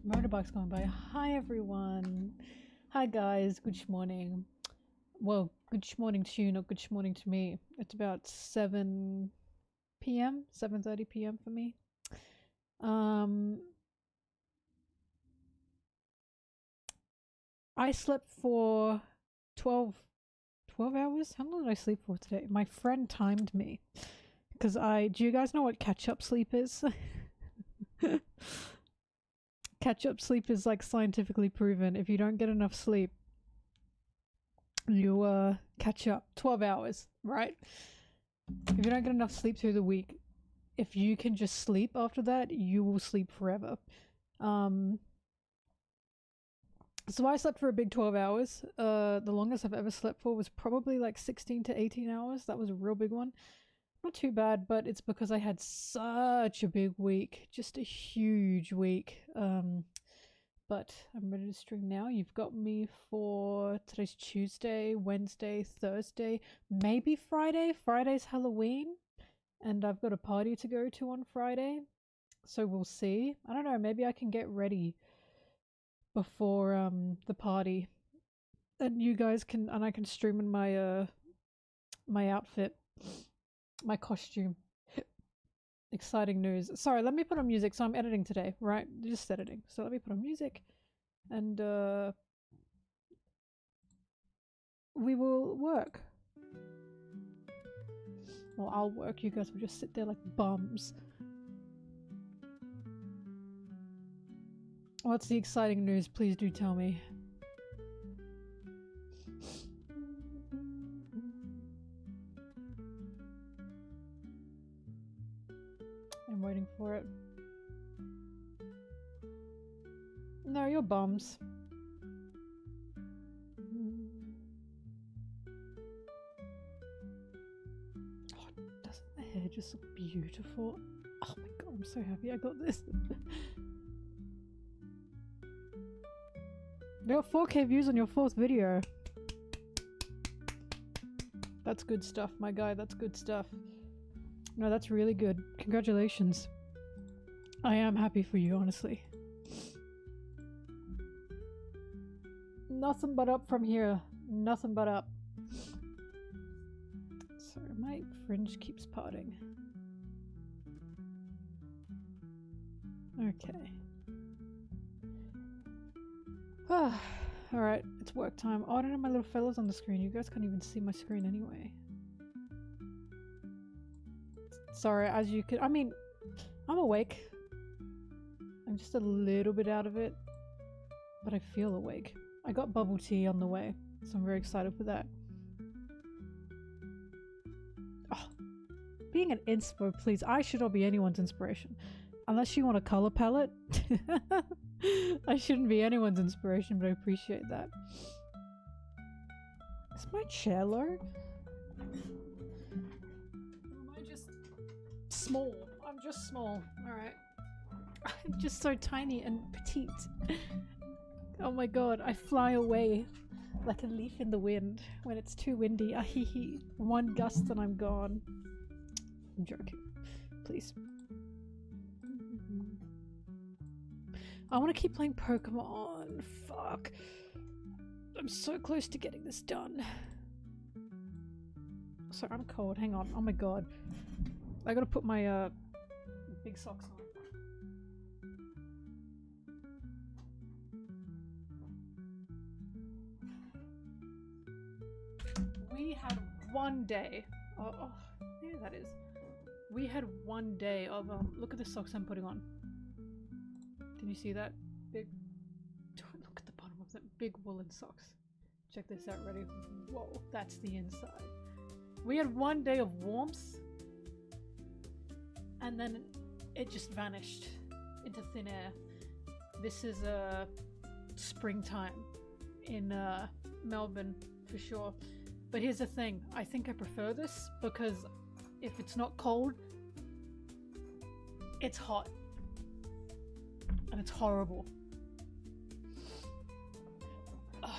Motorbikes going by. Hi everyone. Hi guys. Good morning. Well, good morning to you, not good morning to me. It's about 7 p.m. 7:30 p.m. for me. I slept for 12 hours. How long did I sleep for today? My friend timed me because do you guys know what catch-up sleep is? Catch-up sleep is like scientifically proven. If you don't get enough sleep, you catch up 12 hours, right? If you don't get enough sleep through the week, if you can just sleep after that, you will sleep forever. So I slept for a big 12 hours. The longest I've ever slept for was probably like 16 to 18 hours. That was a real big one. Not too bad, but it's because I had such a big week. Just a huge week. But I'm ready to stream now. You've got me for today's Tuesday, Wednesday, Thursday, maybe Friday. Friday's Halloween. And I've got a party to go to on Friday. So we'll see. I don't know, maybe I can get ready before the party. And you guys can, and I can stream in my my outfit. My costume. Exciting news. Sorry, let me put on music. So I'm editing today, right? Just editing. So let me put on music and we will work. Well, I'll work. You guys will just sit there like bums. What's the exciting news? Please do tell me. I'm waiting for it. No, you're bums. Oh, doesn't the hair just look beautiful? Oh my god, I'm so happy I got this. You got 4K views on your 4th video. That's good stuff, my guy. That's good stuff. No, that's really good. Congratulations. I am happy for you, honestly. Nothing but up from here. Nothing but up. Sorry, my fringe keeps parting. Okay. Alright, it's work time. Oh, I don't have my little fellas on the screen. You guys can't even see my screen anyway. Sorry, as you could, I mean, I'm awake. I'm just a little bit out of it, but I feel awake. I got bubble tea on the way, so I'm very excited for that. Oh, being an inspo, please. I should not be anyone's inspiration. Unless you want a color palette. I shouldn't be anyone's inspiration, but I appreciate that. Is my chair low? Small. I'm just small. Alright. I'm just so tiny and petite. Oh my god, I fly away like a leaf in the wind when it's too windy. Ahihi. One gust and I'm gone. I'm joking. Please. I want to keep playing Pokemon. Fuck. I'm so close to getting this done. Sorry, I'm cold. Hang on. Oh my god. I gotta put my big socks on. We had one day. Oh, there that is. We had one day of look at the socks I'm putting on. Can you see that? Big. Don't look at the bottom of them. Big woolen socks. Check this out. Ready? Whoa, that's the inside. We had one day of warmth. And then it just vanished into thin air. This is springtime in Melbourne for sure. But here's the thing, I think I prefer this because if it's not cold, it's hot. And it's horrible. Ugh.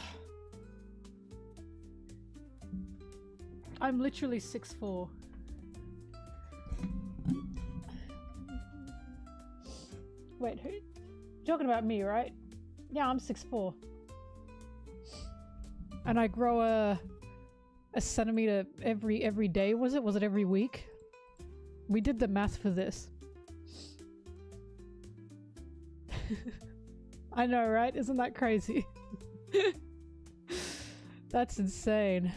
I'm literally 6'4". Wait, who? Talking about me, right? Yeah, I'm 6'4". And I grow a centimeter every day, was it? Was it every week? We did the math for this. I know, right? Isn't that crazy? That's insane.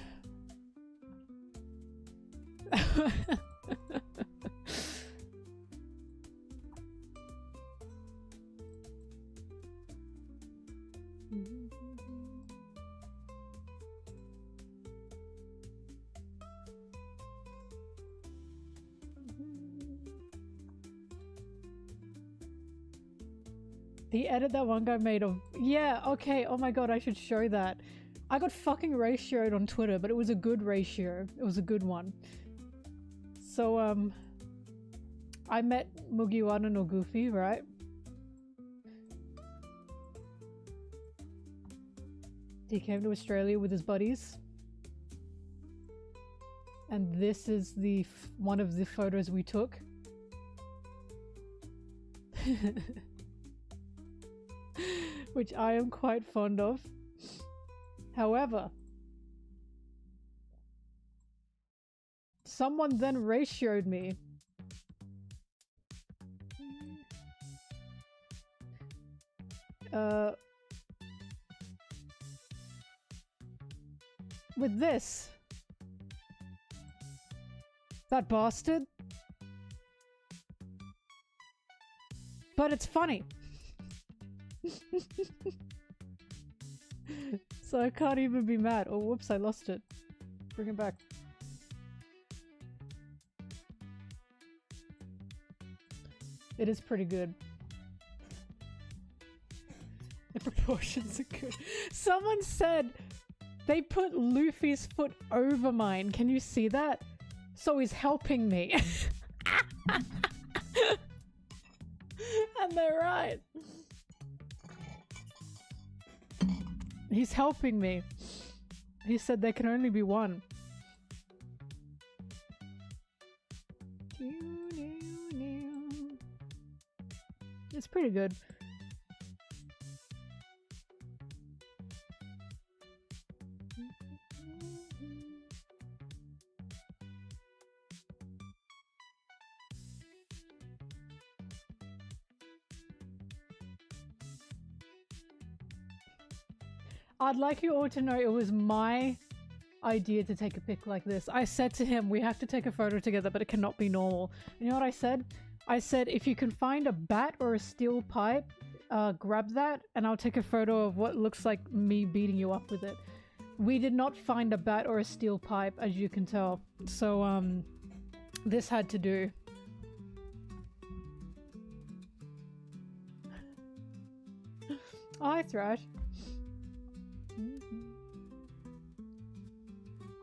The edit that one guy made of— yeah, okay, oh my god, I should show that. I got fucking ratioed on Twitter, but it was a good ratio. It was a good one. So, I met Mugiwara no Goofy, right? He came to Australia with his buddies. And this is the one of the photos we took. Which I am quite fond of. However, someone then ratioed me. With this. That bastard. But it's funny. So I can't even be mad. Oh, whoops, I lost it. Bring it back. It is pretty good. The proportions are good. Someone said they put Luffy's foot over mine. Can you see that? So he's helping me. And they're right. He's helping me. He said there can only be one. It's pretty good. I'd like you all to know it was my idea to take a pic like this. I said to him, we have to take a photo together, but it cannot be normal. You know what I said? I said, if you can find a bat or a steel pipe, grab that and I'll take a photo of what looks like me beating you up with it. We did not find a bat or a steel pipe, as you can tell. So, this had to do. Oh, hi, Thrash.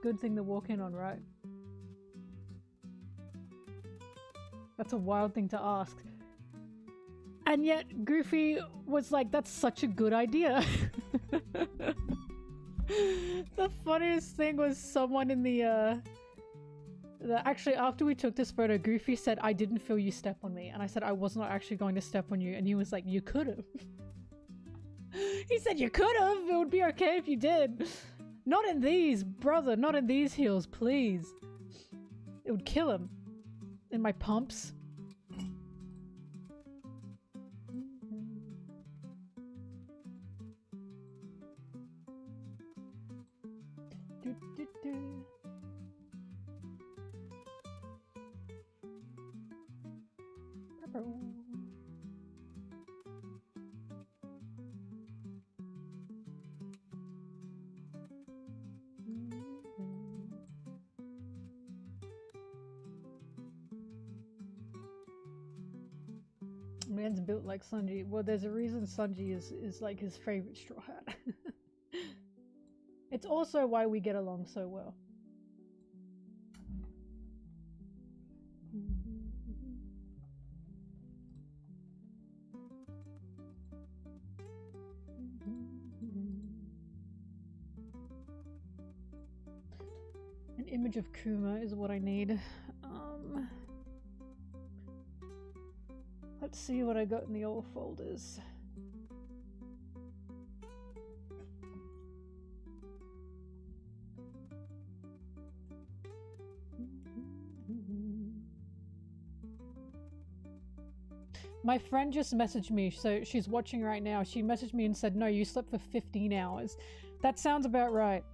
Good thing to walk in on, right? That's a wild thing to ask. And yet, Goofy was like, that's such a good idea. The funniest thing was someone in the actually, after we took this photo, Goofy said, I didn't feel you step on me. And I said, I was not actually going to step on you. And he was like, you could have. He said, you could have. It would be okay if you did. Not in these, brother. Not in these heels, please. It would kill him. In my pumps. Man's built like Sanji. Well, there's a reason Sanji is like his favorite straw hat. It's also why we get along so well. An image of Kuma is what I need. Let's see what I got in the old folders. My friend just messaged me, so she's watching right now. She messaged me and said, no, you slept for 15 hours. That sounds about right.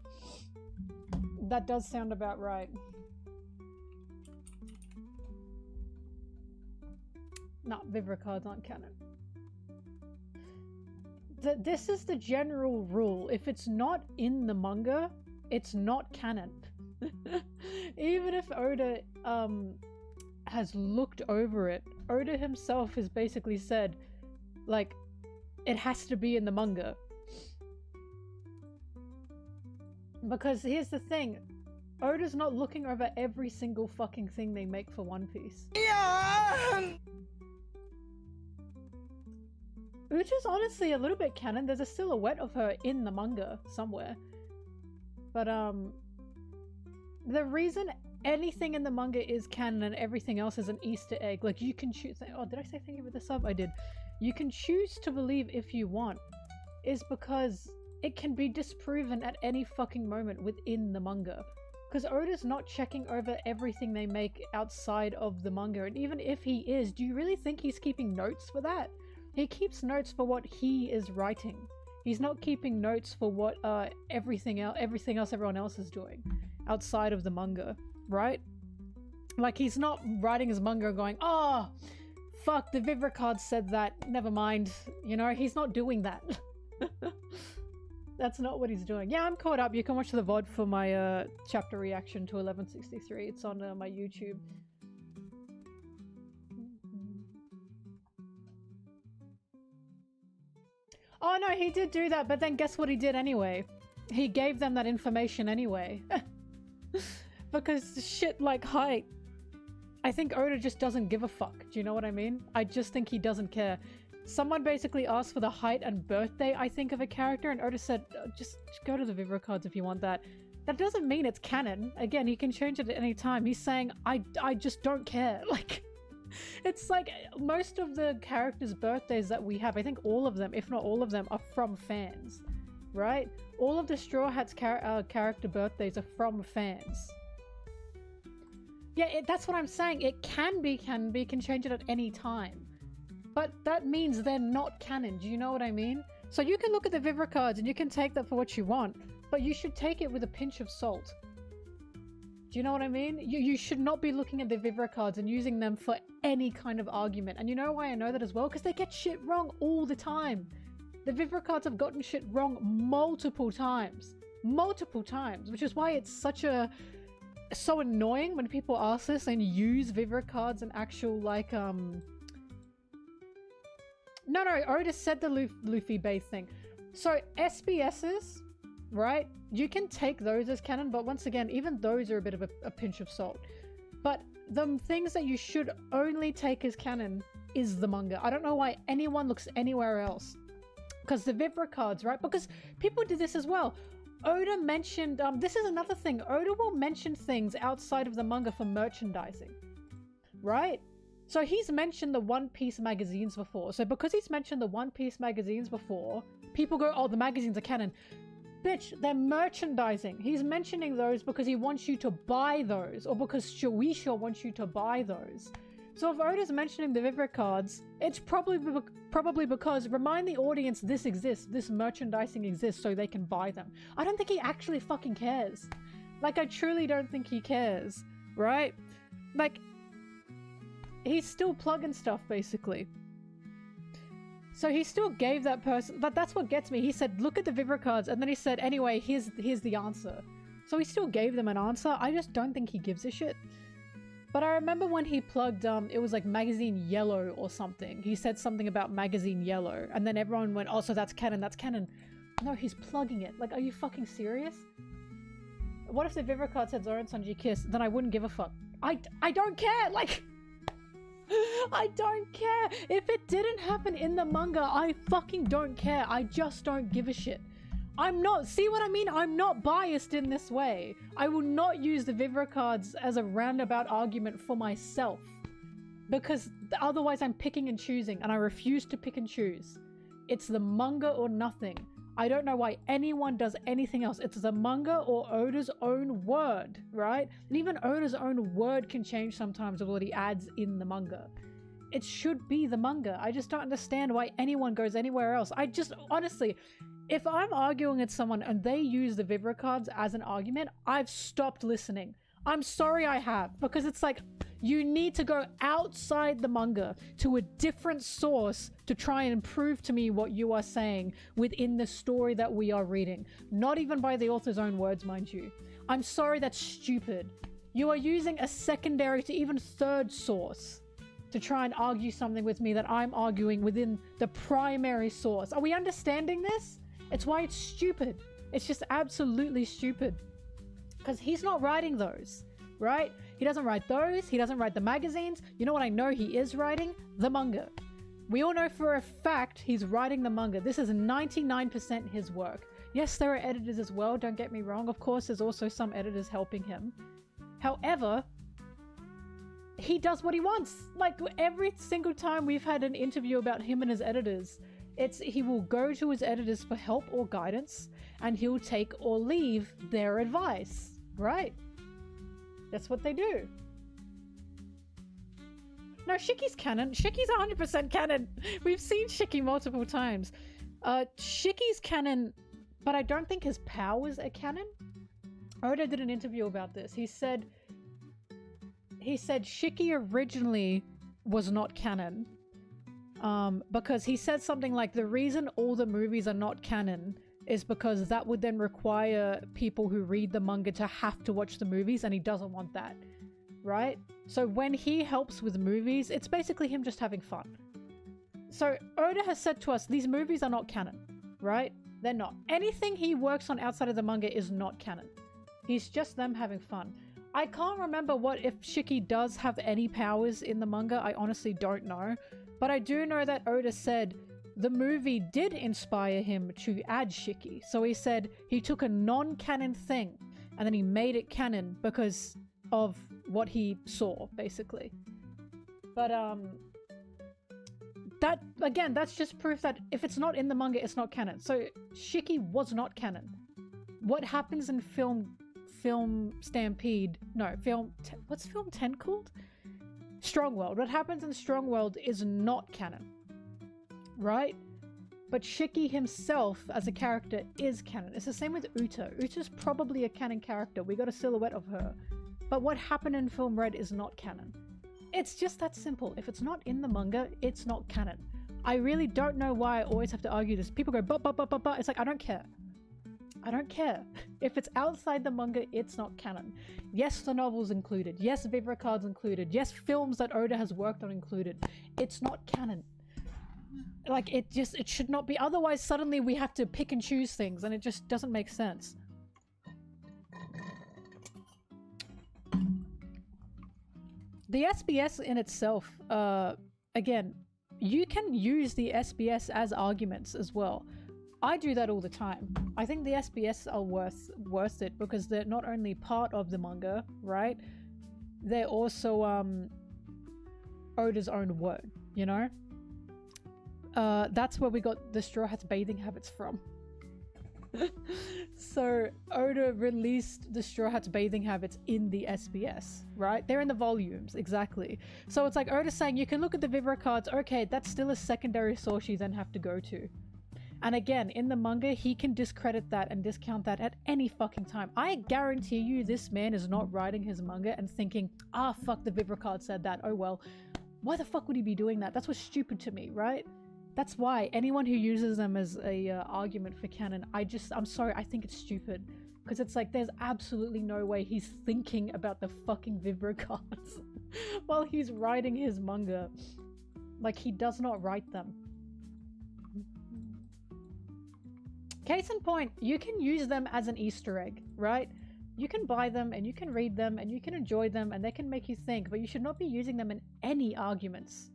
That does sound about right. No, Vivre Cards aren't canon. This is the general rule. If it's not in the manga, it's not canon. Even if Oda has looked over it, Oda himself has basically said, like, it has to be in the manga. Because here's the thing, Oda's not looking over every single fucking thing they make for One Piece. Yeah! Which is honestly a little bit canon. There's a silhouette of her in the manga somewhere. But the reason anything in the manga is canon and everything else is an Easter egg, like you can choose— oh, did I say thank you for the sub? I did. You can choose to believe if you want, is because it can be disproven at any fucking moment within the manga. Because Oda's not checking over everything they make outside of the manga, and even if he is, do you really think he's keeping notes for that? He keeps notes for what he is writing. He's not keeping notes for what everything else everyone else is doing outside of the manga, right? Like, he's not writing his manga going, oh, fuck, the Vivre Cards said that, never mind. You know, he's not doing that. That's not what he's doing. Yeah, I'm caught up. You can watch the VOD for my chapter reaction to 1163. It's on my YouTube. Oh no, he did do that, but then guess what he did anyway? He gave them that information anyway. Because shit like height, I think Oda just doesn't give a fuck. Do you know what I mean? I just think he doesn't care. Someone basically asked for the height and birthday, I think, of a character, and Oda said, just go to the Vivre Cards if you want that. That doesn't mean it's canon. Again, he can change it at any time. He's saying, I just don't care. Like, it's like most of the characters' birthdays that we have, I think all of them, if not all of them, are from fans, right? All of the Straw Hats character birthdays are from fans. Yeah, that's what I'm saying. It can change it at any time. But that means they're not canon. Do you know what I mean? So you can look at the Vivre Cards and you can take that for what you want, but you should take it with a pinch of salt. Do you know what I mean? You should not be looking at the Vivre Cards and using them for any kind of argument. And you know why I know that as well? Because they get shit wrong all the time. The Vivre Cards have gotten shit wrong multiple times. Multiple times. Which is why it's so annoying when people ask this and use Vivre Cards and actual, like, No, Oda said the Luffy base thing. So SBSs, right? You can take those as canon, but once again, even those are a bit of a pinch of salt. But the things that you should only take as canon is the manga. I don't know why anyone looks anywhere else. Because the Vivre Cards, right? Because people did this as well. Oda mentioned, this is another thing. Oda will mention things outside of the manga for merchandising, right? So he's mentioned the One Piece magazines before. So because he's mentioned the One Piece magazines before, people go, oh, the magazines are canon. Bitch, they're merchandising. He's mentioning those because he wants you to buy those, or because Shueisha wants you to buy those. So if Oda's mentioning the Vivre Cards, it's probably because, remind the audience this exists, this merchandising exists, so they can buy them. I don't think he actually fucking cares. Like, I truly don't think he cares, right? Like, he's still plugging stuff, basically. So he still gave that person— but that's what gets me. He said, look at the Vivre Cards, and then he said, anyway, here's the answer. So he still gave them an answer. I just don't think he gives a shit. But I remember when he plugged, it was like Magazine Yellow or something. He said something about Magazine Yellow, and then everyone went, oh, so that's canon, that's canon. No, he's plugging it. Like, are you fucking serious? What if the Vivre Card said Zoro and Sanji kiss? Then I wouldn't give a fuck. I don't care! Like— I don't care. If it didn't happen in the manga, I fucking don't care. I just don't give a shit. I'm not— see what I mean? I'm not biased in this way. I will not use the Vivre Cards as a roundabout argument for myself. Because otherwise I'm picking and choosing, and I refuse to pick and choose. It's the manga or nothing. I don't know why anyone does anything else. It's the manga or Oda's own word, right? And even Oda's own word can change sometimes with what he adds in the manga. it should be the manga. I just don't understand why anyone goes anywhere else. I just, honestly, if I'm arguing with someone and they use the Vivre cards as an argument, I've stopped listening. I'm sorry I have, because it's like, you need to go outside the manga to a different source to try and prove to me what you are saying within the story that we are reading. Not even by the author's own words, mind you. I'm sorry, that's stupid. You are using a secondary to even third source to try and argue something with me that I'm arguing within the primary source. Are we understanding this? It's why it's stupid. It's just absolutely stupid. Because he's not writing those, right? He doesn't write those. He doesn't write the magazines. You know what I know he is writing? The manga. We all know for a fact he's writing the manga. This is 99% his work. Yes, there are editors as well, don't get me wrong. Of course, there's also some editors helping him. However, he does what he wants. Like, every single time we've had an interview about him and his editors, he will go to his editors for help or guidance, and he'll take or leave their advice, right? That's what they do. No, Shiki's canon. Shiki's 100% canon. We've seen Shiki multiple times. Shiki's canon, but I don't think his powers are canon. Oda did an interview about this. He said Shiki originally was not canon. Because he said something like, the reason all the movies are not canon is because that would then require people who read the manga to have to watch the movies, and he doesn't want that, right? So when he helps with movies, it's basically him just having fun. So Oda has said to us, these movies are not canon, right? They're not. Anything he works on outside of the manga is not canon. He's just them having fun. I can't remember if Shiki does have any powers in the manga. I honestly don't know. But I do know that Oda said the movie did inspire him to add Shiki. So he said he took a non-canon thing and then he made it canon because of what he saw, basically. But that, again, that's just proof that if it's not in the manga, it's not canon. So Shiki was not canon. What happens in Stampede? No, what's film 10 called? Strong World. What happens in Strong World is not canon, right? But Shiki himself as a character is canon. It's the same with Uta. Uta's probably a canon character. We got a silhouette of her. But what happened in Film Red is not canon. It's just that simple. If it's not in the manga, it's not canon. I really don't know why I always have to argue this. People go, but. It's like, I don't care. I don't care. If it's outside the manga, it's not canon. Yes, the novels included. Yes, Vivre Cards included. Yes, films that Oda has worked on included. It's not canon. Like, it should not be. Otherwise, suddenly we have to pick and choose things, and it just doesn't make sense. The SBS in itself, again, you can use the SBS as arguments as well. I do that all the time. I think the SBS are worth it because they're not only part of the manga, right? They're also Oda's own word, you know? That's where we got the Straw Hat's bathing habits from. So Oda released the Straw Hat's bathing habits in the SBS, right? They're in the volumes, exactly. So it's like Oda's saying, you can look at the Vivre cards, okay, that's still a secondary source you then have to go to. And again, in the manga, he can discredit that and discount that at any fucking time. I guarantee you this man is not writing his manga and thinking, ah, fuck, the Vivre card said that, oh well. Why the fuck would he be doing that? That's what's stupid to me, right? That's why anyone who uses them as a argument for canon, I'm sorry, I think it's stupid. Because it's like, there's absolutely no way he's thinking about the fucking Vivre cards while he's writing his manga. Like, he does not write them. Case in point, you can use them as an Easter egg, right? You can buy them and you can read them and you can enjoy them and they can make you think, but you should not be using them in any arguments.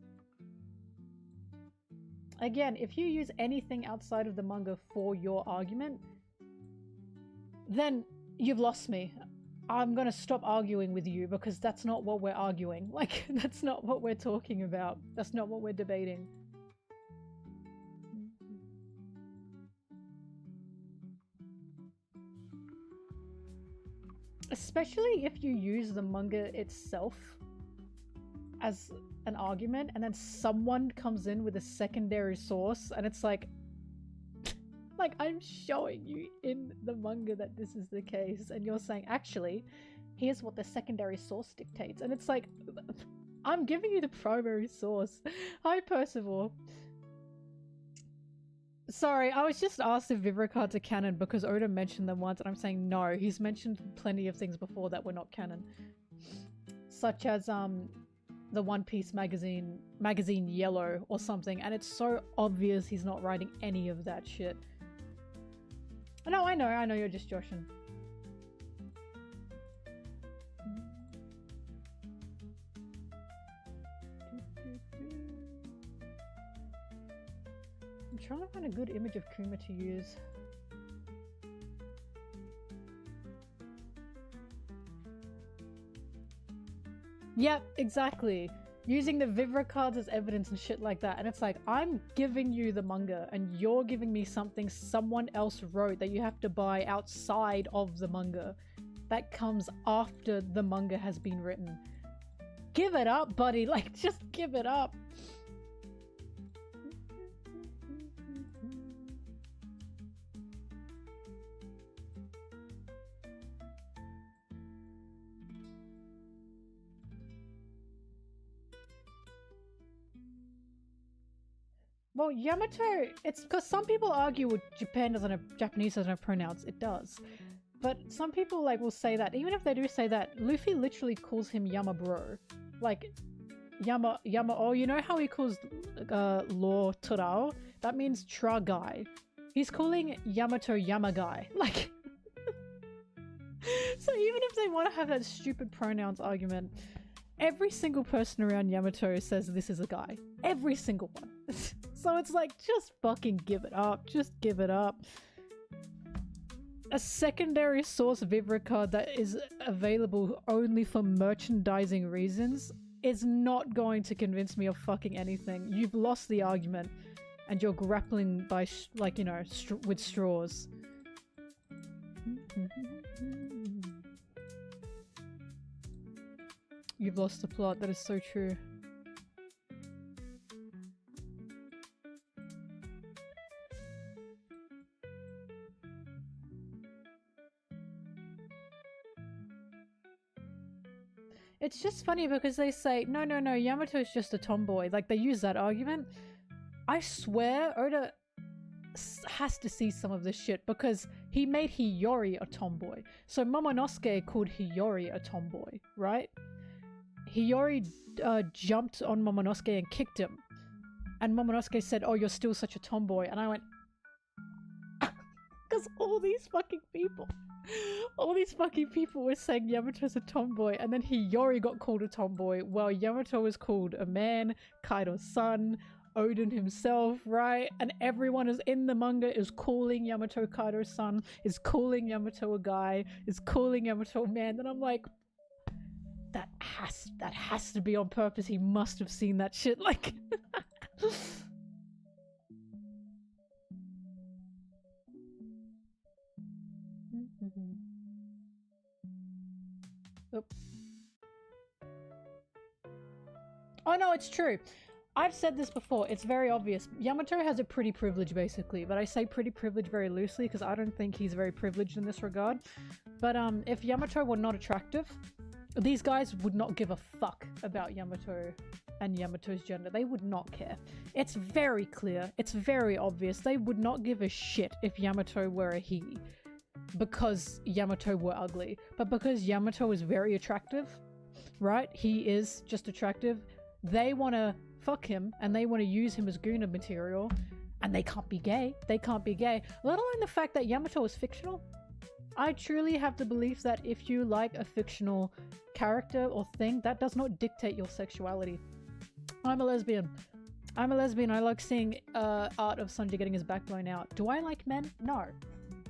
Again, if you use anything outside of the manga for your argument, then you've lost me. I'm gonna stop arguing with you because that's not what we're arguing. Like, that's not what we're talking about. That's not what we're debating. Especially if you use the manga itself as an argument, and then someone comes in with a secondary source, and it's like I'm showing you in the manga that this is the case, and you're saying, actually, here's what the secondary source dictates. And it's like, I'm giving you the primary source. Hi, Percival. Sorry, I was just asked if Vivre Cards are canon because Oda mentioned them once, and I'm saying no. He's mentioned plenty of things before that were not canon. Such as, the One Piece magazine Yellow or something, and it's so obvious he's not writing any of that shit. No, I know you're just joshing. I'm trying to find a good image of Kuma to use. Yep, exactly. Using the Vivre cards as evidence and shit like that. And it's like, I'm giving you the manga and you're giving me something someone else wrote that you have to buy outside of the manga. That comes after the manga has been written. Give it up, buddy. Like, just give it up. Well, Yamato, it's because some people argue with Japanese doesn't have pronouns. It does. But some people will say that, even if they do say that, Luffy literally calls him Yama bro. Like, Yama, oh, you know how he calls Law Torao? That means Tra guy. He's calling Yamato Yama guy. Like, so even if they want to have that stupid pronouns argument, every single person around Yamato says this is a guy. Every single one. So it's like, just fucking give it up. Just give it up. A secondary source Vivre card that is available only for merchandising reasons is not going to convince me of fucking anything. You've lost the argument and you're grappling by, with straws. You've lost the plot. That is so true. It's just funny because they say, no, Yamato is just a tomboy. Like, they use that argument. I swear Oda has to see some of this shit because he made Hiyori a tomboy. So Momonosuke called Hiyori a tomboy, right? Hiyori jumped on Momonosuke and kicked him. And Momonosuke said, oh, you're still such a tomboy. And I went, because all these fucking people were saying Yamato's a tomboy, and then Hiyori got called a tomboy, while Yamato was called a man, Kaido's son, Odin himself, right? And everyone is in the manga is calling Yamato Kaido's son, is calling Yamato a guy, is calling Yamato a man, and I'm like, that has to be on purpose. He must have seen that shit, like... Oh no, it's true. I've said this before. It's very obvious. Yamato has a pretty privilege, basically, but I say pretty privilege very loosely because I don't think he's very privileged in this regard. But if Yamato were not attractive, these guys would not give a fuck about Yamato and Yamato's gender. They would not care. It's very clear. It's very obvious. They would not give a shit if Yamato were a he because Yamato were ugly. But because Yamato is very attractive, right? He is just attractive. They want to fuck him and they want to use him as Guna material, and they can't be gay. They can't be gay. Let alone the fact that Yamato is fictional. I truly have the belief that if you like a fictional character or thing, that does not dictate your sexuality. I'm a lesbian. I like seeing art of Sanji getting his back blown out. Do I like men? No.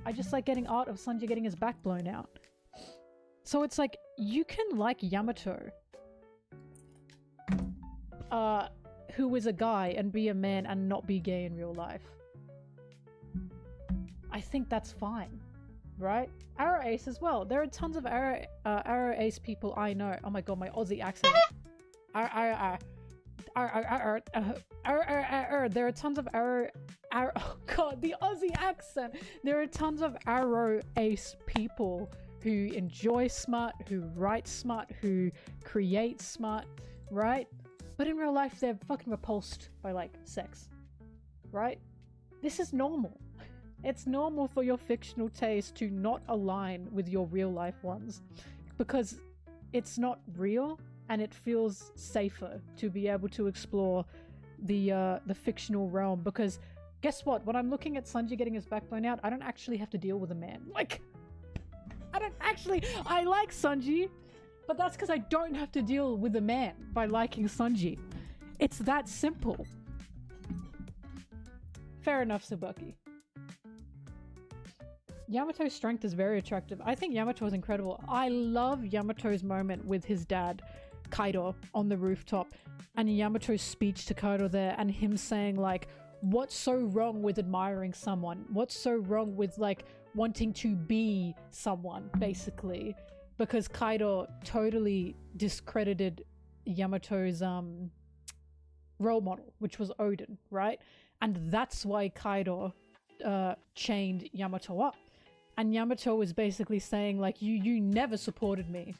I just like getting art of Sanji getting his back blown out. So it's like, you can like Yamato, who is a guy, and be a man and not be gay in real life. I think that's fine, right? Arrow Ace as well. There are tons of Arrow Ace people I know. Oh my god, my Aussie accent. There are tons of arrow. Oh god, the Aussie accent. There are tons of arrow ace people who enjoy smart, who write smart, who create smart, right? But in real life, they're fucking repulsed by like sex, right? This is normal. It's normal for your fictional taste to not align with your real life ones because it's not real and it feels safer to be able to explore the fictional realm. Because guess what? When I'm looking at Sanji getting his back blown out, I don't actually have to deal with a man. Like, I like Sanji, but that's because I don't have to deal with a man by liking Sanji. It's that simple. Fair enough, Tsubaki. Yamato's strength is very attractive. I think Yamato is incredible. I love Yamato's moment with his dad, Kaido, on the rooftop, and Yamato's speech to Kaido there, and him saying like, what's so wrong with admiring someone? What's so wrong with like wanting to be someone, basically? Because Kaido totally discredited Yamato's role model, which was Odin, right? And that's why Kaido chained Yamato up. And Yamato was basically saying like, you never supported me.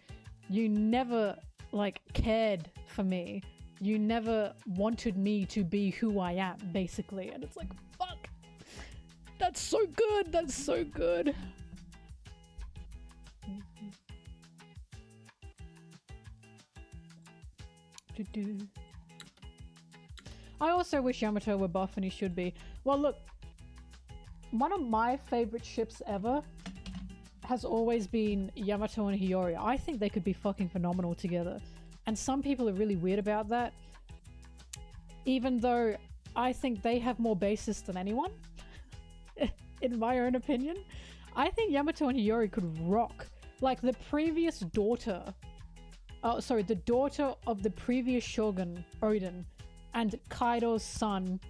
You never like cared for me. You never wanted me to be who I am, basically. And it's like, fuck. That's so good. That's so good. I also wish Yamato were buff, and he should be. Well, look, one of my favorite ships ever has always been Yamato and Hiyori. I think they could be fucking phenomenal together. And some people are really weird about that. Even though I think they have more basis than anyone. In my own opinion. I think Yamato and Hiyori could rock. Like the previous daughter... Oh, sorry, the daughter of the previous shogun, Odin, and Kaido's son,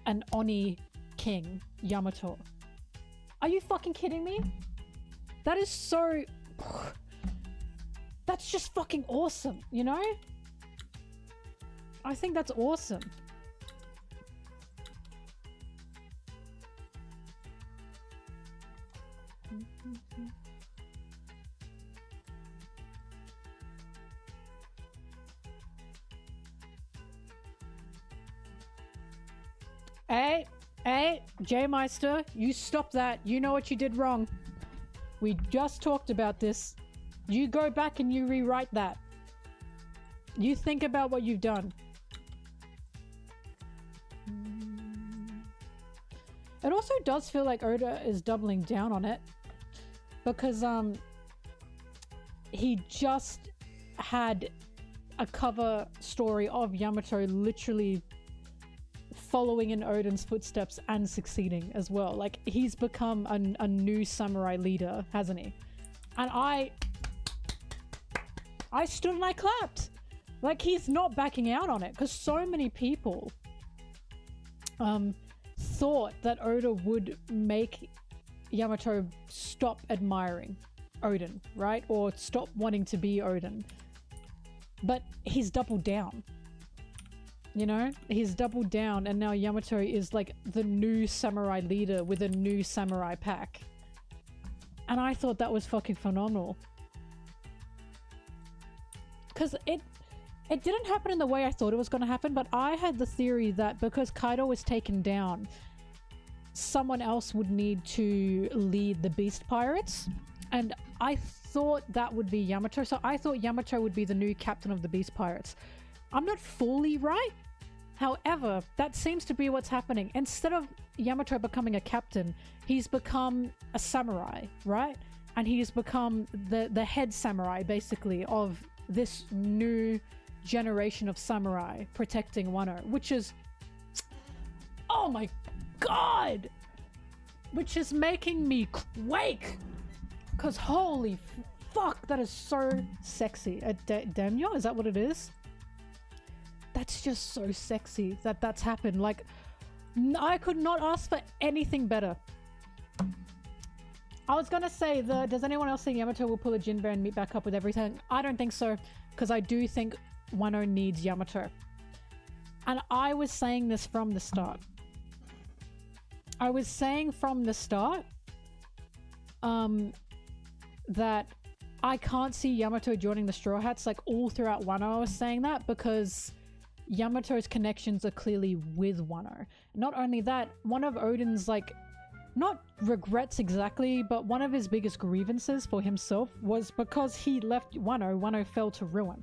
an Oni king, Yamato. Are you fucking kidding me? That is so... That's just fucking awesome, you know? I think that's awesome. Hey, J-Meister, you stop that. You know what you did wrong. We just talked about this. You go back and you rewrite that. You think about what you've done. It also does feel like Oda is doubling down on it. Because, he just had a cover story of Yamato literally following in Odin's footsteps and succeeding as well. Like, he's become a new samurai leader, hasn't he? And I stood and I clapped. Like, he's not backing out on it, because so many people thought that Oda would make Yamato stop admiring Odin, right? Or stop wanting to be Odin. But he's doubled down. You know? He's doubled down, and now Yamato is like the new samurai leader with a new samurai pack. And I thought that was fucking phenomenal. Because it didn't happen in the way I thought it was going to happen, but I had the theory that because Kaido was taken down, someone else would need to lead the Beast Pirates. And I thought that would be Yamato. So I thought Yamato would be the new captain of the Beast Pirates. I'm not fully right. However, that seems to be what's happening. Instead of Yamato becoming a captain, he's become a samurai, right? And he's become the head samurai, basically, of this new generation of samurai protecting Wano, which is... Oh my god! Which is making me quake! Because holy fuck, that is so sexy. Demyo? Is that what it is? That's just so sexy that that's happened. Like, I could not ask for anything better. I was gonna say, does anyone else think Yamato will pull a Jinbei and meet back up with everything? I don't think so, because I do think Wano needs Yamato. And I was saying this from the start. I was saying from the start that I can't see Yamato joining the Straw Hats, like all throughout Wano I was saying that, because Yamato's connections are clearly with Wano. Not only that, one of Odin's, like, not regrets exactly, but one of his biggest grievances for himself was because he left Wano, Wano fell to ruin.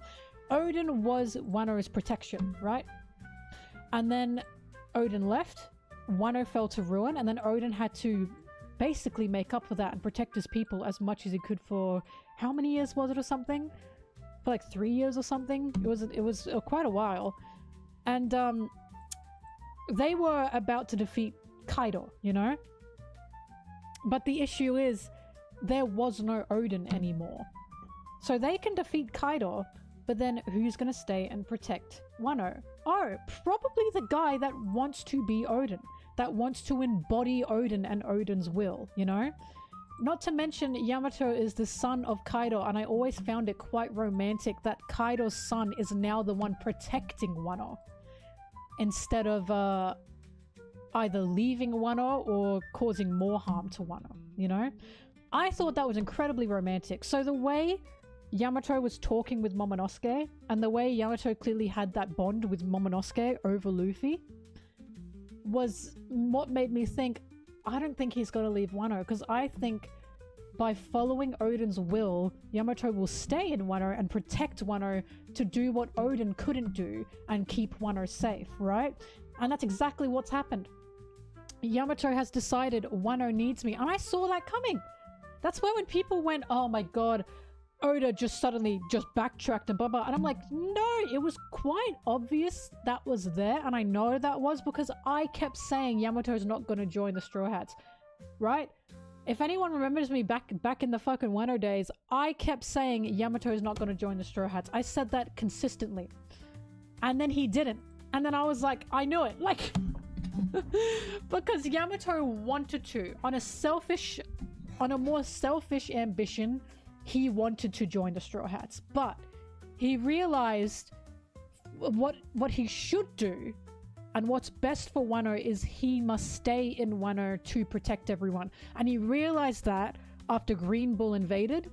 Odin was Wano's protection, right? And then Odin left, Wano fell to ruin, and then Odin had to basically make up for that and protect his people as much as he could for how many years was it or something? For like 3 years or something? It was quite a while. And they were about to defeat Kaido, you know? But the issue is there was no Odin anymore. So they can defeat Kaido, but then who's gonna stay and protect Wano? Oh, probably the guy that wants to be Odin, that wants to embody Odin and Odin's will, you know? Not to mention Yamato is the son of Kaido, and I always found it quite romantic that Kaido's son is now the one protecting Wano instead of either leaving Wano or causing more harm to Wano, you know? I thought that was incredibly romantic. So the way Yamato was talking with Momonosuke, and the way Yamato clearly had that bond with Momonosuke over Luffy, was what made me think, I don't think he's going to leave Wano, because I think by following Odin's will, Yamato will stay in Wano and protect Wano to do what Odin couldn't do and keep Wano safe, right? And that's exactly what's happened. Yamato has decided Wano needs me, and I saw that coming. That's why when people went, oh my god, Oda just suddenly just backtracked and blah blah, and I'm like, no, it was quite obvious that was there, and I know that was because I kept saying Yamato's not going to join the Straw Hats, right? If anyone remembers me back in the fucking Wano days, I kept saying Yamato's not going to join the Straw Hats. I said that consistently, and then he didn't, and then I was like, I knew it, like because Yamato wanted to, on a more selfish ambition. He wanted to join the Straw Hats, but he realized what he should do and what's best for Wano is he must stay in Wano to protect everyone. And he realized that after Green Bull invaded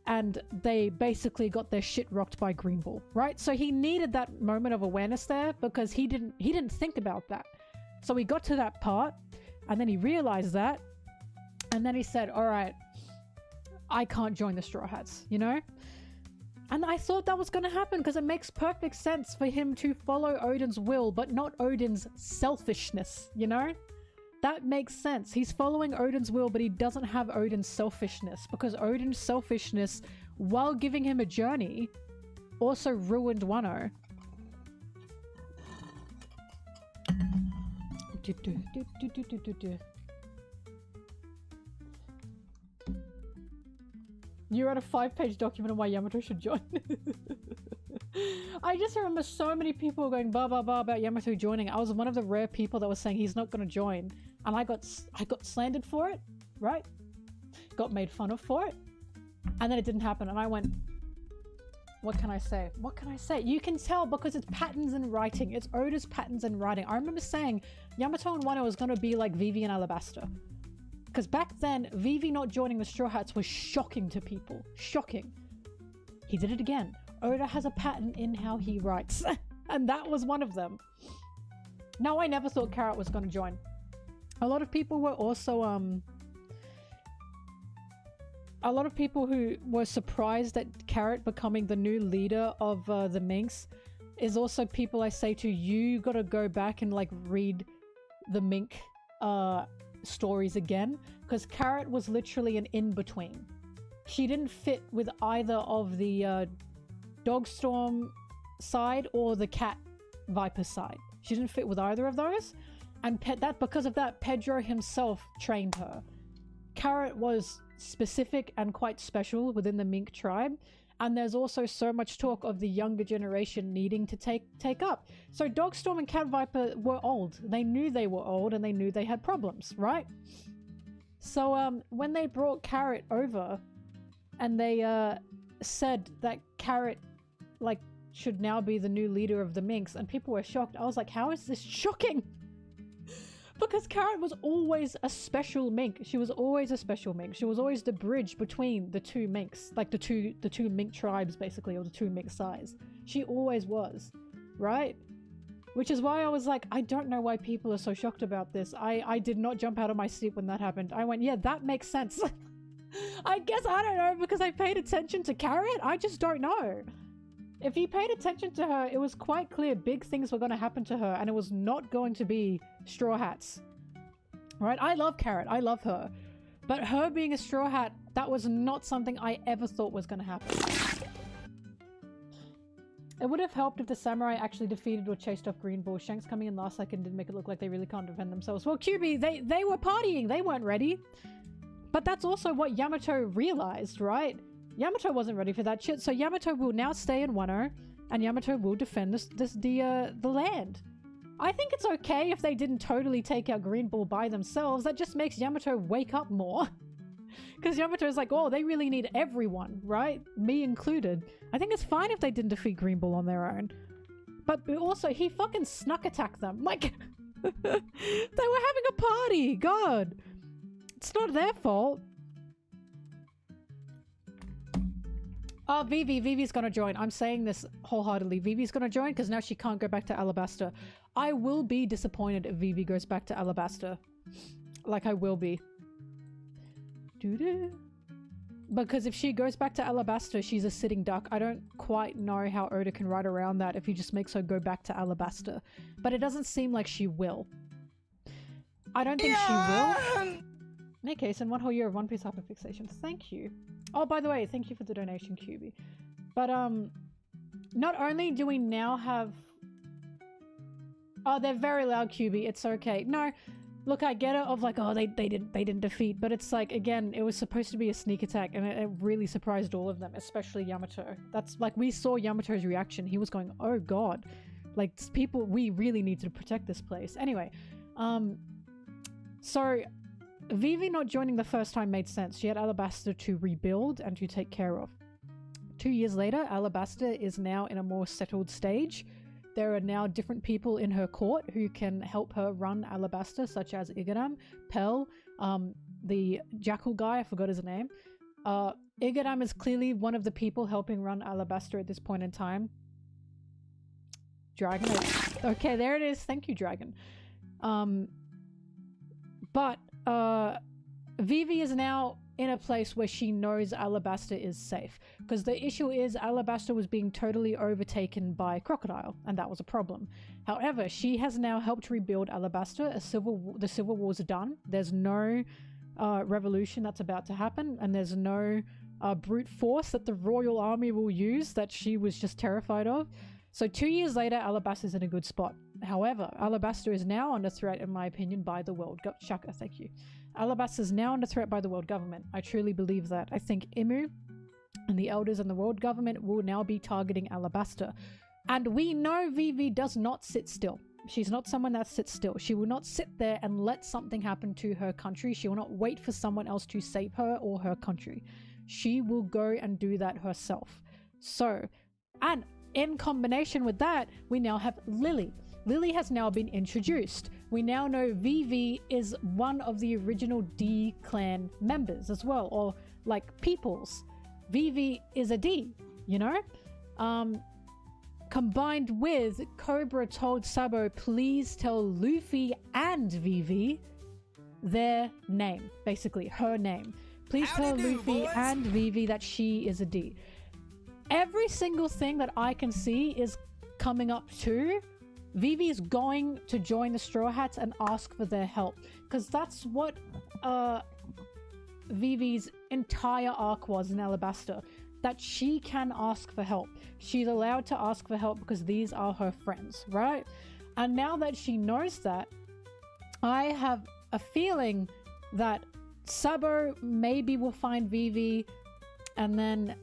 and they basically got their shit rocked by Green Bull, right? So he needed that moment of awareness there because he didn't think about that. So he got to that part and then he realized that, and then he said, all right, I can't join the Straw Hats, you know? And I thought that was going to happen because it makes perfect sense for him to follow Odin's will, but not Odin's selfishness, you know? That makes sense. He's following Odin's will, but he doesn't have Odin's selfishness, because Odin's selfishness, while giving him a journey, also ruined Wano. You wrote a 5-page document on why Yamato should join. I just remember so many people going blah blah blah about Yamato joining. I was one of the rare people that was saying he's not going to join, and I got slandered for it, right? Got made fun of for it, and then it didn't happen, and I went, what can I say? What can I say? You can tell because it's patterns in writing. It's Oda's patterns in writing. I remember saying Yamato and Wano was going to be like Vivi and Alabaster. Because back then, Vivi not joining the Straw Hats was shocking to people. Shocking. He did it again. Oda has a pattern in how he writes. And that was one of them. Now, I never thought Carrot was going to join. A lot of people were also, a lot of people who were surprised at Carrot becoming the new leader of the Minks is also people I say to, you gotta go back and, like, read the Mink, stories again, because Carrot was literally an in-between. She didn't fit with either of the Dogstorm side or the Cat Viper side. She didn't fit with either of those, and because of that, Pedro himself trained her. Carrot was specific and quite special within the Mink tribe, and there's also so much talk of the younger generation needing to take up. So Dogstorm and Cat Viper were old. They knew they were old, and they knew they had problems, right? So when they brought Carrot over, and they said that Carrot, like, should now be the new leader of the Minx, and people were shocked. I was like, how is this shocking? Because Carrot was always a special mink. She was always a special mink. She was always the bridge between the two minks, like the two mink tribes basically, or the two mink sides. She always was, right? Which is why I was like, I don't know why people are so shocked about this. I did not jump out of my seat when that happened. I went, yeah, that makes sense. I guess, I don't know, because I paid attention to Carrot? I just don't know. If you paid attention to her, it was quite clear big things were going to happen to her, and it was not going to be Straw Hats. Right? I love Carrot. I love her. But her being a Straw Hat, that was not something I ever thought was going to happen. It would have helped if the samurai actually defeated or chased off Green Bull. Shanks coming in last second did make it look like they really can't defend themselves. Well, QB, they were partying. They weren't ready. But that's also what Yamato realized, right? Yamato wasn't ready for that shit, so Yamato will now stay in Wano, and Yamato will defend the land. I think it's okay if they didn't totally take out Green Bull by themselves. That just makes Yamato wake up more. Because Yamato's like, oh, they really need everyone, right? Me included. I think it's fine if they didn't defeat Green Bull on their own. But also, he fucking snuck attacked them. Like, they were having a party. God. It's not their fault. Oh, Vivi's gonna join. I'm saying this wholeheartedly. Vivi's gonna join because now she can't go back to Alabasta. I will be disappointed if Vivi goes back to Alabasta. Like, I will be. Doo-doo. Because if she goes back to Alabasta, she's a sitting duck. I don't quite know how Oda can ride around that if he just makes her go back to Alabasta. But it doesn't seem like she will. I don't think she will. In any case, in 1 whole year of One Piece hyperfixation. Thank you. Oh, by the way, thank you for the donation, QB. But, not only do we now have... Oh, they're very loud, QB. It's okay. No, look, I get it of like, oh, they didn't defeat. But it's like, again, it was supposed to be a sneak attack, and it really surprised all of them, especially Yamato. That's like, we saw Yamato's reaction. He was going, oh god. Like, people, we really need to protect this place. Anyway, so... Vivi not joining the first time made sense. She had Alabasta to rebuild and to take care of. 2 years later, Alabasta is now in a more settled stage. There are now different people in her court who can help her run Alabasta, such as Igaram, Pell, the jackal guy, I forgot his name. Igaram is clearly one of the people helping run Alabasta at this point in time. Dragon. Okay, there it is. Thank you, Dragon. But Vivi is now in a place where she knows Alabasta is safe. Because the issue is Alabasta was being totally overtaken by Crocodile, and that was a problem. However, she has now helped rebuild Alabasta. The Civil War's done. There's no revolution that's about to happen, and there's no brute force that the Royal Army will use that she was just terrified of. So 2 years later, Alabasta's in a good spot. However, Alabasta is now under threat, in my opinion, by the world government. Shaka, thank you. Alabasta is now under threat by the world government. I truly believe that. I think Imu and the elders and the world government will now be targeting Alabasta. And we know Vivi does not sit still. She's not someone that sits still. She will not sit there and let something happen to her country. She will not wait for someone else to save her or her country. She will go and do that herself. So, and in combination with that, we now have Lily. Lily has now been introduced. We now know Vivi is one of the original D clan members as well, or like peoples. Vivi is a D, you know? Combined with Cobra told Sabo, please tell Luffy and Vivi their name, basically her name. Please tell Luffy and Vivi that she is a D. Every single thing that I can see is coming up to Vivi is going to join the Straw Hats and ask for their help, because that's what Vivi's entire arc was in Alabasta, that she can ask for help. She's allowed to ask for help because these are her friends, right? And now that she knows that, I have a feeling that Sabo maybe will find Vivi, and then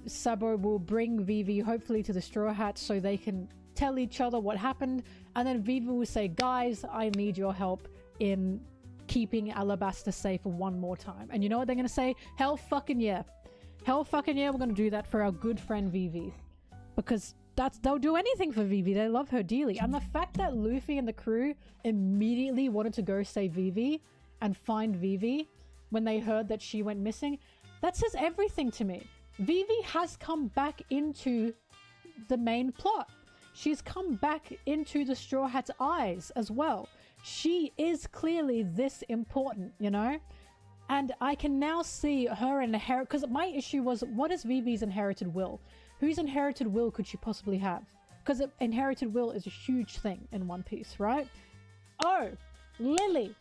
Sabo will bring Vivi hopefully to the Straw Hats so they can tell each other what happened, and then Vivi will say, guys, I need your help in keeping Alabasta safe one more time. And you know what they're gonna say? Hell fucking yeah. Hell fucking yeah, we're gonna do that for our good friend Vivi. Because they'll do anything for Vivi. They love her dearly. And the fact that Luffy and the crew immediately wanted to go save Vivi and find Vivi when they heard that she went missing, that says everything to me. Vivi has come back into the main plot. She's come back into the Straw Hat's eyes as well. She is clearly this important, you know? And I can now see her inherit, because my issue was, what is Vivi's inherited will? Whose inherited will could she possibly have? Because inherited will is a huge thing in One Piece, right? Oh, Lily.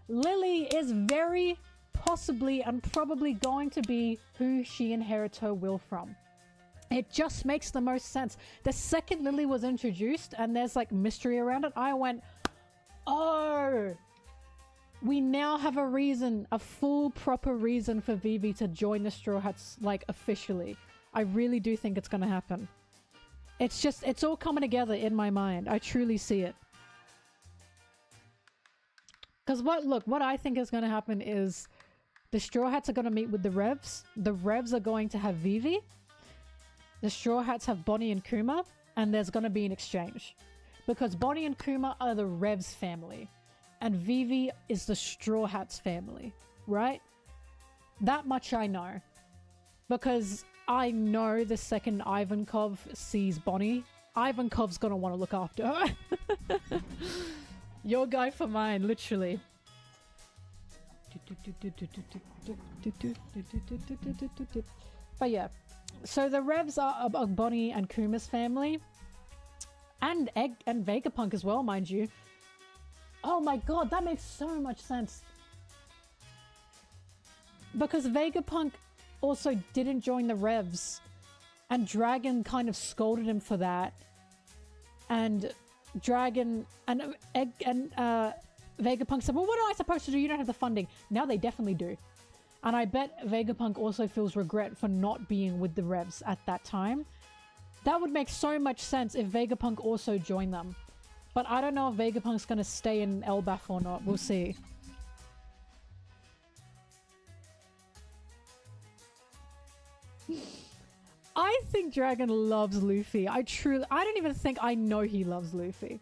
Lily is very possibly and probably going to be who she inherits her will from. It just makes the most sense. The second Lily was introduced and there's like mystery around it, I went, oh, we now have a reason, a full proper reason for Vivi to join the Straw Hats, like officially. I really do think it's gonna happen. It's just, it's all coming together in my mind. I truly see it. Because what I think is gonna happen is the Straw Hats are gonna meet with the Revs. The Revs are going to have Vivi. The Straw Hats have Bonnie and Kuma, and there's gonna be an exchange. Because Bonnie and Kuma are the Revs family, and Vivi is the Straw Hats family, right? That much I know. Because I know the second Ivankov sees Bonnie, Ivankov's gonna want to look after her. Your guy for mine, literally. But yeah, so the Revs are Bonnie and Kuma's family, and Vegapunk as well, mind you. Oh my god, that makes so much sense. Because Vegapunk also didn't join the Revs, and Dragon kind of scolded him for that. And Dragon and Vegapunk said, well, what am I supposed to do? You don't have the funding. Now they definitely do. And I bet Vegapunk also feels regret for not being with the Revs at that time. That would make so much sense if Vegapunk also joined them. But I don't know if Vegapunk's going to stay in Elbaf or not. We'll see. I think Dragon loves Luffy. I don't even think I know he loves Luffy.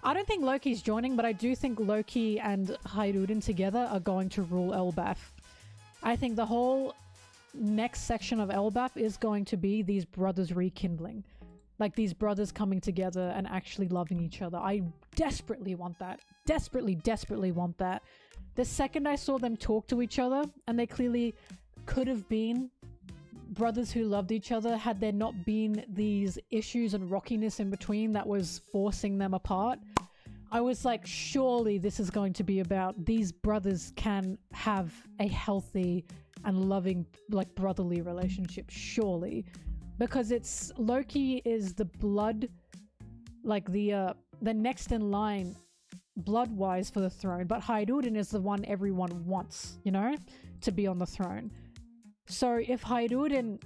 I don't think Loki's joining, but I do think Loki and Hyrule together are going to rule Elbaf. I think the whole next section of Elbaf is going to be these brothers rekindling. Like these brothers coming together and actually loving each other. I desperately want that. Desperately, desperately want that. The second I saw them talk to each other, and they clearly could have been brothers who loved each other had there not been these issues and rockiness in between that was forcing them apart, I was like, surely this is going to be about these brothers can have a healthy and loving, like, brotherly relationship, surely. Because it's, Loki is the blood, like the next in line blood-wise for the throne, but Hyrule is the one everyone wants, you know, to be on the throne. So if Hyrule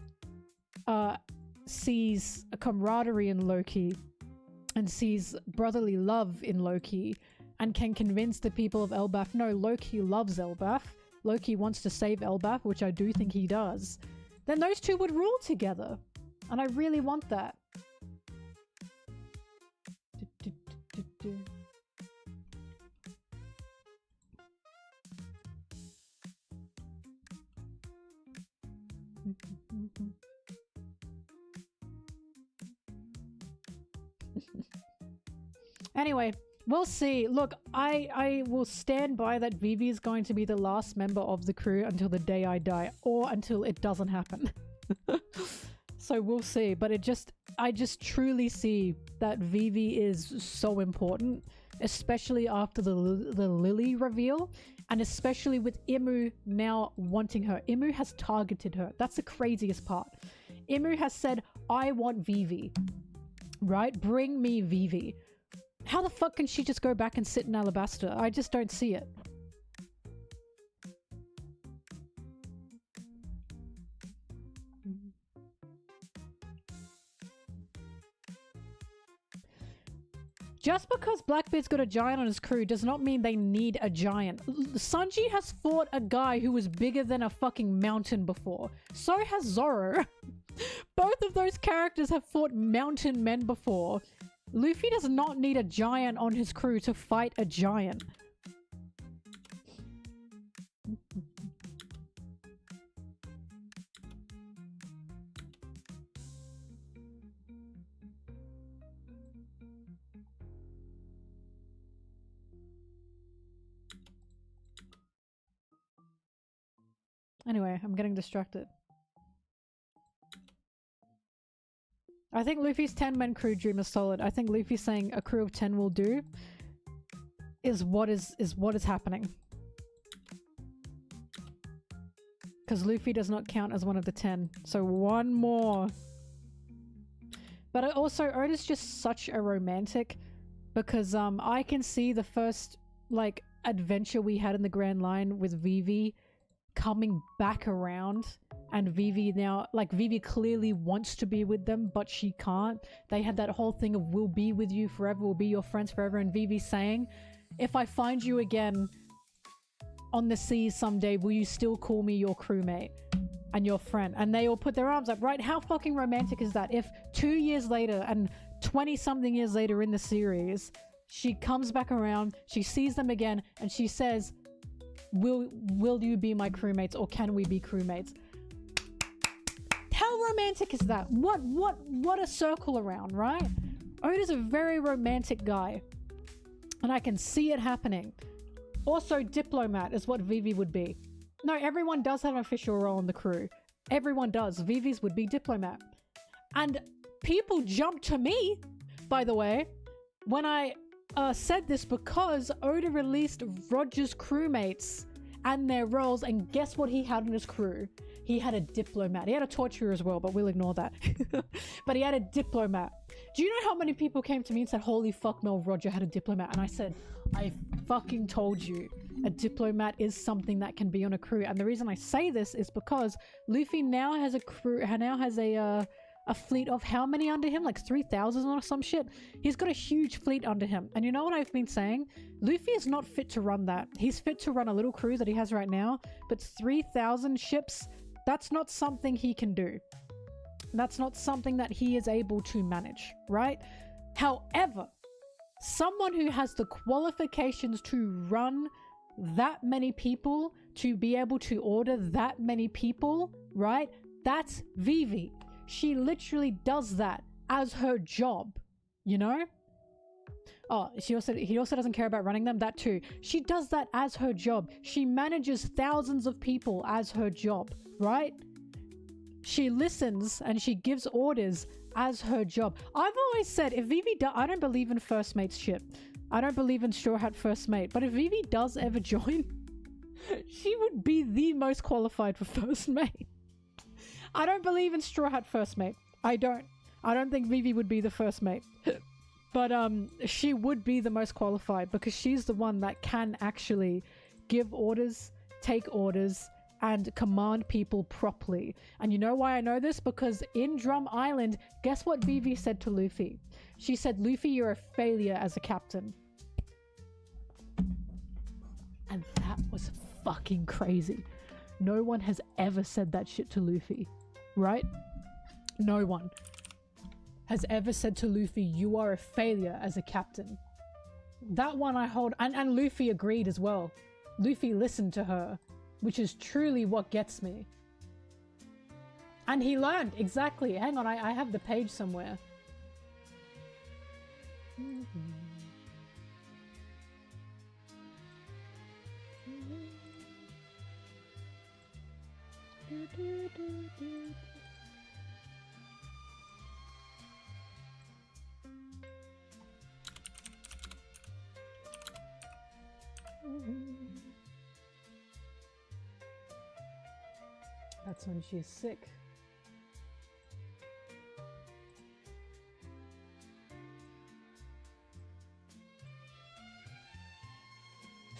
sees a camaraderie in Loki and sees brotherly love in Loki and can convince the people of Elbaf, no, Loki loves Elbaf, Loki wants to save Elbaf, which I do think he does, then those two would rule together. And I really want that. Anyway, we'll see. Look, I will stand by that Vivi is going to be the last member of the crew until the day I die, or until it doesn't happen. So we'll see. But I just truly see that Vivi is so important, especially after the Lily reveal, and especially with Imu now wanting her. Imu has targeted her. That's the craziest part. Imu has said, I want Vivi. Right? Bring me Vivi. How the fuck can she just go back and sit in Alabasta? I just don't see it. Just because Blackbeard's got a giant on his crew does not mean they need a giant. Sanji has fought a guy who was bigger than a fucking mountain before. So has Zoro. Both of those characters have fought mountain men before. Luffy does not need a giant on his crew to fight a giant. Anyway, I'm getting distracted. I think Luffy's 10-man crew dream is solid. I think Luffy saying a crew of 10 will do is what is happening. Because Luffy does not count as one of the 10. So one more. But also, Oda's just such a romantic because I can see the first like adventure we had in the Grand Line with Vivi coming back around, and Vivi now, like, Vivi clearly wants to be with them but she can't. They had that whole thing of we'll be with you forever, we'll be your friends forever, and Vivi saying, if I find you again on the seas someday, will you still call me your crewmate and your friend? And they all put their arms up, right? How fucking romantic is that? If 2 years later and 20 something years later in the series she comes back around, she sees them again, and she says, will you be my crewmates, or can we be crewmates? How romantic is that? What a circle around, right? Oda's a very romantic guy, and I can see it happening. Also, diplomat is what Vivi would be. No, everyone does have an official role in the crew. Everyone does. Vivi's would be diplomat. And people jumped to me, by the way, when I said this, because Oda released Roger's crewmates and their roles, and guess what he had in his crew? He had a diplomat. He had a torturer as well, but we'll ignore that. But he had a diplomat. Do you know how many people came to me and said, holy fuck, Mel, Roger had a diplomat? And I said, I fucking told you, a diplomat is something that can be on a crew. And the reason I say this is because Luffy now has a crew, now has a fleet of how many under him? Like 3,000 or some shit. He's got a huge fleet under him. And you know what I've been saying? Luffy is not fit to run that. He's fit to run a little crew that he has right now, but 3,000 ships, that's not something he can do. That's not something that he is able to manage, right? However, someone who has the qualifications to run that many people, to be able to order that many people, right? That's Vivi. She literally does that as her job, you know? Oh, he also doesn't care about running them, that too. She does that as her job. She manages thousands of people as her job, right? She listens and she gives orders as her job. I've always said, if Vivi I don't believe in first mate's shit. I don't believe in Straw Hat first mate. But if Vivi does ever join, she would be the most qualified for first mate. I don't believe in Straw Hat first mate. I don't think Vivi would be the first mate. But she would be the most qualified because she's the one that can actually give orders, take orders, and command people properly. And you know why I know this? Because in Drum Island, guess what Vivi said to Luffy? She said, Luffy, you're a failure as a captain. And that was fucking crazy. No one has ever said that shit to Luffy, right? No one has ever said to Luffy, you are a failure as a captain. That one I hold, and Luffy agreed as well. Luffy listened to her, which is truly what gets me. And he learned, exactly. Hang on, I have the page somewhere. That's when she's sick.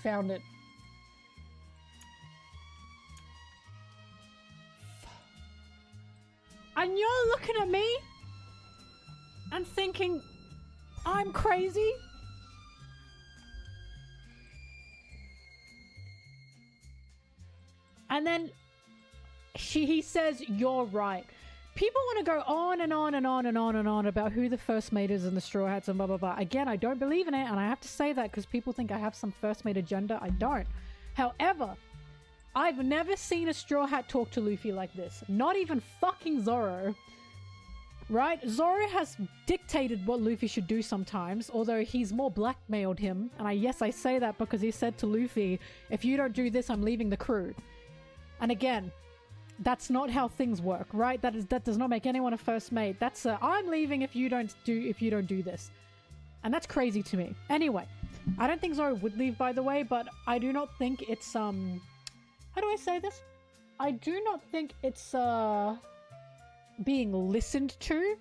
Found it. And you're looking at me and thinking I'm crazy? And then he says, you're right. People want to go on and on and on and on and on about who the first mate is and the Straw Hats and blah, blah, blah. Again, I don't believe in it, and I have to say that because people think I have some first mate agenda. I don't. However, I've never seen a Straw Hat talk to Luffy like this. Not even fucking Zoro. Right? Zoro has dictated what Luffy should do sometimes, although he's more blackmailed him. And yes, I say that because he said to Luffy, if you don't do this, I'm leaving the crew. And again, that's not how things work, right? That does not make anyone a first mate. That's I'm leaving if you don't do this. And that's crazy to me. Anyway, I don't think Zoro would leave, by the way, but I do not think it's how do I say this? I do not think it's being listened to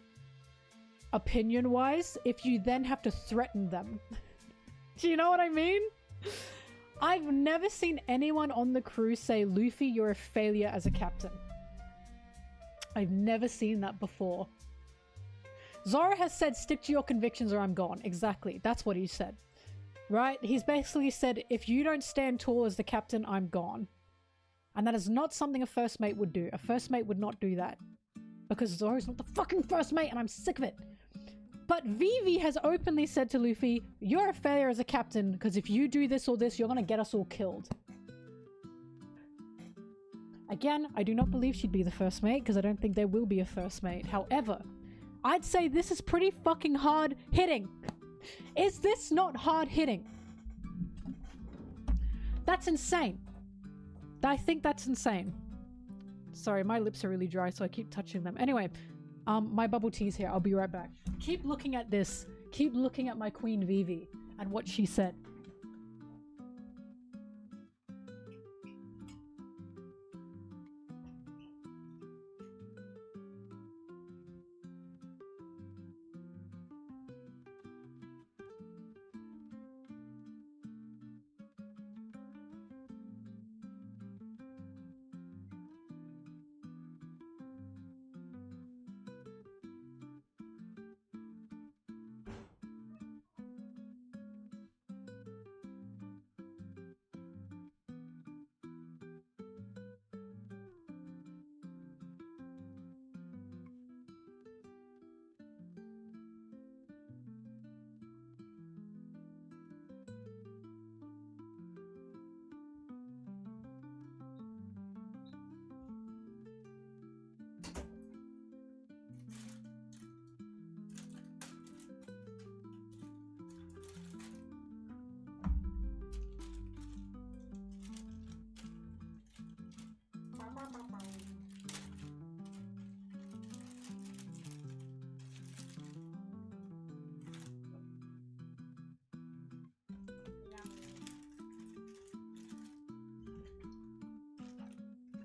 opinion-wise if you then have to threaten them. Do you know what I mean? I've never seen anyone on the crew say, Luffy, you're a failure as a captain. I've never seen that before. Zoro has said, stick to your convictions or I'm gone. Exactly. That's what he said. Right? He's basically said, if you don't stand tall as the captain, I'm gone. And that is not something a first mate would do. A first mate would not do that. Because Zoro's not the fucking first mate and I'm sick of it. But Vivi has openly said to Luffy, you're a failure as a captain because if you do this or this, you're going to get us all killed. Again, I do not believe she'd be the first mate because I don't think there will be a first mate. However, I'd say this is pretty fucking hard hitting. Is this not hard hitting? That's insane. I think that's insane. Sorry, my lips are really dry, so I keep touching them. Anyway, my bubble tea's here. I'll be right back. Keep looking at this. Keep looking at my queen Vivi and what she said.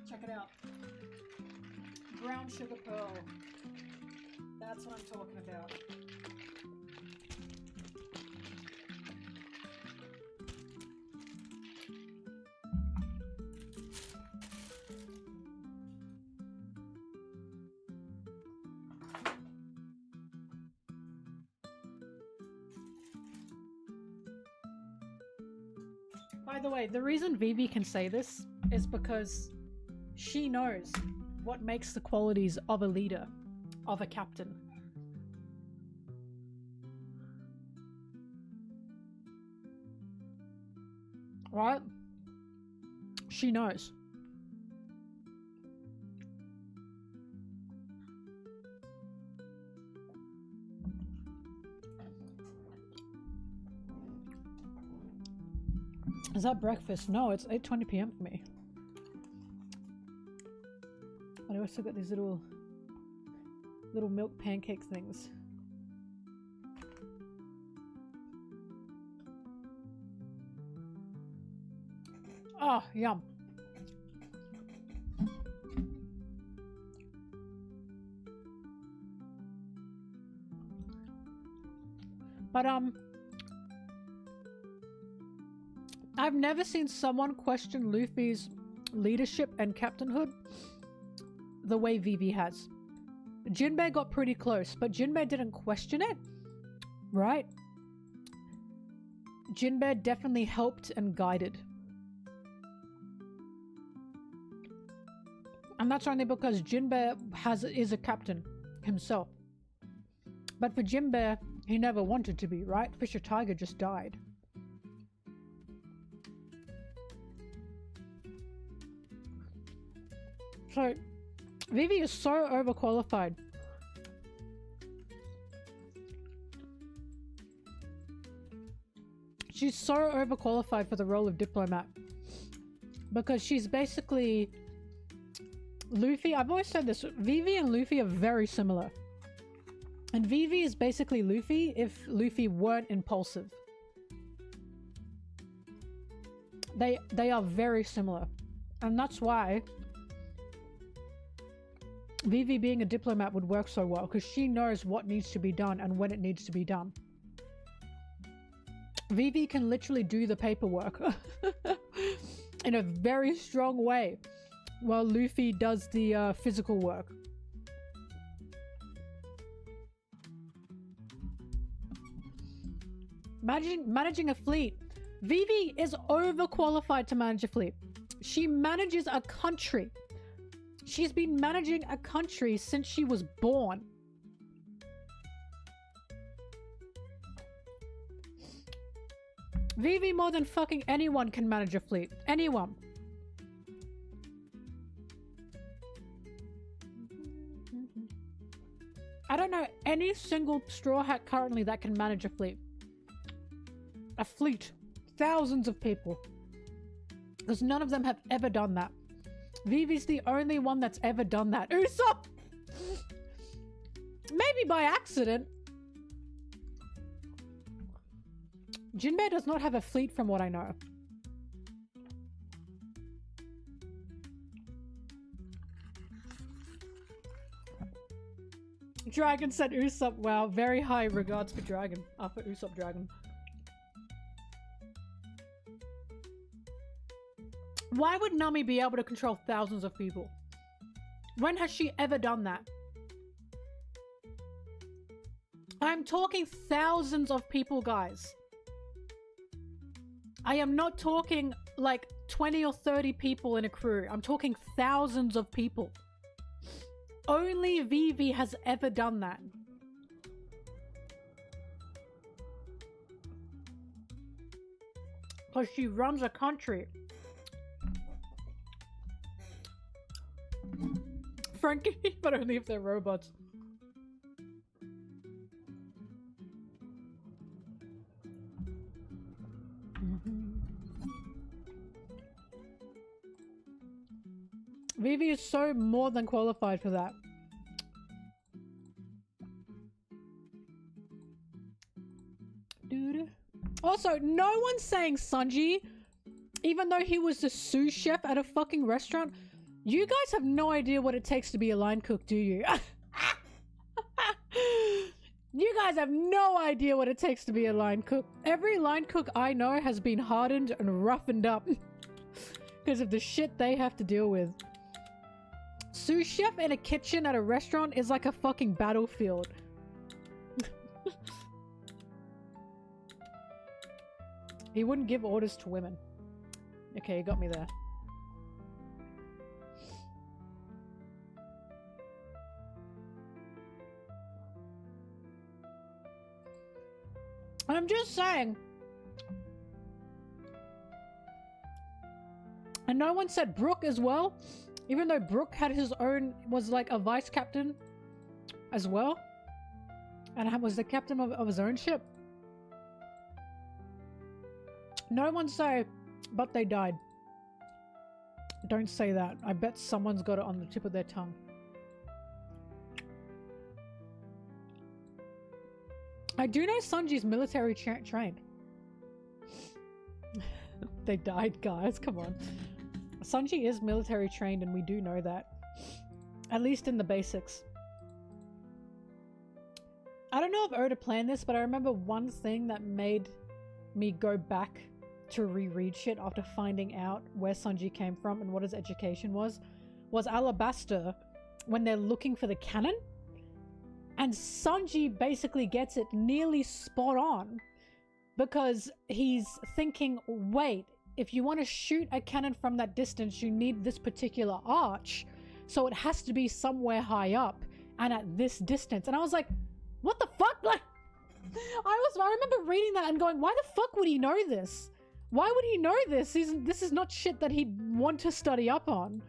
Check it out. Brown sugar pearl. That's what I'm talking about. By the way, the reason Vivi can say this is because she knows what makes the qualities of a leader, of a captain. Right? She knows. Is that breakfast? No, it's 8:20 p.m. for me. I also got these little milk pancake things. Oh, yum. But I've never seen someone question Luffy's leadership and captainhood the way Vivi has. Jinbei got pretty close, but Jinbei didn't question it, right? Jinbei definitely helped and guided. And that's only because Jinbei is a captain himself. But for Jinbei, he never wanted to be, right? Fisher Tiger just died. So, Vivi is so overqualified. She's so overqualified for the role of diplomat. Because she's basically... Luffy, I've always said this, Vivi and Luffy are very similar. And Vivi is basically Luffy if Luffy weren't impulsive. They are very similar. And that's why Vivi being a diplomat would work so well, because she knows what needs to be done and when it needs to be done. Vivi can literally do the paperwork in a very strong way, while Luffy does the physical work. Managing a fleet. Vivi is overqualified to manage a fleet. She manages a country. She's been managing a country since she was born. Vivi more than fucking anyone can manage a fleet. Anyone. I don't know any single straw hat currently that can manage a fleet. A fleet. Thousands of people. Because none of them have ever done that. Vivi's the only one that's ever done that. Usopp! Maybe by accident. Jinbei does not have a fleet from what I know. Dragon said Usopp. Wow, very high regards for Dragon. For Usopp Dragon. Why would Nami be able to control thousands of people? When has she ever done that? I'm talking thousands of people, guys. I am not talking like 20 or 30 people in a crew. I'm talking thousands of people. Only Vivi has ever done that. Because she runs a country. Frankie, but only if they're robots. Vivi is so more than qualified for that. Dude. Also, no one's saying Sanji, even though he was the sous chef at a fucking restaurant. You guys have no idea what it takes to be a line cook, do you? You guys have no idea what it takes to be a line cook. Every line cook I know has been hardened and roughened up because of the shit they have to deal with. Sous chef in a kitchen at a restaurant is like a fucking battlefield. He wouldn't give orders to women. Okay, you got me there. I'm just saying. And no one said Brook as well. Even though Brook had his own, was like a vice captain as well. And was the captain of his own ship. No one say, but they died. Don't say that. I bet someone's got it on the tip of their tongue. I do know Sanji's military trained. They died, guys. Come on. Sanji is military trained and we do know that. At least in the basics. I don't know if Oda planned this, but I remember one thing that made me go back to reread shit after finding out where Sanji came from and what his education was Alabasta when they're looking for the cannon. And Sanji basically gets it nearly spot on because he's thinking, wait, if you want to shoot a cannon from that distance, you need this particular arch. So it has to be somewhere high up and at this distance. And I was like, what the fuck? Like, I remember reading that and going, why the fuck would he know this? Why would he know this? This is not shit that he'd want to study up on.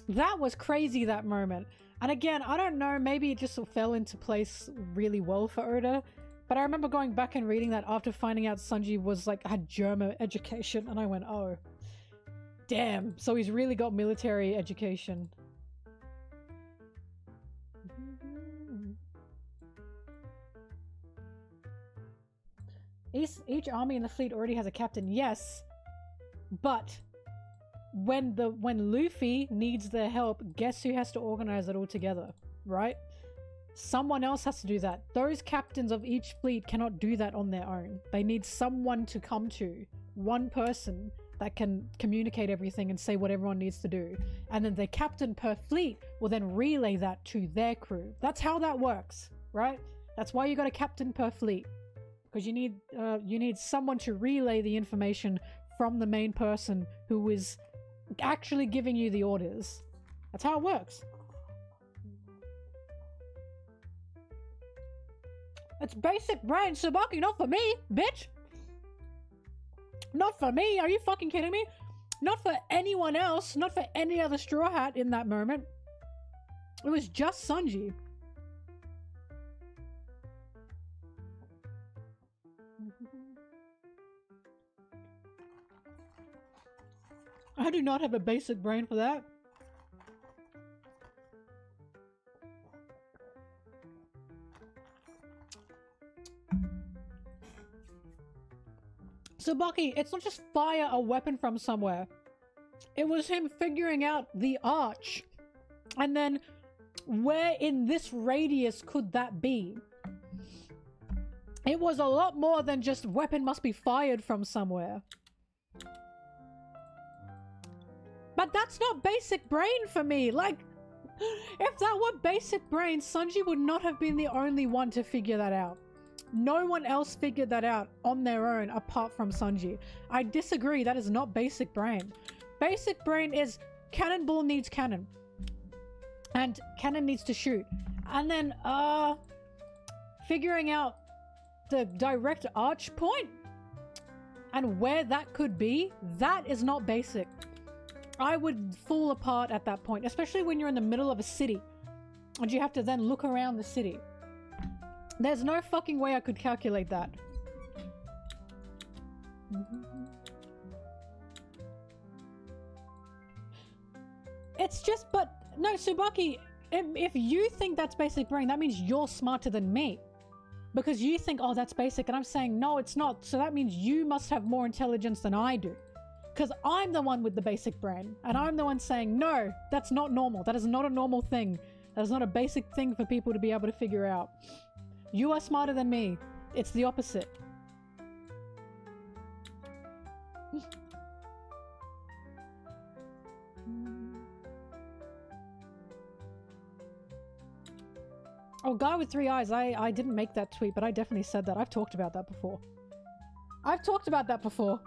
That was crazy, that moment. And again, I don't know, maybe it just fell into place really well for Oda. But I remember going back and reading that after finding out Sanji was like, had German education. And I went, oh, damn. So he's really got military education. Each army in the fleet already has a captain, yes. But when Luffy needs their help, guess who has to organize it all together, right? Someone else has to do that. Those captains of each fleet cannot do that on their own. They need someone to come to, one person that can communicate everything and say what everyone needs to do. And then the captain per fleet will then relay that to their crew. That's how that works, right? That's why you got a captain per fleet. Because you need someone to relay the information from the main person who is actually giving you the orders. That's how it works. It's basic brain, Tsubaki, not for me, bitch! Not for me, are you fucking kidding me? Not for anyone else, not for any other Straw Hat in that moment. It was just Sanji. I do not have a basic brain for that. Tsubaki, it's not just fire a weapon from somewhere. It was him figuring out the arch. And then, where in this radius could that be? It was a lot more than just weapon must be fired from somewhere. But that's not basic brain for me. Like, if that were basic brain, Sanji would not have been the only one to figure that out. No one else figured that out on their own apart from Sanji. I disagree. That is not basic brain. Basic brain is cannonball needs cannon. And cannon needs to shoot. And then, figuring out the direct arch point and where that could be, that is not basic. I would fall apart at that point, especially when you're in the middle of a city and you have to then look around the city. There's no fucking way I could calculate that. It's just, but no, Tsubaki, if you think that's basic brain, that means you're smarter than me. Because you think, oh, that's basic, and I'm saying, no, it's not. So that means you must have more intelligence than I do. Because I'm the one with the basic brain. And I'm the one saying, no, that's not normal. That is not a normal thing. That is not a basic thing for people to be able to figure out. You are smarter than me. It's the opposite. Oh, guy with 3 eyes. I didn't make that tweet, but I definitely said that. I've talked about that before. I've talked about that before.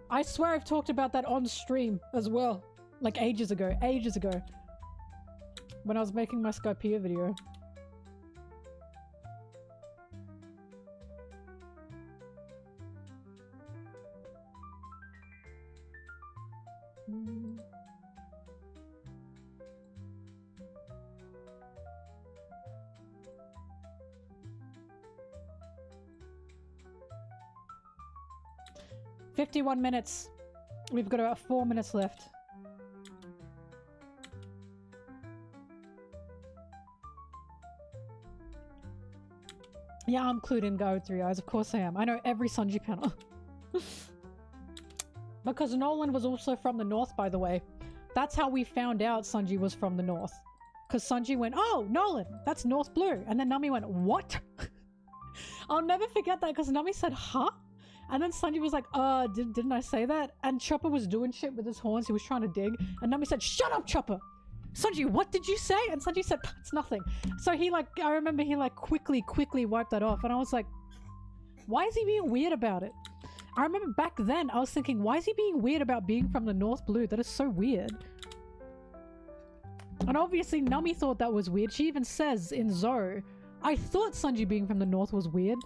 I swear I've talked about that on stream as well. Like ages ago. Ages ago. When I was making my Skypea video. $51 minutes. We've got about 4 minutes left. Yeah, I'm clued in, guy with 3 eyes. Of course I am. I know every Sanji panel. Because Nolan was also from the north, by the way. That's how we found out Sanji was from the north. Because Sanji went, oh, Nolan, that's North Blue. And then Nami went, what? I'll never forget that because Nami said, huh? And then Sanji was like, didn't I say that? And Chopper was doing shit with his horns. He was trying to dig. And Nami said, shut up, Chopper! Sanji, what did you say? And Sanji said, it's nothing. So he like, I remember he like quickly wiped that off. And I was like, why is he being weird about it? I remember back then I was thinking, why is he being weird about being from the North Blue? That is so weird. And obviously Nami thought that was weird. She even says in Zoro, I thought Sanji being from the north was weird.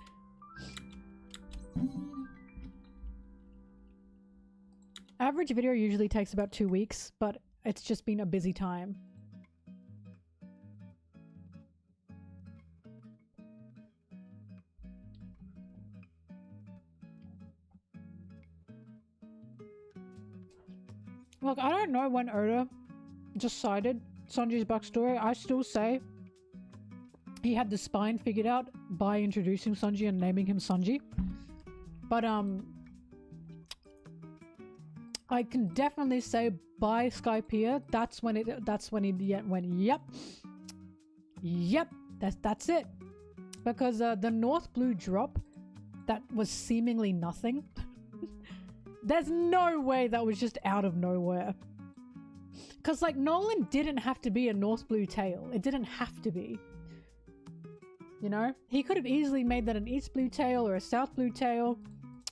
Average video usually takes about 2 weeks, but it's just been a busy time. Look, I don't know when Oda decided Sanji's backstory. I still say he had the spine figured out by introducing Sanji and naming him Sanji. But I can definitely say by Skypiea, that's when he went, yep, that's it. Because the North Blue drop that was seemingly nothing. There's no way that was just out of nowhere. Because, like, Nolan didn't have to be a North Blue tail. It didn't have to be. You know? He could have easily made that an East Blue tail or a South Blue tail.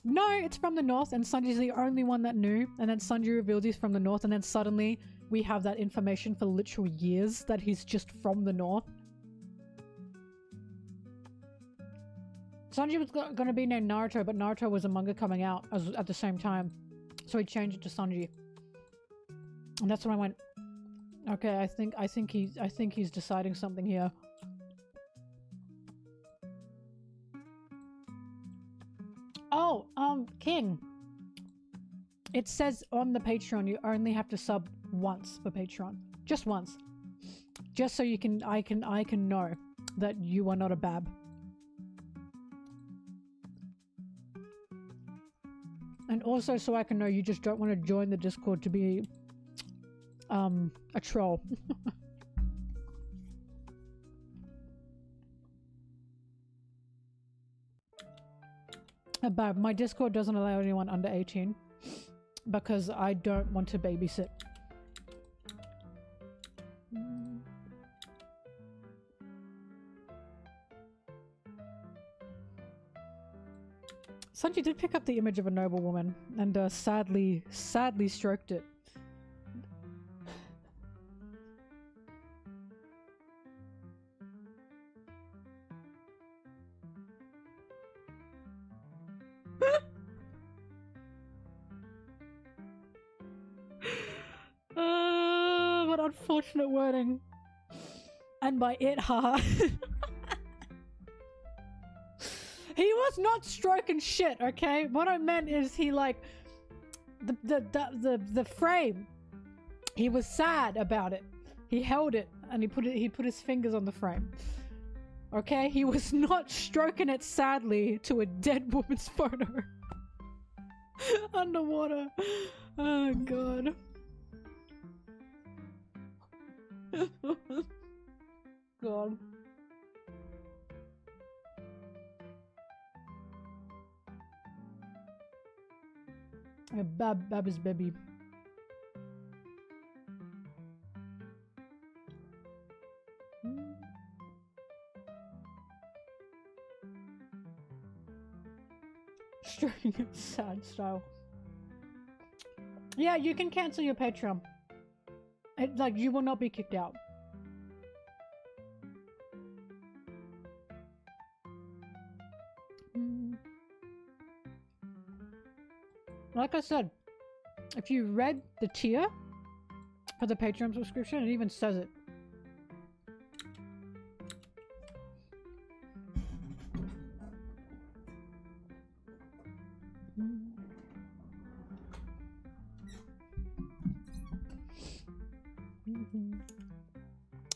No, it's from the North, and Sanji's the only one that knew. And then Sanji revealed he's from the North, and then suddenly we have that information for literal years that he's just from the North. Sanji was going to be named Naruto, but Naruto was a manga coming out at the same time. So he changed it to Sanji. And that's when I went, okay, I think he's deciding something here. Oh, King. It says on the Patreon you only have to sub once for Patreon. Just once. Just so I can know that you are not a bab. And also so I can know you just don't want to join the Discord to be a troll. But my Discord doesn't allow anyone under 18 because I don't want to babysit. Sanji did pick up the image of a noble woman and sadly stroked it. What unfortunate wording. And by it, haha. He was not stroking shit, okay? What I meant is he like the frame. He was sad about it. He held it and he put his fingers on the frame. Okay? He was not stroking it sadly to a dead woman's photo. Underwater. Oh god. God. Bab is baby. Stroking it sad style. Yeah, you can cancel your Patreon. Like, you will not be kicked out. Like I said, if you read the tier for the Patreon subscription, it even says it.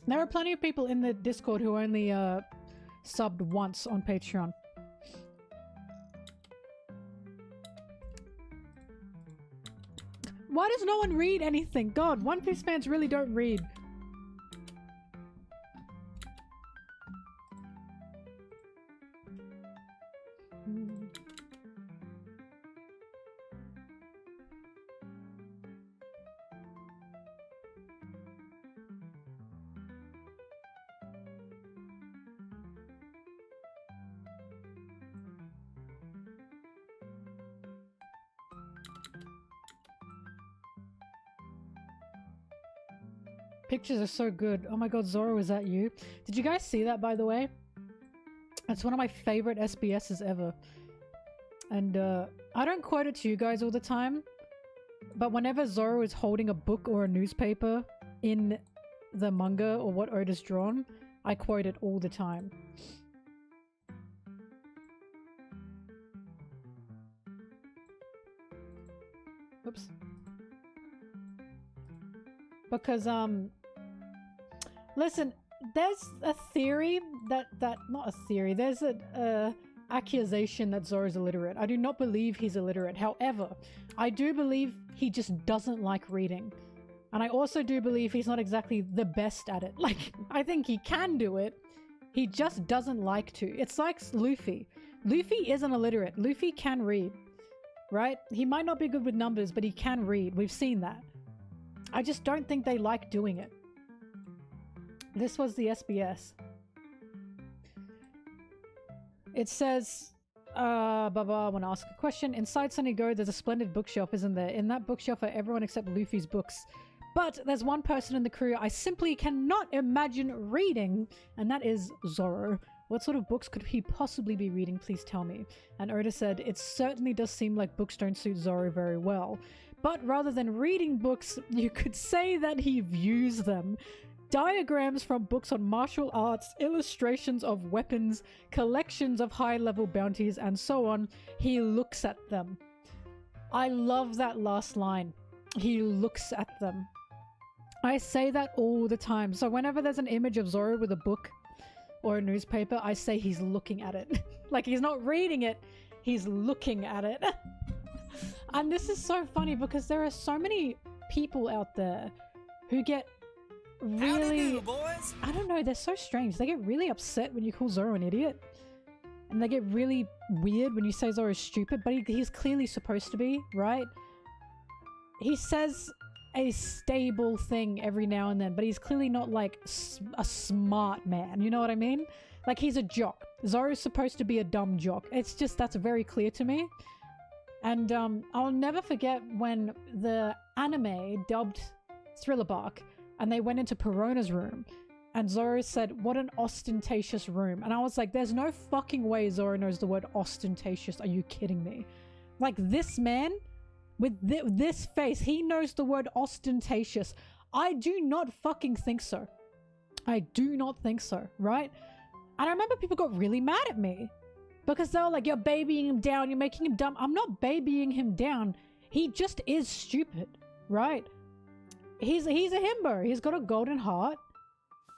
There are plenty of people in the Discord who only subbed once on Patreon. Why does no one read anything? God, One Piece fans really don't read. Pictures are so good. Oh my god, Zoro, is that you? Did you guys see that, by the way? It's one of my favorite SBSs ever. And I don't quote it to you guys all the time, but whenever Zoro is holding a book or a newspaper in the manga or what Oda's drawn, I quote it all the time. Oops. Because, listen, there's a theory that not a theory, there's a accusation that Zoro's illiterate. I do not believe he's illiterate. However, I do believe he just doesn't like reading. And I also do believe he's not exactly the best at it. Like, I think he can do it. He just doesn't like to. It's like Luffy. Luffy isn't illiterate. Luffy can read, right? He might not be good with numbers, but he can read. We've seen that. I just don't think they like doing it. This was the SBS. It says, Baba, I want to ask a question. Inside Sunny Go, there's a splendid bookshelf, isn't there? In that bookshelf are everyone except Luffy's books. But there's one person in the crew I simply cannot imagine reading, and that is Zoro. What sort of books could he possibly be reading? Please tell me. And Oda said, it certainly does seem like books don't suit Zoro very well. But rather than reading books, you could say that he views them. Diagrams from books on martial arts, illustrations of weapons, collections of high-level bounties, and so on. He looks at them. I love that last line. He looks at them. I say that all the time. So whenever there's an image of Zoro with a book or a newspaper, I say he's looking at it. Like, he's not reading it, he's looking at it. And this is so funny because there are so many people out there who get really... do, boys? I don't know, they're so strange. They get really upset when you call Zoro an idiot. And they get really weird when you say Zoro's stupid, but he's clearly supposed to be, right? He says a stable thing every now and then, but he's clearly not like a smart man, you know what I mean? Like, he's a jock. Zoro's supposed to be a dumb jock. It's just, that's very clear to me. And I'll never forget when the anime dubbed Thriller Bark and they went into Perona's room and Zoro said, what an ostentatious room. And I was like, there's no fucking way Zoro knows the word ostentatious. Are you kidding me? Like, this man with this face, he knows the word ostentatious. I do not fucking think so. I do not think so, right? And I remember people got really mad at me because they were like, you're babying him down, you're making him dumb. I'm not babying him down. He just is stupid, right? He's a himbo. He's got a golden heart.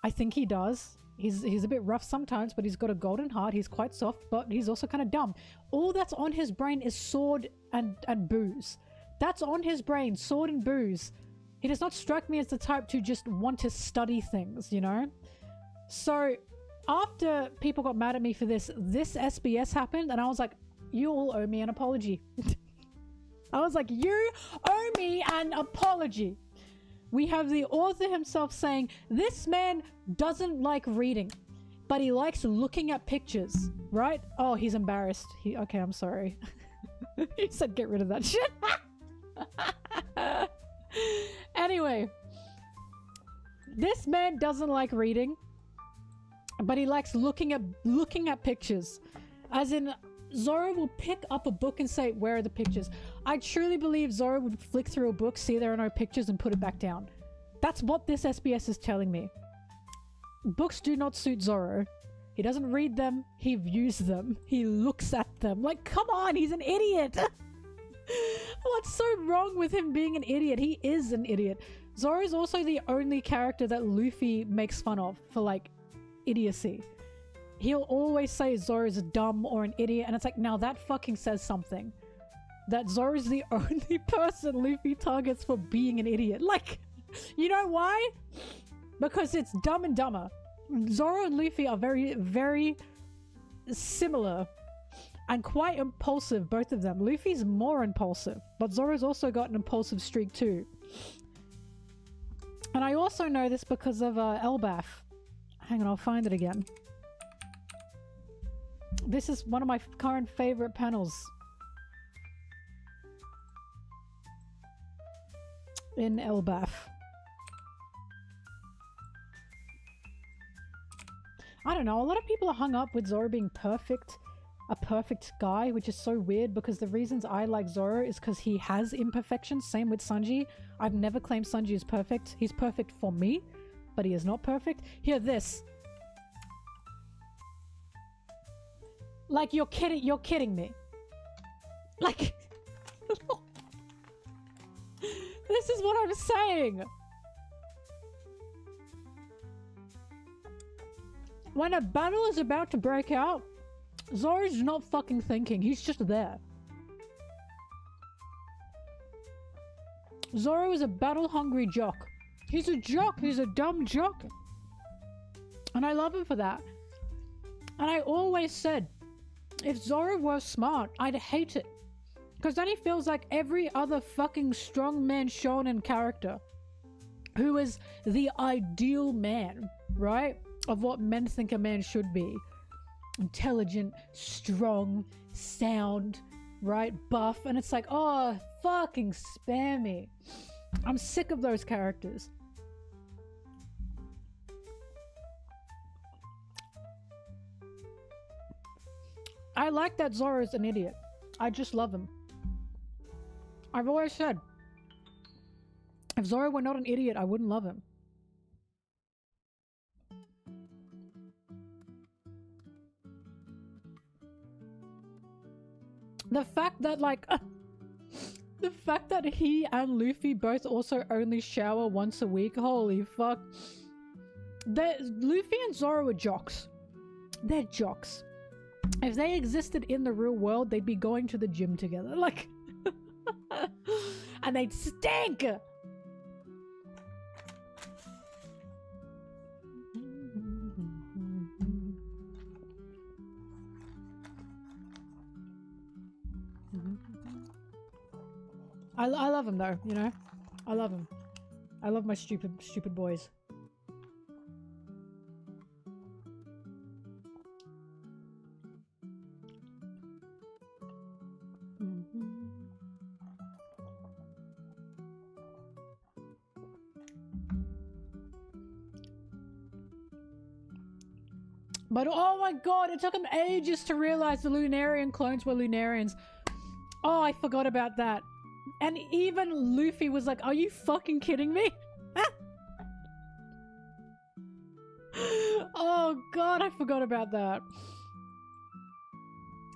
I think he does. He's a bit rough sometimes, but he's got a golden heart. He's quite soft, but he's also kind of dumb. All that's on his brain is sword and booze. That's on his brain, sword and booze. He does not strike me as the type to just want to study things, you know? So after people got mad at me for this SBS happened, and I was like, you all owe me an apology. I was like, you owe me an apology. We have the author himself saying, this man doesn't like reading, but he likes looking at pictures, right? Oh, he's embarrassed. Okay, I'm sorry. He said get rid of that shit. Anyway, this man doesn't like reading, but he likes looking at pictures. As in, Zoro will pick up a book and say, where are the pictures? I truly believe Zoro would flick through a book, see there are no pictures, and put it back down. That's what this SBS is telling me. Books do not suit Zoro. He doesn't read them, he views them, he looks at them. Like, come on, he's an idiot! What's so wrong with him being an idiot? He is an idiot. Zoro is also the only character that Luffy makes fun of for, like, idiocy. He'll always say Zoro's dumb or an idiot, and it's like, now that fucking says something. That Zoro's the only person Luffy targets for being an idiot. Like, you know why? Because it's Dumb and Dumber. Zoro and Luffy are very, very similar and quite impulsive, both of them. Luffy's more impulsive, but Zoro's also got an impulsive streak too. And I also know this because of Elbaf. Hang on, I'll find it again. This is one of my current favorite panels in Elbaf. I don't know, a lot of people are hung up with Zoro being perfect, a perfect guy, which is so weird because the reasons I like Zoro is because he has imperfections. Same with Sanji. I've never claimed Sanji is perfect. He's perfect for me, but he is not perfect. Hear this. Like, you're kidding me. Like, this is what I'm saying. When a battle is about to break out, Zoro's not fucking thinking. He's just there. Zoro is a battle-hungry jock. He's a jock. He's a dumb jock. And I love him for that. And I always said, if Zoro was smart, I'd hate it. Because then he feels like every other fucking strongman shonen character who is the ideal man, right? Of what men think a man should be. Intelligent, strong, sound, right? Buff. And it's like, oh, fucking spare me. I'm sick of those characters. I like that Zoro's an idiot. I just love him. I've always said, if Zoro were not an idiot, I wouldn't love him. The fact that, like, the fact that he and Luffy both also only shower once a week, holy fuck. Luffy and Zoro are jocks. They're jocks. If they existed in the real world, they'd be going to the gym together, like, and they'd stink! I love him though, you know? I love him. I love my stupid boys. But oh my god, it took him ages to realize the Lunarian clones were Lunarians. Oh, I forgot about that. And even Luffy was like, are you fucking kidding me? Oh god, I forgot about that.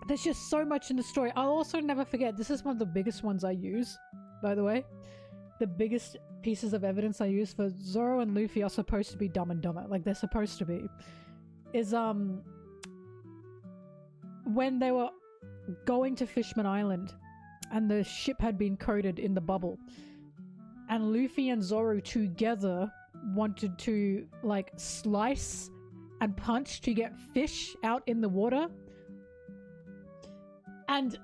There's just so much in the story. I'll also never forget, this is one of the biggest ones I use, by the way. The biggest pieces of evidence I use for Zoro and Luffy are supposed to be Dumb and Dumber. Like, they're supposed to be. Is, when they were going to Fishman Island and the ship had been coated in the bubble and Luffy and Zoro together wanted to, like, slice and punch to get fish out in the water, and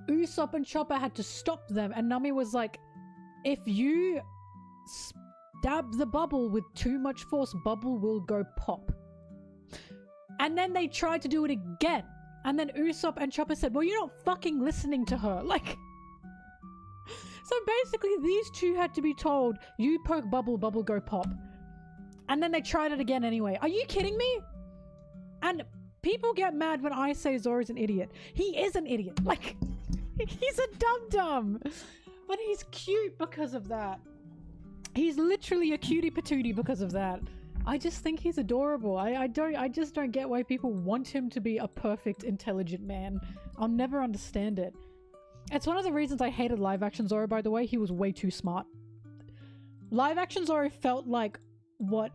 Usopp and Chopper had to stop them, and Nami was like, if you stab the bubble with too much force, bubble will go pop. And then they tried to do it again. And then Usopp and Chopper said, well, you're not fucking listening to her. Like, so basically these two had to be told, you poke bubble, bubble go pop. And then they tried it again anyway. Are you kidding me? And people get mad when I say Zoro's an idiot. He is an idiot. Like, he's a dum-dum. But he's cute because of that. He's literally a cutie patootie because of that. I just think he's adorable. I just don't get why people want him to be a perfect, intelligent man. I'll never understand it. It's one of the reasons I hated live action Zoro, by the way. He was way too smart. Live action Zoro felt like what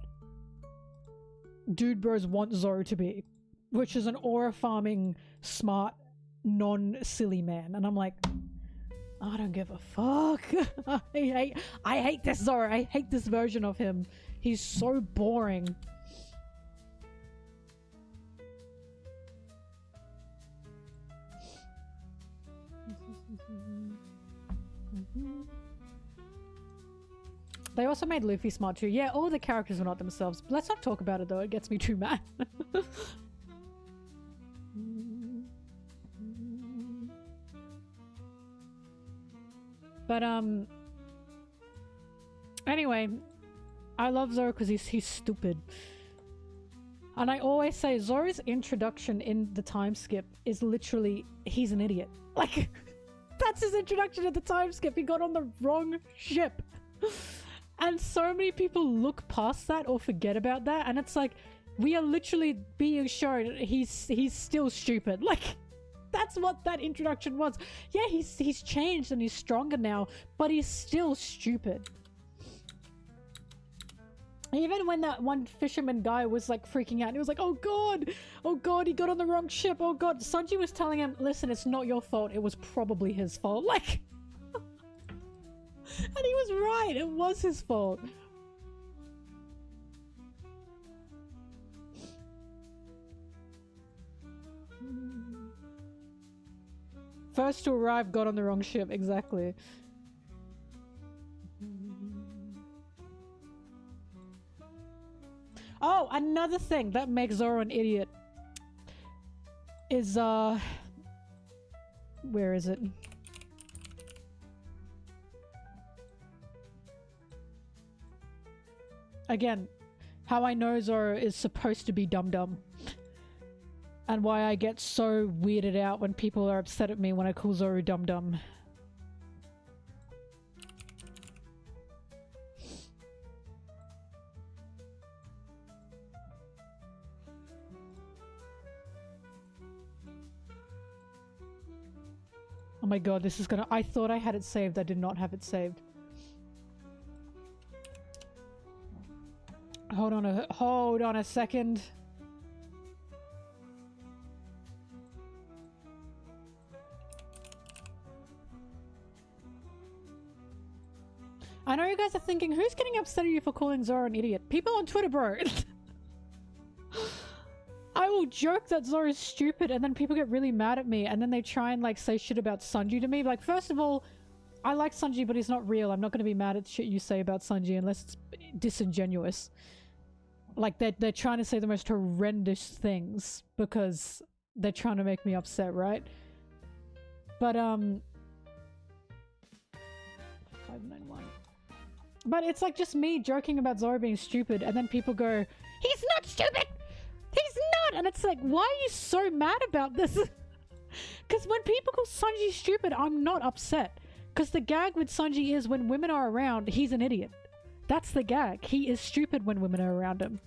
dude bros want Zoro to be, which is an aura farming, smart, non-silly man. And I'm like, I don't give a fuck. I hate this Zoro. I hate this version of him. He's so boring. They also made Luffy smart too. Yeah, all the characters were not themselves. Let's not talk about it though, it gets me too mad. But anyway, I love Zoro because he's stupid. And I always say Zoro's introduction in the time skip is literally, he's an idiot. Like, that's his introduction to the time skip. He got on the wrong ship. And so many people look past that or forget about that. And it's like, we are literally being shown he's still stupid. Like, that's what that introduction was. Yeah, he's changed and he's stronger now, but he's still stupid. Even when that one fisherman guy was like freaking out and he was like, oh god, he got on the wrong ship, oh god. Sanji was telling him, listen, it's not your fault, it was probably his fault. Like, and he was right, it was his fault. First to arrive, got on the wrong ship, exactly. Oh, another thing that makes Zoro an idiot is, where is it? Again, how I know Zoro is supposed to be dumb. And why I get so weirded out when people are upset at me when I call Zoro dumb. Oh my god, this is gonna— I thought I had it saved, I did not have it saved. Hold on a second. I know you guys are thinking, who's getting upset at you for calling Zoro an idiot? People on Twitter, bro. I will joke that Zoro's stupid and then people get really mad at me and then they try and like say shit about Sanji to me. Like, first of all, I like Sanji, but he's not real. I'm not going to be mad at shit you say about Sanji unless it's disingenuous. Like, they're trying to say the most horrendous things because they're trying to make me upset, right? But, 591. But it's like just me joking about Zoro being stupid and then people go, he's not stupid! He's not! And it's like, why are you so mad about this? Because when people call Sanji stupid, I'm not upset. Because the gag with Sanji is when women are around, he's an idiot. That's the gag. He is stupid when women are around him.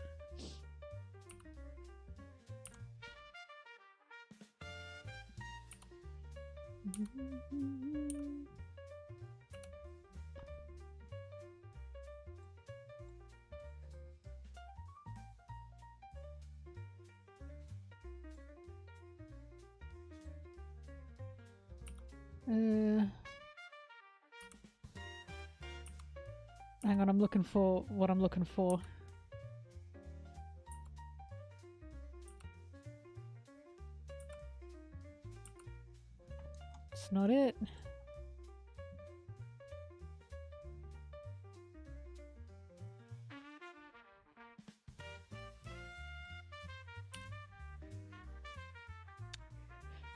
Hang on, I'm looking for what I'm looking for. It's not it.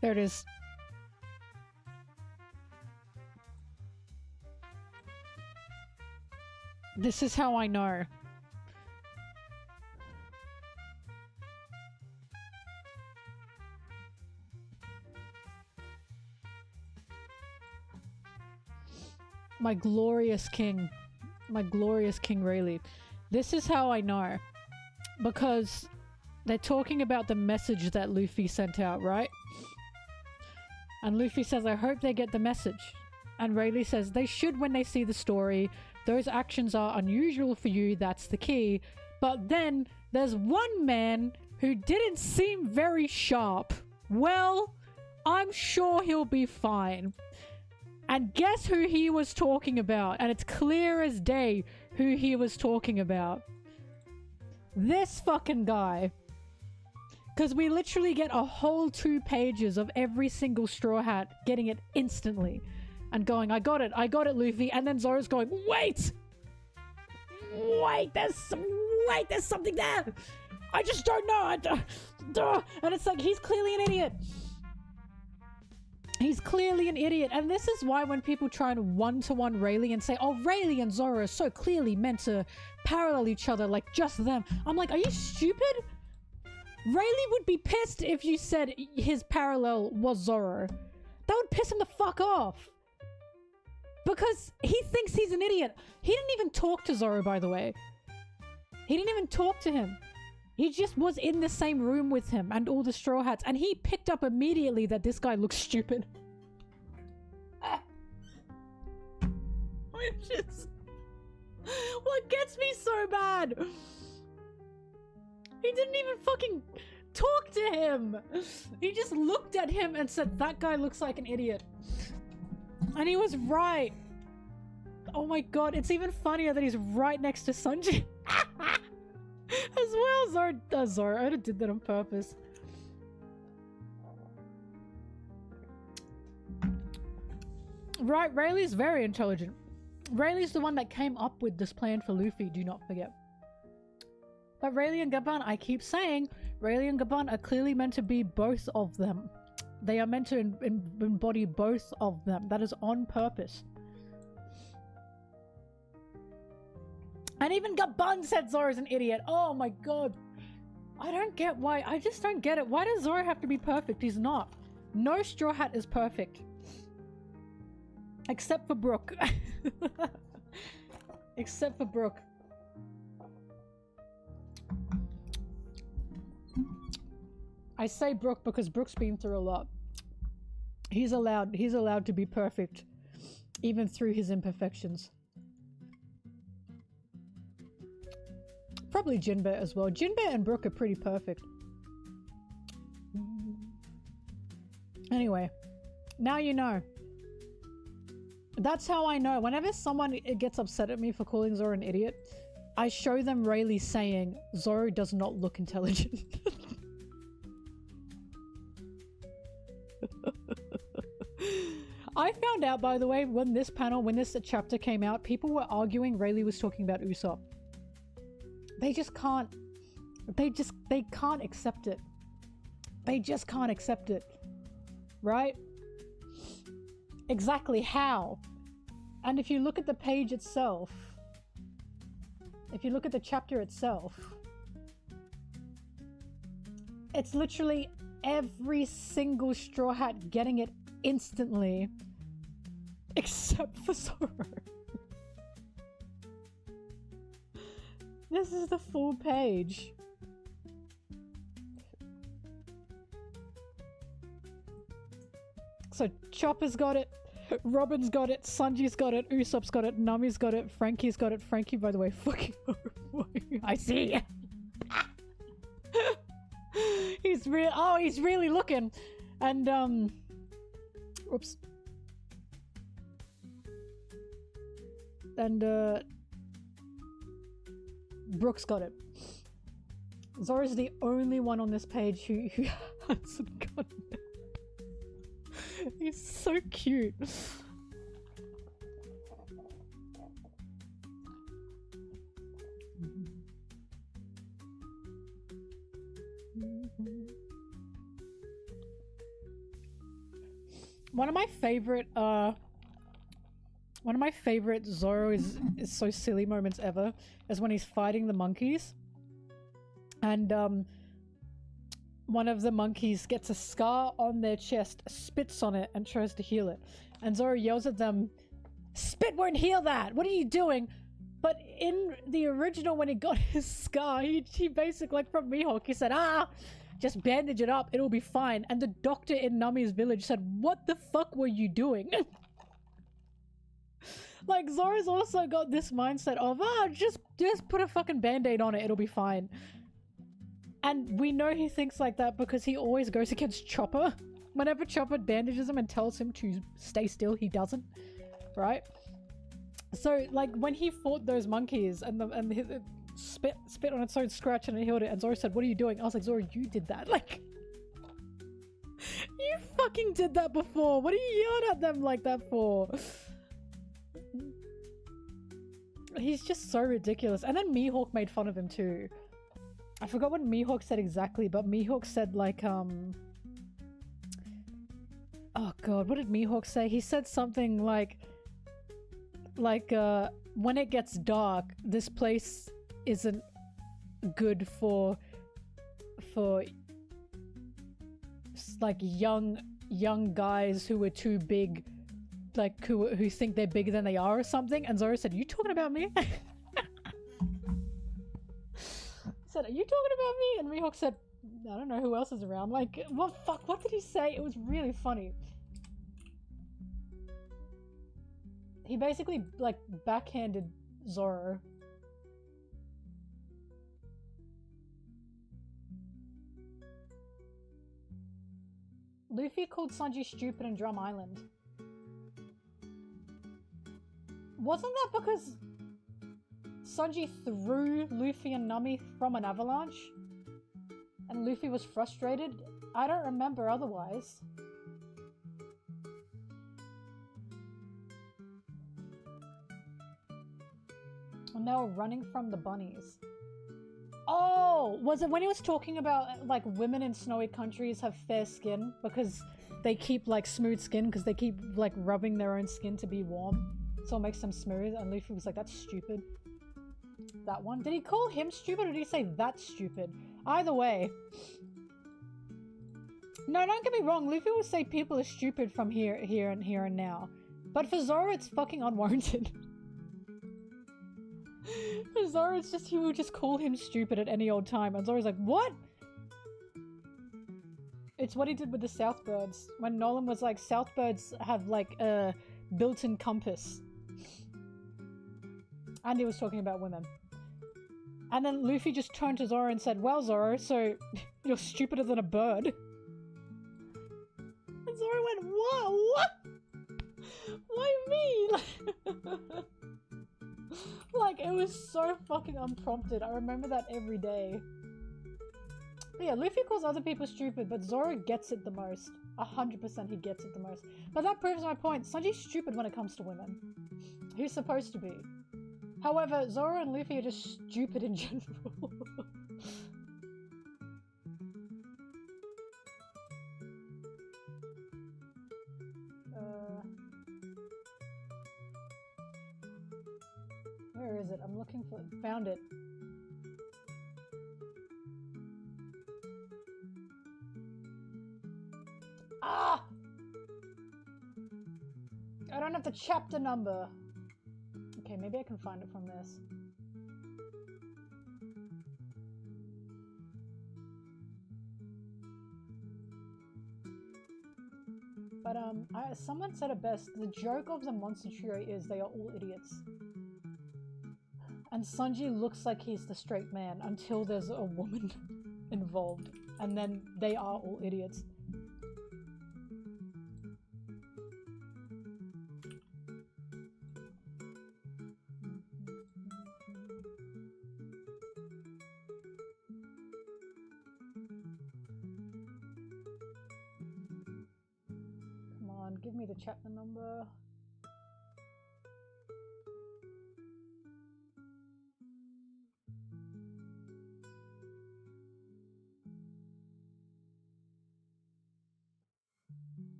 There it is. This is how I know. My glorious king. My glorious King Rayleigh. This is how I know. Because they're talking about the message that Luffy sent out, right? And Luffy says, I hope they get the message. And Rayleigh says, they should when they see the story. Those actions are unusual for you, that's the key. But then, there's one man who didn't seem very sharp. Well, I'm sure he'll be fine. And guess who he was talking about? And it's clear as day who he was talking about. This fucking guy. Because we literally get a whole 2 pages of every single Straw Hat getting it instantly. And going, I got it, Luffy. And then Zoro's going, wait! Wait, there's something there! I just don't know! And it's like, he's clearly an idiot! He's clearly an idiot. And this is why when people try and one-to-one Rayleigh and say, oh, Rayleigh and Zoro are so clearly meant to parallel each other, like just them. I'm like, are you stupid? Rayleigh would be pissed if you said his parallel was Zoro. That would piss him the fuck off. Because he thinks he's an idiot. He didn't even talk to Zoro, by the way. He didn't even talk to him. He just was in the same room with him and all the Straw Hats. And he picked up immediately that this guy looks stupid. Which is... what gets me so bad? He didn't even fucking talk to him. He just looked at him and said, that guy looks like an idiot. And he was right. Oh my god, it's even funnier that he's right next to Sanji. As well, Zoro. I did that on purpose. Right, Rayleigh's very intelligent. Rayleigh's the one that came up with this plan for Luffy, do not forget. But Rayleigh and Gaban, I keep saying, Rayleigh and Gaban are clearly meant to be both of them. They are meant to embody both of them. That is on purpose. And even Gaban said Zoro's an idiot. Oh my god. I don't get why. I just don't get it. Why does Zoro have to be perfect? He's not. No Straw Hat is perfect. Except for Brook. Except for Brook. I say Brook because Brook's been through a lot. He's allowed to be perfect, even through his imperfections. Probably Jinbei as well. Jinbei and Brook are pretty perfect. Anyway, now you know. That's how I know. Whenever someone gets upset at me for calling Zoro an idiot, I show them Rayleigh saying, Zoro does not look intelligent. I found out, by the way, when this chapter came out, people were arguing Rayleigh was talking about Usopp. They can't accept it. They just can't accept it. Right? Exactly how? And if you look at the page itself, if you look at the chapter itself, it's literally every single Straw Hat getting it instantly, except for Zoro. This is the full page. So Chopper's got it, Robin's got it, Sanji's got it, Usopp's got it, Nami's got it, Frankie's got it. Frankie, by the way, fucking I see. He's really looking. And oops. And Brooks got it. Zoro's the only one on this page who hasn't gotten it. He's so cute. One of my favorite Zoro is so silly moments ever is when he's fighting the monkeys, and one of the monkeys gets a scar on their chest, spits on it, and tries to heal it. And Zoro yells at them, "Spit won't heal that! What are you doing?" But in the original, when he got his scar, he basically, like from Mihawk, he said, just bandage it up, it'll be fine. And the doctor in Nami's village said, what the fuck were you doing? Like, Zoro's also got this mindset of, just put a fucking band-aid on it, it'll be fine. And we know he thinks like that because he always goes against Chopper. Whenever Chopper bandages him and tells him to stay still, he doesn't. Right? So, like, when he fought those monkeys and he spit on its own, scratch and it healed it, and Zoro said, what are you doing? I was like, Zoro, you did that. Like, you fucking did that before. What are you yelling at them like that for? He's just so ridiculous. And then Mihawk made fun of him too. I forgot what Mihawk said exactly, but Mihawk said like, oh god, what did Mihawk say? He said something like, when it gets dark, this place isn't good for for like young guys who were too big, like who think they're bigger than they are or something. And Zoro said, "You talking about me?" Said, "Are you talking about me?" And Mihawk said, "I don't know who else is around." Like, what did he say? It was really funny. He basically like backhanded Zoro. Luffy called Sanji stupid in Drum Island. Wasn't that because Sanji threw Luffy and Nami from an avalanche? And Luffy was frustrated? I don't remember otherwise. And they were running from the bunnies. Oh, was it when he was talking about like women in snowy countries have fair skin because they keep like smooth skin because they keep like rubbing their own skin to be warm, so it makes them smooth? And Luffy was like, "That's stupid." That one. Did he call him stupid or did he say that's stupid? Either way. No, don't get me wrong. Luffy will say people are stupid from here and now, but for Zoro, it's fucking unwarranted. For Zoro, it's just, he will just call him stupid at any old time. And Zoro's like, what? It's what he did with the Southbirds. When Nolan was like, Southbirds have like a built-in compass. And he was talking about women. And then Luffy just turned to Zoro and said, "Well, Zoro, so you're stupider than a bird." And Zoro went, "What? Why me?" Like, it was so fucking unprompted. I remember that every day. But yeah, Luffy calls other people stupid, but Zoro gets it the most. 100% he gets it the most. But that proves my point. Sanji's stupid when it comes to women. He's supposed to be. However, Zoro and Luffy are just stupid in general. Where is it? I'm looking for it. Found it. Ah! I don't have the chapter number. Okay, maybe I can find it from this. But someone said it best. The joke of the monster trio is they are all idiots. And Sanji looks like he's the straight man until there's a woman involved. And then they are all idiots. Come on, give me the chapter number.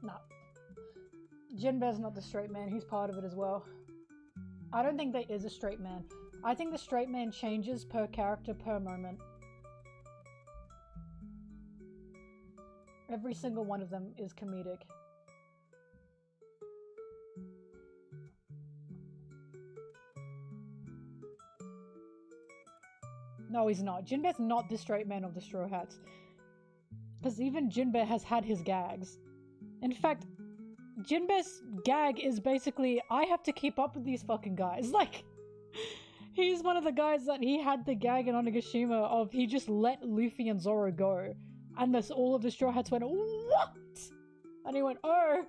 No. Jinbe's not the straight man, he's part of it as well. I don't think there is a straight man. I think the straight man changes per character, per moment. Every single one of them is comedic. No, he's not. Jinbe's not the straight man of the Straw Hats. Because even Jinbe has had his gags. In fact, Jinbe's gag is basically, I have to keep up with these fucking guys. Like, he's one of the guys that he had the gag in Onigashima of he just let Luffy and Zoro go. And this, all of the Straw Hats went, what? And he went, oh.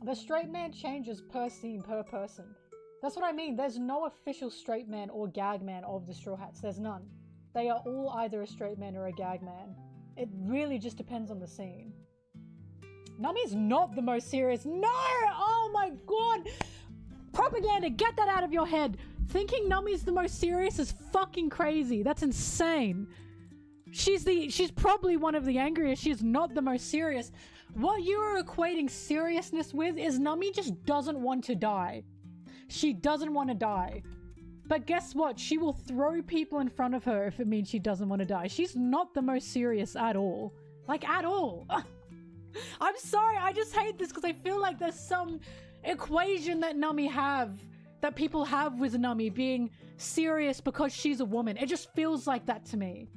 The straight man changes per scene, per person. That's what I mean. There's no official straight man or gag man of the Straw Hats. There's none. They are all either a straight man or a gag man. It really just depends on the scene. Nami's not the most serious. No! Oh my god! Propaganda! Get that out of your head! Thinking Nami's the most serious is fucking crazy. That's insane. She's probably one of the angriest. She's not the most serious. What you are equating seriousness with is Nami just doesn't want to die. she doesn't want to die. But guess what? She will throw people in front of her if it means she doesn't want to die. She's not the most serious at all. Like, at all. I'm sorry, I just hate this because I feel like there's some equation that that people have with Nami being serious because she's a woman. It just feels like that to me.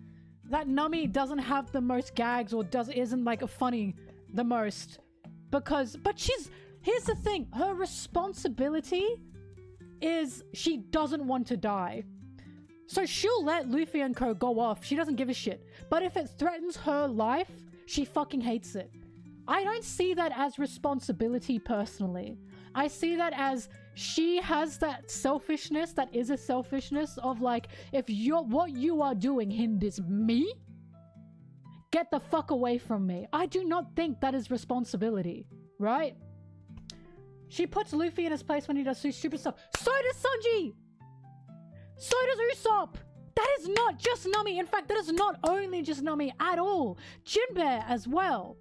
That Nami doesn't have the most gags or isn't like funny the most because, but here's the thing, her responsibility is she doesn't want to die. So she'll let Luffy and co go off. She doesn't give a shit. But if it threatens her life, she fucking hates it. I don't see that as responsibility personally. I see that as she has that selfishness, that is a selfishness of like, if what you are doing hinders me, get the fuck away from me. I do not think that is responsibility, right? She puts Luffy in his place when he does stupid stuff. So does Sanji! So does Usopp! That is not just Nami. In fact, that is not only just Nami at all. Jinbei as well.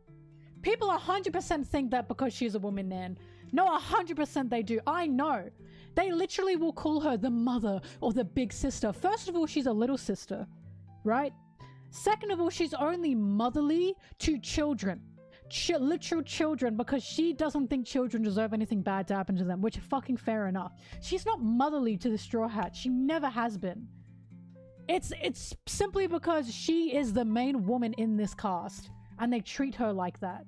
People 100% think that because she's a woman, Nan. No, 100% they do. I know. They literally will call her the mother or the big sister. First of all, she's a little sister, right? Second of all, she's only motherly to children. Literal children, because she doesn't think children deserve anything bad to happen to them, which is fucking fair enough. She's not motherly to the Straw Hat. She never has been. It's simply because she is the main woman in this cast, and they treat her like that.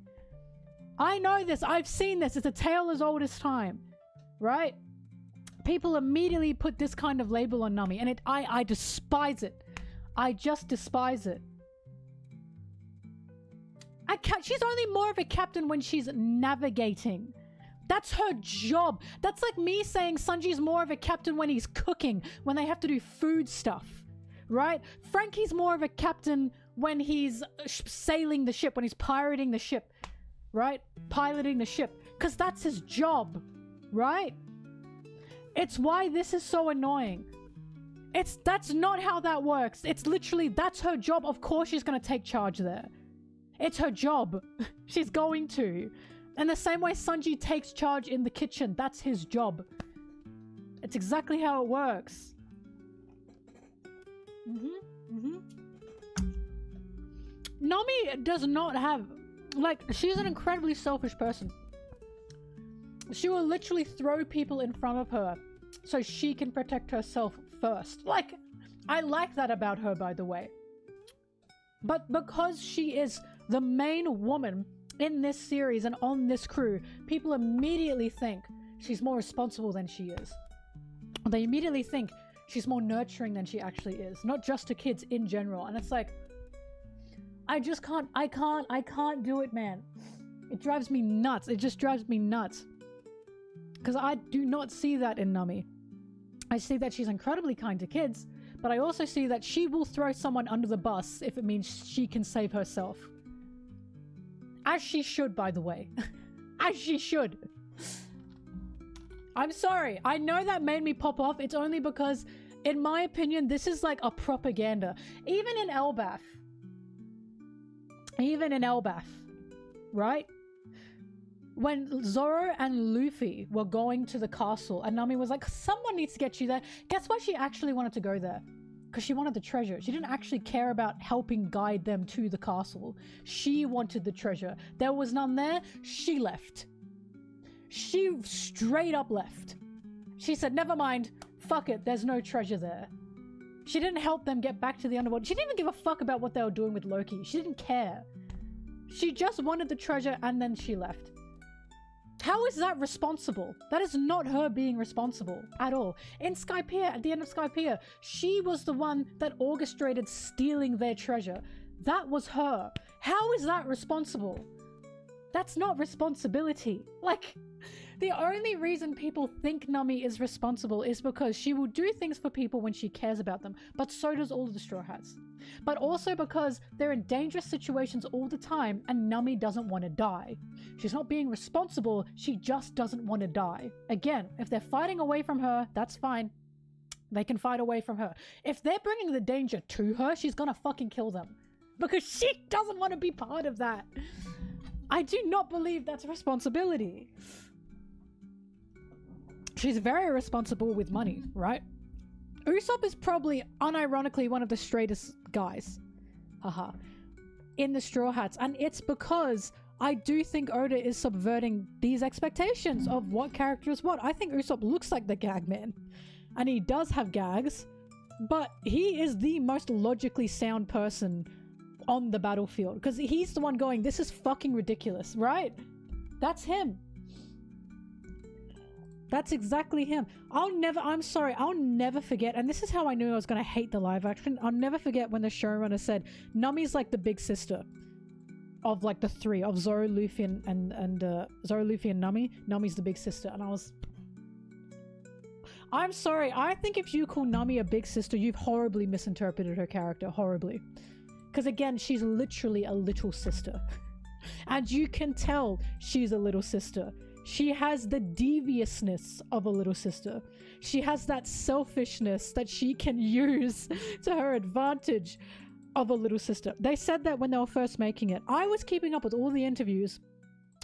I know this. I've seen this. It's a tale as old as time, right? People immediately put this kind of label on Nami, and I despise it. I just despise it. She's only more of a captain when she's navigating. That's her job. That's like me saying Sanji's more of a captain when he's cooking, when they have to do food stuff, right? Frankie's more of a captain when he's sailing the ship, when he's pirating the ship, right? Piloting the ship, because that's his job, right? It's why this is so annoying. That's not how that works. It's literally, that's her job. Of course she's going to take charge there. It's her job. She's going to. And the same way Sanji takes charge in the kitchen, that's his job. It's exactly how it works. Nami does not have, like, she's an incredibly selfish person. She will literally throw people in front of her so she can protect herself first. Like, I like that about her, by the way. But because she is the main woman in this series and on this crew, people immediately think she's more responsible than she is. They immediately think she's more nurturing than she actually is, not just to kids in general. And it's like, I can't do it, man. It drives me nuts. It just drives me nuts. Because I do not see that in Nami. I see that she's incredibly kind to kids, but I also see that she will throw someone under the bus if it means she can save herself. As she should, by the way. As she should. I'm sorry. I know that made me pop off. It's only because, in my opinion, this is like a propaganda. Even in Elbaf, right? When Zoro and Luffy were going to the castle and Nami was like, someone needs to get you there. Guess why she actually wanted to go there? Because she wanted the treasure. She didn't actually care about helping guide them to the castle. She wanted the treasure. There was none there. She left. She straight up left. She said, never mind. Fuck it. There's no treasure there. She didn't help them get back to the underworld. She didn't even give a fuck about what they were doing with Loki. She didn't care. She just wanted the treasure and then she left. How is that responsible? That is not her being responsible at all. In Skypiea, at the end of Skypiea, she was the one that orchestrated stealing their treasure. That was her. How is that responsible? That's not responsibility. Like, the only reason people think Nami is responsible is because she will do things for people when she cares about them, but so does all of the Straw Hats. But also because they're in dangerous situations all the time and Nami doesn't want to die. She's not being responsible, she just doesn't want to die. Again, if they're fighting away from her, that's fine. They can fight away from her. If they're bringing the danger to her, she's gonna fucking kill them. Because she doesn't want to be part of that. I do not believe that's responsibility. She's very responsible with money, right? Usopp is probably unironically one of the straightest guys. Haha. In the Straw Hats. And it's because I do think Oda is subverting these expectations of what character is what. I think Usopp looks like the gag man. And he does have gags. But he is the most logically sound person on the battlefield. Because he's the one going, this is fucking ridiculous, right? That's him. That's exactly him. I'm sorry, I'll never forget, and this is how I knew I was going to hate the live action. I'll never forget when the showrunner said, Nami's like the big sister of like the three, of Zoro, Luffy, and Zoro, Luffy, and Nami. Nami's the big sister, and I'm sorry, I think if you call Nami a big sister, you've horribly misinterpreted her character, horribly. Because again, she's literally a little sister. And you can tell she's a little sister. She has the deviousness of a little sister. She has that selfishness that she can use to her advantage of a little sister. They said that when they were first making it. I was keeping up with all the interviews,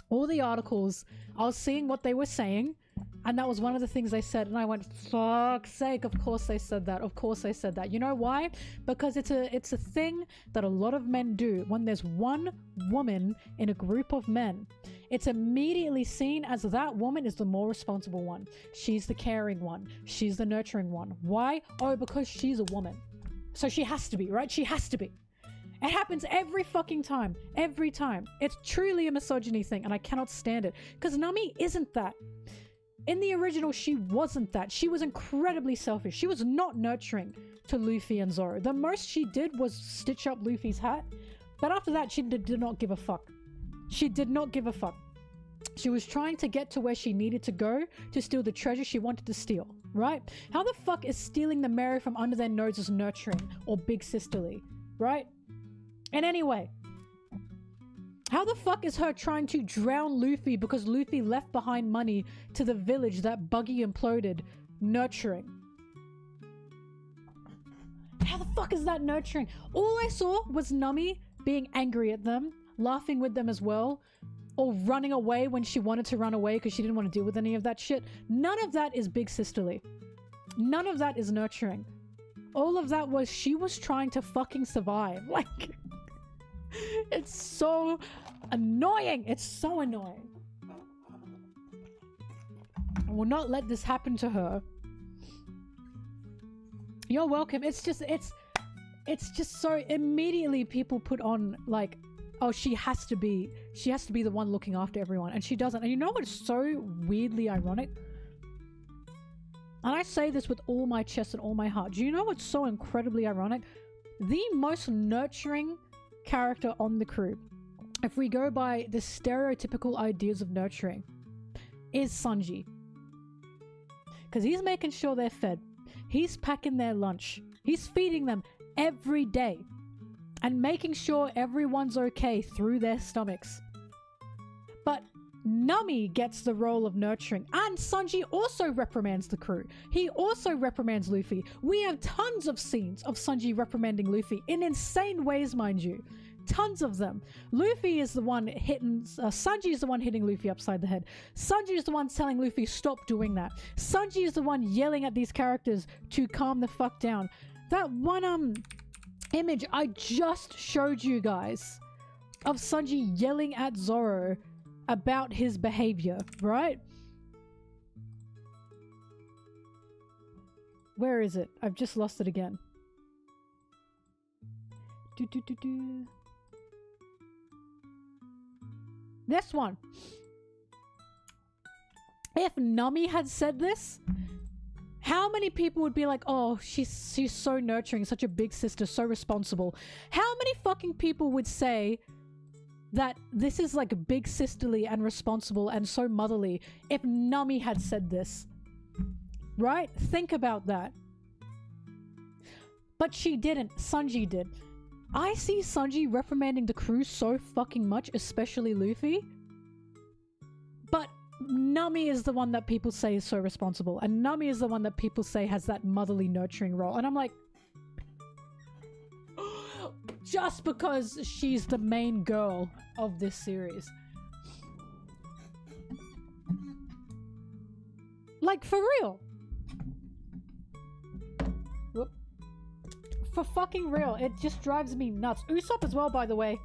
all the articles. I was seeing what they were saying. And that was one of the things they said. And I went, fuck's sake, of course they said that. Of course they said that. You know why? Because it's a thing that a lot of men do. When there's one woman in a group of men, it's immediately seen as that woman is the more responsible one. She's the caring one. She's the nurturing one. Why? Oh, because she's a woman. So she has to be, right? She has to be. It happens every fucking time. Every time. It's truly a misogyny thing, and I cannot stand it. Because Nami isn't that. In the original, she wasn't that. She was incredibly selfish. She was not nurturing to Luffy and Zoro. The most she did was stitch up Luffy's hat. But after that, she did not give a fuck. She did not give a fuck. She was trying to get to where she needed to go to steal the treasure she wanted to steal, right? How the fuck is stealing the Mary from under their noses nurturing or big sisterly, right? And anyway, how the fuck is her trying to drown Luffy because Luffy left behind money to the village that Buggy imploded nurturing? How the fuck is that nurturing? All I saw was Nami being angry at them, laughing with them as well, or running away when she wanted to run away because she didn't want to deal with any of that shit. None of that is big sisterly. None of that is nurturing. All of that was she was trying to fucking survive. Like, it's so annoying. It's so annoying. I will not let this happen to her. You're welcome. It's just so immediately people put on like, oh, she has to be the one looking after everyone, and she doesn't. And you know what's so weirdly ironic? And I say this with all my chest and all my heart. Do you know what's so incredibly ironic? The most nurturing character on the crew, if we go by the stereotypical ideas of nurturing, is Sanji. Because he's making sure they're fed. He's packing their lunch. He's feeding them every day. And making sure everyone's okay through their stomachs. But Nami gets the role of nurturing. And Sanji also reprimands the crew. He also reprimands Luffy. We have tons of scenes of Sanji reprimanding Luffy. In insane ways, mind you. Tons of them. Luffy is the one hitting... Sanji is the one hitting Luffy upside the head. Sanji is the one telling Luffy, stop doing that. Sanji is the one yelling at these characters to calm the fuck down. That one, image I just showed you guys of Sanji yelling at Zoro about his behavior, right? Where is it? I've just lost it again. This one. If Nami had said this, how many people would be like, oh, she's so nurturing, such a big sister, so responsible. How many fucking people would say that this is like big sisterly and responsible and so motherly if Nami had said this? Right? Think about that. But she didn't. Sanji did. I see Sanji reprimanding the crew so fucking much, especially Luffy. But Nami is the one that people say is so responsible. And Nami is the one that people say has that motherly nurturing role. And I'm like... just because she's the main girl of this series. Like, for real. Whoop. For fucking real. It just drives me nuts. Usopp as well, by the way.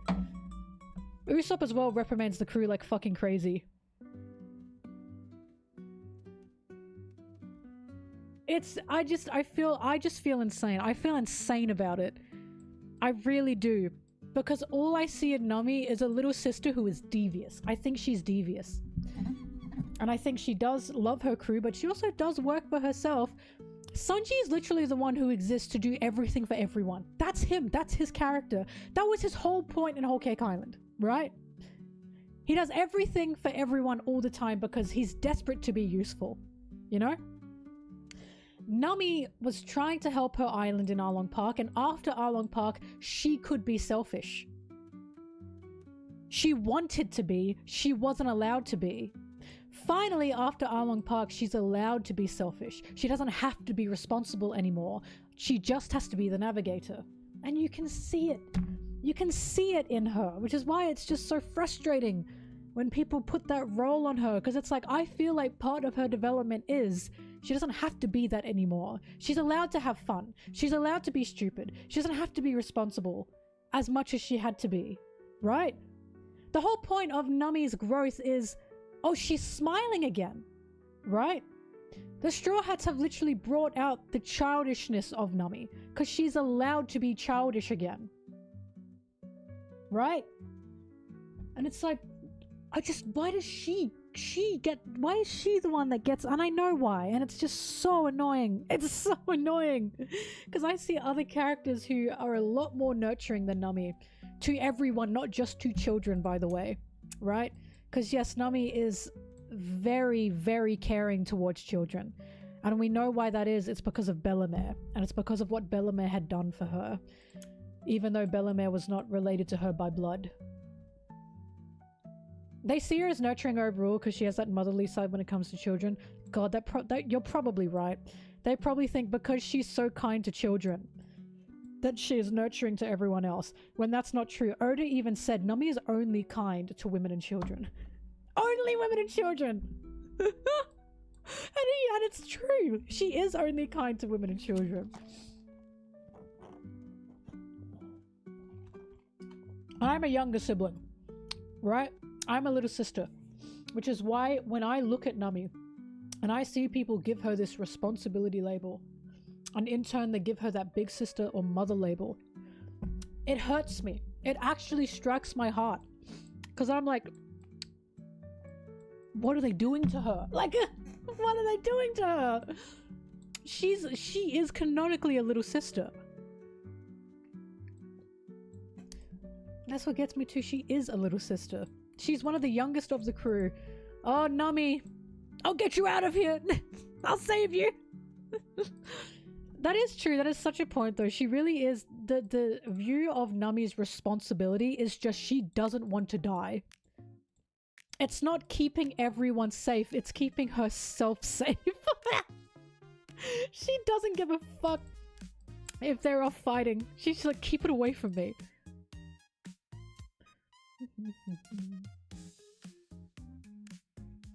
Usopp as well reprimands the crew like fucking crazy. I just feel insane. I feel insane about it. I really do. Because all I see in Nami is a little sister who is devious. I think she's devious. And I think she does love her crew, but she also does work for herself. Sanji is literally the one who exists to do everything for everyone. That's him. That's his character. That was his whole point in Whole Cake Island, right? He does everything for everyone all the time because he's desperate to be useful, you know? Nami was trying to help her island in Arlong Park, and after Arlong Park, she could be selfish. She wanted to be, she wasn't allowed to be. Finally, after Arlong Park, she's allowed to be selfish. She doesn't have to be responsible anymore. She just has to be the navigator. And you can see it. You can see it in her, which is why it's just so frustrating when people put that role on her, because it's like, I feel like part of her development is she doesn't have to be that anymore. She's allowed to have fun. She's allowed to be stupid. She doesn't have to be responsible as much as she had to be, right? The whole point of Nami's growth is, oh, she's smiling again, right? The Straw Hats have literally brought out the childishness of Nami because she's allowed to be childish again, right? And it's like, why is she the one that gets, and I know why, and it's just so annoying. It's so annoying because I see other characters who are a lot more nurturing than Nami to everyone, not just to children, by the way, right? Because yes, Nami is very, very caring towards children, and we know why that is. It's because of Bellemere, and it's because of what Bellemere had done for her, even though Bellemere was not related to her by blood. They see her as nurturing overall because she has that motherly side when it comes to children. God, you're probably right. They probably think because she's so kind to children that she is nurturing to everyone else, when that's not true. Oda even said Nami is only kind to women and children. Only women and children! and it's true. She is only kind to women and children. I'm a younger sibling, right? I'm a little sister, which is why when I look at Nami and I see people give her this responsibility label, and in turn they give her that big sister or mother label, it hurts me. It actually strikes my heart because I'm like, what are they doing to her? Like, what are they doing to her? She is canonically a little sister. That's what gets me too. She is a little sister. She's one of the youngest of the crew. Oh, Nami, I'll get you out of here. I'll save you. That is true. That is such a point, though. She really is. The view of Nami's responsibility is just she doesn't want to die. It's not keeping everyone safe. It's keeping herself safe. She doesn't give a fuck if they're off fighting. She's like, keep it away from me.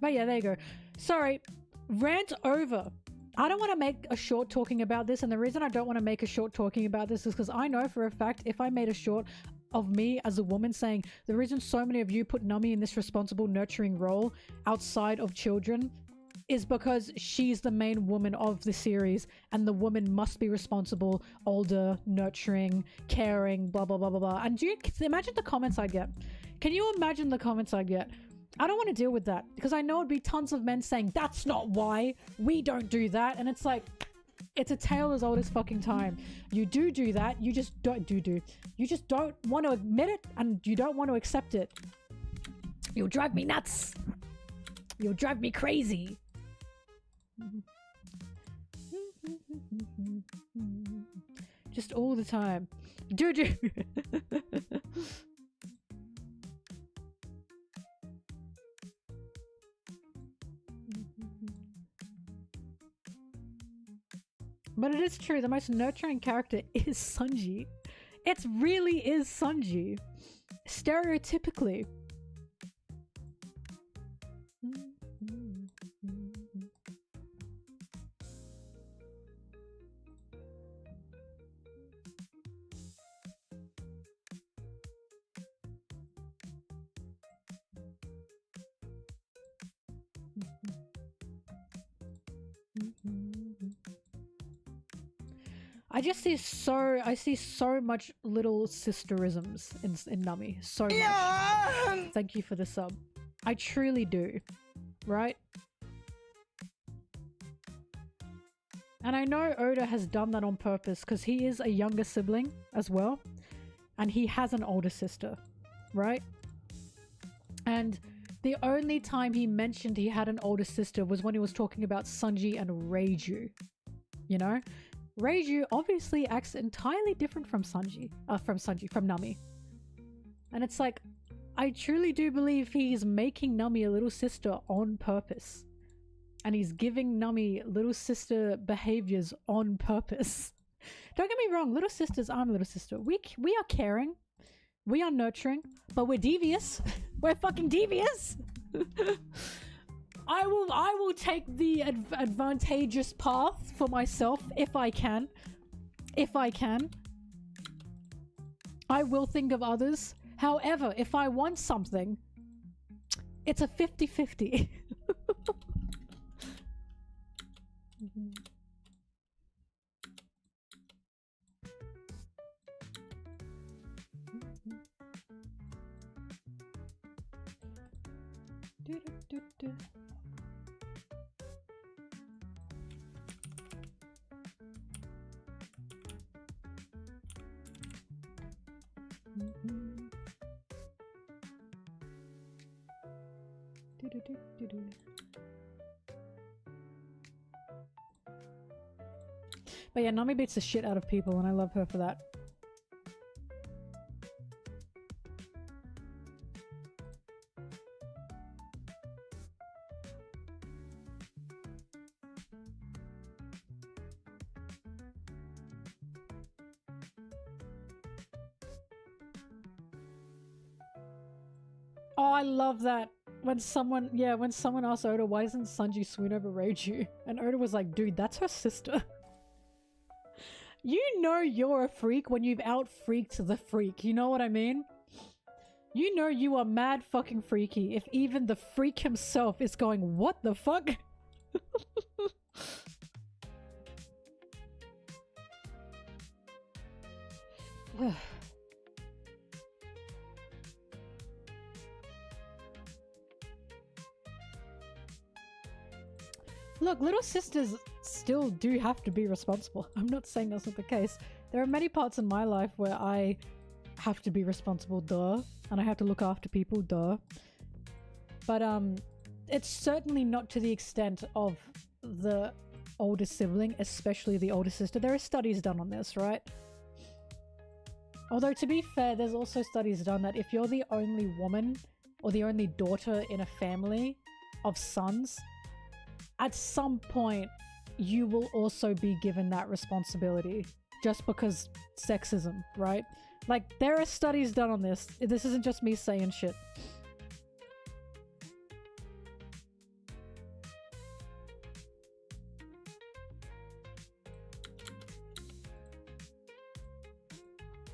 But yeah, there you go. Sorry, rant over. I don't want to make a short talking about this, and the reason I don't want to make a short talking about this is because I know for a fact if I made a short of me as a woman saying the reason so many of you put Nami in this responsible nurturing role outside of children is because she's the main woman of the series, and the woman must be responsible, older, nurturing, caring, blah blah blah blah blah. And do you imagine the comments I get? Can you imagine the comments I get? I don't want to deal with that because I know it'd be tons of men saying that's not why, we don't do that, and it's like, it's a tale as old as fucking time. You do that, you just don't you just don't want to admit it, and you don't want to accept it. You'll drive me nuts. You'll drive me crazy. Just all the time. Do. But it is true, the most nurturing character is Sanji. It really is Sanji. Stereotypically. I see so much little sisterisms in Nami. So much. Thank you for the sub. I truly do. Right? And I know Oda has done that on purpose because he is a younger sibling as well. And he has an older sister. Right? And the only time he mentioned he had an older sister was when he was talking about Sanji and Reiju. You know? Reiju obviously acts entirely different from from Nami. And it's like, I truly do believe he's making Nami a little sister on purpose. And he's giving Nami little sister behaviors on purpose. Don't get me wrong, little sisters aren't little sister. We are caring. We are nurturing. But we're devious. We're fucking devious. I will take the advantageous path for myself if I can. If I can. I will think of others. However, if I want something, it's a 50-50. But yeah, Nami beats the shit out of people and I love her for that. Oh, I love that. When someone asked Oda, why isn't Sanji swoon over Reiju? And Oda was like, dude, that's her sister. You know you're a freak when you've out-freaked the freak. You know what I mean? You know you are mad fucking freaky if even the freak himself is going, what the fuck? Look, little sisters still do have to be responsible. I'm not saying that's not the case. There are many parts in my life where I have to be responsible, duh. And I have to look after people, duh. But it's certainly not to the extent of the older sibling, especially the older sister. There are studies done on this, right? Although to be fair, there's also studies done that if you're the only woman or the only daughter in a family of sons, at some point, you will also be given that responsibility just because sexism, right? Like, there are studies done on this. This isn't just me saying shit.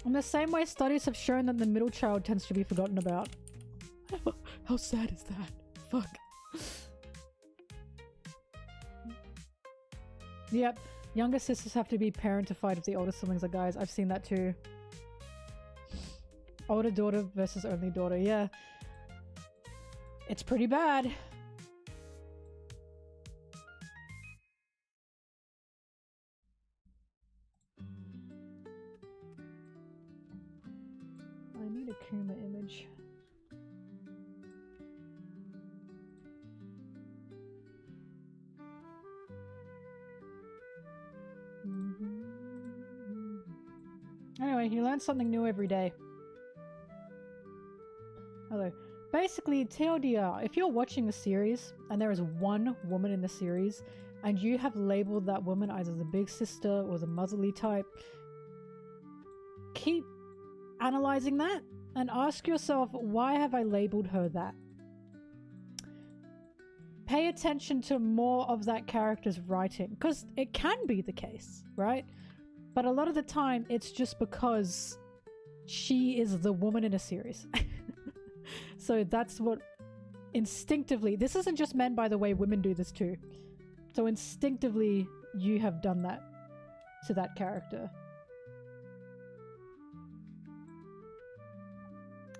In the same way, studies have shown that the middle child tends to be forgotten about. How sad is that? Fuck. Yep, younger sisters have to be parentified if the older siblings are guys. I've seen that too. Older daughter versus only daughter, yeah. It's pretty bad. I need a Kuma image. Anyway, you learn something new every day. Hello. Basically, TLDR, if you're watching the series and there is one woman in the series and you have labeled that woman either the big sister or the motherly type, keep analyzing that and ask yourself, why have I labeled her that? Pay attention to more of that character's writing, because it can be the case, right? But a lot of the time, it's just because she is the woman in a series. So that's what instinctively... This isn't just meant by the way women do this too. So instinctively, you have done that to that character.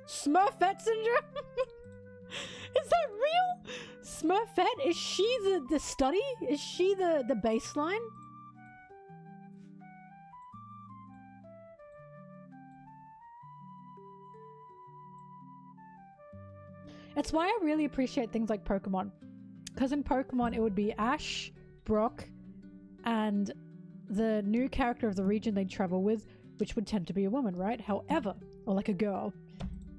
Smurfette syndrome? Is that real? Smurfette? Is she the study? Is she the baseline? It's why I really appreciate things like Pokemon. Because in Pokemon, it would be Ash, Brock, and the new character of the region they travel with, which would tend to be a woman, right? However, or like a girl.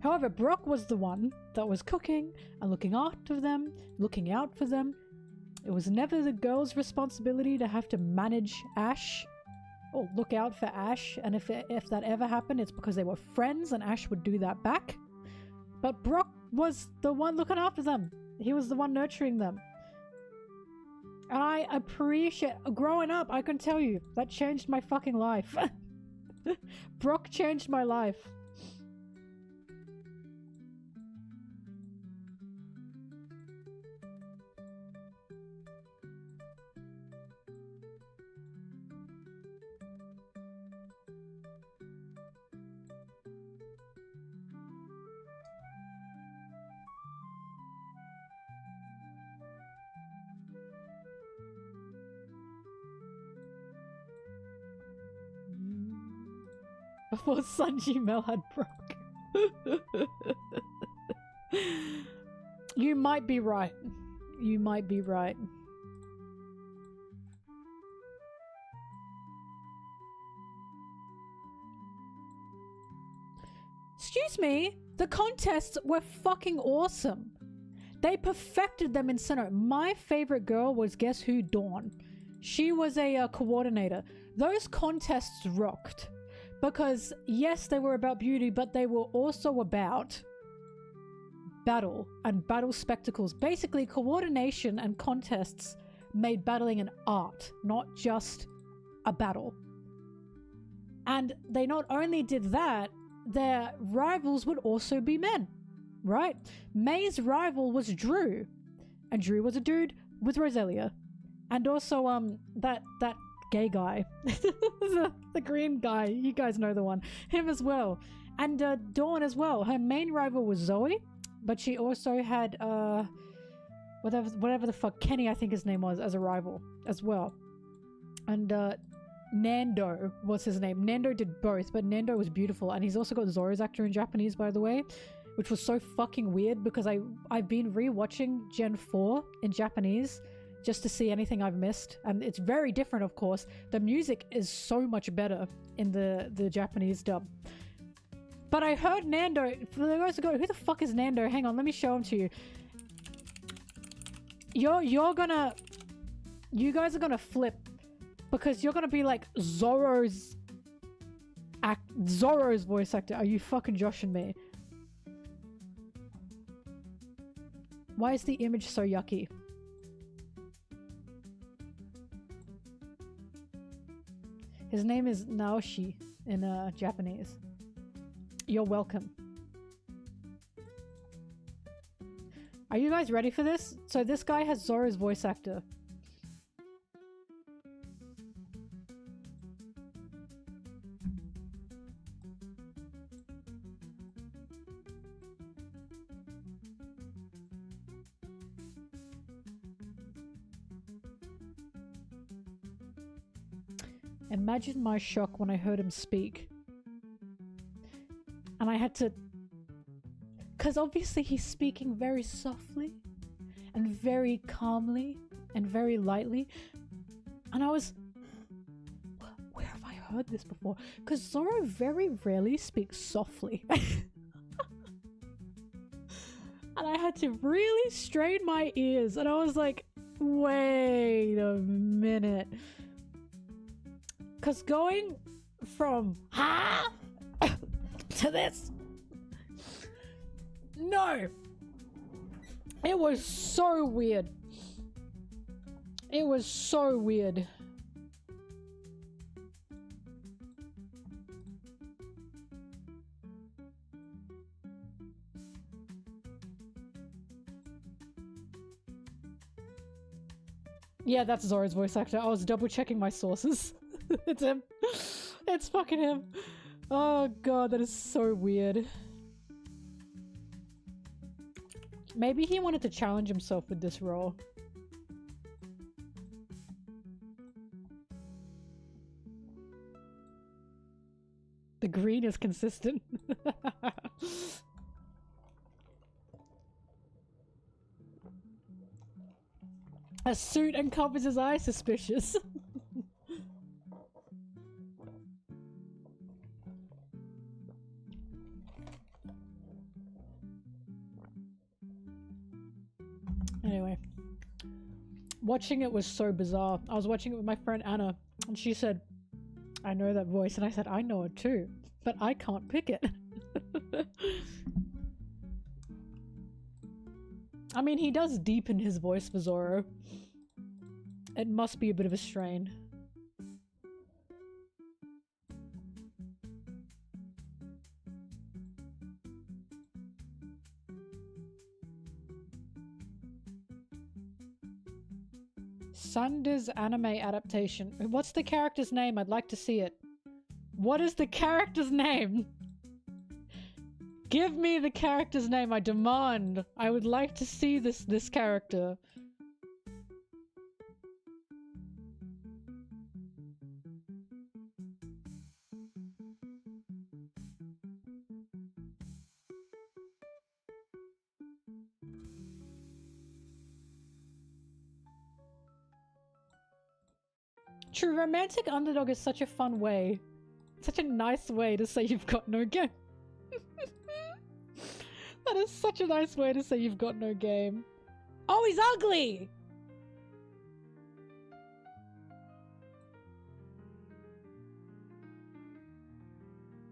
However, Brock was the one that was cooking and looking after them, looking out for them. It was never the girl's responsibility to have to manage Ash or look out for Ash. And if that ever happened, it's because they were friends and Ash would do that back. But Brock was the one looking after them. He was the one nurturing them. And I appreciate... Growing up, I can tell you, that changed my fucking life. Brock changed my life. Before Sanji Mel had Brock. You might be right. You might be right. Excuse me, the contests were fucking awesome. They perfected them in Sinnoh. My favorite girl was, guess who? Dawn. She was a coordinator. Those contests rocked. Because, yes, they were about beauty, but they were also about battle and battle spectacles. Basically, coordination and contests made battling an art, not just a battle. And they not only did that, their rivals would also be men, right? May's rival was Drew, and Drew was a dude with Roselia. And also, that gay guy. the green guy. You guys know the one. Him as well. And Dawn as well. Her main rival was Zoe, but she also had whatever the fuck Kenny, I think his name was, as a rival as well. And Nando was his name. Nando did both, but Nando was beautiful. And he's also got Zoro's actor in Japanese, by the way, which was so fucking weird because I've been rewatching Gen 4 in Japanese just to see anything I've missed, and it's very different, of course. The music is so much better in the Japanese dub. But I heard Nando, for the guys who go, who the fuck is Nando? Hang on, let me show him to you. You guys are gonna flip, because you're gonna be like, Zoro's voice actor. Are you fucking joshing me? Why is the image so yucky? His name is Naoshi in Japanese. You're welcome. Are you guys ready for this? So this guy has Zoro's voice actor. Imagine my shock when I heard him speak. And I had to... Because obviously he's speaking very softly and very calmly and very lightly. And I was... Where have I heard this before? Because Zoro very rarely speaks softly. And I had to really strain my ears. And I was like, wait a minute. Because going from ha to this, no, it was so weird. It was so weird. Yeah, that's Zoro's voice actor. I was double checking my sources. It's him. It's fucking him. Oh god, that is so weird. Maybe he wanted to challenge himself with this role. The green is consistent. A suit and covers his eyes, suspicious. Anyway. Watching it was so bizarre. I was watching it with my friend Anna, and she said, I know that voice, and I said, I know it too, but I can't pick it. I mean, he does deepen his voice for Zoro. It must be a bit of a strain. Sunday's anime adaptation. What's the character's name? I'd like to see it. What is the character's name? Give me the character's name. I demand. I would like to see this character. True, romantic underdog is such a fun way. Such a nice way to say you've got no game. That is such a nice way to say you've got no game. Oh, he's ugly!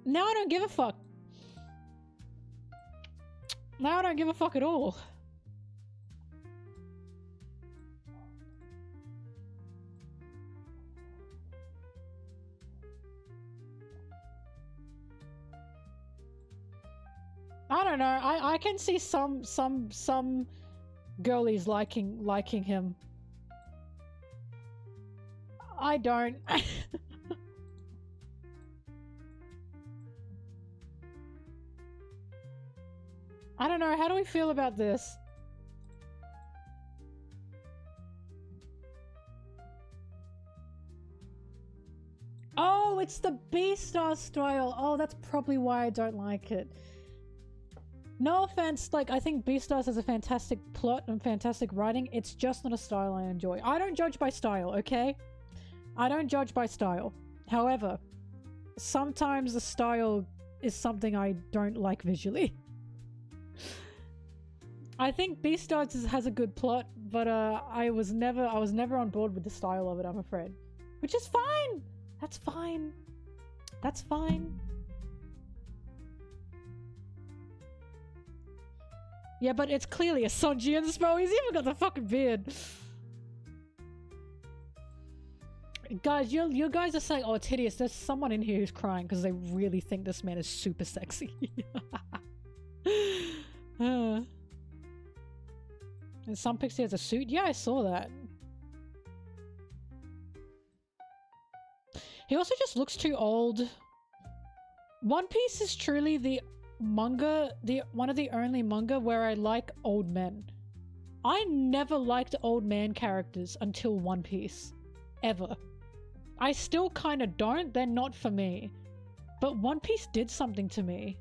Now I don't give a fuck. Now I don't give a fuck at all. I don't know. I can see some girlies liking him. I don't. I don't know. How do we feel about this? Oh, it's the B-Star style. Oh, that's probably why I don't like it. No offense, like, I think Beastars has a fantastic plot and fantastic writing. It's just not a style I enjoy. I don't judge by style, okay? I don't judge by style. However, sometimes the style is something I don't like visually. I think Beastars has a good plot, but I was never on board with the style of it, I'm afraid. Which is fine! That's fine. That's fine. Yeah, but it's clearly a Sanji inspo. He's even got the fucking beard. Guys, you guys are saying, oh, it's hideous. There's someone in here who's crying because they really think this man is super sexy. And some pics he has a suit. Yeah, I saw that. He also just looks too old. One Piece is truly the manga, one of the only manga where I like old men. I never liked old man characters until One Piece. Ever. I still kind of don't. They're not for me. But One Piece did something to me.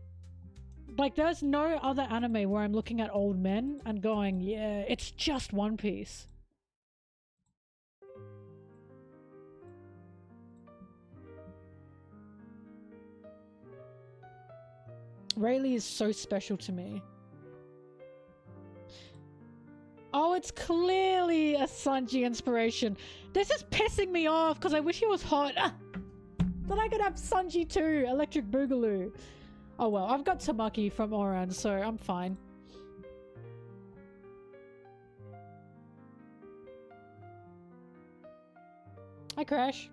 Like, there's no other anime where I'm looking at old men and going, yeah, it's just One Piece. Rayleigh is so special to me. Oh, it's clearly a Sanji inspiration. This is pissing me off because I wish he was hot. Then I could have Sanji too, Electric Boogaloo. Oh well, I've got Tamaki from Oran, so I'm fine. Hi, Crash.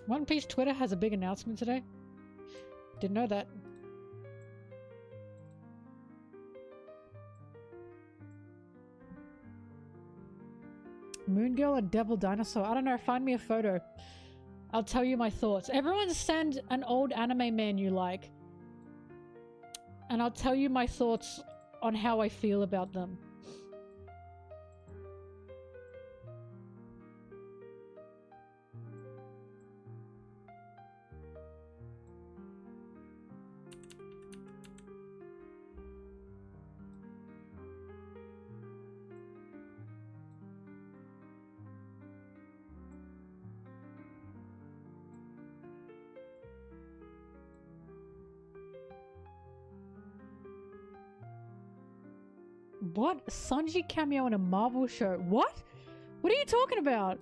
One Piece Twitter has a big announcement today. Didn't know that. Moon Girl and Devil Dinosaur. I don't know, find me a photo. I'll tell you my thoughts. Everyone send an old anime man you like. And I'll tell you my thoughts on how I feel about them. What? Sanji cameo in a Marvel show? What? What are you talking about?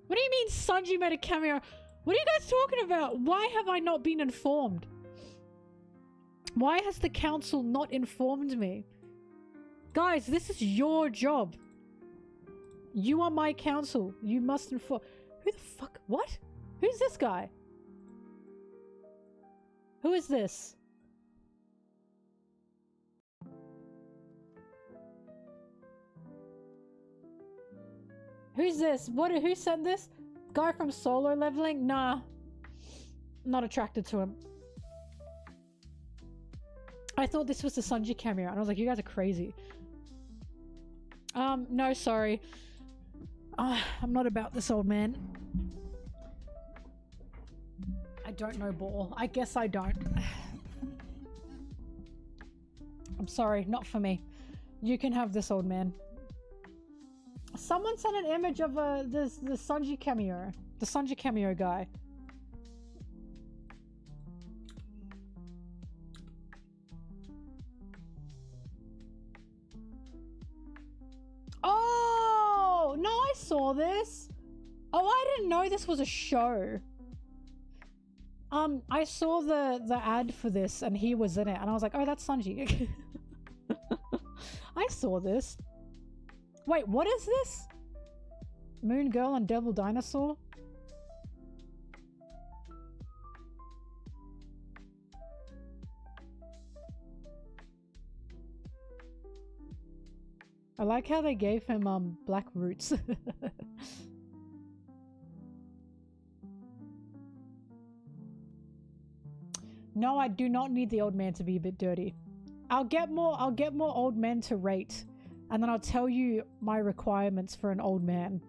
What do you mean Sanji made a cameo? What are you guys talking about? Why have I not been informed? Why has the council not informed me? Guys, this is your job. You are my council. You must inform. Who the fuck? What? Who's this guy? Who is this? Who's this? Who sent this? Guy from Solo Leveling? Nah. Not attracted to him. I thought this was the Sanji cameo, and I was like, you guys are crazy. No, sorry. I'm not about this, old man. I don't know ball. I guess I don't. I'm sorry, not for me. You can have this, old man. Someone sent an image of the Sanji cameo. The Sanji cameo guy. Oh! No, I saw this! Oh, I didn't know this was a show. I saw the ad for this and he was in it and I was like, oh, that's Sanji. I saw this. Wait, what is this? Moon Girl and Devil Dinosaur? I like how they gave him black roots. No, I do not need the old man to be a bit dirty. I'll get more old men to rate, and then I'll tell you my requirements for an old man.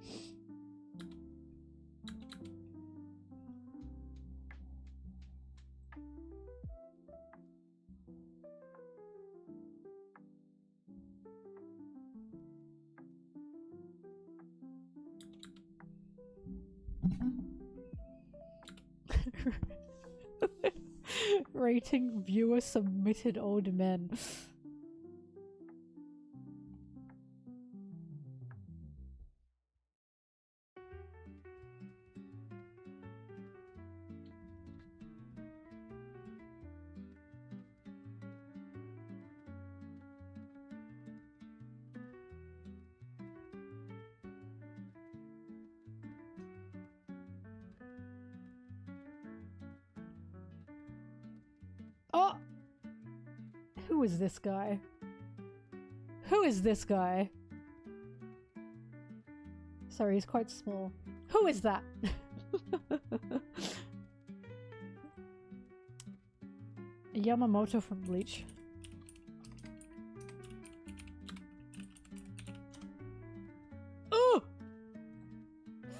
Rating viewer submitted old men. Oh! Who is this guy? Who is this guy? Sorry, he's quite small. Who is that? Yamato from Bleach. Oh!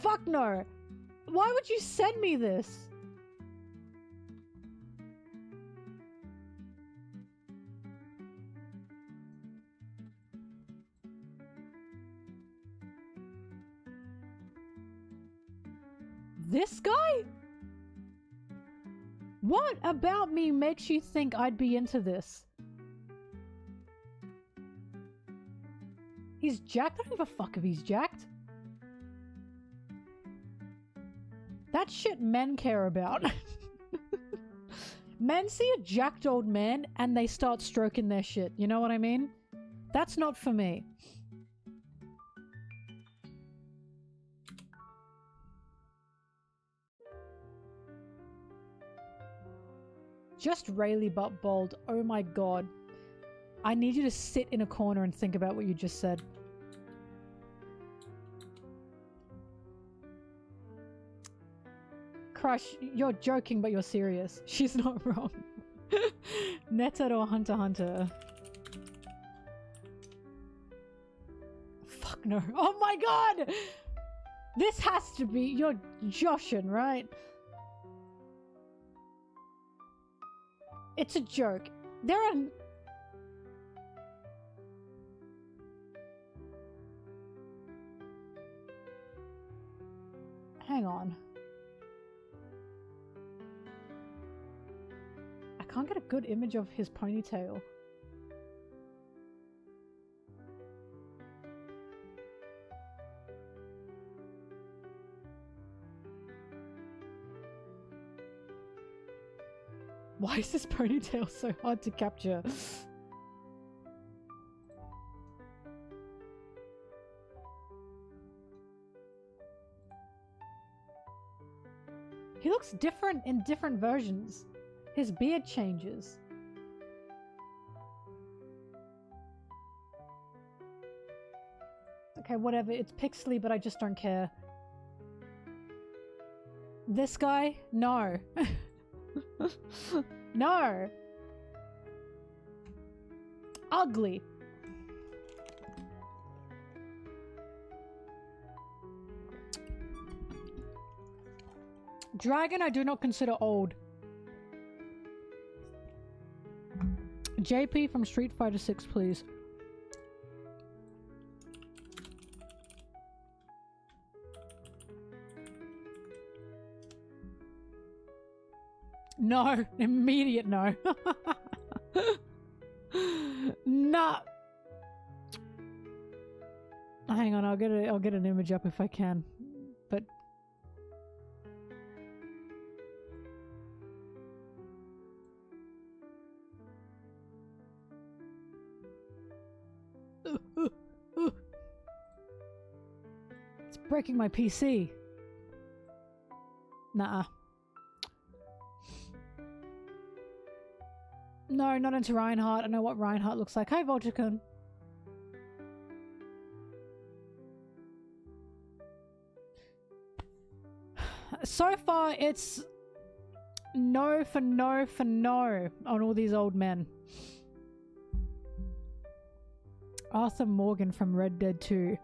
Fuck no! Why would you send me this? This guy? What about me makes you think I'd be into this? He's jacked? I don't give a fuck if he's jacked. That shit men care about. Men see a jacked old man and they start stroking their shit. You know what I mean? That's not for me. Just Rayleigh but bald. Oh my god. I need you to sit in a corner and think about what you just said. Crush, you're joking but you're serious. She's not wrong. Neta or Hunter x Hunter. Fuck no. Oh my god! This has to be... You're joshing, right? It's a joke. There are... Hang on. I can't get a good image of his ponytail. Why is this ponytail so hard to capture? He looks different in different versions. His beard changes. Okay, whatever. It's pixely, but I just don't care. This guy? No. No. Ugly. Dragon I do not consider old. JP from Street Fighter 6, please. No. Immediate no. Nah. Hang on, I'll get an image up if I can. But it's breaking my PC. Nah. No, not into Reinhardt. I know what Reinhardt looks like. Hi, Volchikun. So far, it's no for no for no on all these old men. Arthur Morgan from Red Dead 2.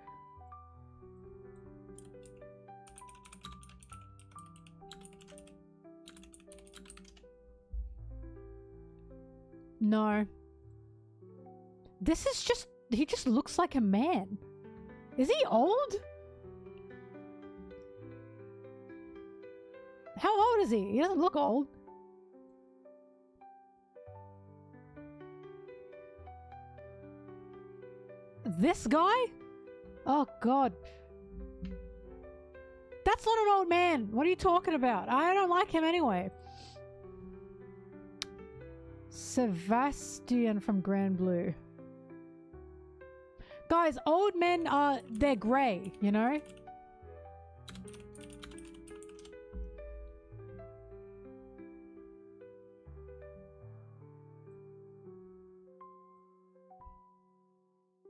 No. This is just... He just looks like a man. Is he old? How old is he? He doesn't look old. This guy? Oh god. That's not an old man. What are you talking about? I don't like him anyway. Sebastian from Grand Blue. Guys, old men are... They're grey, you know?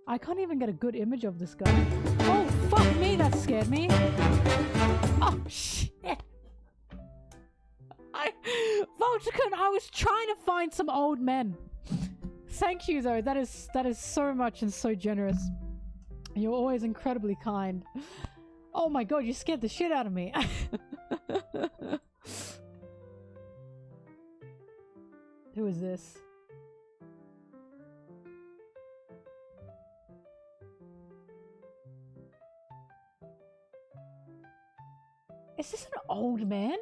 I can't even get a good image of this guy. Oh, fuck me, that scared me. Oh, shit. Volchikun, I was trying to find some old men. Thank you, though. That is so much and so generous. You're always incredibly kind. Oh my god, you scared the shit out of me. Who is this? Is this an old man?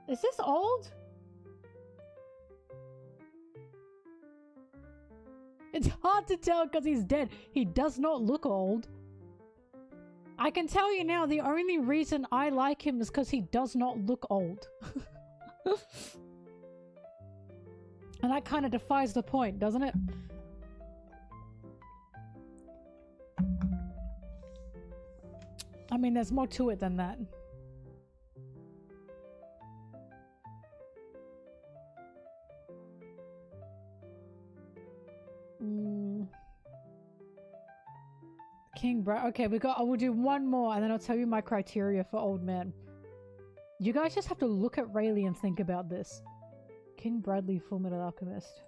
Is this old? It's hard to tell because he's dead. He does not look old. I can tell you now, the only reason I like him is because he does not look old. And that kind of defies the point, doesn't it? I mean, there's more to it than that. King Brad. Okay, I will do one more and then I'll tell you my criteria for old man. You guys just have to look at Rayleigh and think about this. King Bradley, Fullmetal Alchemist.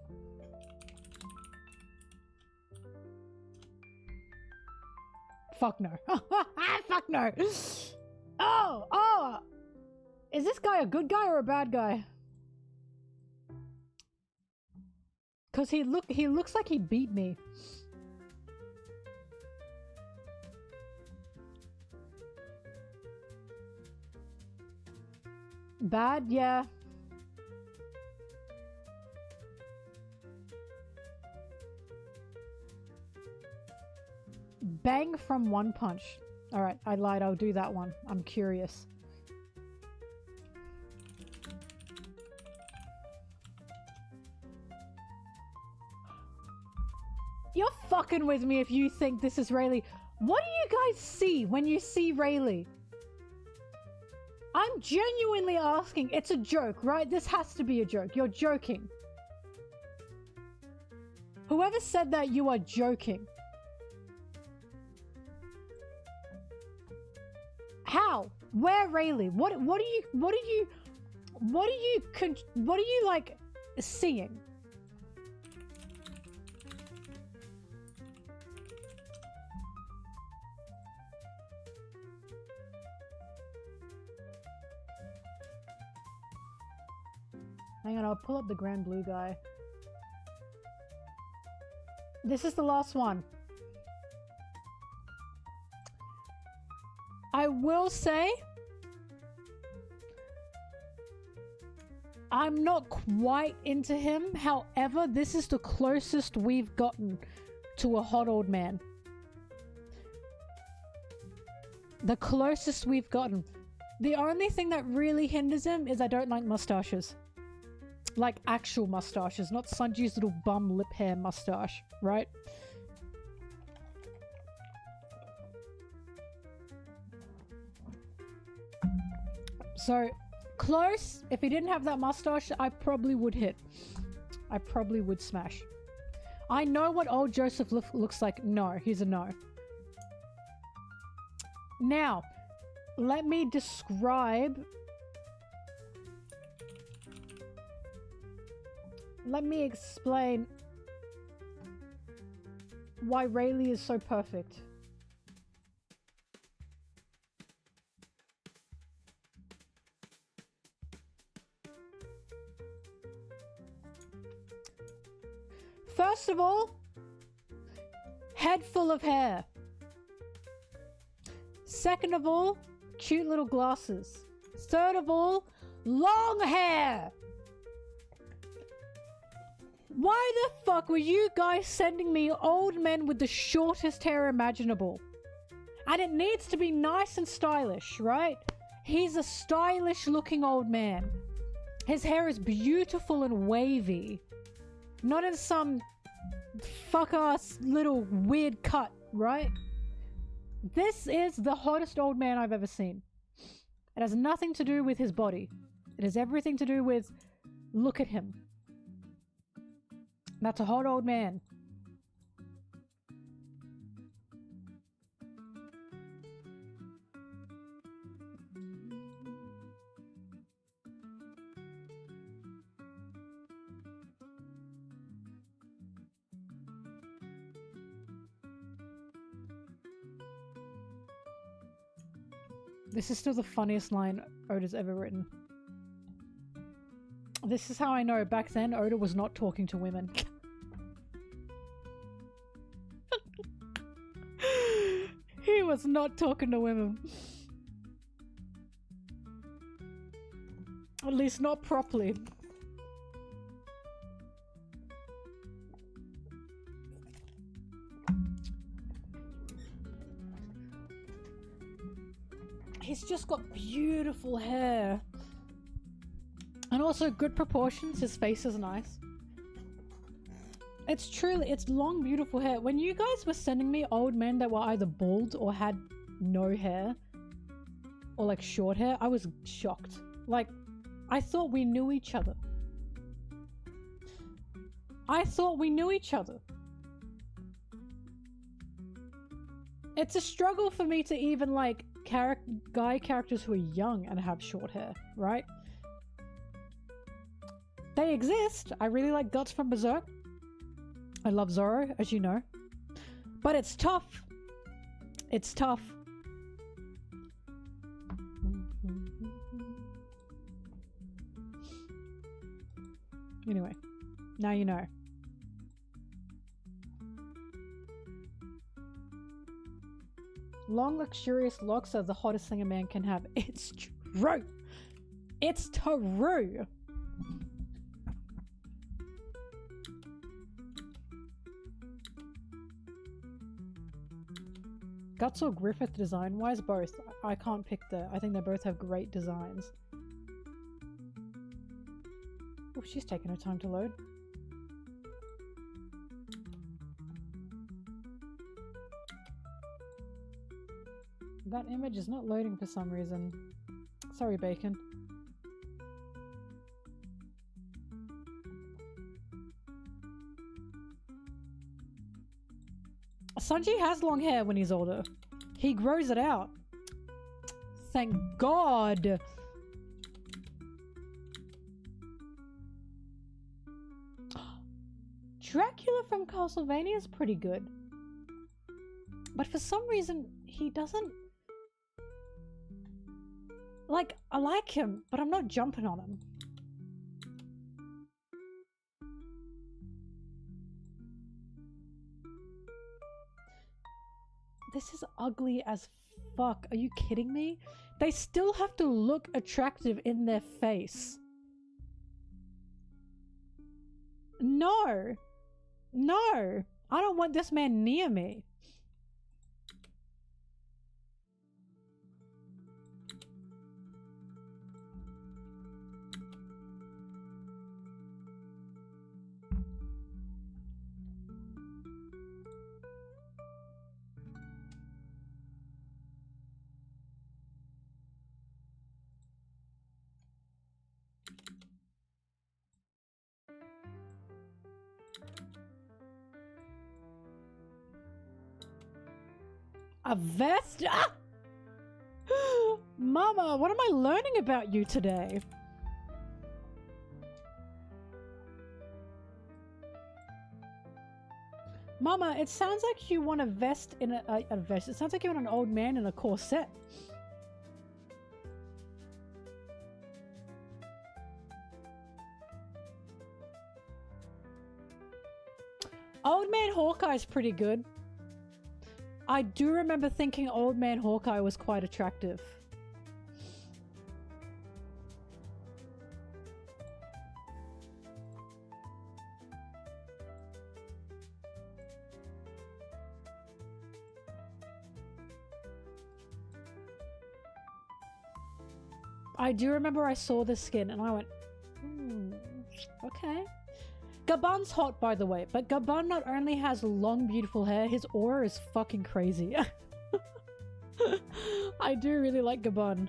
Fuck no. Fuck no. Oh! Is this guy a good guy or a bad guy? Cause he looks like he beat me. Bad, yeah. Bang from One Punch. Alright, I lied. I'll do that one. I'm curious. You're fucking with me if you think this is Rayleigh. What do you guys see when you see Rayleigh? I'm genuinely asking. It's a joke, right? This has to be a joke. You're joking. Whoever said that, you are joking. How? Where, Rayleigh? What are you like seeing? Hang on, I'll pull up the Grand Blue guy. This is the last one. I will say, I'm not quite into him. However, this is the closest we've gotten to a hot old man. The closest we've gotten. The only thing that really hinders him is I don't like mustaches. Like actual mustaches, not Sanji's little bum lip hair mustache, right? So, close. If he didn't have that mustache, I probably would hit. I probably would smash. I know what old Joseph looks like. No, he's a no. Now, let me describe... Let me explain why Rayleigh is so perfect. First of all, head full of hair. Second of all, cute little glasses. Third of all, long hair. Why the fuck were you guys sending me old men with the shortest hair imaginable? And it needs to be nice and stylish, right? He's a stylish looking old man. His hair is beautiful and wavy. Not in some fuck-ass little weird cut, right? This is the hottest old man I've ever seen. It has nothing to do with his body. It has everything to do with, look at him. That's a hot old man. This is still the funniest line Oda's ever written. This is how I know back then Oda was not talking to women. He was not talking to women. At least not properly. He's just got beautiful hair. And also good proportions. His face is nice. It's truly, it's long, beautiful hair. When you guys were sending me old men that were either bald or had no hair, or like short hair, I was shocked. Like, I thought we knew each other. I thought we knew each other. It's a struggle for me to even like guy characters who are young and have short hair, right? They exist. I really like Guts from Berserk. I love Zoro, as you know. But it's tough. It's tough. Anyway, now you know. Long, luxurious locks are the hottest thing a man can have. It's true. It's true. Guts or Griffith design? Wise both. I can't pick I think they both have great designs. Oh, she's taking her time to load. That image is not loading for some reason. Sorry, Bacon. Sanji has long hair when he's older. He grows it out. Thank God. Dracula from Castlevania is pretty good. But for some reason, he doesn't... Like, I like him, but I'm not jumping on him. This is ugly as fuck. Are you kidding me? They still have to look attractive in their face. No. No. I don't want this man near me. A vest? Ah! Mama, what am I learning about you today? Mama, it sounds like you want a vest in a vest. It sounds like you want an old man in a corset. Old Man Hawkeye's pretty good. I do remember thinking Old Man Hawkeye was quite attractive. I do remember I saw this skin and I went, okay. Gabun's hot, by the way, but Gabun not only has long, beautiful hair, his aura is fucking crazy. I do really like Gabun.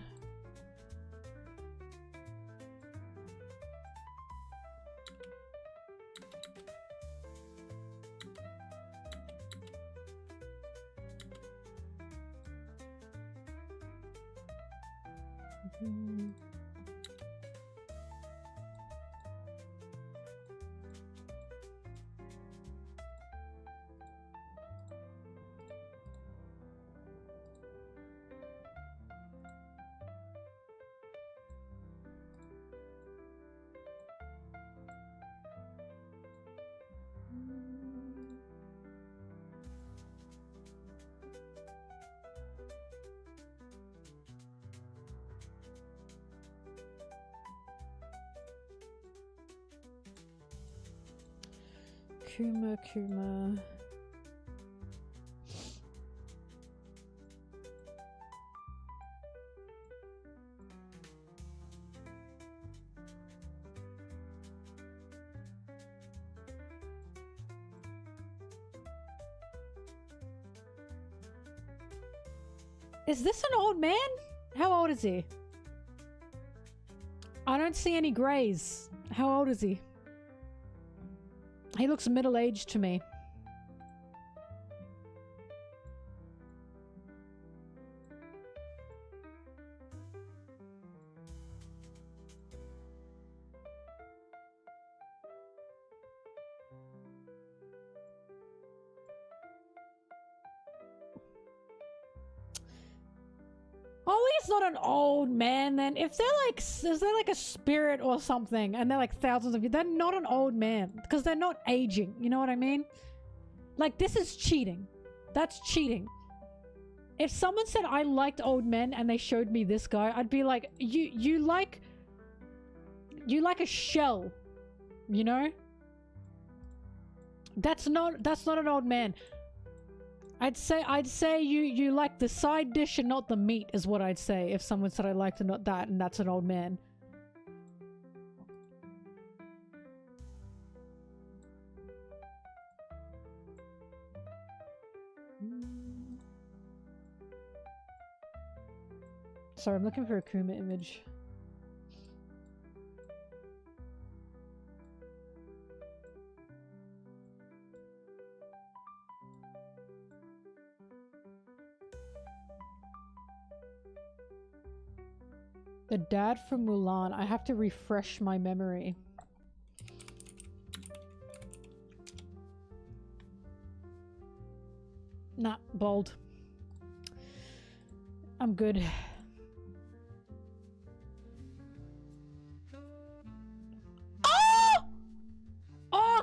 Kuma. Is this an old man? How old is he? I don't see any grays. How old is he? He looks middle-aged to me. Oh, he's not an old man then. If they're like, is there like a spirit or something and they're like thousands of years, they're not an old man because they're not aging. You know what I mean? Like, this is cheating. That's cheating. If someone said I liked old men and they showed me this guy, I'd be like, you like a shell, you know? That's not an old man. I'd say you like the side dish and not the meat is what I'd say if someone said I liked and not that, and that's an old man. Sorry, I'm looking for a Kuma image. The dad from Mulan. I have to refresh my memory. Nah, bold. I'm good. Oh!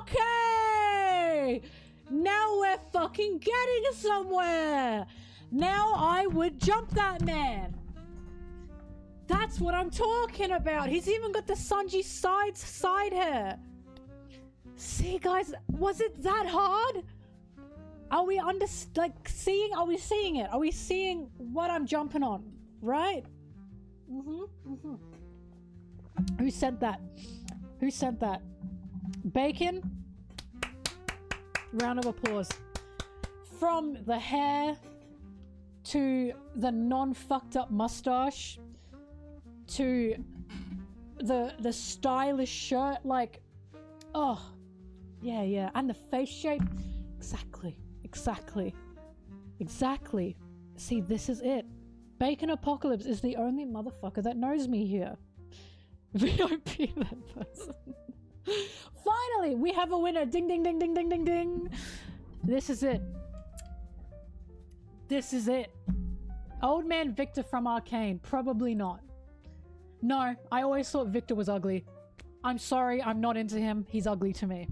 Okay! Now we're fucking getting somewhere! Now I would jump that man! That's what I'm talking about. He's even got the Sanji side hair. See, guys, was it that hard? Are we seeing? Are we seeing it? Are we seeing what I'm jumping on? Right? Who sent that? Who sent that? Bacon. Round of applause. From the hair to the non-fucked up mustache. To the stylish shirt, like, oh yeah, and the face shape, exactly. See, this is it. Bacon Apocalypse is the only motherfucker that knows me here. VIP that person. Finally, we have a winner. Ding ding ding ding ding ding ding. This is it. Old man Victor from Arcane. Probably not. No, I always thought Victor was ugly. I'm sorry, I'm not into him. He's ugly to me.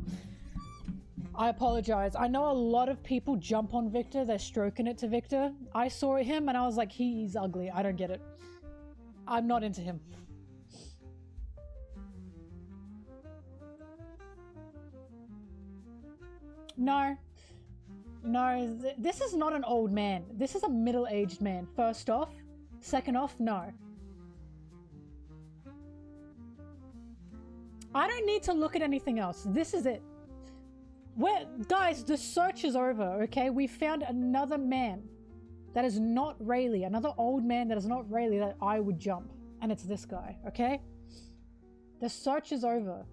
I apologize. I know a lot of people jump on Victor. They're stroking it to Victor. I saw him and I was like, he's ugly. I don't get it. I'm not into him. No, this is not an old man. This is a middle-aged man. First off. Second off, no. I don't need to look at anything else. This is it. Guys, the search is over, okay? We found another man that is not Rayleigh. Another old man that is not Rayleigh that I would jump. And it's this guy, okay? The search is over.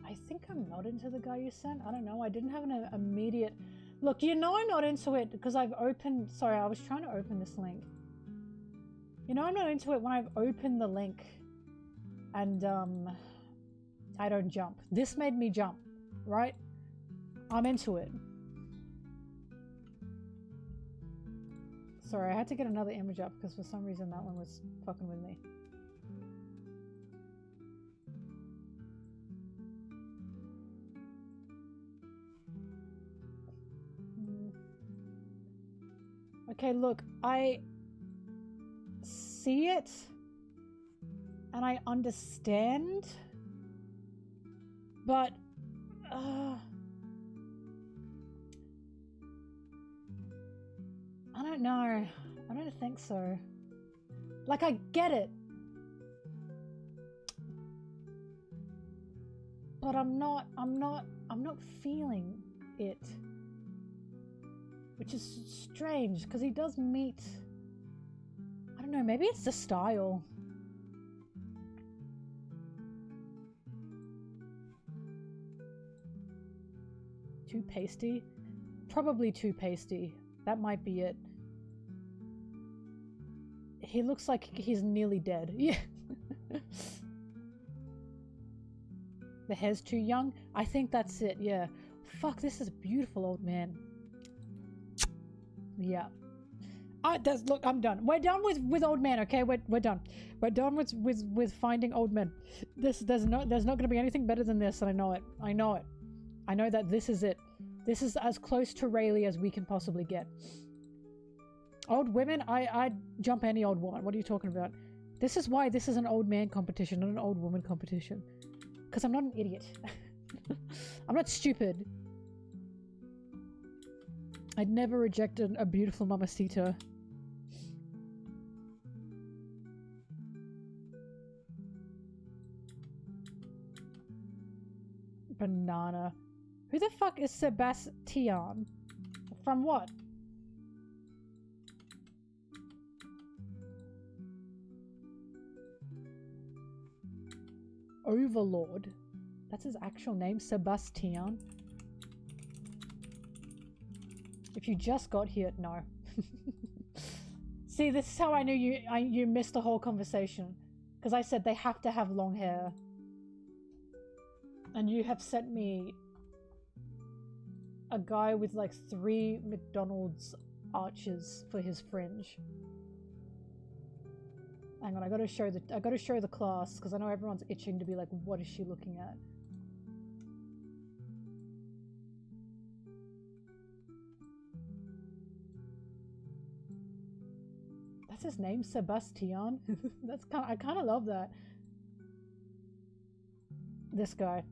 I think I'm not into the guy you sent. I don't know. I didn't have an immediate... Look, you know I'm not into it because I've opened... Sorry, I was trying to open this link. You know I'm not into it when I've opened the link and I don't jump. This made me jump, right? I'm into it. Sorry, I had to get another image up because for some reason that one was fucking with me. Okay, look, I see it and I understand, but I don't know. I don't think so. Like, I get it, but I'm not feeling it. Which is strange, because he does meet... I don't know, maybe it's the style. Too pasty? Probably too pasty. That might be it. He looks like he's nearly dead. Yeah. The hair's too young? I think that's it, yeah. Fuck, this is a beautiful old man. Yeah. Look, I'm done. We're done with old men, okay? We're done. We're done with finding old men. There's not gonna be anything better than this, and I know it. I know it. I know that this is it. This is as close to Rayleigh as we can possibly get. Old women? I'd jump any old woman. What are you talking about? This is why this is an old man competition, not an old woman competition. Because I'm not an idiot. I'm not stupid. I'd never reject a beautiful mamacita. Banana. Who the fuck is Sebastian? From what? Overlord. That's his actual name, Sebastian. If you just got here, no. See, this is how I knew you missed the whole conversation. Because I said they have to have long hair. And you have sent me a guy with like 3 McDonald's arches for his fringe. Hang on, I gotta show the class because I know everyone's itching to be like, what is she looking at? That's his name, Sebastian. I kind of love that. This guy.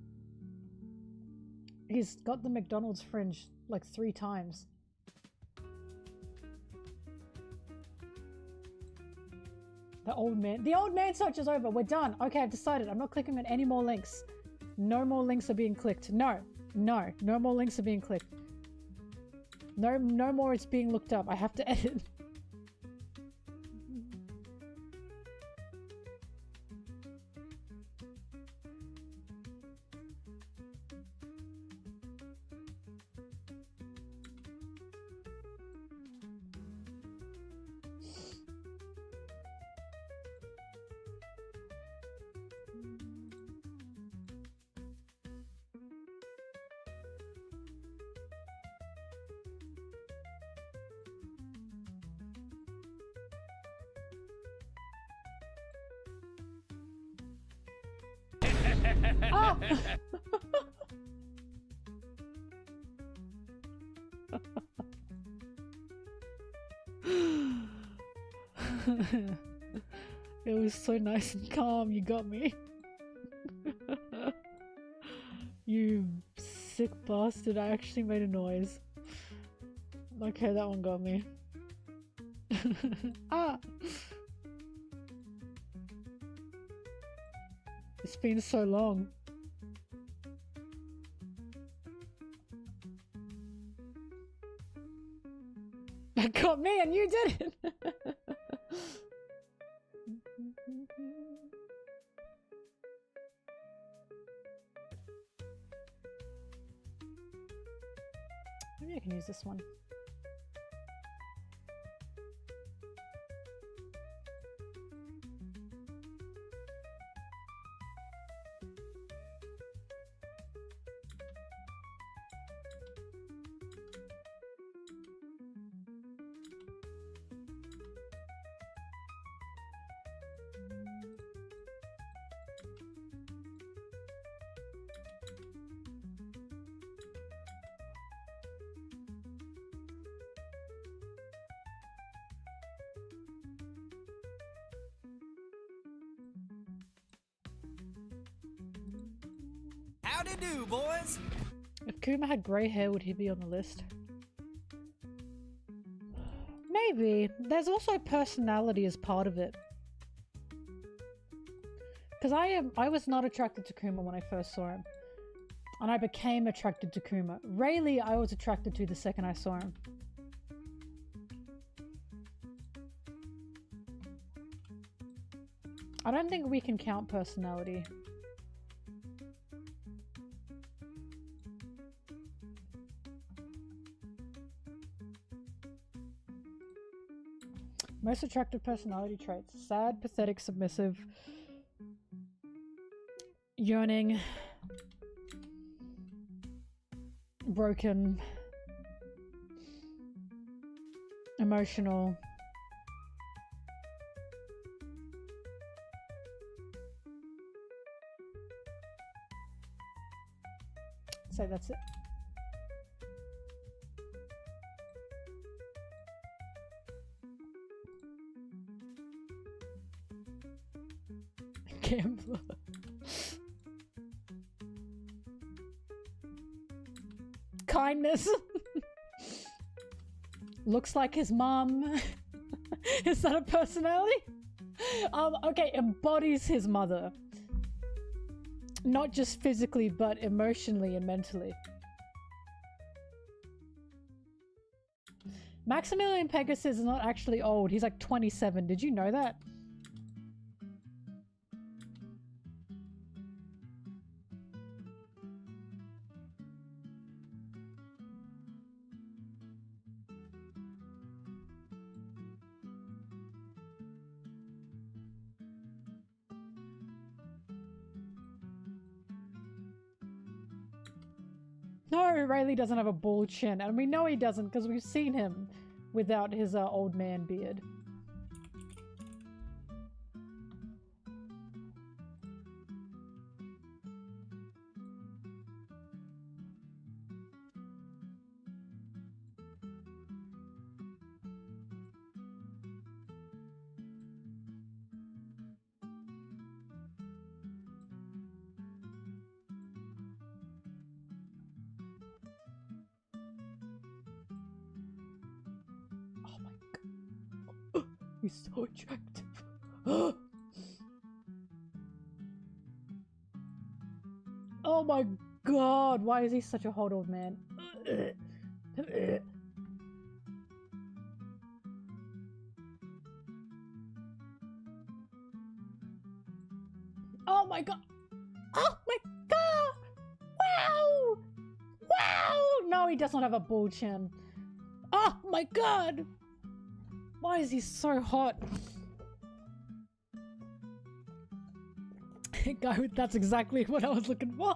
He's got the McDonald's fringe like 3 times. The old man search is over. We're done. Okay, I've decided. I'm not clicking on any more links. No more links are being clicked. No more links are being clicked. No more it's being looked up. I have to edit. Oh! It was so nice and calm, you got me. You sick bastard, I actually made a noise. Okay, that one got me. Ah! It's been so long. That got me and you did it! Maybe I can use this one. Howdy do, boys. If Kuma had grey hair, would he be on the list? Maybe. There's also personality as part of it. Because I was not attracted to Kuma when I first saw him. And I became attracted to Kuma. Rayleigh I was attracted to the second I saw him. I don't think we can count personality. Most attractive personality traits: sad, pathetic, submissive, yearning, broken, emotional, so that's it. Gambler. Kindness. Looks like his mom. Is that a personality? Okay, embodies his mother. Not just physically, but emotionally and mentally. Maximilian Pegasus is not actually old. He's like 27. Did you know that? No, Rayleigh doesn't have a bald chin, and we know he doesn't because we've seen him without his old man beard. He's so attractive. Oh my god, why is he such a hot old man? Oh my god. Oh my god. Wow. Wow. No, he does not have a bald chin. Oh my god. Why is he so hot? Guy, that's exactly what I was looking for.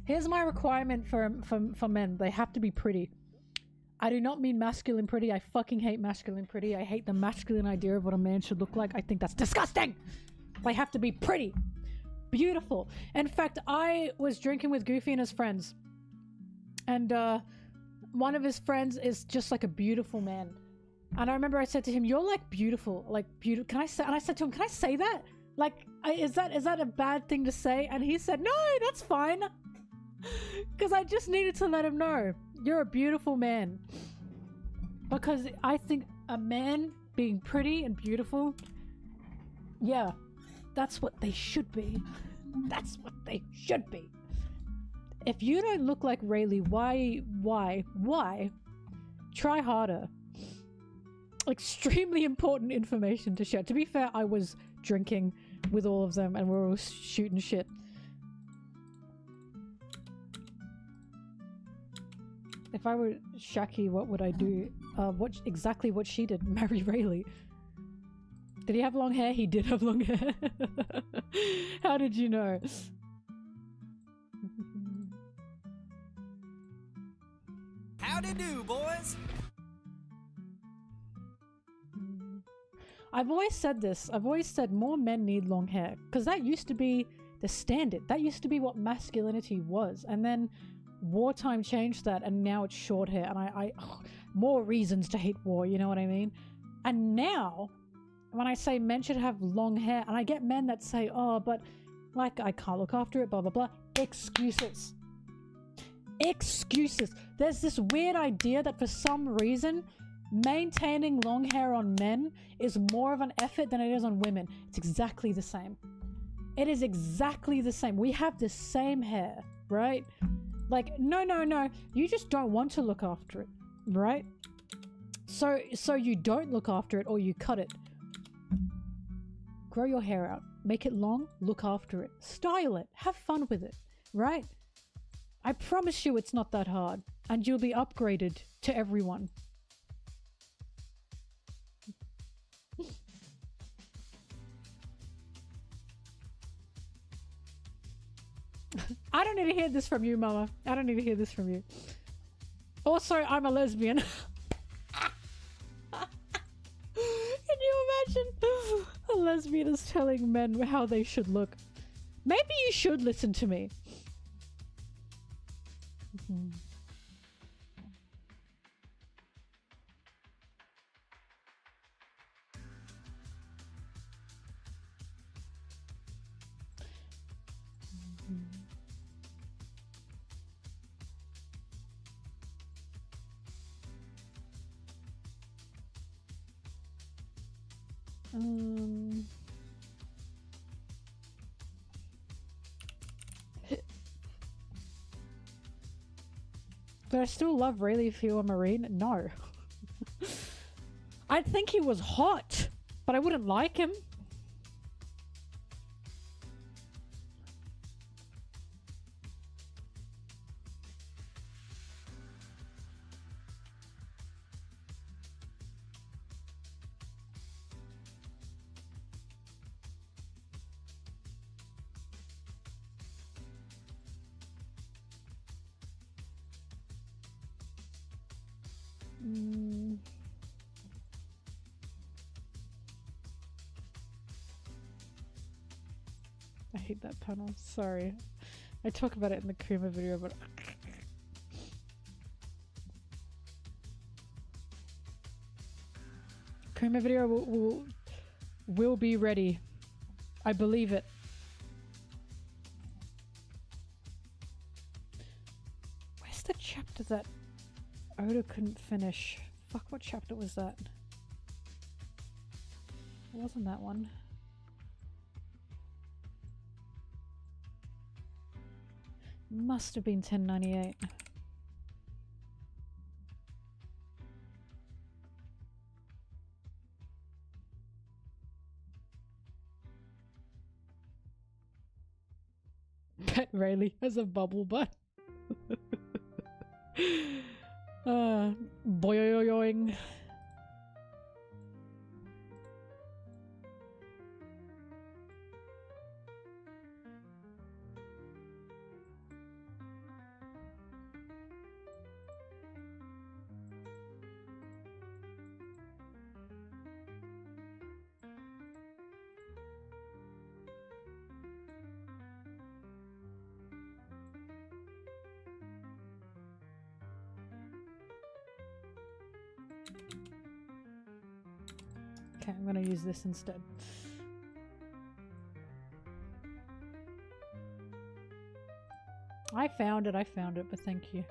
Here's my requirement for men. They have to be pretty. I do not mean masculine pretty. I fucking hate masculine pretty. I hate the masculine idea of what a man should look like. I think that's disgusting. They have to be pretty. Beautiful. In fact, I was drinking with Goofy and his friends, and one of his friends is just like a beautiful man. And I remember I said to him, "You're like beautiful, like beautiful." Can I say? And I said to him, "Can I say that? Like, is that a bad thing to say?" And he said, "No, that's fine," because I just needed to let him know you're a beautiful man. Because I think a man being pretty and beautiful, yeah. That's what they should be. That's what they should be. If you don't look like Rayleigh, why? Try harder. Extremely important information to share. To be fair, I was drinking with all of them and we're all shooting shit. If I were Shaki, what would I do? Exactly what she did. Marry Rayleigh. Did he have long hair? He did have long hair. How did you know? Howdy do, boys. I've always said this. I've always said more men need long hair. Because that used to be the standard. That used to be what masculinity was. And then wartime changed that and now it's short hair. And more reasons to hate war, you know what I mean? And now when I say men should have long hair, and I get men that say, oh, but like I can't look after it, blah, blah, blah. Excuses. Excuses. There's this weird idea that for some reason, maintaining long hair on men is more of an effort than it is on women. It's exactly the same. It is exactly the same. We have the same hair, right? Like, no, no, no. You just don't want to look after it, right? So you don't look after it or you cut it. Grow your hair out. Make it long. Look after it. Style it. Have fun with it, right? I promise you it's not that hard. And you'll be upgraded to everyone. I don't need to hear this from you, Mama. I don't need to hear this from you. Also, I'm a lesbian. Can you imagine? A lesbian is telling men how they should look. Maybe you should listen to me. Do I still love Rayleigh if he were Marine? No. I'd think he was hot, but I wouldn't like him. I hate that panel. Sorry. I talk about it in the Kuma video, but Kuma video will be ready. I believe it. Where's the chapter that Oda couldn't finish? Fuck, what chapter was that? It wasn't that one. Must have been 1098. Pet Rayleigh has a bubble butt. Boyoyoing. Okay, I'm gonna use this instead. I found it, but thank you.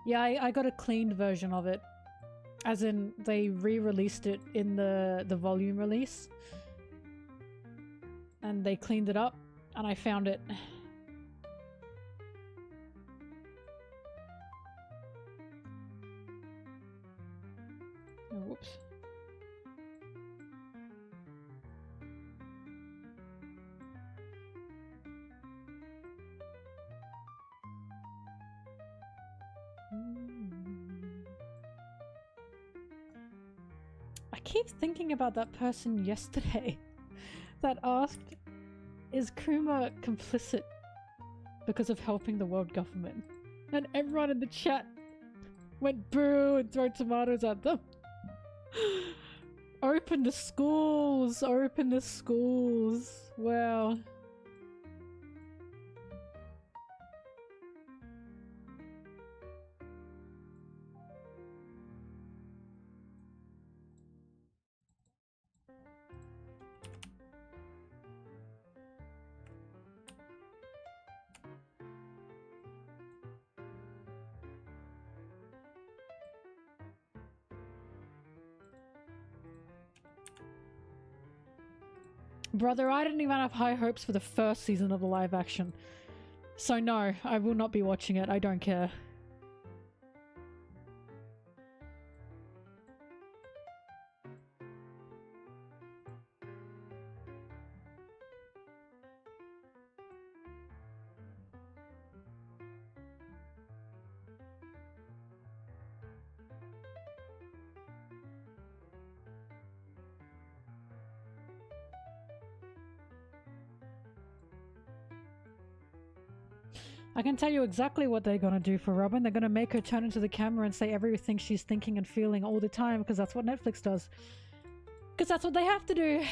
Yeah, I got a cleaned version of it. As in, they re-released it in the volume release. And they cleaned it up, and I found it. Oh, whoops. I keep thinking about that person yesterday that asked, is Kuma complicit because of helping the world government? And everyone in the chat went boo and throw tomatoes at them. Open the schools! Open the schools! Wow. Brother, I didn't even have high hopes for the first season of the live action. So no, I will not be watching it. I don't care. I can tell you exactly what they're gonna do for Robin. They're gonna make her turn into the camera and say everything she's thinking and feeling all the time, because that's what Netflix does. Because that's what they have to do.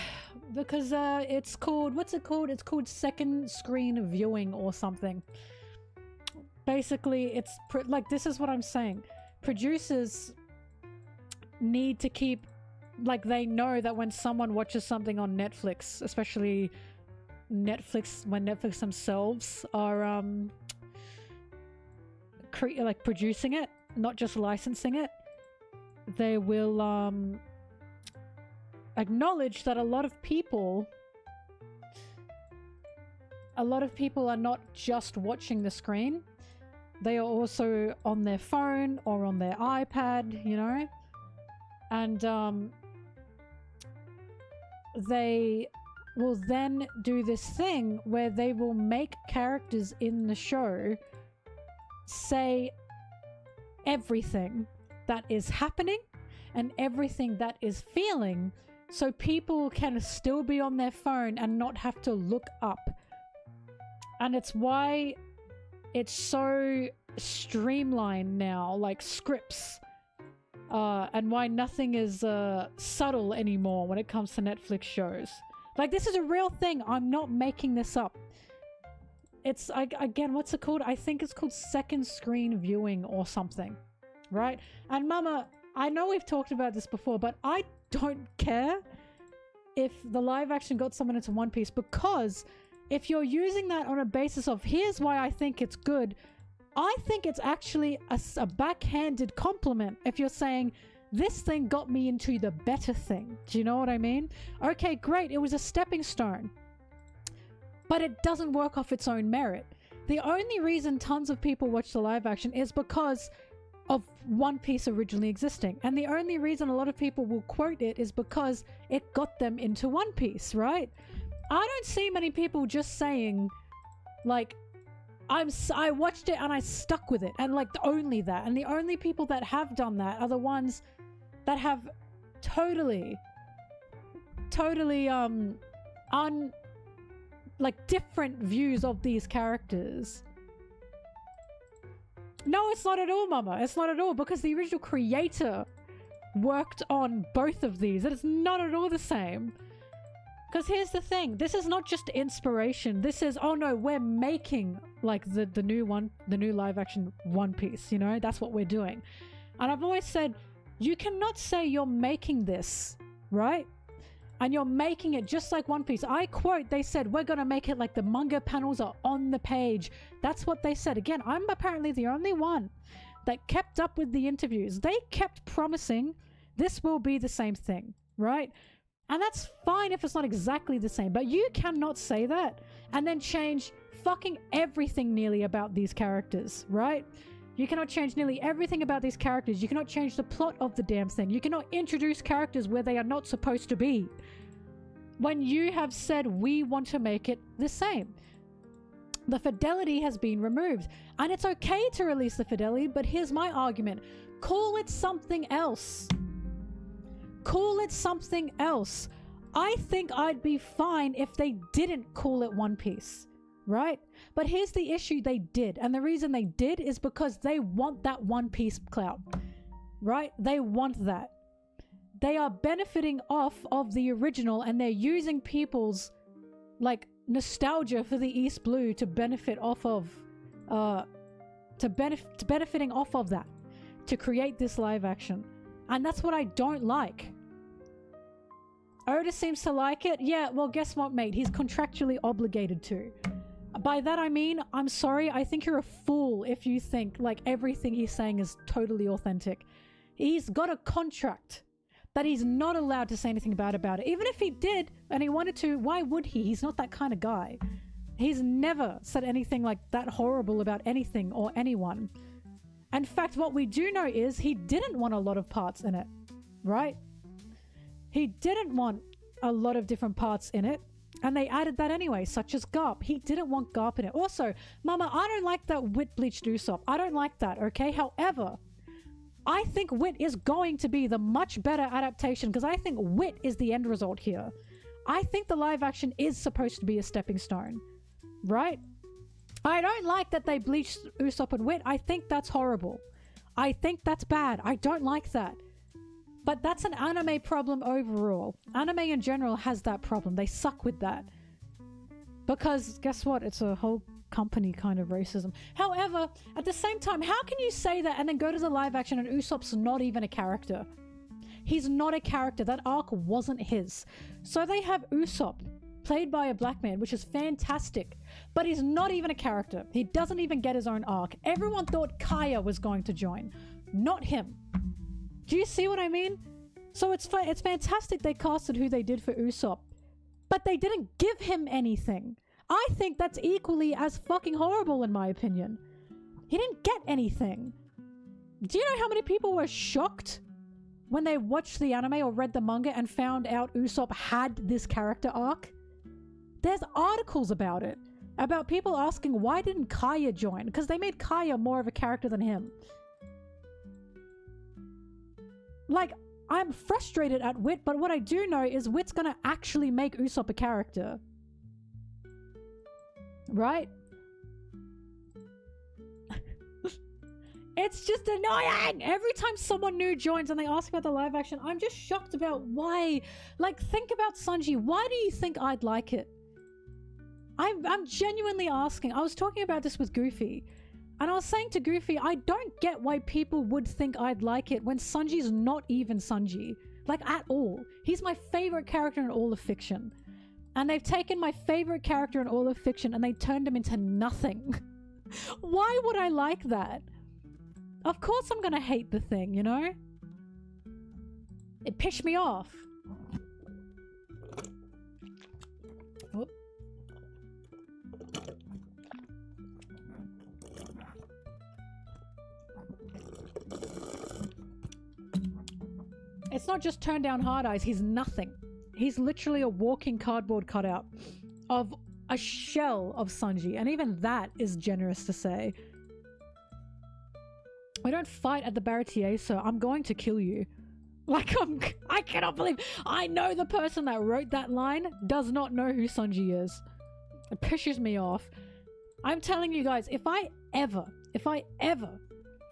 Because it's called, what's it called? It's called second screen viewing or something. Basically, it's like, this is what I'm saying. Producers need to keep, like, they know that when someone watches something on Netflix, especially Netflix, when Netflix themselves are like producing it, not just licensing it, they will acknowledge that a lot of people are not just watching the screen. They are also on their phone or on their iPad, you know, and they will then do this thing where they will make characters in the show say everything that is happening and everything that is feeling, so people can still be on their phone and not have to look up. And it's why it's so streamlined now, like scripts, and why nothing is subtle anymore when it comes to Netflix shows. Like, this is a real thing. I'm not making this up. It's, again, what's it called? I think it's called second screen viewing or something, right? And Mama, I know we've talked about this before, but I don't care if the live action got someone into One Piece, because if you're using that on a basis of, here's why I think it's good, I think it's actually a backhanded compliment if you're saying, this thing got me into the better thing. Do you know what I mean? Okay, great. It was a stepping stone. But it doesn't work off its own merit. The only reason tons of people watch the live action is because of One Piece originally existing. And the only reason a lot of people will quote it is because it got them into One Piece, right? I don't see many people just saying, like, I watched it and I stuck with it. And, like, only that. And the only people that have done that are the ones that have totally like different views of these characters. No, it's not at all, Mama. It's not at all, because the original creator worked on both of these. It is not at all the same. Because here's the thing. This is not just inspiration. This is, oh no, we're making like the new live action One Piece, you know? That's what we're doing. And I've always said, you cannot say you're making this, right? And you're making it just like One Piece. I quote, they said, we're going to make it like the manga panels are on the page. That's what they said. Again, I'm apparently the only one that kept up with the interviews. They kept promising this will be the same thing, right? And that's fine if it's not exactly the same, but you cannot say that and then change fucking everything nearly about these characters, right? You cannot change nearly everything about these characters. You cannot change the plot of the damn thing. You cannot introduce characters where they are not supposed to be. When you have said, we want to make it the same. The fidelity has been removed. And it's okay to release the fidelity, but here's my argument. Call it something else. Call it something else. I think I'd be fine if they didn't call it One Piece. Right? But here's the issue, they did. And the reason they did is because they want that One Piece clout. Right? They want that. They are benefiting off of the original, and they're using people's like nostalgia for the East Blue to benefit off of benefiting off of that, to create this live action. And that's what I don't like. Oda seems to like it. Yeah, well, guess what, mate? He's contractually obligated to. By that I mean, I'm sorry, I think you're a fool if you think like everything he's saying is totally authentic. He's got a contract that he's not allowed to say anything bad about it. Even if he did and he wanted to, why would he? He's not that kind of guy. He's never said anything like that horrible about anything or anyone. In fact, what we do know is he didn't want a lot of parts in it, right? He didn't want a lot of different parts in it, and they added that anyway, such as Garp. He didn't want Garp in it. Also, Mama, I don't like that Wit bleached Usopp. I don't like that, okay? However, I think Wit is going to be the much better adaptation because I think Wit is the end result here. I think the live action is supposed to be a stepping stone, right? I don't like that they bleached Usopp and Wit. I think that's horrible. I think that's bad. I don't like that. But that's an anime problem overall. Anime in general has that problem. They suck with that. Because guess what? It's a whole company kind of racism. However, at the same time, how can you say that and then go to the live action and Usopp's not even a character? He's not a character. That arc wasn't his. So they have Usopp played by a black man, which is fantastic, but he's not even a character. He doesn't even get his own arc. Everyone thought Kaya was going to join, not him. Do you see what I mean? So it's fantastic they casted who they did for Usopp, but they didn't give him anything. I think that's equally as fucking horrible in my opinion. He didn't get anything. Do you know how many people were shocked when they watched the anime or read the manga and found out Usopp had this character arc? There's articles about it. About people asking why didn't Kaya join? Because they made Kaya more of a character than him. Like, I'm frustrated at Wit, but what I do know is Wit's gonna actually make Usopp a character. Right? It's just annoying! Every time someone new joins and they ask about the live action, I'm just shocked about why. Like, think about Sanji. Why do you think I'd like it? I'm genuinely asking. I was talking about this with Goofy, and I was saying to Goofy, I don't get why people would think I'd like it when Sanji's not even Sanji. Like, at all. He's my favorite character in all of fiction. And they've taken my favorite character in all of fiction and they turned him into nothing. Why would I like that? Of course I'm gonna hate the thing, you know? It pissed me off. Whoop. It's not just turn down hard eyes, he's nothing. He's literally a walking cardboard cutout of a shell of Sanji, and even that is generous to say. I don't fight at the Baratier, so I'm going to kill you. Like, I cannot believe, I know the person that wrote that line does not know who Sanji is. It pisses me off. I'm telling you guys, if I ever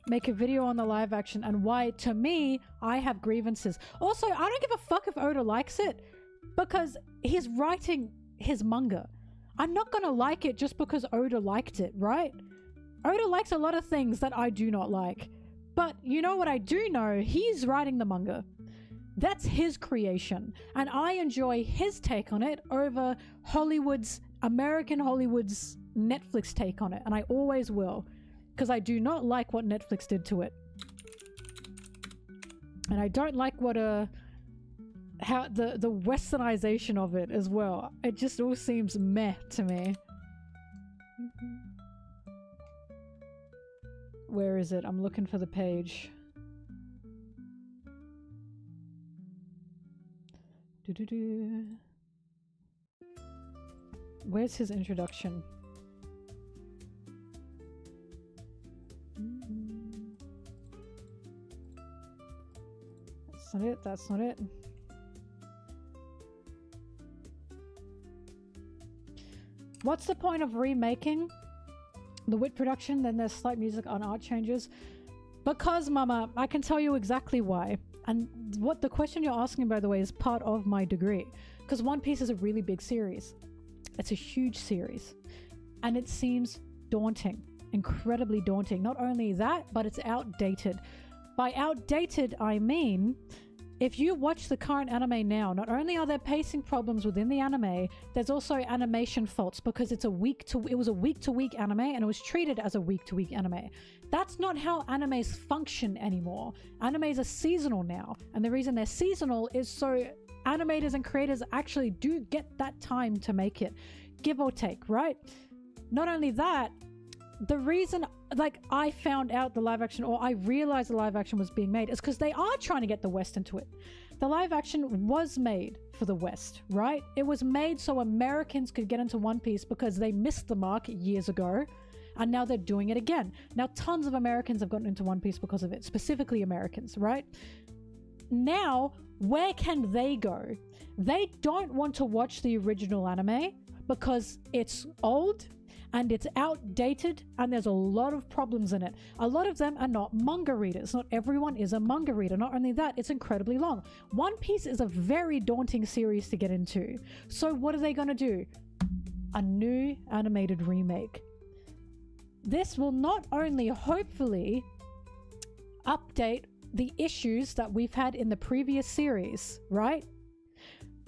make a video on the live action and why, to me, I have grievances. Also, I don't give a fuck if Oda likes it because he's writing his manga. I'm not gonna like it just because Oda liked it, right? Oda likes a lot of things that I do not like. But you know what I do know? He's writing the manga. That's his creation. And I enjoy his take on it over American Hollywood's Netflix take on it. And I always will. Because I do not like what Netflix did to it. And I don't like what the westernization of it as well. It just all seems meh to me. Where is it? I'm looking for the page. Where's his introduction? That's not it. That's not it. What's the point of remaking the Wit production? Then there's slight music on art changes. Because, Mama, I can tell you exactly why. And what the question you're asking, by the way, is part of my degree. Because One Piece is a really big series. It's a huge series. And it seems daunting. Incredibly daunting. Not only that, but it's outdated. By outdated, I mean if you watch the current anime now, not only are there pacing problems within the anime, there's also animation faults because it was a week-to-week anime and it was treated as a week-to-week anime. That's not how animes function anymore. Animes are seasonal now, and the reason they're seasonal is so animators and creators actually do get that time to make it, give or take, right? Not only that, the reason like I found out the live action, or I realized the live action was being made, is because they are trying to get the West into it. The live action was made for the West, right? It was made so Americans could get into One Piece because they missed the mark years ago, and now they're doing it again. Now tons of Americans have gotten into One Piece because of it, specifically Americans, right? Now where can they go? They don't want to watch the original anime because it's old and it's outdated and there's a lot of problems in it. A lot of them are not manga readers. Not everyone is a manga reader. Not only that, it's incredibly long. One Piece is a very daunting series to get into. So what are they going to do? A new animated remake. This will not only hopefully update the issues that we've had in the previous series, right?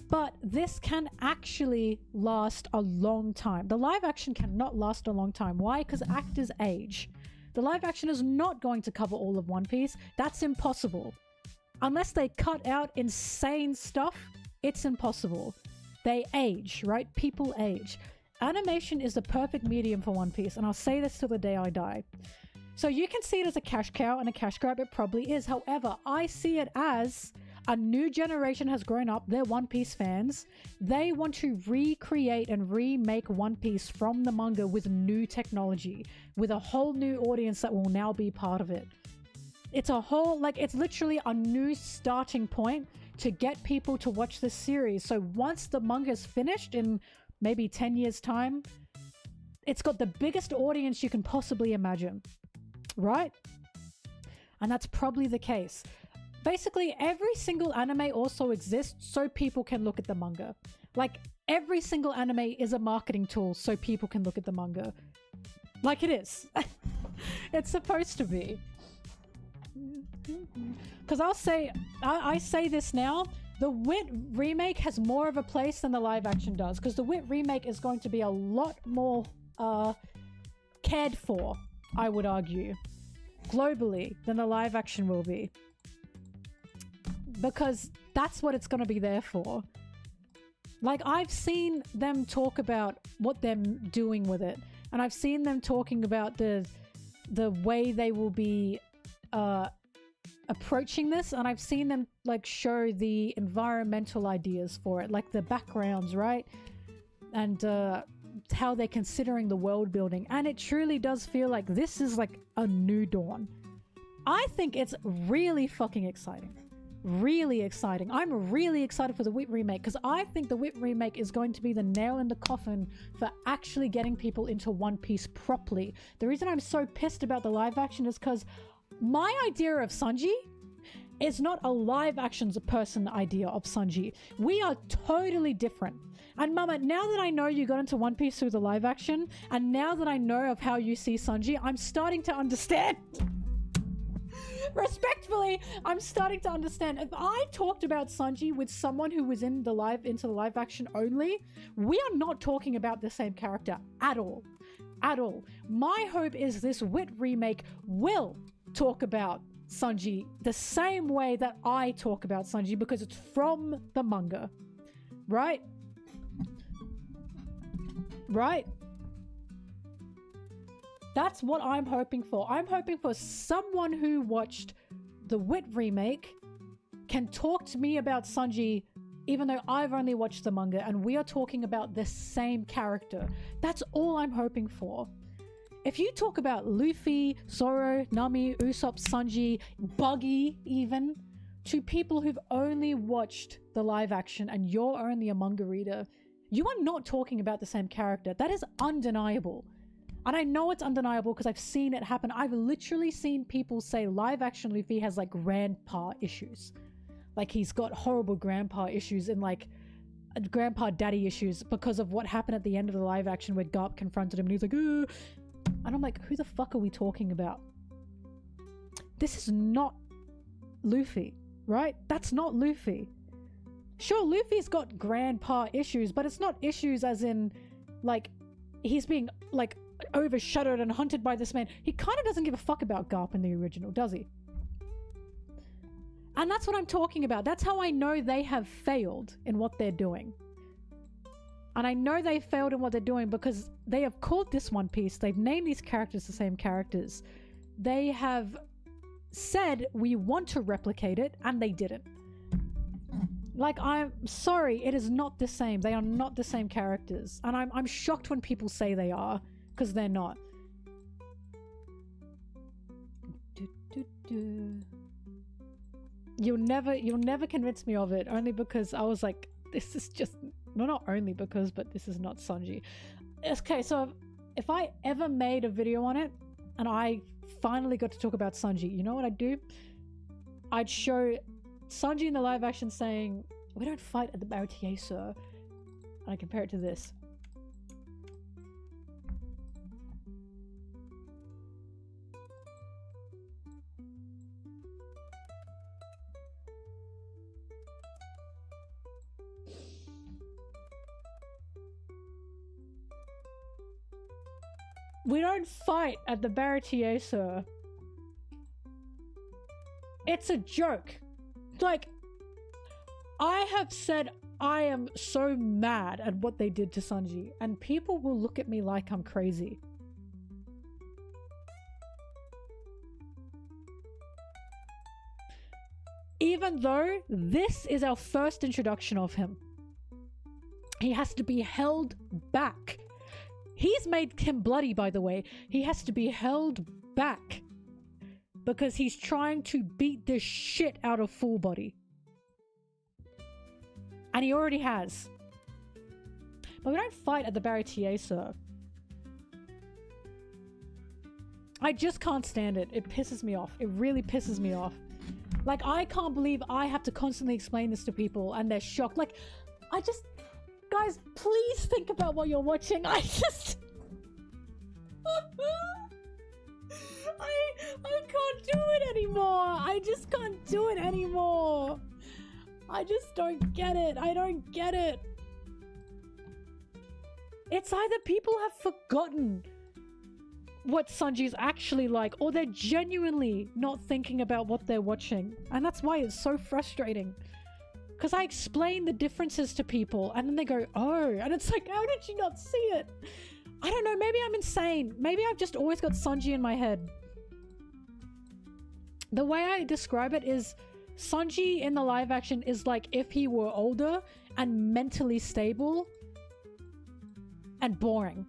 But this can actually last a long time. The live action cannot last a long time. Why? Because actors age. The live action is not going to cover all of One Piece. That's impossible. Unless they cut out insane stuff, it's impossible. They age, right? People age. Animation is the perfect medium for One Piece, and I'll say this till the day I die. So you can see it as a cash cow and a cash grab. It probably is. However, I see it as a new generation has grown up. They're One Piece fans. They want to recreate and remake One Piece from the manga with new technology, with a whole new audience that will now be part of it. It's a whole, like, it's literally a new starting point to get people to watch this series. So once the manga is finished in maybe 10 years time, it's got the biggest audience you can possibly imagine, right? And that's probably the case. Basically, every single anime also exists so people can look at the manga. Like, every single anime is a marketing tool so people can look at the manga. Like it is. It's supposed to be. Because I say this now, the Wit remake has more of a place than the live action does. Because the Wit remake is going to be a lot more cared for, I would argue, globally than the live action will be. Because that's what it's going to be there for. Like, I've seen them talk about what they're doing with it, and I've seen them talking about the way they will be approaching this, and I've seen them like show the environmental ideas for it, like the backgrounds, right? And how they're considering the world building, and it truly does feel like this is like a new dawn. I think it's really fucking exciting. Really exciting. I'm really excited for the Wit remake because I think the Wit remake is going to be the nail in the coffin for actually getting people into One Piece properly. The reason I'm so pissed about the live action is because my idea of Sanji is not a live action person idea of Sanji. We are totally different. And Mama, now that I know you got into One Piece through the live action, and now that I know of how you see Sanji, I'm starting to understand. Respectfully, I'm starting to understand. If I talked about Sanji with someone who was into the live action only, we are not talking about the same character at all. At all. My hope is this Wit remake will talk about Sanji the same way that I talk about Sanji because it's from the manga. Right? Right? That's what I'm hoping for. I'm hoping for someone who watched the Wit remake can talk to me about Sanji even though I've only watched the manga and we are talking about the same character. That's all I'm hoping for. If you talk about Luffy, Zoro, Nami, Usopp, Sanji, Buggy even, to people who've only watched the live action and you're only a manga reader, you are not talking about the same character. That is undeniable. And I know it's undeniable because I've seen it happen. I've literally seen people say live action Luffy has like grandpa issues. Like he's got horrible grandpa issues and like grandpa daddy issues because of what happened at the end of the live action where Garp confronted him and he's like, ugh. And I'm like, who the fuck are we talking about? This is not Luffy. right? That's not Luffy. Sure, Luffy's got grandpa issues, but it's not issues as in, like, he's being, like, overshadowed and hunted by this man. He kind of doesn't give a fuck about Garp in the original, does he? And that's what I'm talking about. That's how I know they have failed in what they're doing. And I know they failed in what they're doing because they have called this One Piece. They've named these characters the same characters. They have said, we want to replicate it, and they didn't. Like, I'm sorry, it is not the same. They are not the same characters. And I'm shocked when people say they are, because they're not. You'll never convince me of it, only because I was like, this is just, well, not only because, but this is not Sanji. Okay, so if I ever made a video on it, and I finally got to talk about Sanji, you know what I'd do? I'd show Sanji in the live action saying, we don't fight at the Baratier, sir. And I compare it to this. We don't fight at the Baratier, sir. It's a joke. Like, I have said I am so mad at what they did to Sanji, and people will look at me like I'm crazy. Even though this is our first introduction of him. He has to be held back. He's made him bloody, by the way. He has to be held back because he's trying to beat the shit out of Full Body. And he already has. But we don't fight at the Baratier, sir. I just can't stand it. It pisses me off. It really pisses me off. Like, I can't believe I have to constantly explain this to people and they're shocked. Like, I just... Guys, please think about what you're watching. I just... I can't do it anymore. I just can't do it anymore. I just don't get it. I don't get it. It's either people have forgotten what Sanji's actually like, or they're genuinely not thinking about what they're watching. And that's why it's so frustrating. Because I explain the differences to people and then they go, oh, and it's like, how did you not see it? I don't know, maybe I'm insane. Maybe I've just always got Sanji in my head. The way I describe it is Sanji in the live action is like if he were older and mentally stable and boring.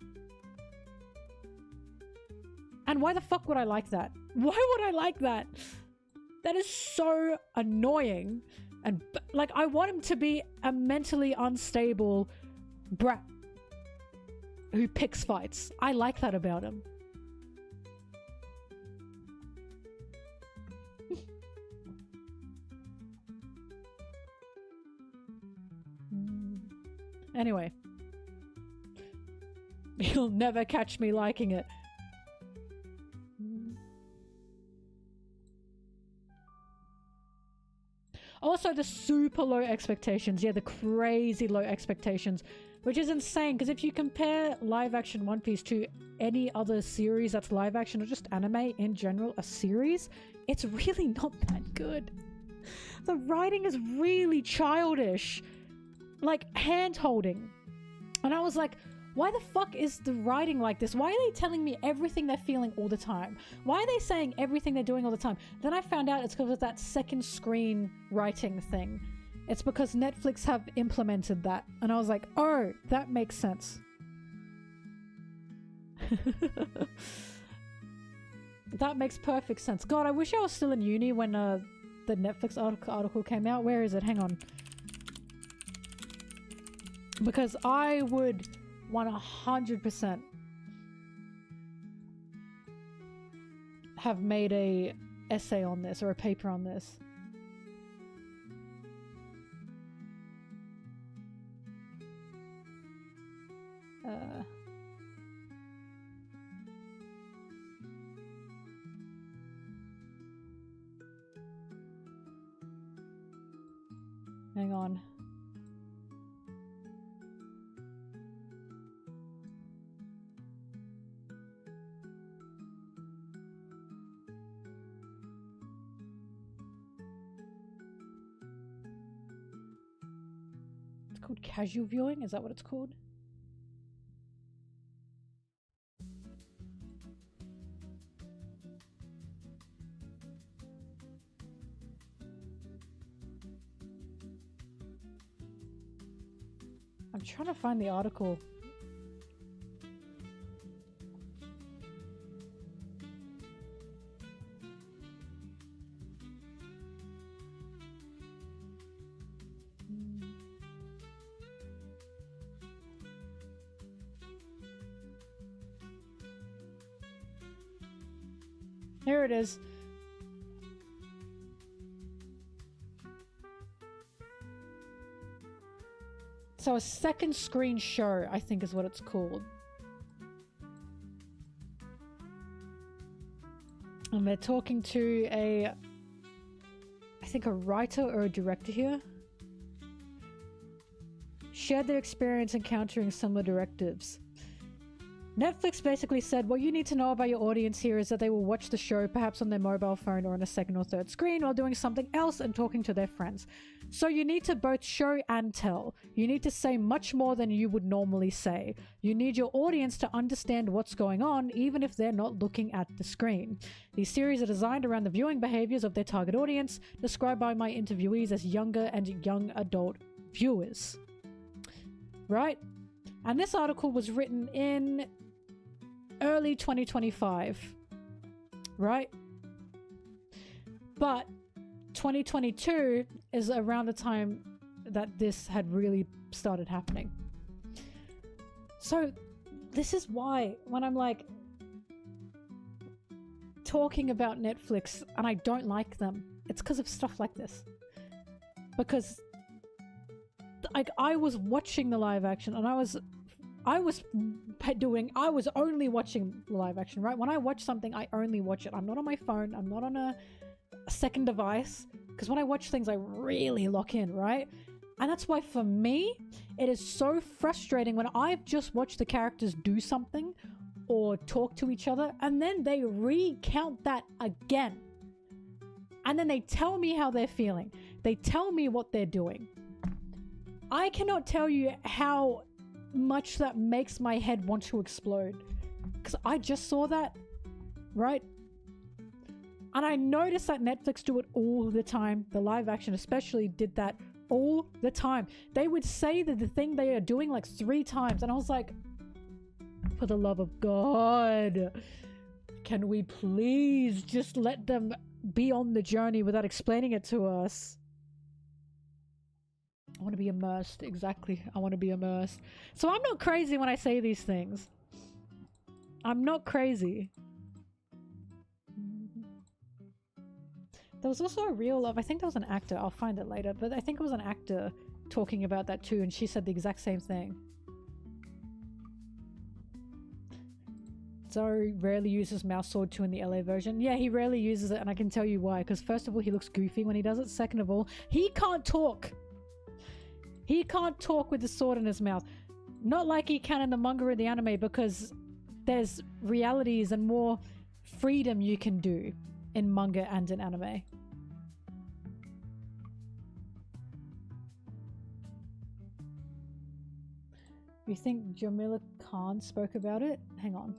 And why the fuck would I like that? Why would I like that? That is so annoying. And like, I want him to be a mentally unstable brat who picks fights. I like that about him. Anyway. You'll never catch me liking it. Also, the super low expectations. Yeah, the crazy low expectations. Which is insane, because if you compare live action One Piece to any other series that's live action, or just anime in general, a series, it's really not that good. The writing is really childish. Like, hand-holding. And I was like, why the fuck is the writing like this? Why are they telling me everything they're feeling all the time? Why are they saying everything they're doing all the time? Then I found out it's because of that second screen writing thing. It's because Netflix have implemented that. And I was like, oh, that makes sense. That makes perfect sense. God, I wish I was still in uni when the Netflix article came out. Where is it? Hang on. Because I would 100% have made a essay on this or a paper on this. Hang on. It's called casual viewing? Is that what it's called? I'm trying to find the article. Here it is. So a second screen show, I think is what it's called. And they're talking to I think a writer or a director here. Shared their experience encountering similar directives. Netflix basically said, what you need to know about your audience here is that they will watch the show perhaps on their mobile phone or on a second or third screen while doing something else and talking to their friends. So you need to both show and tell. You need to say much more than you would normally say. You need your audience to understand what's going on even if they're not looking at the screen. These series are designed around the viewing behaviors of their target audience, described by my interviewees as younger and young adult viewers. Right? And this article was written in early 2025, right? But 2022 is around the time that this had really started happening. So this is why when I'm like talking about Netflix and I don't like them, it's because of stuff like this. Because like I was watching the live action and I was only watching live action, right? When I watch something, I only watch it. I'm not on my phone. I'm not on a second device. Because when I watch things, I really lock in, right? And that's why for me, it is so frustrating when I've just watched the characters do something or talk to each other, and then they recount that again. And then they tell me how they're feeling. They tell me what they're doing. I cannot tell you how much that makes my head want to explode, because I just saw that, right? And I noticed that Netflix do it all the time. The live action especially did that all the time. They would say that the thing they are doing like 3 times, and I was like, for the love of God, can we please just let them be on the journey without explaining it to us? I want to be immersed. Exactly. I want to be immersed. So I'm not crazy when I say these things. I'm not crazy. There was also a reel of, I think there was an actor, I'll find it later, but I think it was an actor talking about that too, and she said the exact same thing. Zoro rarely uses mouse sword 2 in the LA version. Yeah, he rarely uses it, and I can tell you why. Because first of all, he looks goofy when he does it. Second of all, he can't talk. He can't talk with the sword in his mouth. Not like he can in the manga or the anime, because there's realities and more freedom you can do in manga and in anime. You think Jamila Khan spoke about it? Hang on.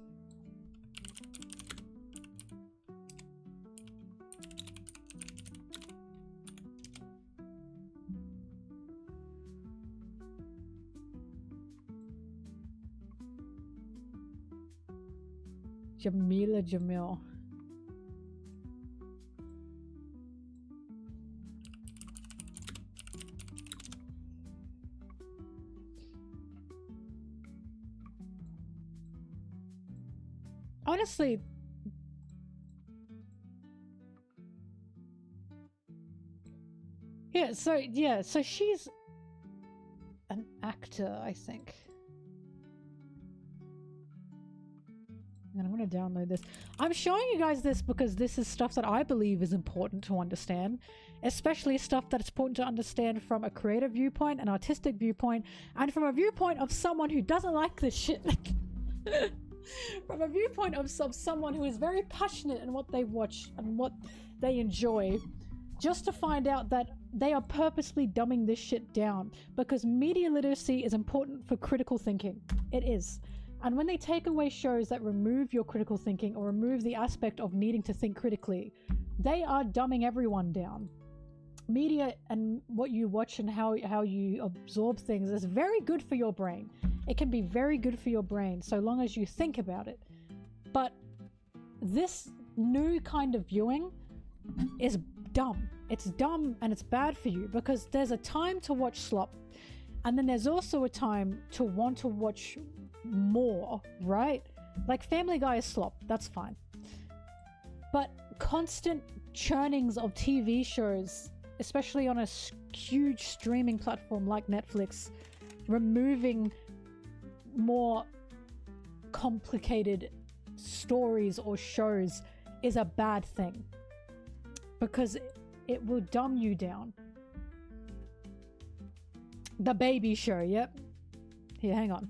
Jamil. Honestly, so she's an actor, I think. And I'm going to download this. I'm showing you guys this because this is stuff that I believe is important to understand, especially stuff that's important to understand from a creative viewpoint, an artistic viewpoint, and from a viewpoint of someone who doesn't like this shit. From a viewpoint of someone who is very passionate in what they watch and what they enjoy, just to find out that they are purposely dumbing this shit down because media literacy is important for critical thinking. It is. And when they take away shows that remove your critical thinking or remove the aspect of needing to think critically, they are dumbing everyone down. Media and what you watch and how you absorb things is very good for your brain. It can be very good for your brain so long as you think about it. But this new kind of viewing is dumb. It's dumb and it's bad for you because there's a time to watch slop and then there's also a time to want to watch more, right? Like Family Guy is slop, that's fine. But constant churnings of TV shows, especially on a huge streaming platform like Netflix, removing more complicated stories or shows is a bad thing because it will dumb you down. The Baby Show, yep. Here, hang on.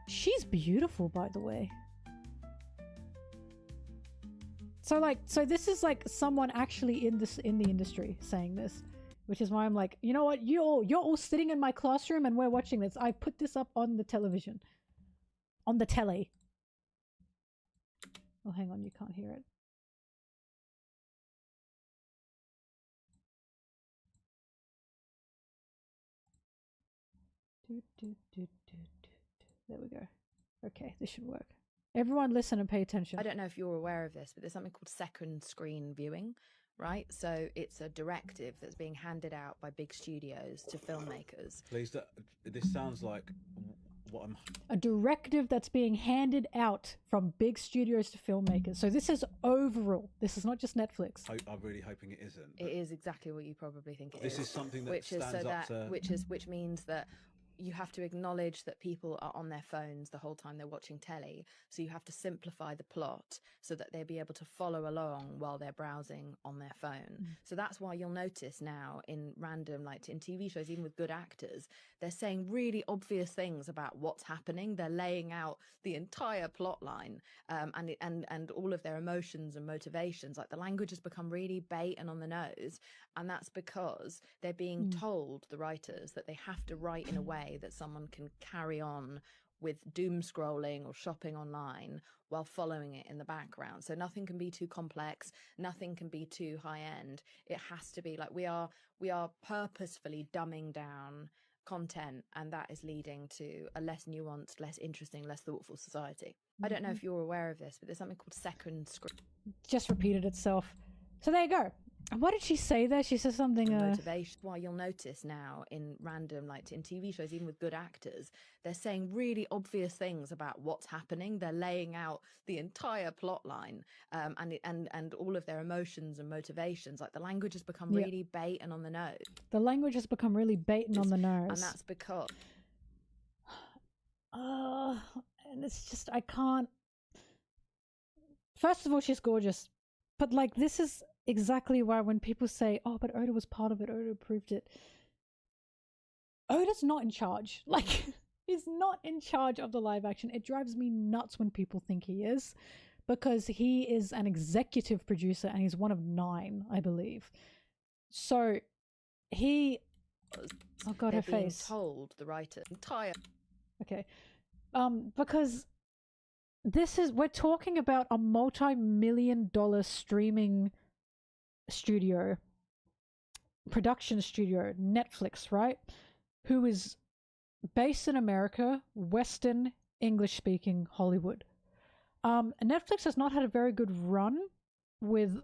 She's beautiful, by the way. So this is like someone actually in the industry saying this, which is why I'm like, you know what? You're all sitting in my classroom and we're watching this. I put this up on the television, on the telly. Oh, hang on, you can't hear it. There we go. Okay, this should work. Everyone listen and pay attention. I don't know if you're aware of this, but there's something called second screen viewing, right? So it's a directive that's being handed out by big studios to filmmakers. Please, this sounds like what I'm... A directive that's being handed out from big studios to filmmakers. So this is overall. This is not just Netflix. I'm really hoping it isn't. It is exactly what you probably think it is. This is something that which is stands so up that to... which means that you have to acknowledge that people are on their phones the whole time they're watching telly. So you have to simplify the plot so that they'll be able to follow along while they're browsing on their phone. So that's why you'll notice now in random, like in TV shows, even with good actors, they're saying really obvious things about what's happening. They're laying out the entire plot line and all of their emotions and motivations. Like the language has become really bait and on the nose. And that's because they're being told, the writers, that they have to write in a way that someone can carry on with doom scrolling or shopping online while following it in the background. So nothing can be too complex, nothing can be too high end. It has to be like we are purposefully dumbing down content, and that is leading to a less nuanced, less interesting, less thoughtful society. I don't know if you're aware of this, but there's something called second screen. Just repeated itself. So there you go. What did she say there? She said something... motivation. Why you'll notice now in random, like in TV shows, even with good actors, they're saying really obvious things about what's happening. They're laying out the entire plot line and all of their emotions and motivations. Like the language has become really bait and on the nose. The language has become really bait and on the nose. And that's because... and it's just, I can't... First of all, she's gorgeous. But like, this is exactly why when people say, oh, but Oda was part of it, Oda approved it. Oda's not in charge. Like, he's not in charge of the live action. It drives me nuts when people think he is, because he is an executive producer and he's one of 9, I believe. So he... Oh God, her face. Told the writer entire... Okay. Because this is... We're talking about a multi-million-dollar streaming studio, production studio, Netflix, right? Who is based in America, Western English-speaking Hollywood. Netflix has not had a very good run with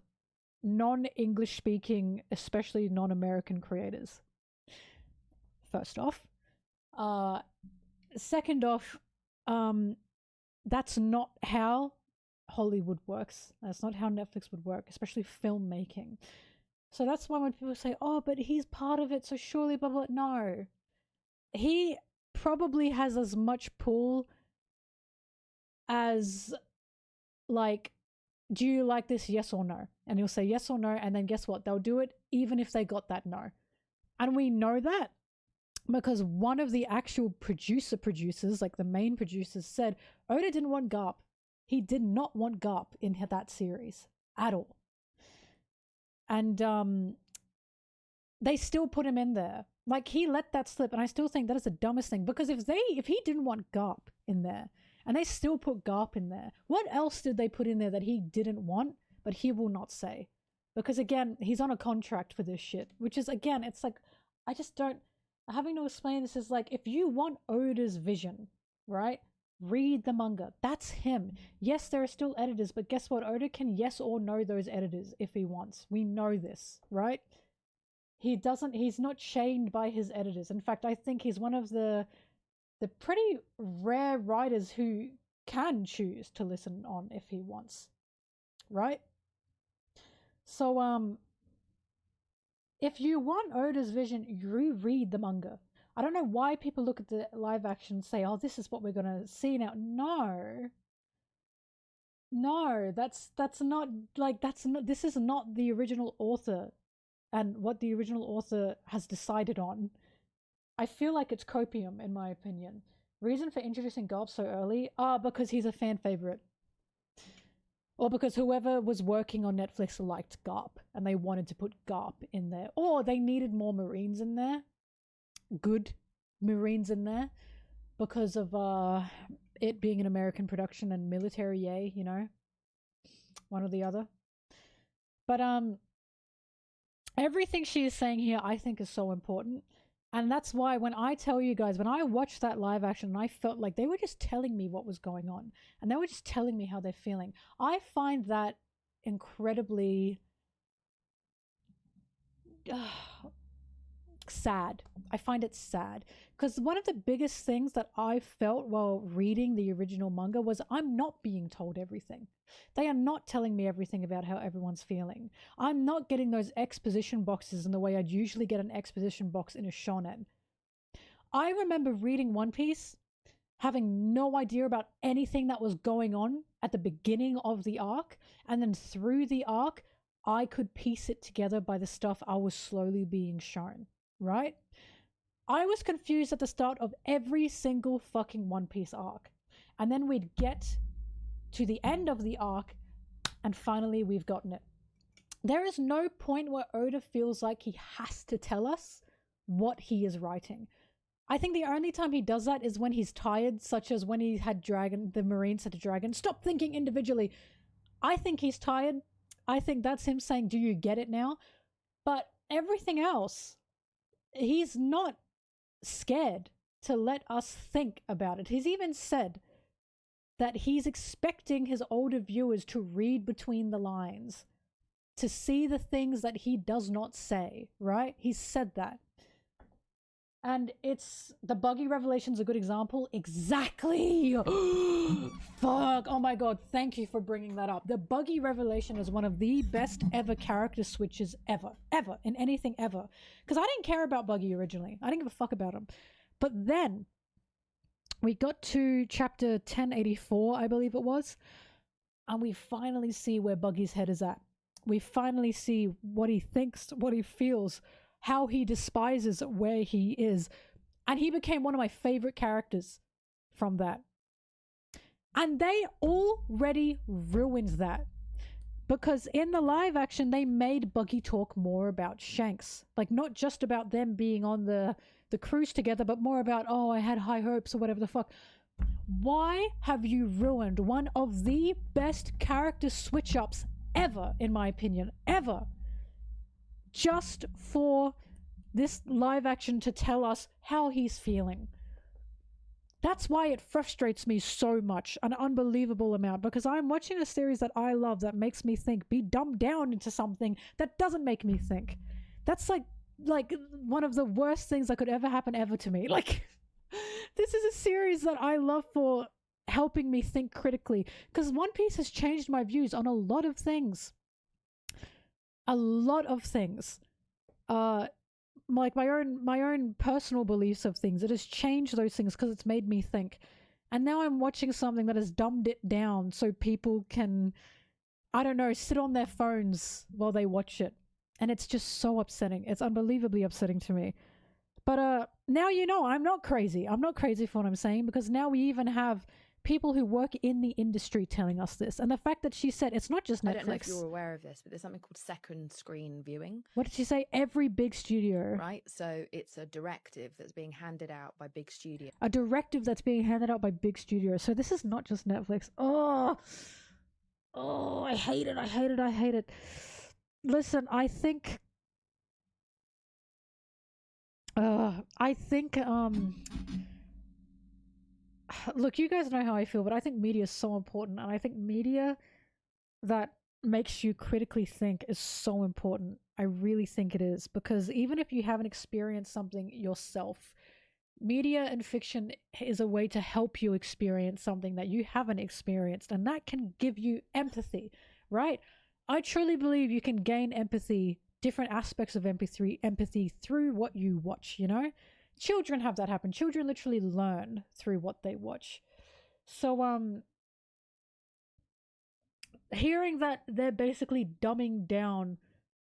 non-English speaking, especially non-American creators. First off. Second off, that's not how Hollywood works. That's not how Netflix would work, especially filmmaking. So that's why when people say, oh, but he's part of it, so surely blah, blah, no. He probably has as much pull as like, do you like this, yes or no? And you'll say yes or no, and then guess what? They'll do it even if they got that no. And we know that because one of the actual producers, like the main producers, said Oda didn't want Garp. He did not want Garp in that series at all. And they still put him in there. Like, he let that slip, and I still think that is the dumbest thing, because if he didn't want Garp in there and they still put Garp in there, what else did they put in there that he didn't want but he will not say? Because again, he's on a contract for this shit, which is, again, it's like, I just don't, having to explain this is like, if you want Oda's vision, right, read the manga. That's him. Yes, there are still editors, but guess what? Oda can yes or no those editors if he wants. We know this, right? He's not chained by his editors. In fact, I think he's one of the pretty rare writers who can choose to listen on if he wants, right? So if you want Oda's vision, you read the manga. I don't know why people look at the live action and say, oh, this is what we're gonna see now. No, that's not, like, this is not the original author and what the original author has decided on. I feel like it's copium, in my opinion. Reason for introducing Garp so early? Because he's a fan favorite. Or because whoever was working on Netflix liked Garp and they wanted to put Garp in there. Or they needed more Marines in there. Good Marines in there. Because of it being an American production and military, yay, you know. One or the other. But everything she is saying here I think is so important. And that's why when I tell you guys, when I watched that live action, I felt like they were just telling me what was going on. And they were just telling me how they're feeling. I find that incredibly sad. I find it sad. Because one of the biggest things that I felt while reading the original manga was I'm not being told everything. They are not telling me everything about how everyone's feeling. I'm not getting those exposition boxes in the way I'd usually get an exposition box in a shonen. I remember reading One Piece, having no idea about anything that was going on at the beginning of the arc, and then through the arc, I could piece it together by the stuff I was slowly being shown, right? I was confused at the start of every single fucking One Piece arc. And then we'd get to the end of the arc, and finally we've gotten it. There is no point where Oda feels like he has to tell us what he is writing. I think the only time he does that is when he's tired, such as when he had the Marines said to Dragon, stop thinking individually. I think he's tired. I think that's him saying, do you get it now? But everything else, he's not scared to let us think about it. He's even said that he's expecting his older viewers to read between the lines, to see the things that he does not say, right? He's said that. And it's the Buggy Revelation's a good example. Exactly. Fuck. Oh my god. Thank you for bringing that up. The Buggy Revelation is one of the best ever character switches ever. Ever. In anything ever. Because I didn't care about Buggy originally. I didn't give a fuck about him. But then we got to chapter 1084, I believe it was. And we finally see where Buggy's head is at. We finally see what he thinks, what he feels, how he despises where he is. And he became one of my favorite characters from that. And they already ruined that. Because in the live action, they made Buggy talk more about Shanks. Like, not just about them being on the cruise together, but more about, oh, I had high hopes or whatever the fuck. Why have you ruined one of the best character switch-ups ever, in my opinion, ever? Just for this live action to tell us how he's feeling. That's why it frustrates me so much, an unbelievable amount, because I'm watching a series that I love that makes me think, be dumbed down into something that doesn't make me think. That's like one of the worst things that could ever happen ever to me. Like, this is a series that I love for helping me think critically, because One Piece has changed my views on a lot of things. A lot of things. Like my own personal beliefs of things. It has changed those things because it's made me think. And now I'm watching something that has dumbed it down so people can, I don't know, sit on their phones while they watch it. And it's just so upsetting. It's unbelievably upsetting to me. But now you know I'm not crazy. I'm not crazy for what I'm saying, because now we even have people who work in the industry telling us this. And the fact that she said it's not just Netflix. I don't know if you're aware of this, but there's something called second screen viewing. What did she say? Every big studio. Right? So it's a directive that's being handed out by big studios. A directive that's being handed out by big studios. So this is not just Netflix. Oh, I hate it. I hate it. I hate it. Listen, I think look, you guys know how I feel, but I think media is so important, and I think media that makes you critically think is so important. I really think it is, because even if you haven't experienced something yourself, media and fiction is a way to help you experience something that you haven't experienced, and that can give you empathy, right? I truly believe you can gain empathy, different aspects of empathy through what you watch, you know? Children have that happen. Children literally learn through what they watch. So, hearing that they're basically dumbing down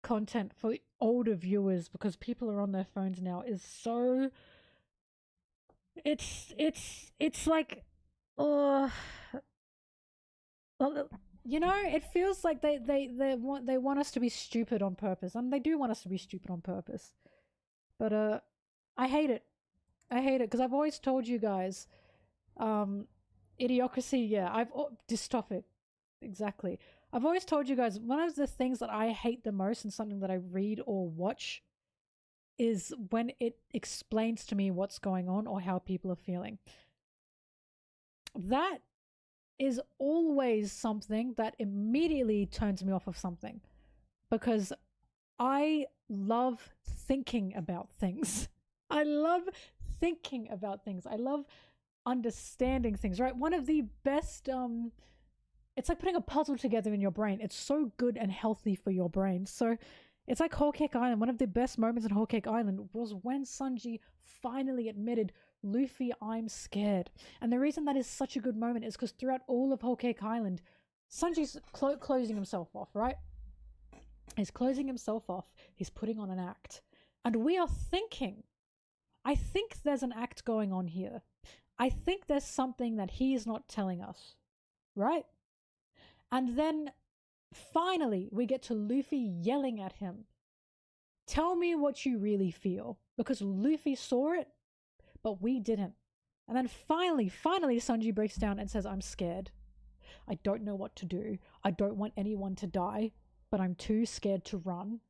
content for older viewers because people are on their phones now is so... It's like... you know, it feels like they want us to be stupid on purpose, and they do want us to be stupid on purpose. But I hate it. I hate it because I've always told you guys, idiocracy. Yeah, dystophic, exactly. I've always told you guys one of the things that I hate the most in something that I read or watch is when it explains to me what's going on or how people are feeling. That is always something that immediately turns me off of something, because I love thinking about things. I love thinking about things. I love understanding things, right? One of the best, it's like putting a puzzle together in your brain. It's so good and healthy for your brain. So it's like Whole Cake Island. One of the best moments in Whole Cake Island was when Sanji finally admitted, Luffy, I'm scared. And the reason that is such a good moment is because throughout all of Whole Cake Island, Sanji's closing himself off, right? He's closing himself off. He's putting on an act. And we are thinking, I think there's an act going on here. I think there's something that he is not telling us, right? And then finally we get to Luffy yelling at him. Tell me what you really feel. Because Luffy saw it, but we didn't. And then finally Sanji breaks down and says, I'm scared. I don't know what to do. I don't want anyone to die, but I'm too scared to run.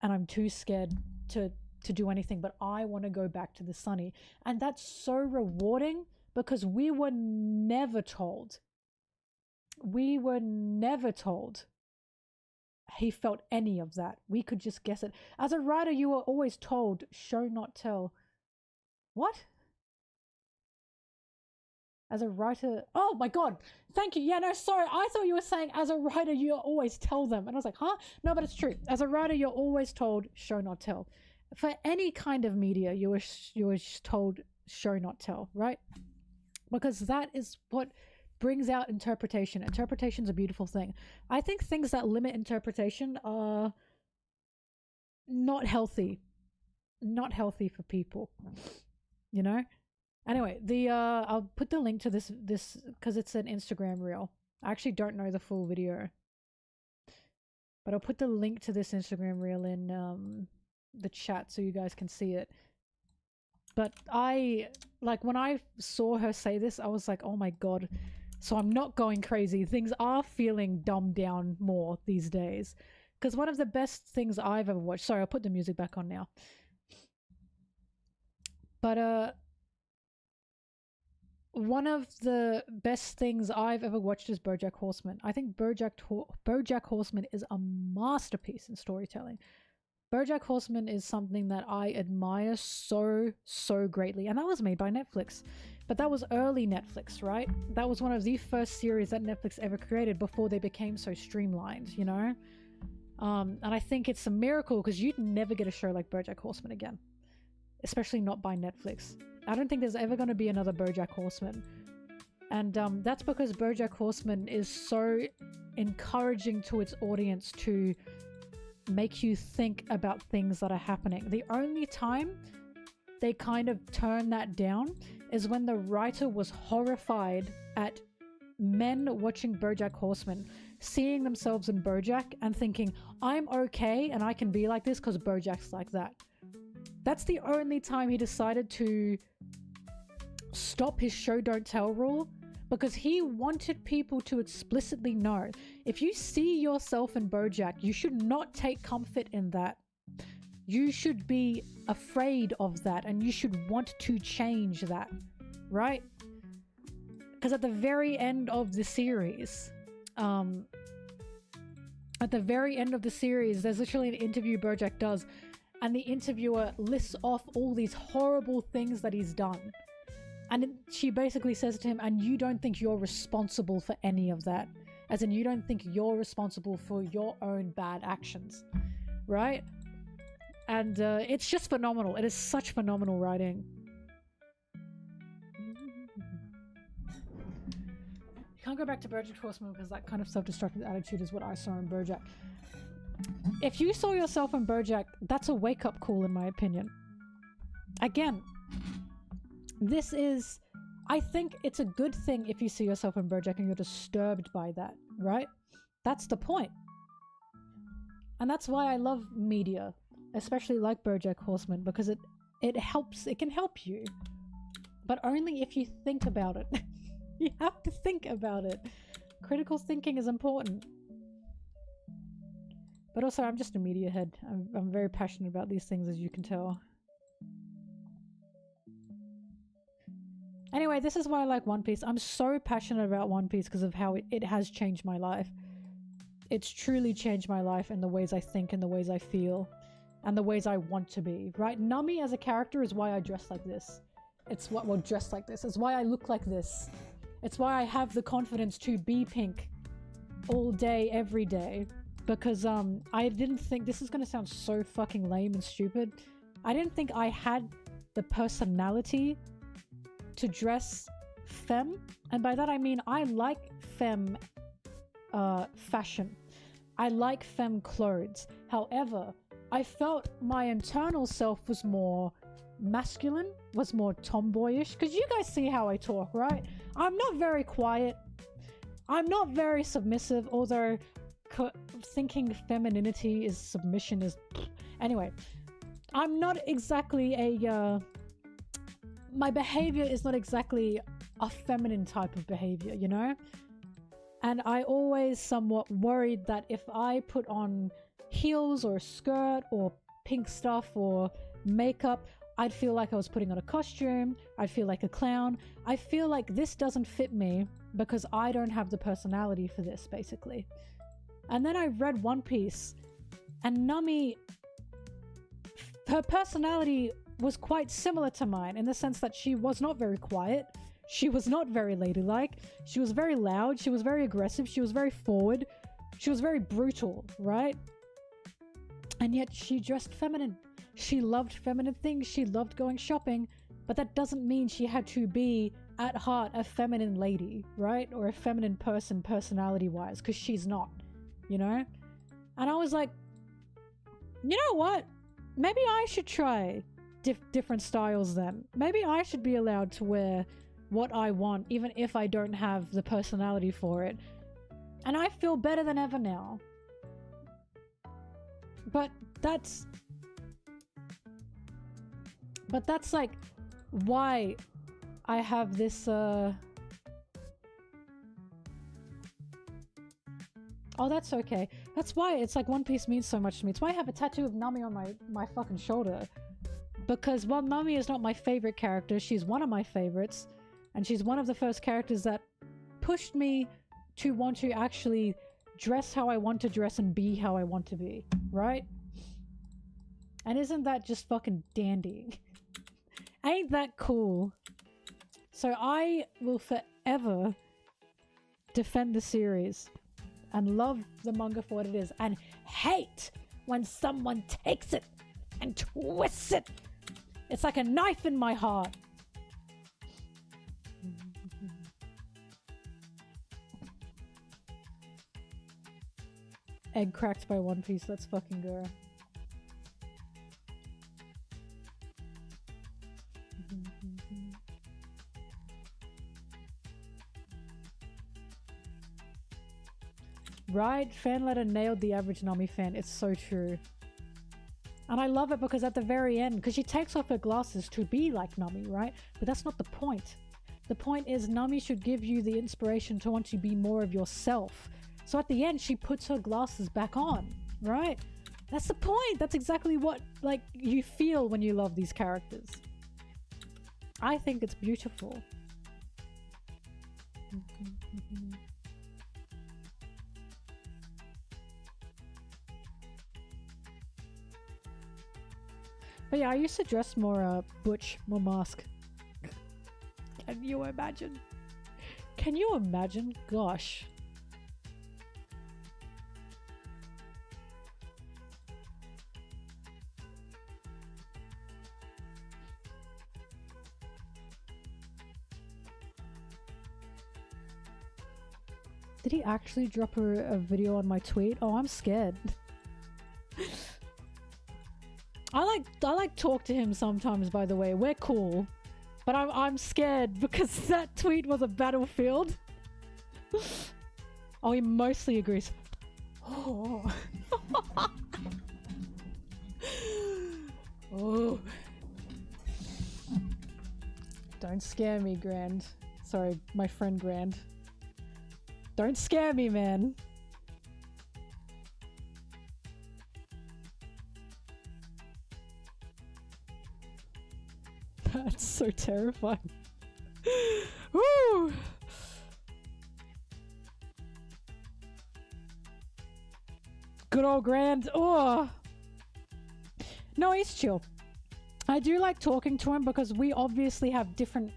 And I'm too scared to do anything, but I want to go back to the Sunny. And that's so rewarding because we were never told. We were never told he felt any of that. We could just guess it. As a writer, you were always told, show not tell. What? As a writer, oh my god, thank you. Yeah, no, sorry, I thought you were saying as a writer you always tell them, and I was like, huh? No, but it's true. As a writer, you're always told, show not tell. For any kind of media, you were told, show not tell, right? Because that is what brings out interpretation. Interpretation's a beautiful thing. I think things that limit interpretation are not healthy. Not healthy for people. You know? Anyway, I'll put the link to this because it's an Instagram reel. I actually don't know the full video, but I'll put the link to this Instagram reel in the chat so you guys can see it. But when I saw her say this, I was like, oh my god. So I'm not going crazy. Things are feeling dumbed down more these days. Because one of the best things I've ever watched, sorry, I'll put the music back on now. But one of the best things I've ever watched is Bojack Horseman. I think Bojack Horseman is a masterpiece in storytelling. Bojack Horseman is something that I admire so greatly. And that was made by Netflix. But that was early Netflix, right? That was one of the first series that Netflix ever created before they became so streamlined, you know? And I think it's a miracle because you'd never get a show like Bojack Horseman again. Especially not by Netflix. I don't think there's ever going to be another Bojack Horseman. And that's because Bojack Horseman is so encouraging to its audience to make you think about things that are happening. The only time they kind of turn that down is when the writer was horrified at men watching Bojack Horseman, seeing themselves in Bojack and thinking, I'm okay and I can be like this because Bojack's like that. That's the only time he decided to stop his show don't tell rule, because he wanted people to explicitly know, if you see yourself in Bojack, you should not take comfort in that. You should be afraid of that and you should want to change that, right? Because at the very end of the series, there's literally an interview Bojack does, and the interviewer lists off all these horrible things that he's done. And she basically says to him, and you don't think you're responsible for any of that. As in, you don't think you're responsible for your own bad actions, right? And it's just phenomenal. It is such phenomenal writing. You can't go back to Bojack Horseman because that kind of self-destructive attitude is what I saw in Bojack. If you saw yourself in Bojack, that's a wake-up call in my opinion. Again, I think it's a good thing if you see yourself in Bojack and you're disturbed by that, right? That's the point. And that's why I love media, especially like Bojack Horseman, because it can help you. But only if you think about it. You have to think about it. Critical thinking is important. But also, I'm just a media head. I'm very passionate about these things, as you can tell. Anyway, this is why I like One Piece. I'm so passionate about One Piece because of how it has changed my life. It's truly changed my life in the ways I think, and the ways I feel, and the ways I want to be, right? Nami as a character is why I dress like this. It's dress like this. It's why I look like this. It's why I have the confidence to be pink all day, every day. Because I didn't think, this is going to sound so fucking lame and stupid, I didn't think I had the personality to dress femme, and by that I mean I like femme fashion. I like femme clothes. However, I felt my internal self was more masculine, was more tomboyish, because you guys see how I talk, right? I'm not very quiet. I'm not very submissive, although thinking femininity is submission is... Anyway, I'm not exactly a... my behavior is not exactly a feminine type of behavior, you know? And I always somewhat worried that if I put on heels or a skirt or pink stuff or makeup, I'd feel like I was putting on a costume, I'd feel like a clown. I feel like this doesn't fit me because I don't have the personality for this, basically. And then I read One Piece, and Nami, her personality was quite similar to mine in the sense that she was not very quiet, she was not very ladylike, she was very loud, she was very aggressive, she was very forward, she was very brutal, right? And yet she dressed feminine. She loved feminine things, she loved going shopping, but that doesn't mean she had to be at heart a feminine lady, right? Or a feminine person personality-wise, because she's not, you know? And I was like, you know what? Maybe I should try different styles then. Maybe I should be allowed to wear what I want, even if I don't have the personality for it. And I feel better than ever now. But that's like why I have this oh, that's okay. That's why it's like One Piece means so much to me. It's why I have a tattoo of Nami on my fucking shoulder. Because while Nami is not my favorite character, she's one of my favorites. And she's one of the first characters that pushed me to want to actually dress how I want to dress and be how I want to be, right? And isn't that just fucking dandy? Ain't that cool? So I will forever defend the series and love the manga for what it is, and hate when someone takes it and twists it. It's like a knife in my heart. egg cracked by One Piece. Let's fucking go. Right? Fan letter nailed the average Nami fan. It's so true. And I love it because at the very end, because she takes off her glasses to be like Nami, right? But that's not the point. The point is Nami should give you the inspiration to want to be more of yourself. So at the end, she puts her glasses back on, right? That's the point. That's exactly what, like, you feel when you love these characters. I think it's beautiful. But yeah, I used to dress more butch, more mask. Can you imagine? Can you imagine? Gosh. Did he actually drop a video on my tweet? Oh, I'm scared. I like talk to him sometimes, by the way. We're cool. But I'm scared because that tweet was a battlefield. Oh, he mostly agrees. Oh. Oh. Don't scare me, Grand. Sorry, my friend Grand. Don't scare me, man. That's so terrifying. Woo! Good old Grand. Oh! No, he's chill. I do like talking to him because we obviously have different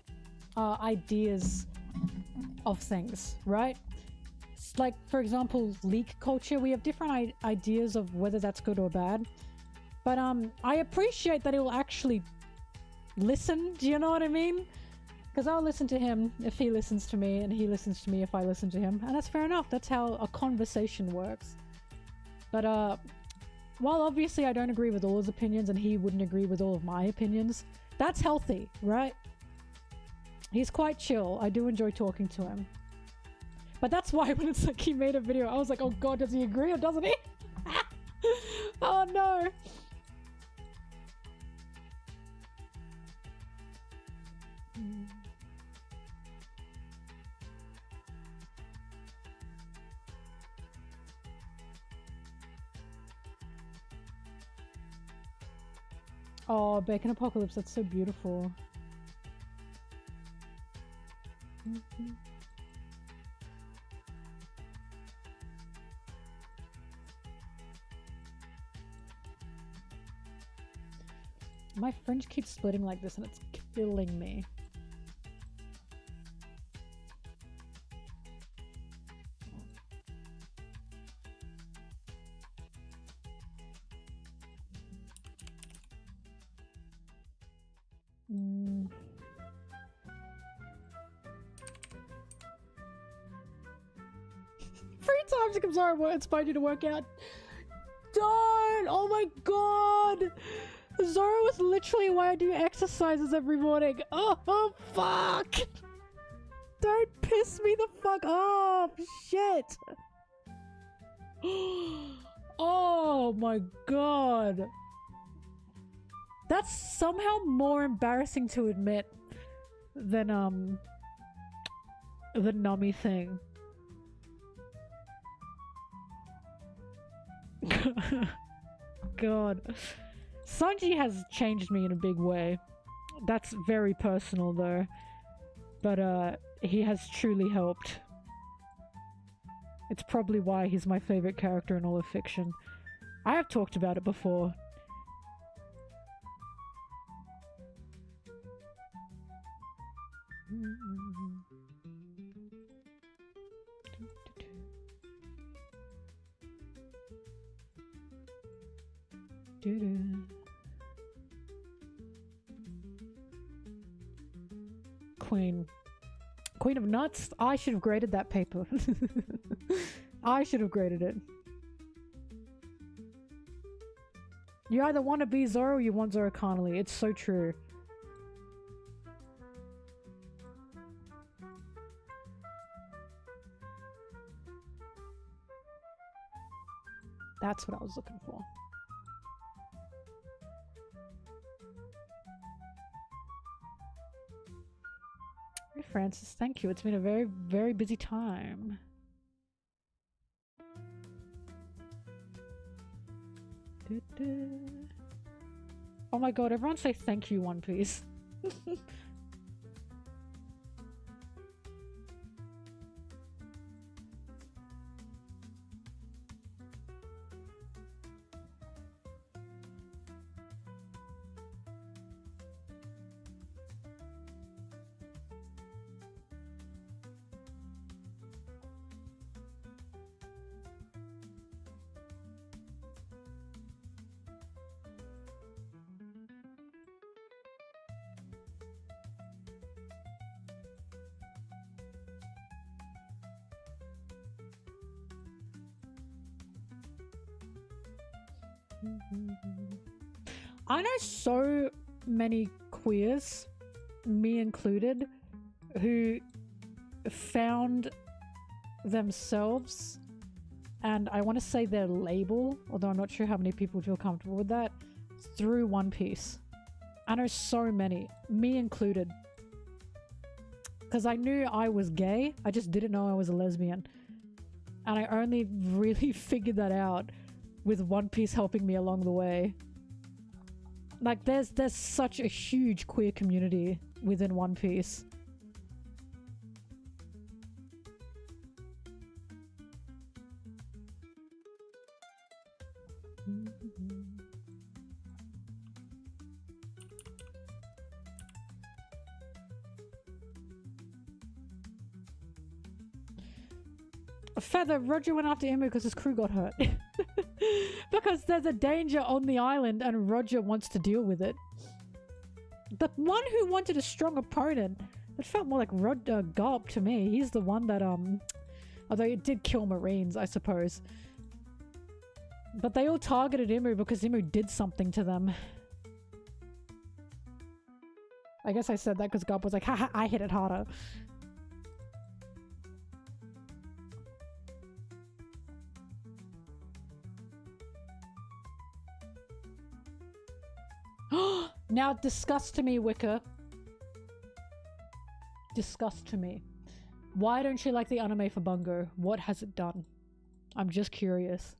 ideas of things, right? Like, for example, leak culture, we have different ideas of whether that's good or bad. But I appreciate that he'll actually listen, do you know what I mean? Because I'll listen to him if he listens to me, and he listens to me if I listen to him. And that's fair enough. That's how a conversation works. But while obviously I don't agree with all his opinions and he wouldn't agree with all of my opinions, that's healthy, right? He's quite chill. I do enjoy talking to him. But that's why when it's like he made a video, I was like, oh god, does he agree or doesn't he? Oh no! Oh, Bacon Apocalypse, that's so beautiful. My fringe keeps splitting like this and it's killing me. Times it comes Zoro inspired you to work out. Don't! Oh my god! Zoro is literally why I do exercises every morning. Oh fuck! Don't piss me the fuck off! Shit! Oh my god! That's somehow more embarrassing to admit than the Nami thing. God. Sanji has changed me in a big way. That's very personal though. But he has truly helped. It's probably why he's my favorite character in all of fiction. I have talked about it before. Queen of Nuts? I should have graded that paper. I should have graded it. You either want to be Zoro or you want Zoro carnally. It's so true. That's what I was looking for. Hey Francis, thank you. It's been a very, very busy time. Oh my god, everyone say thank you, One Piece. I know so many queers, me included, who found themselves, and I want to say their label, although I'm not sure how many people feel comfortable with that, through One Piece. I know so many, me included. Because I knew I was gay, I just didn't know I was a lesbian. And I only really figured that out with One Piece helping me along the way. Like, there's such a huge queer community within One Piece. Feather, Roger went after Emu because his crew got hurt. Because there's a danger on the island and Roger wants to deal with it. The one who wanted a strong opponent, it felt more like Garp to me. He's the one that, although it did kill Marines, I suppose. But they all targeted Imu because Imu did something to them. I guess I said that because Garp was like, haha, I hit it harder. Now discuss to me, Wicker. Discuss to me. Why don't you like the anime for Bungo? What has it done? I'm just curious.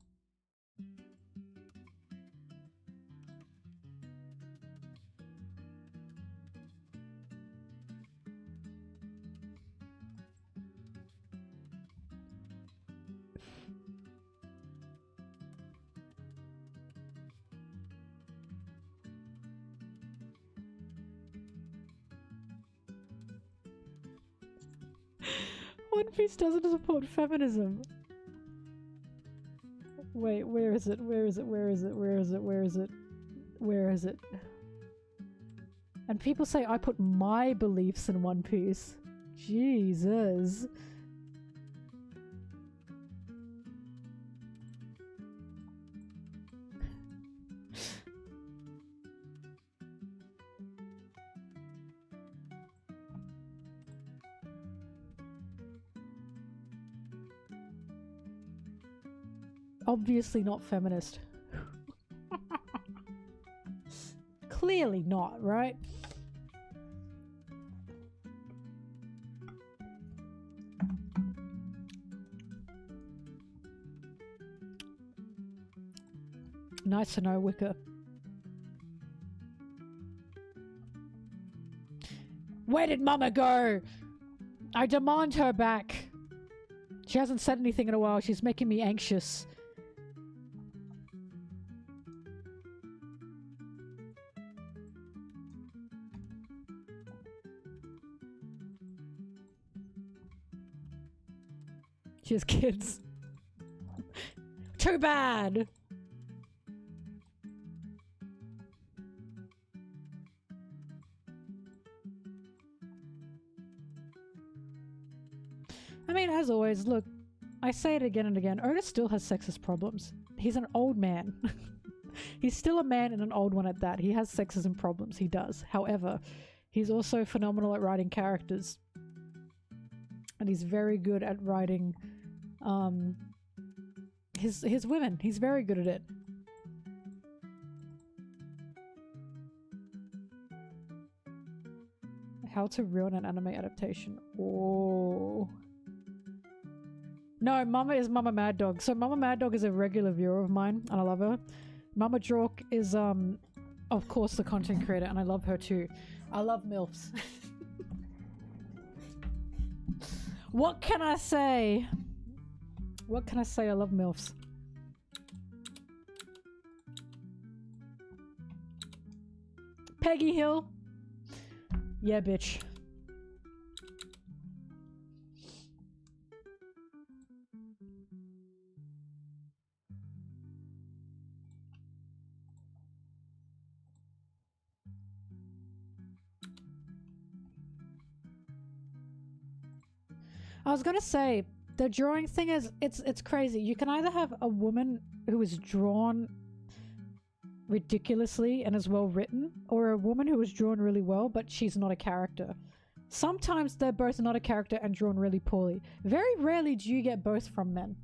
One Piece doesn't support feminism. Wait, where is it? Where is it? Where is it? Where is it? Where is it? Where is it? And people say I put my beliefs in One Piece. Jesus. Obviously not feminist. Clearly not, right? Nice to know, Wicker. Where did Mama go? I demand her back. She hasn't said anything in a while. She's making me anxious. She has kids. Too bad! I mean, as always, look, I say it again and again, Oda still has sexist problems. He's an old man. He's still a man and an old one at that. He has sexism problems. He does. However, he's also phenomenal at writing characters. And he's very good at writing his women. He's very good at it. How to ruin an anime adaptation. Oh. No, Mama is Mama Mad Dog. So Mama Mad Dog is a regular viewer of mine, and I love her. Mama Jork is, of course, the content creator, and I love her too. I love MILFs. What can I say? What can I say? I love MILFs. Peggy Hill. Yeah, bitch. I was gonna say, the drawing thing is, it's crazy. You can either have a woman who is drawn ridiculously and is well written, or a woman who is drawn really well but she's not a character. Sometimes they're both not a character and drawn really poorly. Very rarely do you get both from men.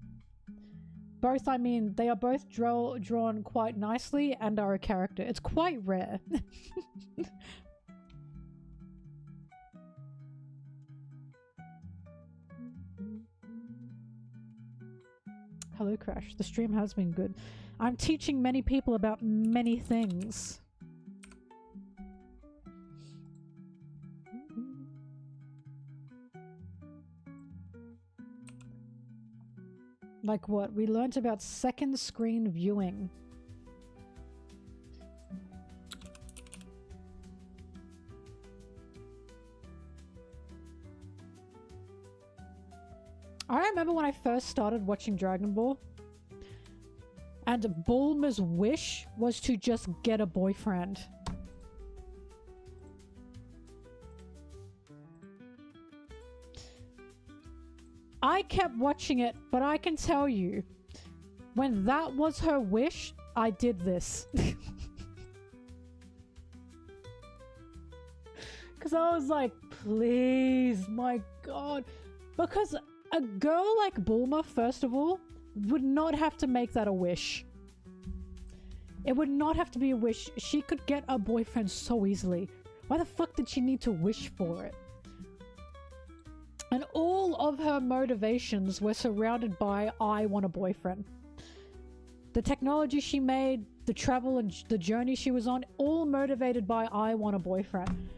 Both, I mean, they are both drawn quite nicely and are a character. It's quite rare. Hello, Crash. The stream has been good. I'm teaching many people about many things. Like what? We learnt about second screen viewing. I remember when I first started watching Dragon Ball, and Bulma's wish was to just get a boyfriend. I kept watching it, but I can tell you, when that was her wish, I did this. Because I was like, please, my god. Because a girl like Bulma, first of all, would not have to make that a wish. It would not have to be a wish. She could get a boyfriend so easily. Why the fuck did she need to wish for it? And all of her motivations were surrounded by, I want a boyfriend. The technology she made, the travel and the journey she was on, all motivated by, I want a boyfriend.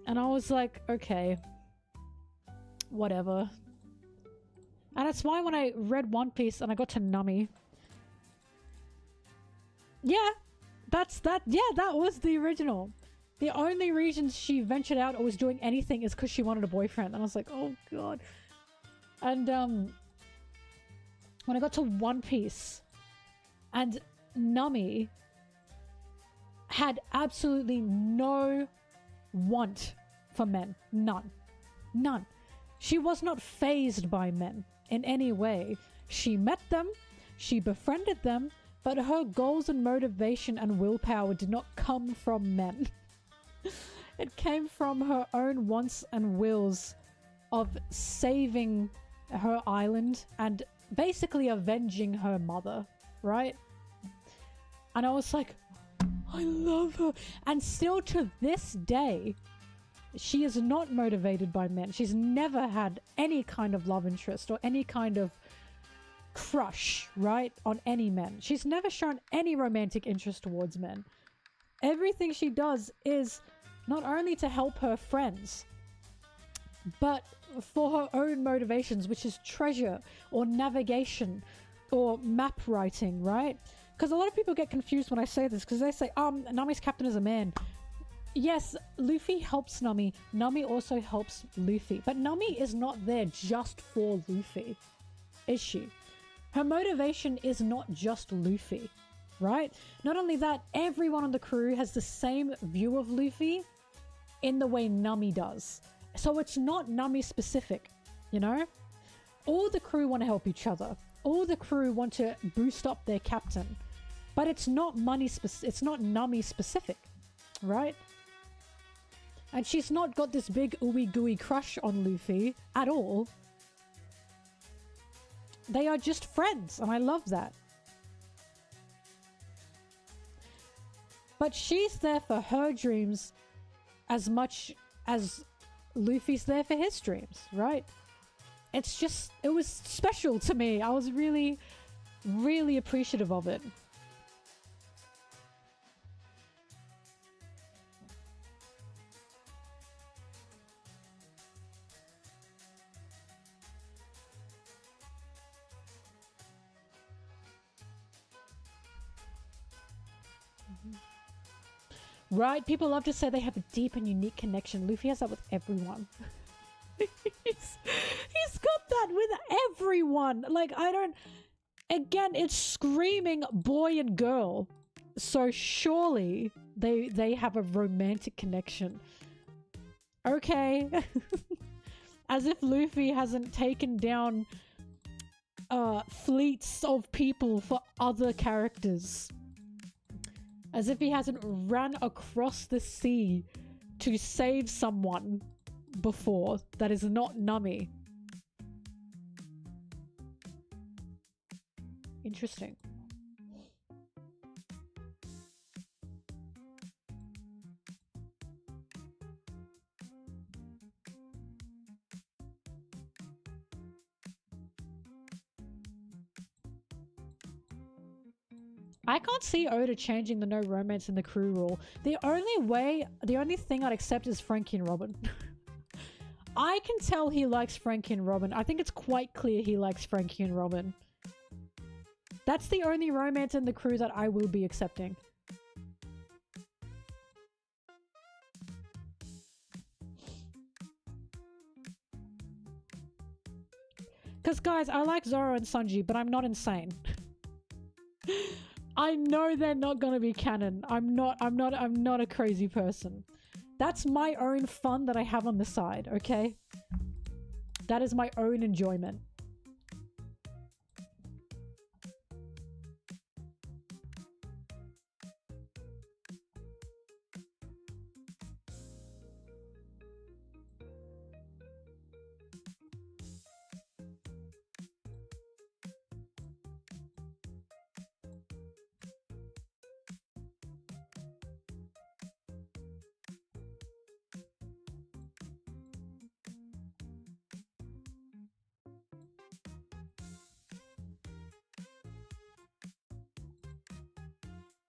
And I was like, okay, whatever. And that's why when I read One Piece and I got to Nami, yeah, that was the original. The only reason she ventured out or was doing anything is because she wanted a boyfriend. And I was like, oh god. And when I got to One Piece and Nami had absolutely no want for men. None. None. She was not fazed by men in any way. She met them, she befriended them, but her goals and motivation and willpower did not come from men. It came from her own wants and wills of saving her island and basically avenging her mother, right? And I was like, I love her. And still to this day, she is not motivated by men. She's never had any kind of love interest or any kind of crush, right, on any men. She's never shown any romantic interest towards men. Everything she does is not only to help her friends, but for her own motivations, which is treasure or navigation or map writing, right? Because a lot of people get confused when I say this, because they say, Nami's captain is a man. Yes, Luffy helps Nami. Nami also helps Luffy. But Nami is not there just for Luffy, is she? Her motivation is not just Luffy, right? Not only that, everyone on the crew has the same view of Luffy in the way Nami does. So it's not Nami specific, you know? All the crew want to help each other. All the crew want to boost up their captain. But it's not it's not Nami specific, right? And she's not got this big ooey gooey crush on Luffy at all. They are just friends, and I love that. But she's there for her dreams as much as Luffy's there for his dreams, right? It's just, it was special to me. I was really, really appreciative of it. Right? People love to say they have a deep and unique connection. Luffy has that with everyone. he's got that with everyone. Like, I don't... Again, it's screaming boy and girl. So surely they have a romantic connection. Okay. As if Luffy hasn't taken down fleets of people for other characters. As if he hasn't ran across the sea to save someone before that is not Nami. Interesting. I can't see Oda changing the no romance in the crew rule. The only thing I'd accept is Frankie and Robin. I can tell he likes Frankie and Robin. I think it's quite clear he likes Frankie and Robin. That's the only romance in the crew that I will be accepting. Because guys, I like Zoro and Sanji, but I'm not insane. I know they're not gonna be canon. I'm not a crazy person. That's my own fun that I have on the side, okay? That is my own enjoyment.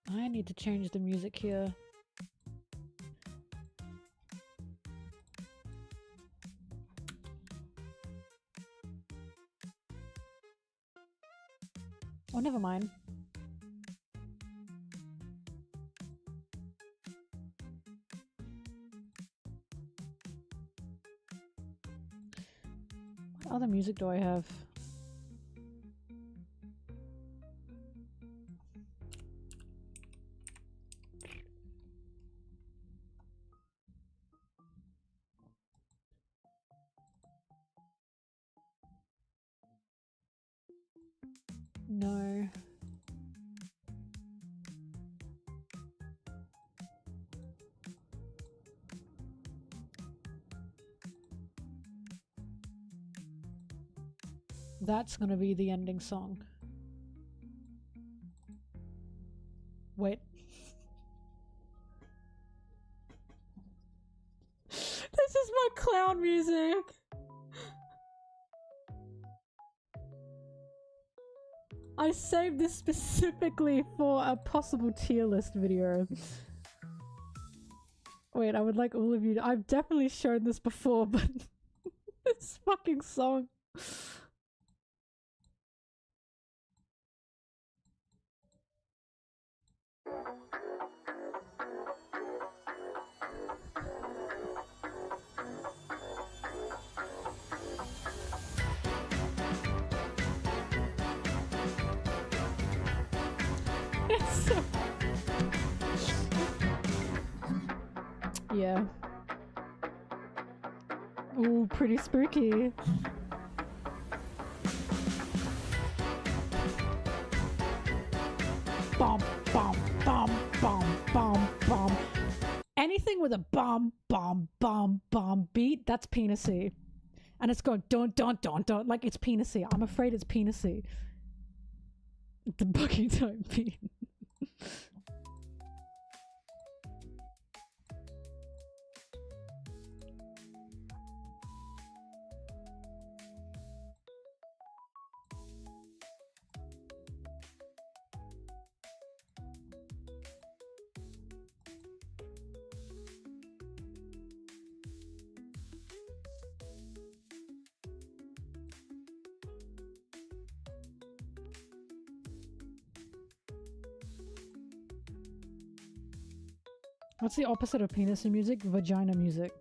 I need to change the music here. Oh, never mind. What other music do I have? No. That's gonna be the ending song. Wait. This is my clown music! I saved this specifically for a possible tier list video. Wait, I would like all of you to— I've definitely shown this before, but this fucking song. Yeah. Ooh, pretty spooky. bomb, bomb, bomb, bomb, bomb, bomb. Anything with a bomb, bomb, bomb, bomb beat, that's penisy. And it's going don't, like it's penisy. I'm afraid it's penisy. The buggy type beat. What's the opposite of penis music? Vagina music.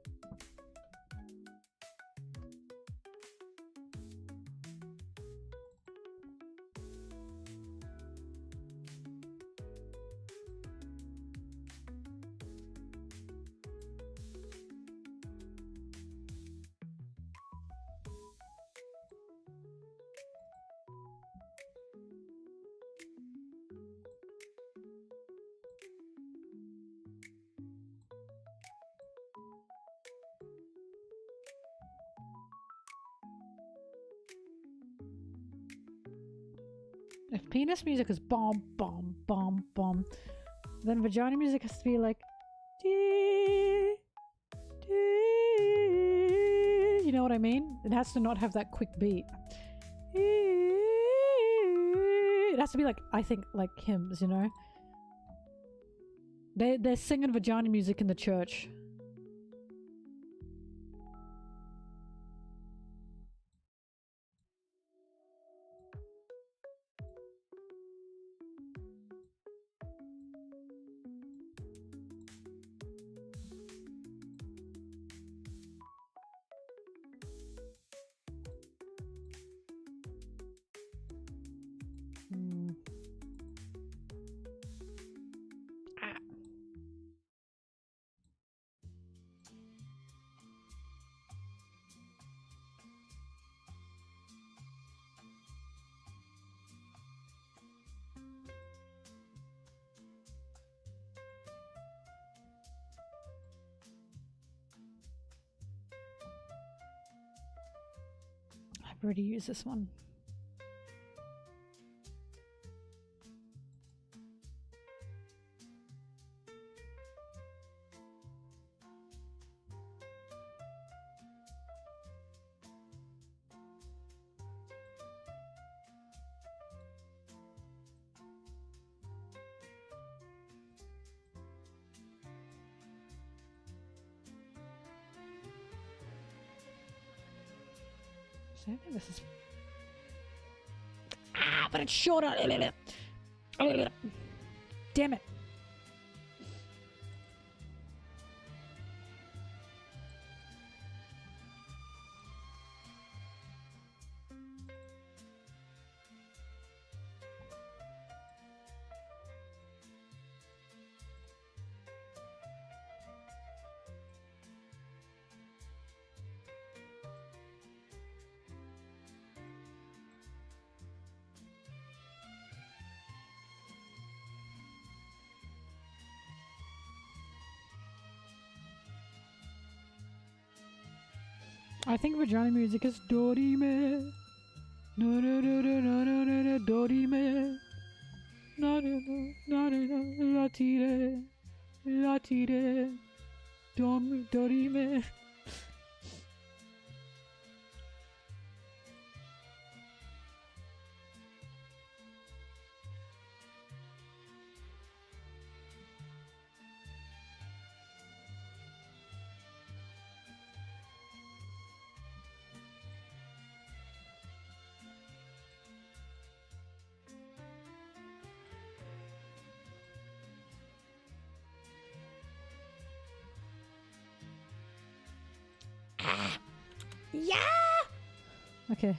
If penis music is bomb, bomb, bomb, bomb, then vagina music has to be like, dee, dee, you know what I mean? It has to not have that quick beat. It has to be like, I think, like hymns, you know? They're singing vagina music in the church. I've already used this one. I think this is... Ah, but it's shorter. Damn it. I think vagina music is dorime. No no no no no no no no dorime. No no no no no latire. Latire. Dorime. Yeah. Okay.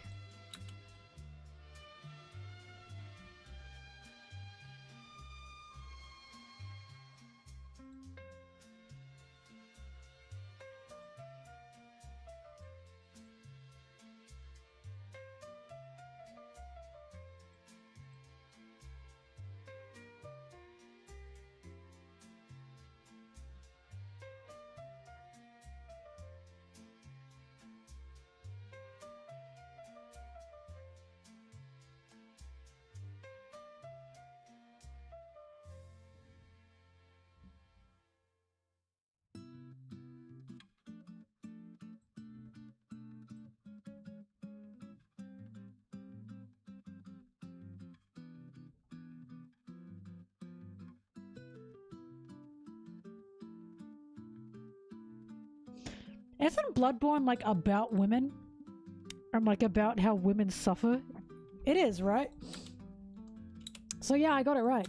Isn't Bloodborne like about women? And like about how women suffer? It is, right? So yeah, I got it right.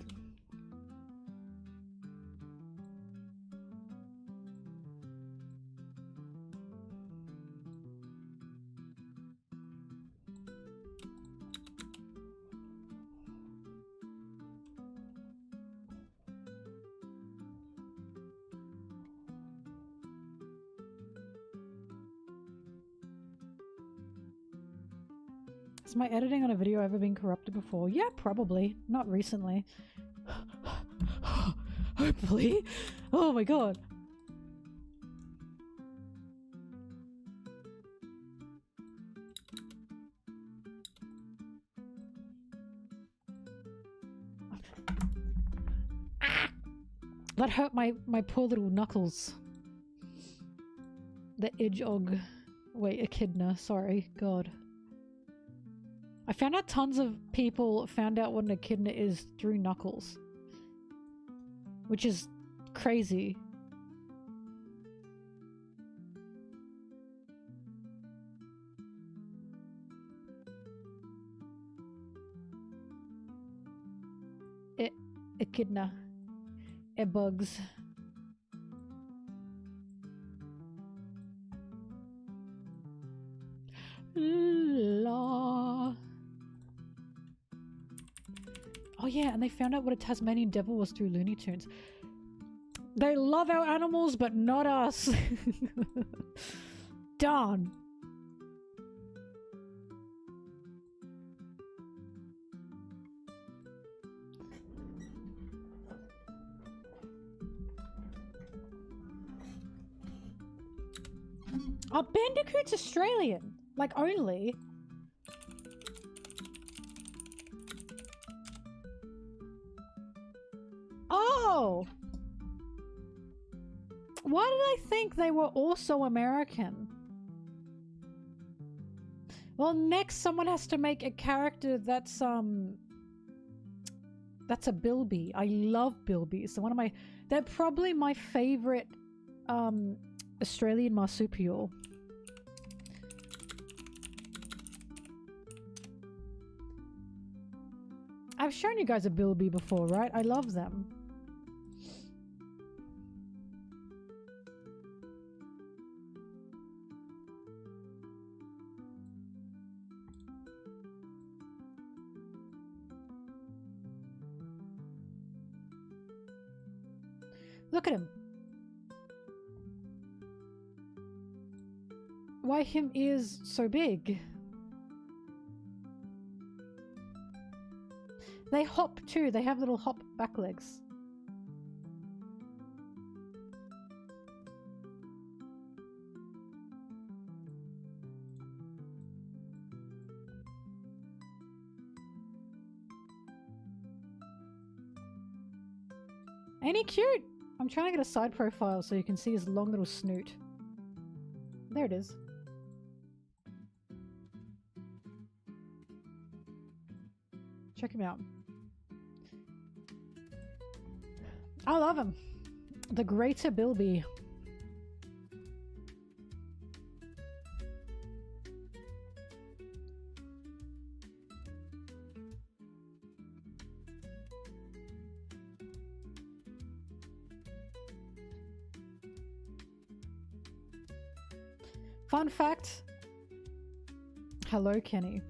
Has my editing on a video ever been corrupted before? Yeah, probably. Not recently. Hopefully. Oh my god. That hurt my poor little knuckles. The Idgeog. Wait, Echidna. Sorry. God. I found out tons of people found out what an echidna is through Knuckles. Which is crazy. Echidna. Bugs. La. Oh yeah, and they found out what a Tasmanian devil was through Looney Tunes. They love our animals, but not us. Darn. Are Bandicoot's Australian? Like, only? Oh! Why did I think they were also American? Well, next someone has to make a character that's a Bilby. I love Bilbies. So they're probably my favorite, Australian marsupial. I've shown you guys a Bilby before, right? I love them. Look at him. Why him ears so big? They hop too. They have little hop back legs. Ain't he cute? I'm trying to get a side profile so you can see his long little snoot. There it is. Check him out. I love him. The Greater Bilby. Fun fact. Hello, Kenny.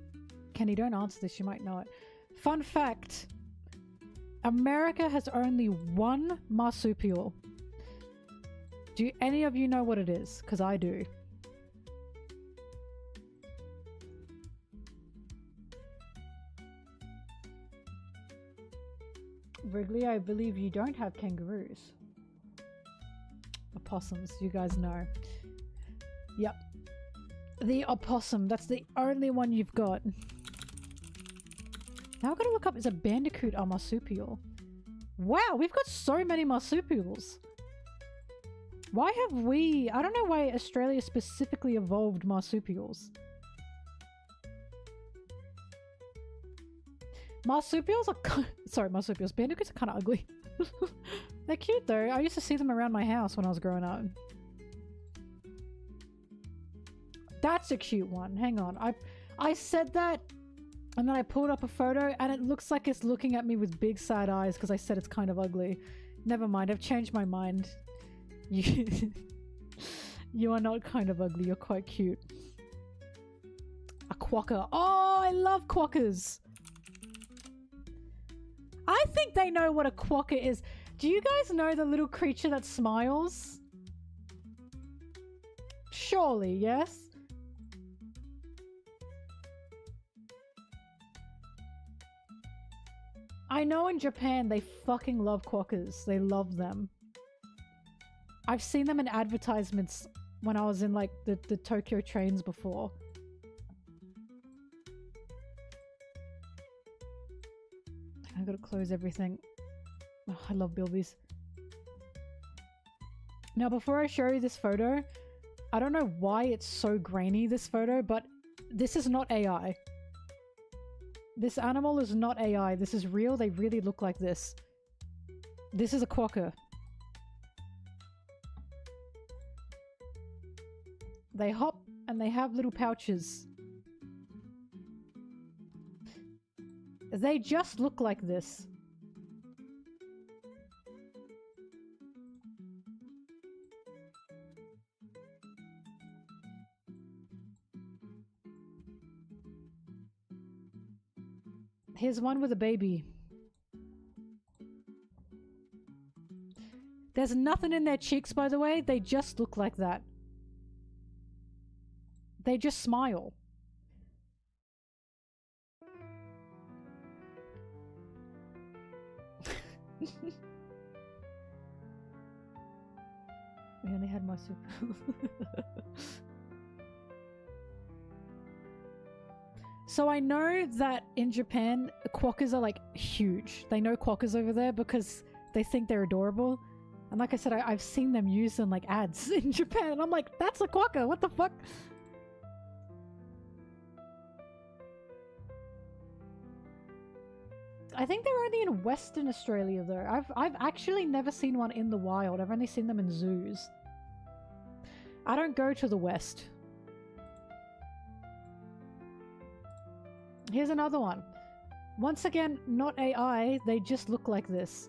Kenny, don't answer this. You might know it. Fun fact. America has only one marsupial. Do any of you know what it is? Because I do. Wrigley, I believe you don't have kangaroos. Opossums, you guys know. Yep. The opossum, that's the only one you've got. Now I've got to look up, is a bandicoot a marsupial? Wow, we've got so many marsupials. Why have we... I don't know why Australia specifically evolved marsupials. Marsupials are... Sorry, marsupials. Bandicoots are kind of ugly. They're cute though. I used to see them around my house when I was growing up. That's a cute one. Hang on. I said that, and then I pulled up a photo, and it looks like it's looking at me with big sad eyes because I said it's kind of ugly. Never mind. I've changed my mind. You are not kind of ugly. You're quite cute. A quokka. Oh, I love quokkas. I think they know what a quokka is. Do you guys know the little creature that smiles? Surely, yes? I know in Japan they fucking love quokkas. They love them. I've seen them in advertisements when I was in like the Tokyo trains before. I gotta close everything. Oh, I love bilbies. Now before I show you this photo, I don't know why it's so grainy, this photo, but this is not AI. This animal is not AI. This is real. They really look like this. This is a quokka. They hop and they have little pouches. They just look like this. Here's one with a baby. There's nothing in their cheeks, by the way. They just look like that. They just smile. We only had marsupial. So I know that in Japan, quokkas are like huge. They know quokkas over there because they think they're adorable. And like I said, I've seen them used in like ads in Japan. And I'm like, that's a quokka. What the fuck? I think they're only in Western Australia though. I've actually never seen one in the wild. I've only seen them in zoos. I don't go to the West. Here's another one. Once again, not AI. They just look like this.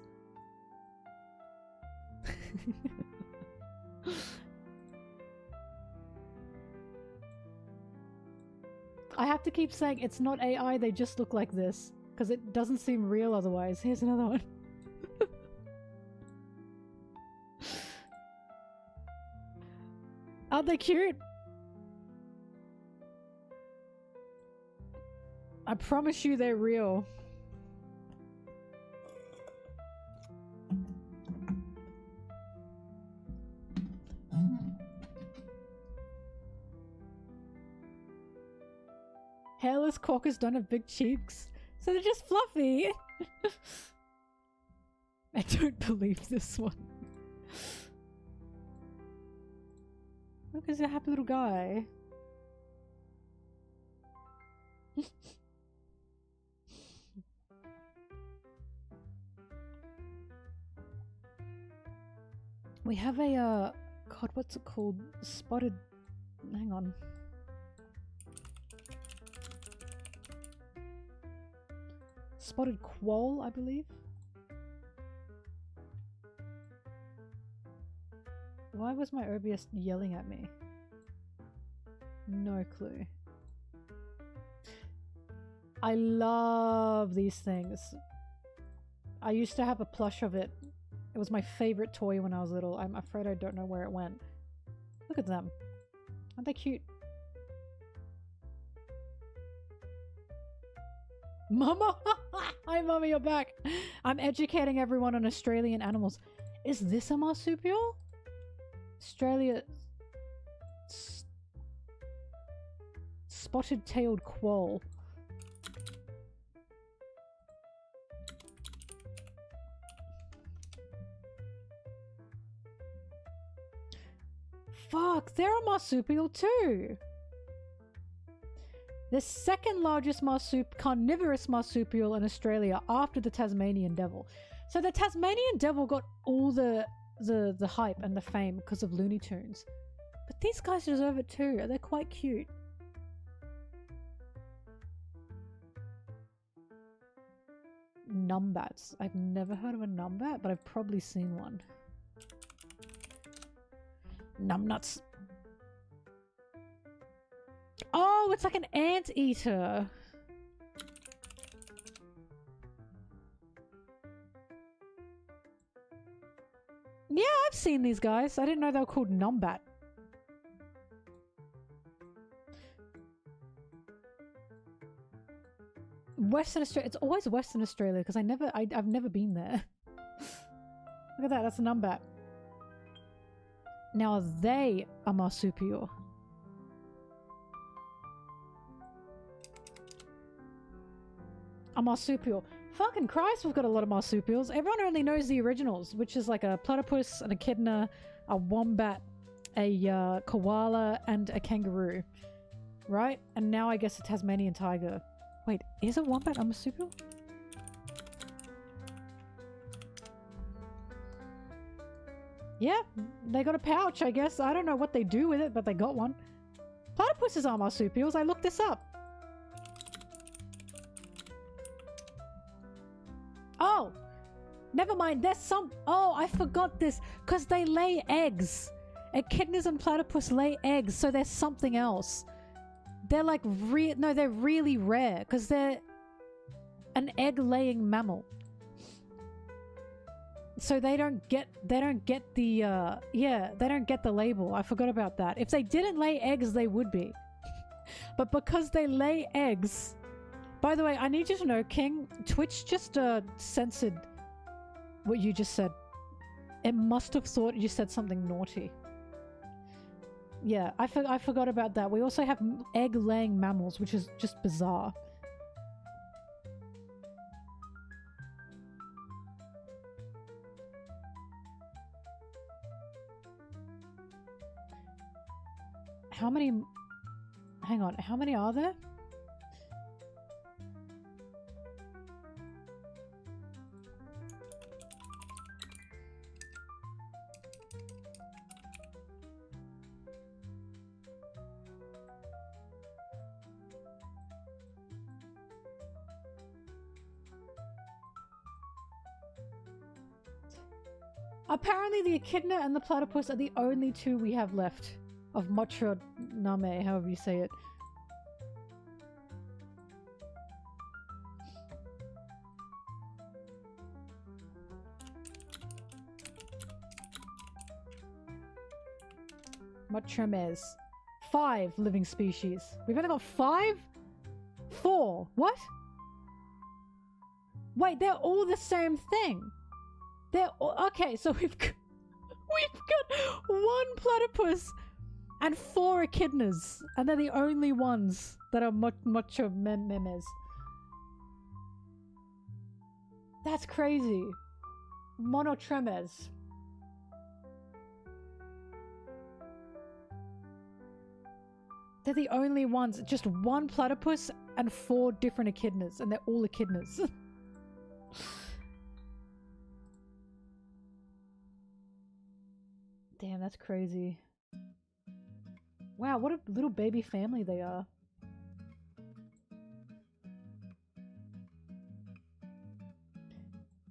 I have to keep saying it's not AI. They just look like this. Because it doesn't seem real otherwise. Here's another one. Aren't they cute? I promise you they're real. Hairless quokkas don't have big cheeks. So they're just fluffy. I don't believe this one. Look, he's a happy little guy. We have a God, what's it called? Spotted. Hang on. Spotted quoll, I believe. Why was my OBS yelling at me? No clue. I love these things. I used to have a plush of it. It was my favorite toy when I was little. I'm afraid I don't know where it went. Look at them. Aren't they cute? Mama! Hi, Mama, you're back. I'm educating everyone on Australian animals. Is this a marsupial? Australia... Spotted-tailed quoll. Fuck, they're a marsupial too! The second largest carnivorous marsupial in Australia after the Tasmanian devil. So the Tasmanian devil got all the hype and the fame because of Looney Tunes. But these guys deserve it too. They're quite cute. Numbats. I've never heard of a numbat, but I've probably seen one. Numbnuts. Oh, it's like an anteater. Yeah, I've seen these guys. I didn't know they were called numbat. Western Australia. It's always Western Australia because I've never been there. Look at that. That's a numbat. Now they are marsupial. A marsupial. Fucking Christ, we've got a lot of marsupials. Everyone only knows the originals, which is like a platypus, an echidna, a wombat, a koala, and a kangaroo. Right? And now I guess a Tasmanian tiger. Wait, is a wombat a marsupial? Yeah, they got a pouch, I guess. I don't know what they do with it, but they got one. Platypuses are marsupials. I looked this up. Oh, never mind. There's some... Oh, I forgot this. Because they lay eggs. Echidnas and platypus lay eggs, so there's something else. They're like... No, they're really rare. Because they're an egg-laying mammal. So they don't get the... yeah, they don't get the label. I forgot about that. If they didn't lay eggs, they would be. But because they lay eggs... By the way, I need you to know, King, Twitch just censored what you just said. It must have thought you said something naughty. Yeah, I forgot about that. We also have egg-laying mammals, which is just bizarre. How many... Hang on, how many are there? Apparently the echidna and the platypus are the only two we have left of Motra Name, however you say it. Motrames. 5 living species. We've only got 5? 4. What? Wait, they're all the same thing. They're okay, so we've got 1 platypus and 4 echidnas, and they're the only ones that are mucho memes. That's crazy. Monotremes. They're the only ones. Just 1 platypus and 4 different echidnas, and they're all echidnas. Damn, that's crazy. Wow, what a little baby family they are.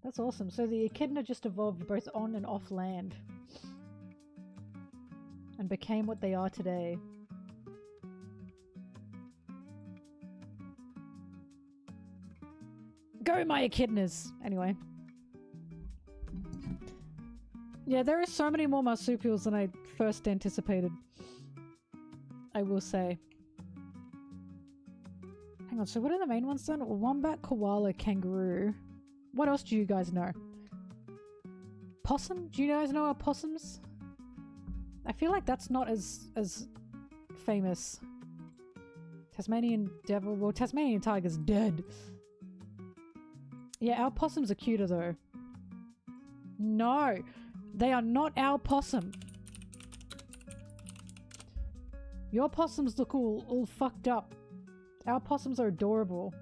That's awesome. So the echidna just evolved both on and off land. And became what they are today. Go my echidnas! Anyway. Yeah, there are so many more marsupials than I first anticipated. I will say. Hang on, so what are the main ones then? Wombat, koala, kangaroo. What else do you guys know? Possum? Do you guys know our possums? I feel like that's not as famous. Tasmanian devil... Well, Tasmanian tiger's dead. Yeah, our possums are cuter though. No! They are not our possum. Your possums look all fucked up. Our possums are adorable.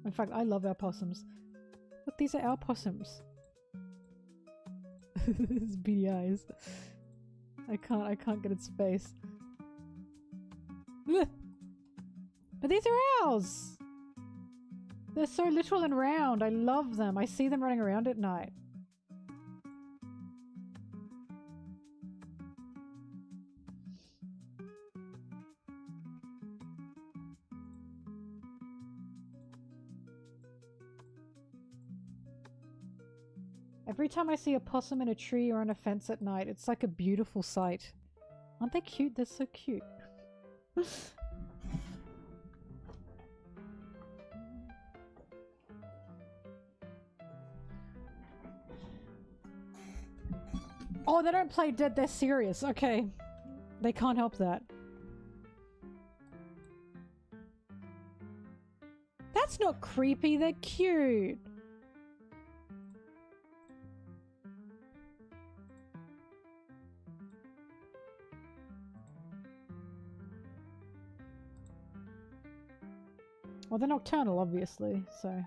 In fact, I love our possums. These are our possums. It's beady eyes. I can't get its face. Ugh. But these are ours! They're so little and round. I love them. I see them running around at night. Every time I see a possum in a tree or on a fence at night, it's like a beautiful sight. Aren't they cute? They're so cute. Oh, they don't play dead, they're serious. Okay. They can't help that. That's not creepy, they're cute. Well, they're nocturnal, obviously, so...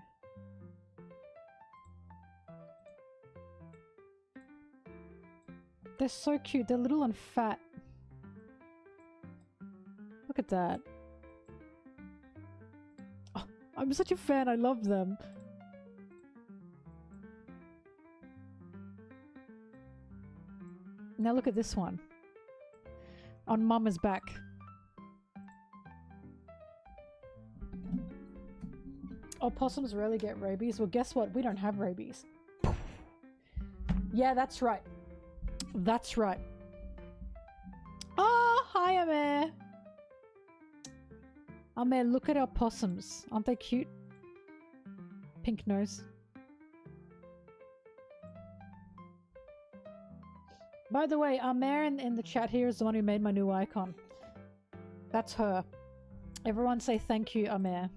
They're so cute. They're little and fat. Look at that. Oh, I'm such a fan. I love them. Now look at this one. On Mama's back. Oh, possums rarely get rabies. Well, guess what? We don't have rabies. Yeah, that's right. That's right. Oh, hi, Amir. Amir, look at our possums. Aren't they cute? Pink nose. By the way, Amir in the chat here is the one who made my new icon. That's her. Everyone say thank you, Amir.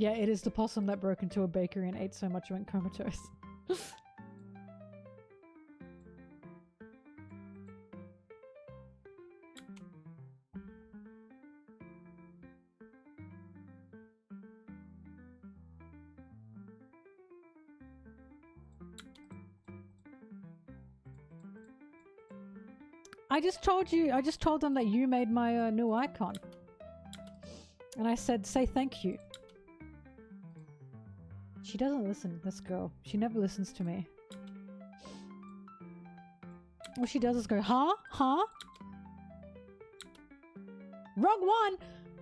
Yeah, it is the possum that broke into a bakery and ate so much it went comatose. I just told them that you made my new icon. And I said, say thank you. She doesn't listen, this girl. She never listens to me. All she does is go, huh? Huh? Wrong one!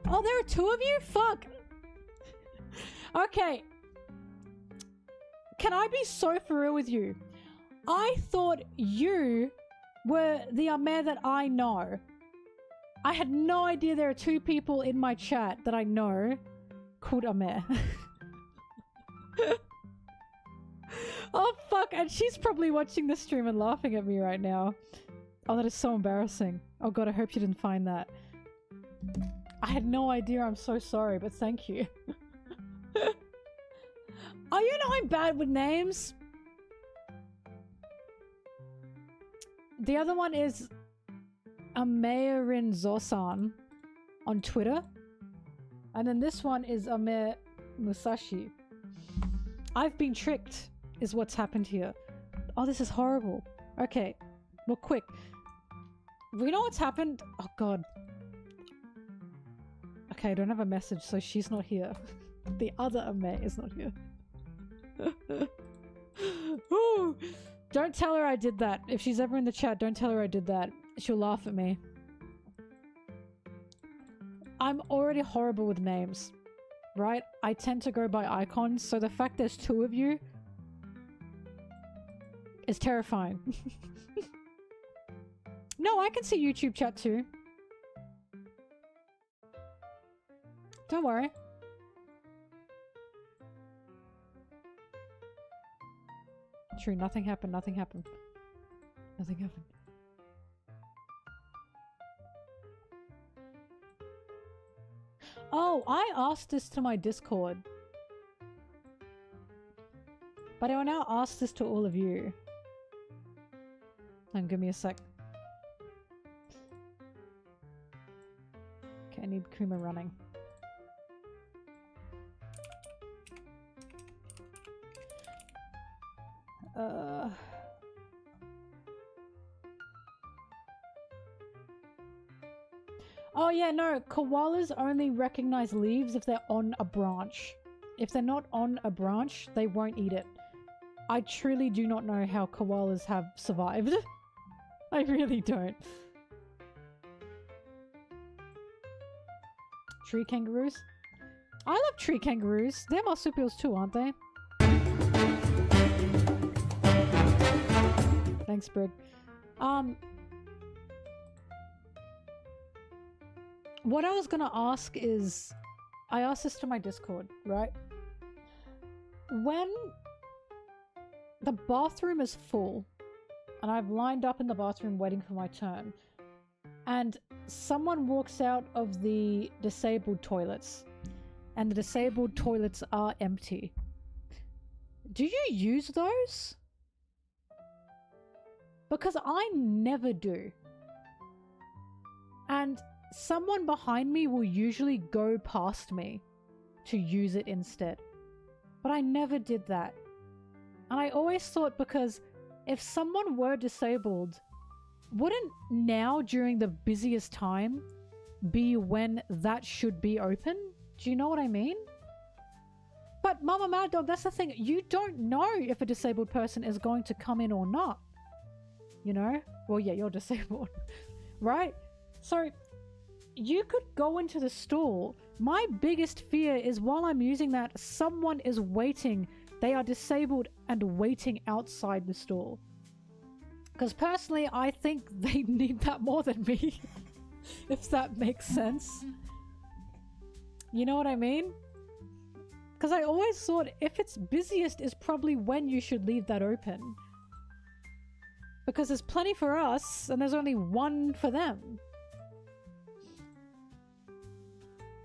Oh, there are two of you? Fuck! Okay. Can I be so for real with you? I thought you were the Amir that I know. I had no idea there are two people in my chat that I know called Amir. Oh fuck, and she's probably watching this stream and laughing at me right now. Oh, that is so embarrassing. Oh god, I hope you didn't find that. I had no idea, I'm so sorry, but thank you. Oh, you know I'm bad with names. The other one is Amerin Zosan on Twitter. And then this one is Amir Musashi. I've been tricked, is what's happened here. Oh, this is horrible. Okay, well, quick. We know what's happened. Oh, God. Okay, I don't have a message, so she's not here. The other Amir is not here. Ooh. Don't tell her I did that. If she's ever in the chat, don't tell her I did that. She'll laugh at me. I'm already horrible with names. Right? I tend to go by icons, so the fact there's two of you is terrifying. No, I can see YouTube chat too. Don't worry. True, nothing happened, nothing happened. Nothing happened. Oh, I asked this to my Discord. But I will now ask this to all of you. And give me a sec. Okay, I need Kuma running. Oh yeah, no, koalas only recognize leaves if they're on a branch. If they're not on a branch, they won't eat it. I truly do not know how koalas have survived. I really don't. Tree kangaroos? I love tree kangaroos. They're marsupials too, aren't they? Thanks, Brig. What I was gonna ask is, I asked this to my Discord, right? When the bathroom is full, and I've lined up in the bathroom waiting for my turn, and someone walks out of the disabled toilets, and the disabled toilets are empty, do you use those? Because I never do. And someone behind me will usually go past me to use it instead. But I never did that. And I always thought, because if someone were disabled, wouldn't now during the busiest time be when that should be open? Do you know what I mean? But Mama Mad Dog, that's the thing. You don't know if a disabled person is going to come in or not. You know? Well, yeah, you're disabled. Right? So you could go into the stall. My biggest fear is while I'm using that, someone is waiting. They are disabled and waiting outside the stall. Because personally, I think they need that more than me. If that makes sense. You know what I mean? Because I always thought if it's busiest is probably when you should leave that open. Because there's plenty for us and there's only one for them.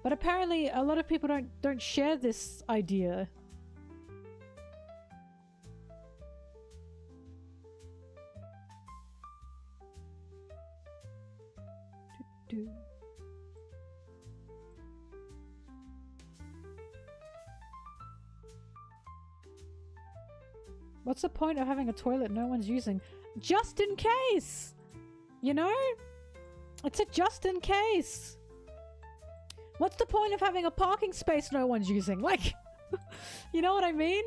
But apparently a lot of people don't share this idea. What's the point of having a toilet no one's using? Just in case! You know? It's a just in case. What's the point of having a parking space no one's using? Like, you know what I mean?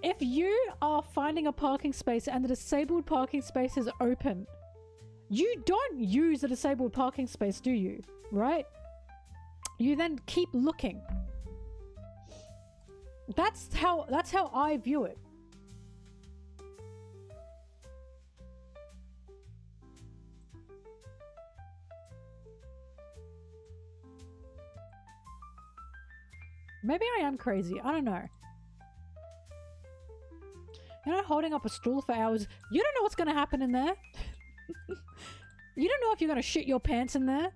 If you are finding a parking space and the disabled parking space is open, you don't use the disabled parking space, do you? Right? You then keep looking. That's how I view it. Maybe I am crazy. I don't know. You know, holding up a stool for hours. You don't know what's going to happen in there. You don't know if you're going to shit your pants in there.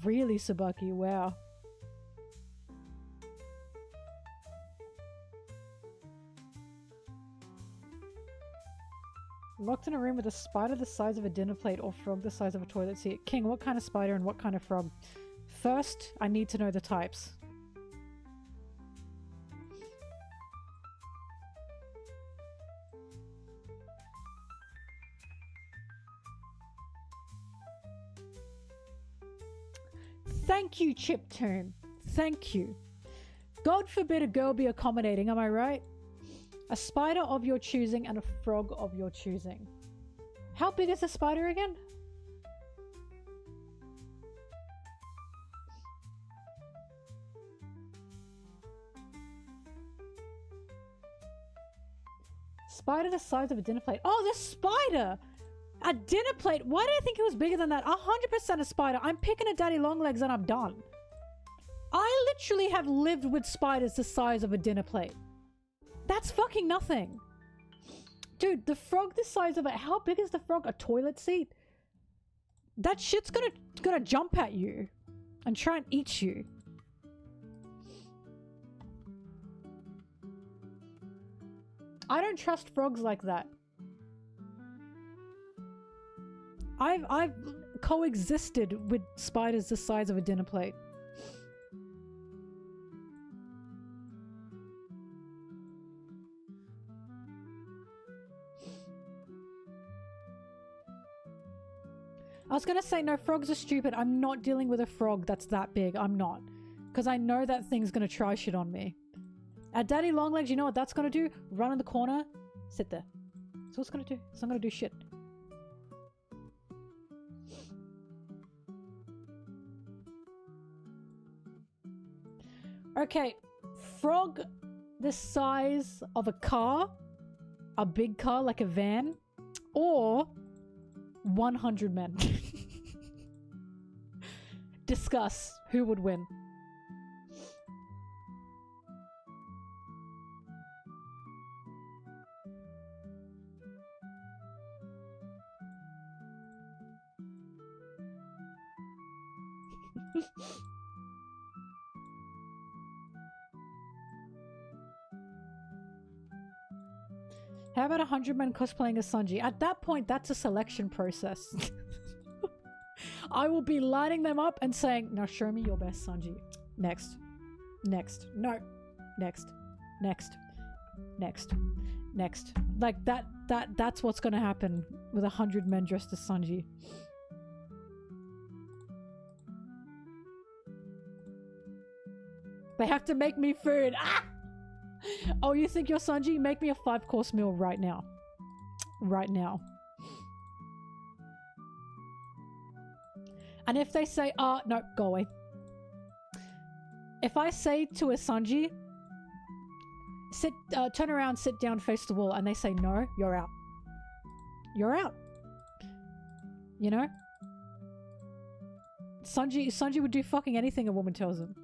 Really, Sabaki? Wow. Locked in a room with a spider the size of a dinner plate or frog the size of a toilet seat. King, what kind of spider and what kind of frog? First, I need to know the types. Thank you, Chiptune. Thank you. God forbid a girl be accommodating, am I right? A spider of your choosing and a frog of your choosing. How big is the spider again? Spider the size of a dinner plate. Oh, the spider! A dinner plate? Why did I think it was bigger than that? 100% a spider. I'm picking a daddy long legs and I'm done. I literally have lived with spiders the size of a dinner plate. That's fucking nothing. Dude, the frog the size of it. How big is the frog? A toilet seat? That shit's gonna jump at you and try and eat you. I don't trust frogs like that. I've coexisted with spiders the size of a dinner plate. I was gonna say, no, frogs are stupid. I'm not dealing with a frog that's that big. I'm not. Because I know that thing's gonna try shit on me. At Daddy Longlegs, you know what that's gonna do? Run in the corner, sit there. That's what it's gonna do. It's not gonna do shit. Okay, frog the size of a car, a big car like a van, or 100 men. Discuss who would win. How about 100 men cosplaying as Sanji? At that point, that's a selection process. I will be lining them up and saying, now show me your best Sanji. Next. Next. No. Next. Next. Next. Next. Like that's what's gonna happen with 100 men dressed as Sanji. They have to make me food. Ah! Oh, you think you're Sanji? Make me a 5-course meal right now. Right now. And if they say, no, go away. If I say to a Sanji, turn around, sit down, face the wall, and they say no, you're out. You're out. You know? Sanji would do fucking anything a woman tells him.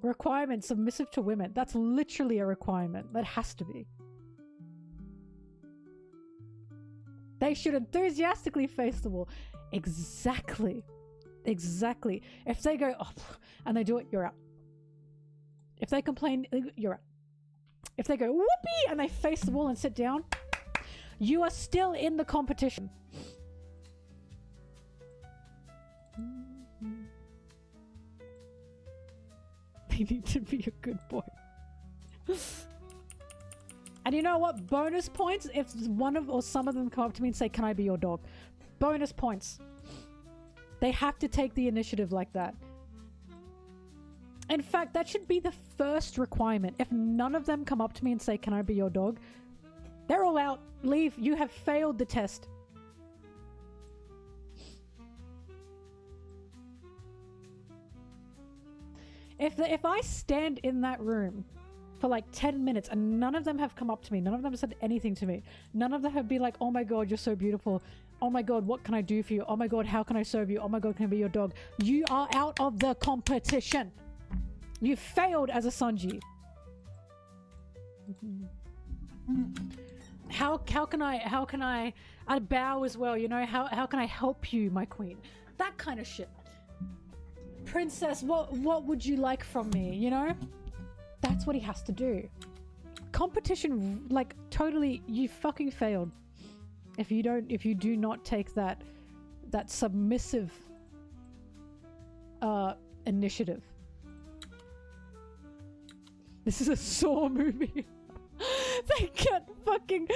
Requirement, submissive to women. That's literally a requirement. That has to be. They should enthusiastically face the wall. Exactly. Exactly. If they go, oh, and they do it, you're out. If they complain, you're out. If they go, whoopee, and they face the wall and sit down, you are still in the competition. They need to be a good boy. And you know what? Bonus points if one of or some of them come up to me and say, can I be your dog? Bonus points. They have to take the initiative like that. In fact, that should be the first requirement. If none of them come up to me and say, can I be your dog? They're all out. Leave. You have failed the test. If I stand in that room for like 10 minutes and none of them have come up to me, none of them have said anything to me, none of them have been like, oh my god, you're so beautiful, oh my god, what can I do for you, oh my god, how can I serve you, oh my god, can I be your dog? You are out of the competition. You failed as a Sanji. How can I bow as well, you know? How can I help you, my queen? That kind of shit. Princess, what would you like from me, you know? That's what he has to do. Competition, like, totally, you fucking failed. If you do not take that submissive initiative. This is a Saw movie. They get fucking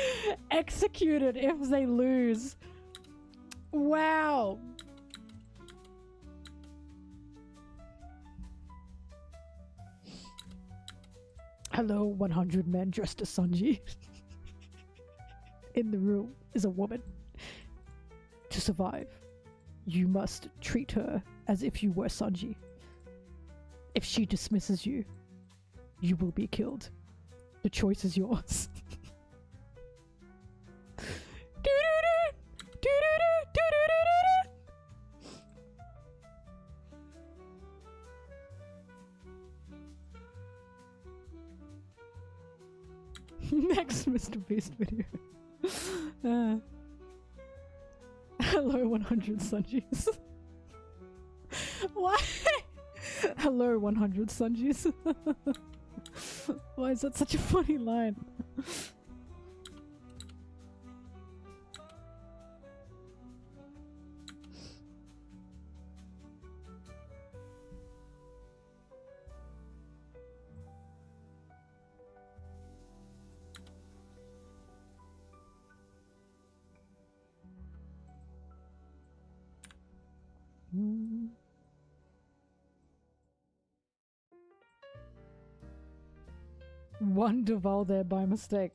executed if they lose. Wow. Hello, 100 men dressed as Sanji. In the room is a woman. To survive, you must treat her as if you were Sanji. If she dismisses you, you will be killed. The choice is yours. Next Mr. Beast video. Hello 100 Sanjis. Why? Hello 100 Sanjis. Why is that such a funny line? One Duval there by mistake.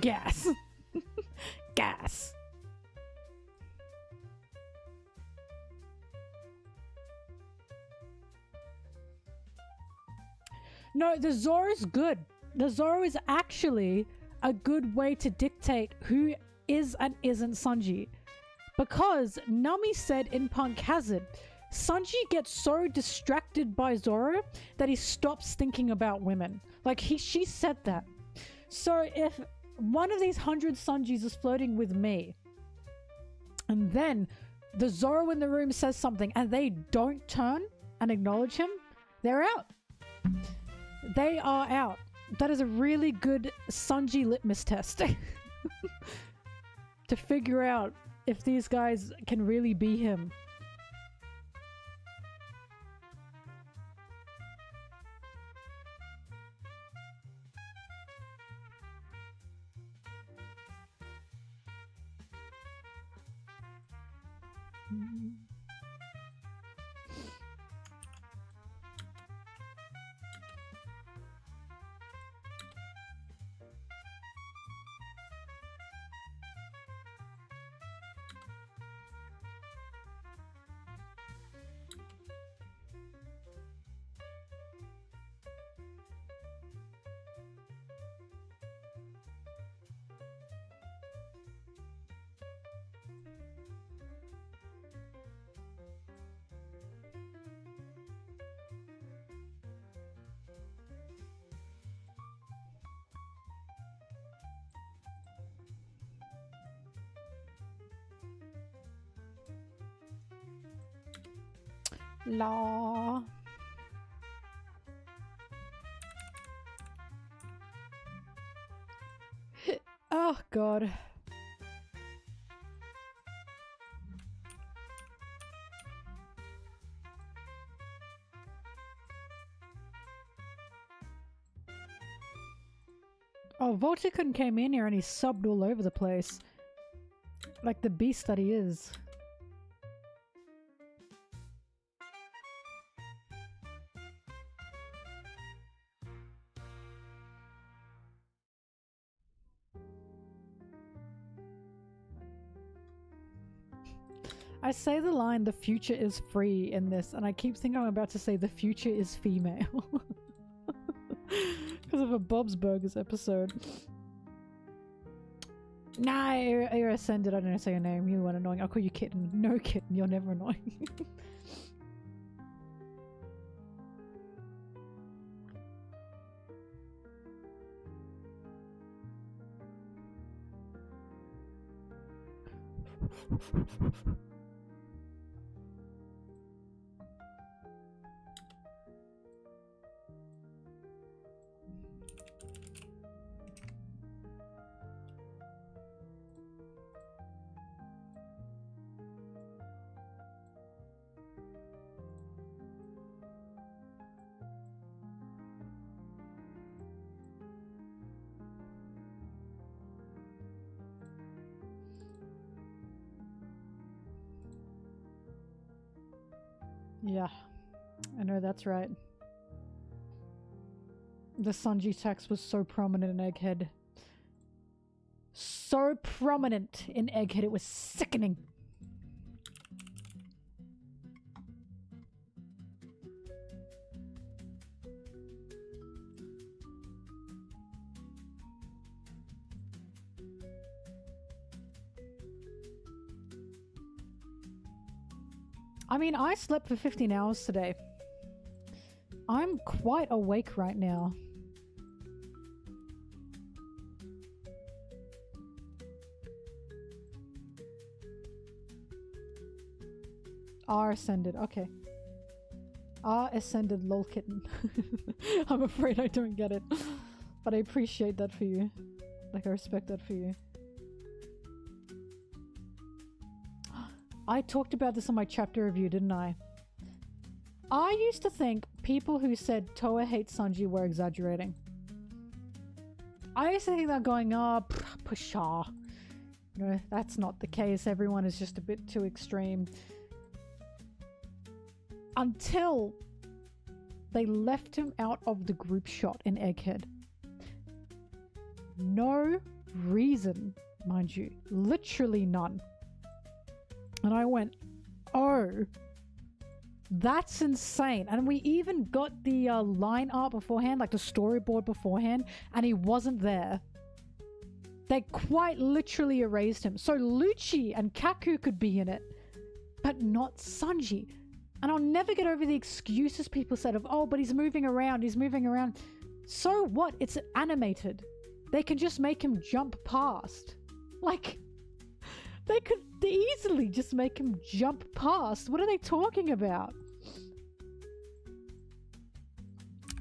Gas. Gas. No, the Zoro's good. The Zoro is actually a good way to dictate who is and isn't Sanji. Because Nami said in Punk Hazard, Sanji gets so distracted by Zoro that he stops thinking about women. Like, she said that. So if one of these 100 Sanjis is flirting with me, and then the Zoro in the room says something and they don't turn and acknowledge him, they're out. They are out. That is a really good Sanji litmus test to figure out if these guys can really be him. Law. Oh god. Oh, Volticon came in here and he subbed all over the place. Like the beast that he is. I say the line, the future is free in this, and I keep thinking I'm about to say the future is female. Because of a Bob's Burgers episode. Nah, you're ascended, I don't know how to say your name, you weren't annoying. I'll call you Kitten. No Kitten, you're never annoying. Yeah, I know that's right. The Sanji text was so prominent in Egghead. so prominent in Egghead. It was sickening. I mean, I slept for 15 hours today. I'm quite awake right now. R ascended, okay. R ascended lol kitten. I'm afraid I don't get it. But I appreciate that for you. Like, I respect that for you. I talked about this on my chapter review, didn't I? I used to think people who said Toa hates Sanji were exaggerating. I used to think that going, oh, pshaw. You know, that's not the case. Everyone is just a bit too extreme. Until they left him out of the group shot in Egghead. No reason, mind you. Literally none. And I went, oh, that's insane. And we even got the line art beforehand, like the storyboard beforehand, and he wasn't there. They quite literally erased him. So Lucci and Kaku could be in it, but not Sanji. And I'll never get over the excuses people said of, oh, but he's moving around, he's moving around. So what? It's animated. They can just make him jump past. Like, they could easily just make him jump past. What are they talking about?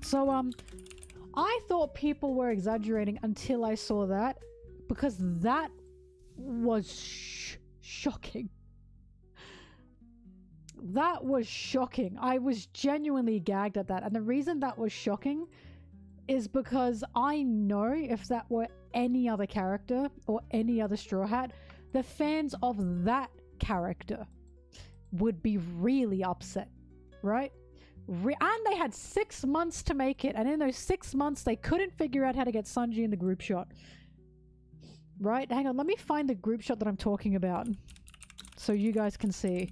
So, I thought people were exaggerating until I saw that, because that was shocking. That was shocking. I was genuinely gagged at that. And the reason that was shocking is because I know if that were any other character or any other Straw Hat, the fans of that character would be really upset, right? And they had 6 months to make it, and in those 6 months they couldn't figure out how to get Sanji in the group shot. Right? Hang on, let me find the group shot that I'm talking about so you guys can see.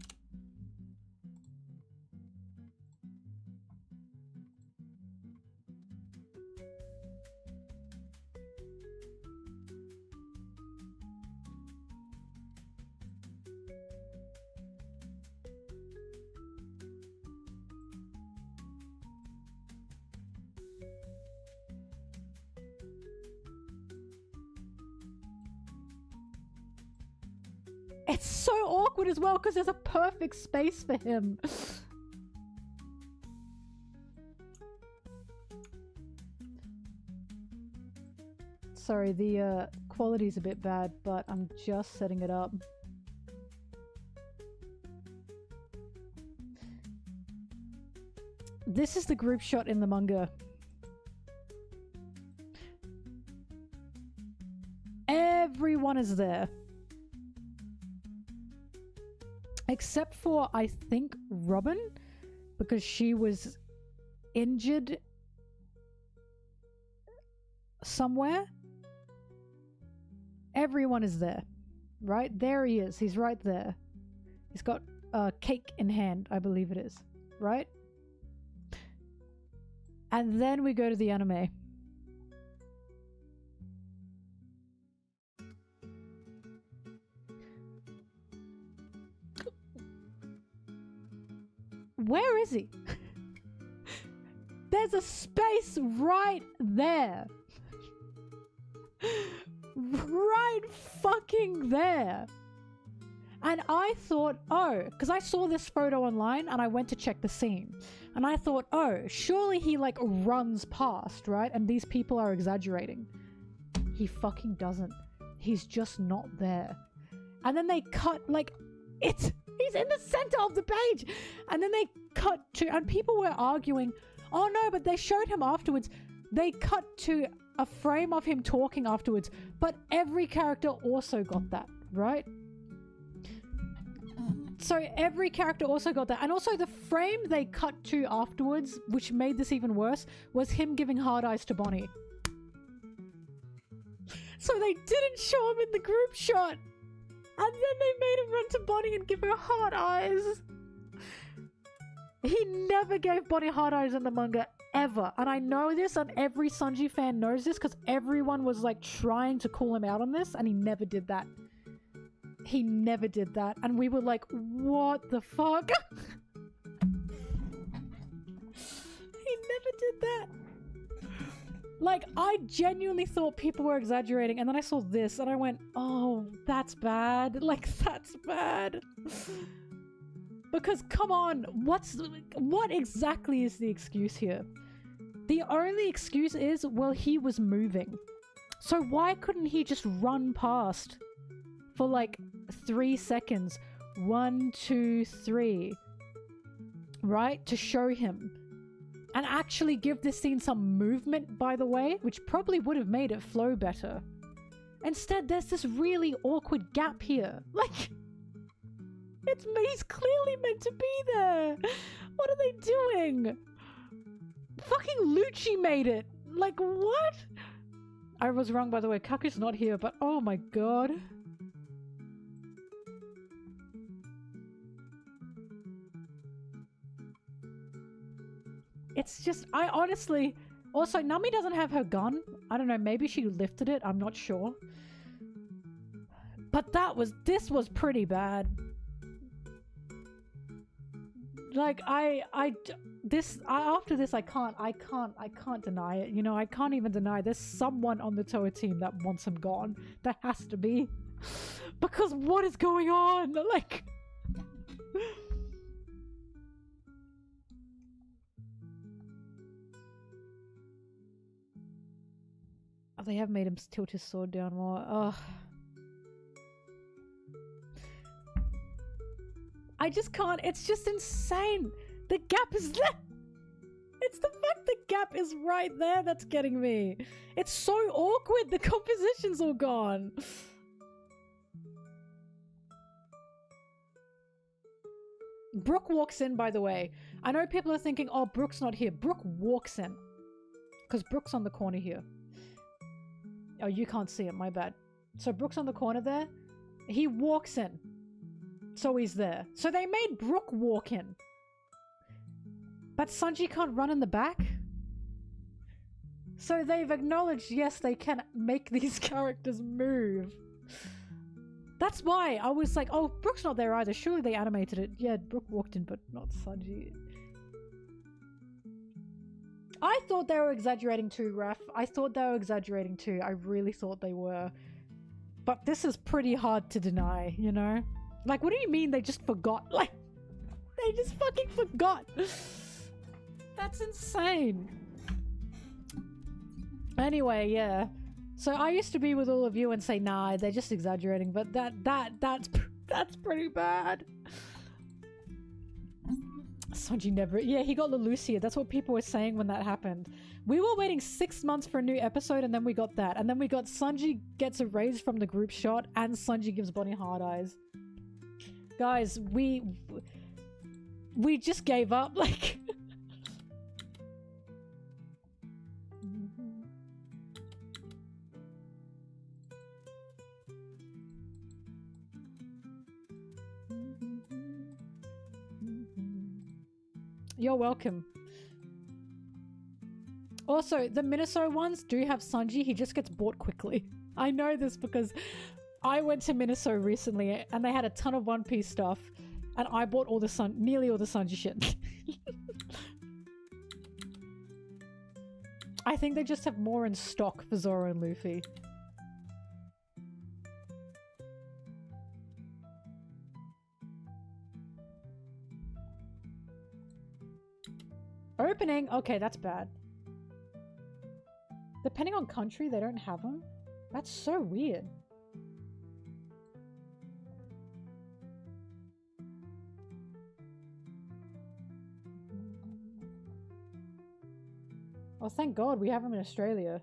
It's so awkward as well because there's a perfect space for him. Sorry, the quality's a bit bad, but I'm just setting it up. This is the group shot in the manga. Everyone is there. Except for, I think, Robin, because she was injured somewhere. Everyone is there, right? There he is. He's right there. He's got a cake in hand, I believe it is, right? And then we go to the anime. Where is he? There's a space right there. Right fucking there. And I thought, oh, because I saw this photo online and I went to check the scene. And I thought, oh, surely he like runs past, right? And these people are exaggerating. He fucking doesn't. He's just not there. And then they cut like he's in the center of the page. And then they cut to, and people were arguing, oh no, but they showed him afterwards. They cut to a frame of him talking afterwards, but every character also got that, right? So every character also got that. And also the frame they cut to afterwards, which made this even worse, was him giving hard eyes to Bonnie. So they didn't show him in the group shot. And then they made him run to Bonnie and give her hard eyes. He never gave Bonnie hard eyes in the manga, ever. And I know this, and every Sanji fan knows this, because everyone was like trying to call him out on this, and he never did that. He never did that. And we were like, what the fuck? He never did that. Like, I genuinely thought people were exaggerating, and then I saw this, and I went, oh, that's bad. Like, that's bad. Because, come on, what exactly is the excuse here? The only excuse is, well, he was moving. So why couldn't he just run past for, like, 3 seconds? 1, 2, 3. Right? To show him. And actually give this scene some movement, by the way, which probably would have made it flow better. Instead, there's this really awkward gap here. Like, he's clearly meant to be there. What are they doing? Fucking Lucci made it. Like, what? I was wrong, by the way. Kaku's not here, but oh my god. It's just, I honestly... Also, Nami doesn't have her gun. I don't know, maybe she lifted it. I'm not sure. But this was pretty bad. Like, after this, I can't deny it. You know, I can't even deny there's someone on the Toa team that wants him gone. There has to be. Because what is going on? Like... Oh, they have made him tilt his sword down more. Ugh. I just can't. It's just insane. The gap is there. It's the fact the gap is right there that's getting me. It's so awkward. The composition's all gone. Brooke walks in, by the way. I know people are thinking, oh, Brooke's not here. Brooke walks in. Because Brooke's on the corner here. Oh, you can't see it. My bad. So Brooke's on the corner there. He walks in. So he's there. So they made Brooke walk in. But Sanji can't run in the back? So they've acknowledged, yes, they can make these characters move. That's why I was like, oh, Brooke's not there either. Surely they animated it. Yeah, Brooke walked in, but not Sanji. I thought they were exaggerating too, Raf. I thought they were exaggerating too. I really thought they were. But this is pretty hard to deny, you know? Like, what do you mean they just forgot? Like, they just fucking forgot. That's insane. Anyway, yeah. So I used to be with all of you and say, nah, they're just exaggerating, but that's pretty bad. Sanji never... Yeah, he got Leloucia. That's what people were saying when that happened. We were waiting 6 months for a new episode, and then we got that. And then we got Sanji gets erased from the group shot, and Sanji gives Bonnie hard eyes. Guys, we just gave up, like... You're welcome. Also, the Miniso ones do have Sanji. He just gets bought quickly. I know this because I went to Miniso recently and they had a ton of One Piece stuff and I bought all the nearly all the Sanji shit. I think they just have more in stock for Zoro and Luffy. Opening? Okay, that's bad. Depending on country, they don't have them? That's so weird. Oh, thank God we have them in Australia.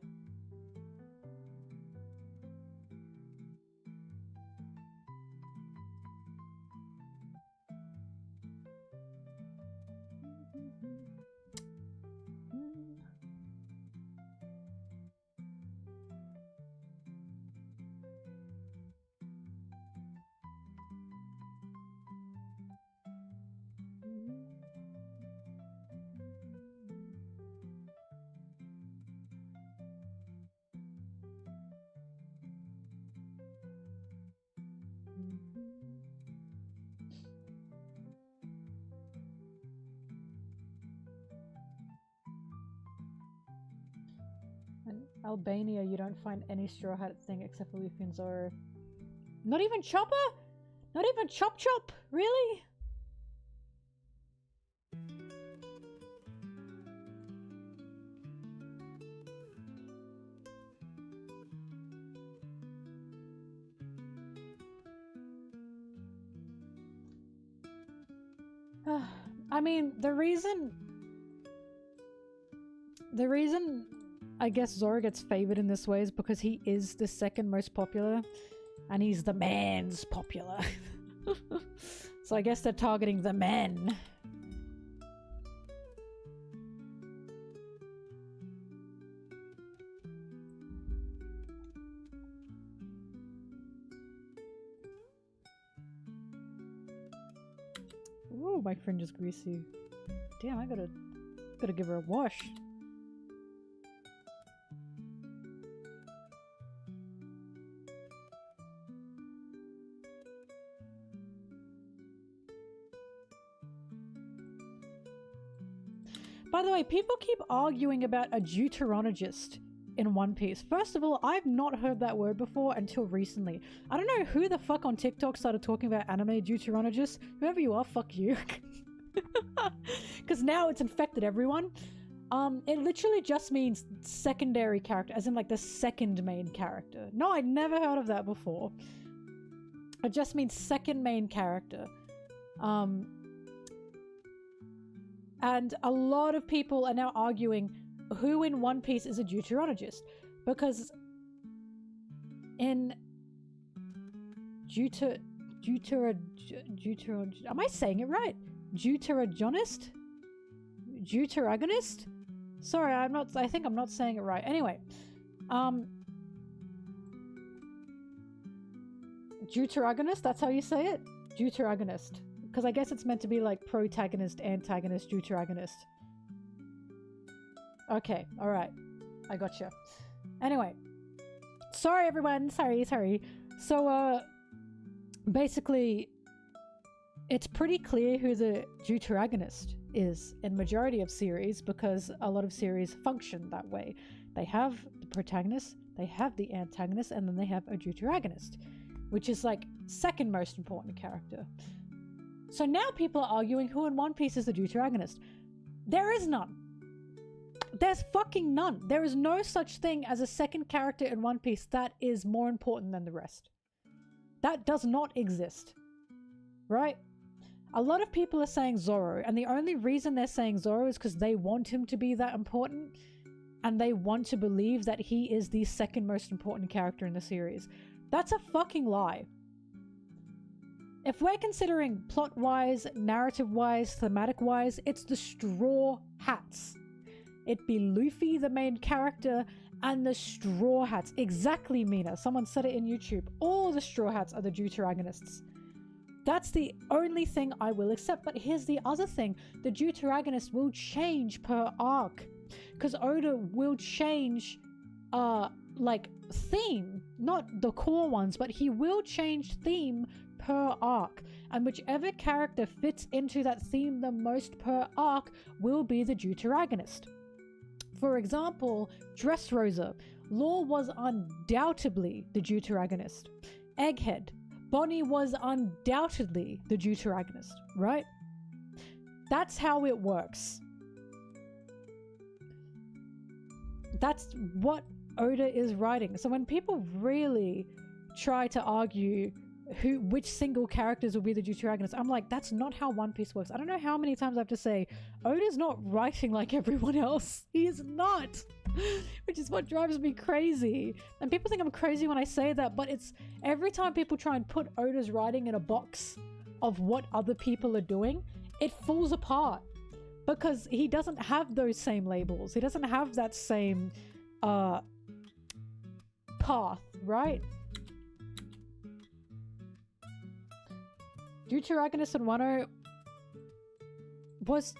Albania, you don't find any Straw Hat thing except for Luffy and Zoro. Not even Chopper? Not even Chop Chop? Really? I mean, the reason I guess Zoro gets favored in this way is because he is the second most popular and he's the man's popular. So I guess they're targeting the men. Ooh, my fringe is greasy. Damn, I gotta give her a wash. By the way, people keep arguing about a deuteronologist in One Piece. First of all, I've not heard that word before until recently. I don't know who the fuck on TikTok started talking about anime deuteronologists. Whoever you are, fuck you. Because now it's infected everyone. It literally just means secondary character, as in like the second main character. No, I'd never heard of that before. It just means second main character. And a lot of people are now arguing who in One Piece is a deuteronologist, because in am I saying it right? Deuteragonist? Duteragonist? Sorry, I think I'm not saying it right. Anyway, Duteragonist, that's how you say it? Duteragonist. Because I guess it's meant to be like protagonist, antagonist, deuteragonist. Okay, alright. I gotcha. Anyway. Sorry everyone, sorry. So, basically, it's pretty clear who the deuteragonist is in majority of series, because a lot of series function that way. They have the protagonist, they have the antagonist, and then they have a deuteragonist, which is like second most important character. So now people are arguing who in One Piece is the deuteragonist. There is none. There's fucking none. There is no such thing as a second character in One Piece that is more important than the rest. That does not exist. Right? A lot of people are saying Zoro, and the only reason they're saying Zoro is because they want him to be that important, and they want to believe that he is the second most important character in the series. That's a fucking lie. If we're considering plot-wise, narrative-wise, thematic-wise, it's the Straw Hats. It'd be Luffy, the main character, and the Straw Hats. Exactly, Mina. Someone said it in YouTube. All the Straw Hats are the deuteragonists. That's the only thing I will accept. But here's the other thing. The deuteragonist will change per arc. Because Oda will change, like, theme. Not the core ones, but he will change theme per arc, and whichever character fits into that theme the most per arc will be the deuteragonist. For example, Dressrosa. Law was undoubtedly the deuteragonist. Egghead. Bonnie was undoubtedly the deuteragonist, right? That's how it works. That's what Oda is writing. So when people really try to argue which single characters will be the deuteragonist, I'm like, that's not how One Piece works. I don't know how many times I have to say, Oda's not writing like everyone else. He is not. Which is what drives me crazy. And people think I'm crazy when I say that, but it's every time people try and put Oda's writing in a box of what other people are doing, it falls apart. Because he doesn't have those same labels. He doesn't have that same path, right? Duteragonist in Wano was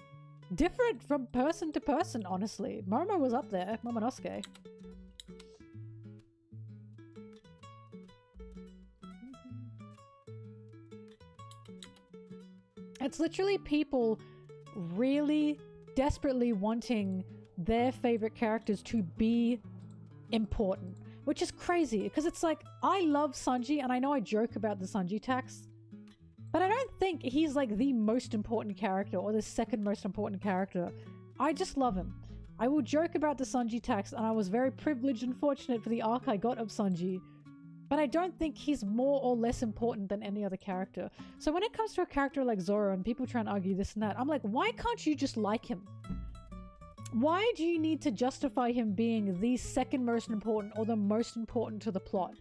different from person to person, honestly. Momo was up there, Momonosuke. It's literally people really desperately wanting their favorite characters to be important, which is crazy because it's like, I love Sanji and I know I joke about the Sanji tax, but I don't think he's like the most important character or the second most important character. I just love him. I will joke about the Sanji tax, and I was very privileged and fortunate for the arc I got of Sanji, but I don't think he's more or less important than any other character. So when it comes to a character like Zoro and people try and argue this and that, I'm like, why can't you just like him? Why do you need to justify him being the second most important or the most important to the plot?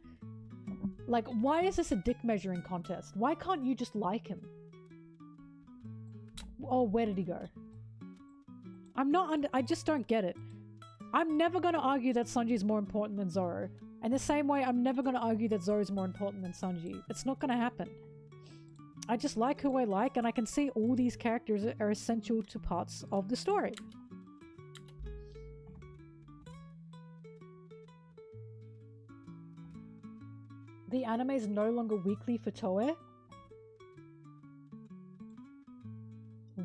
Like, why is this a dick measuring contest? Why can't you just like him? Oh, where did he go? I just don't get it. I'm never going to argue that Sanji is more important than Zoro. And the same way, I'm never going to argue that Zoro is more important than Sanji. It's not going to happen. I just like who I like, and I can see all these characters are essential to parts of the story. The anime is no longer weekly for Toei.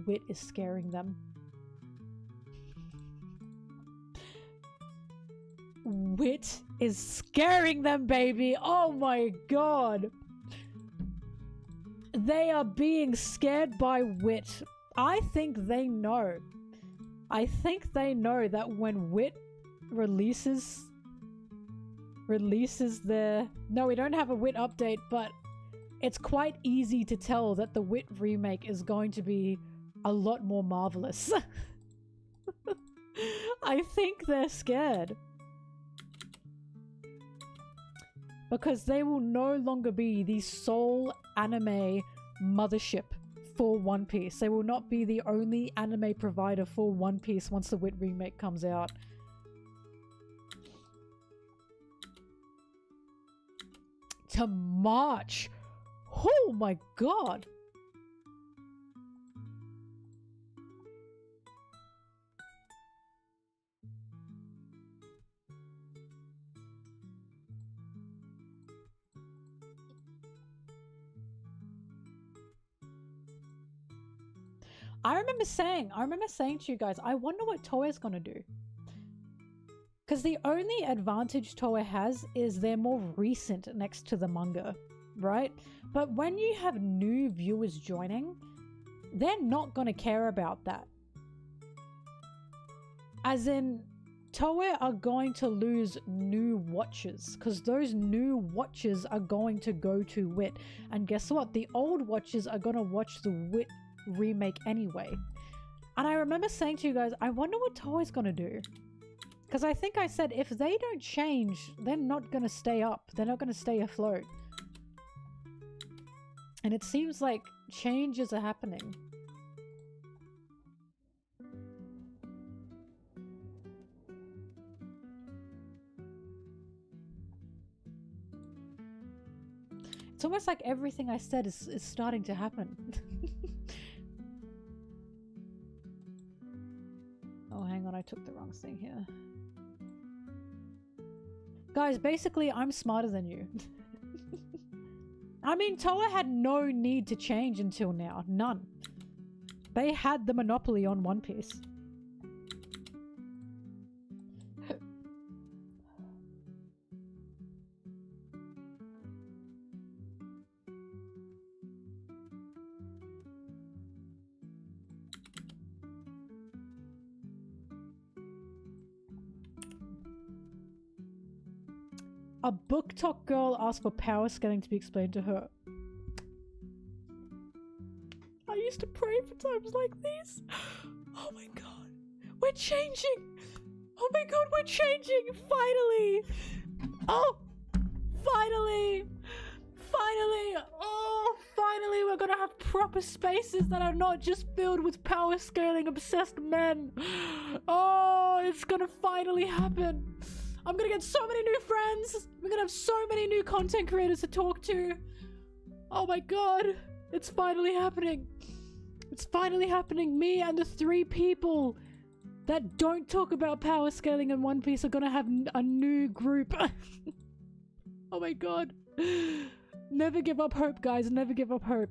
Wit is scaring them. Wit is scaring them, baby! Oh my god! They are being scared by Wit. I think they know. I think they know that when Wit releases their... No, we don't have a Wit update, but it's quite easy to tell that the Wit remake is going to be a lot more marvelous. I think they're scared. Because they will no longer be the sole anime mothership for One Piece. They will not be the only anime provider for One Piece once the Wit remake comes out. To March! Oh my god! I remember saying to you guys, I wonder what Toei's gonna do. Because the only advantage Toei has is they're more recent next to the manga, right? But when you have new viewers joining, they're not gonna care about that. As in, Toei are going to lose new watchers, because those new watchers are going to go to Wit. And guess what? The old watchers are gonna watch the Wit remake anyway. And I remember saying to you guys, I wonder what Toei's gonna do. Because I think I said if they don't change, they're not gonna stay up. They're not gonna stay afloat. And it seems like changes are happening. It's almost like everything I said is starting to happen. Oh, hang on, I took the wrong thing here. Guys, basically, I'm smarter than you. I mean, Toei had no need to change until now. None. They had the monopoly on One Piece. A book talk girl asked for power scaling to be explained to her. I used to pray for times like these. Oh my god. We're changing. Oh my god, we're changing. Finally. Oh, finally. Finally. Oh, finally we're gonna have proper spaces that are not just filled with power scaling obsessed men. Oh, it's gonna finally happen. I'm gonna get so many new friends. We're gonna have so many new content creators to talk to. Oh my god. It's finally happening. It's finally happening. Me and the 3 people that don't talk about power scaling in One Piece are gonna have a new group. Oh my god. Never give up hope, guys. Never give up hope.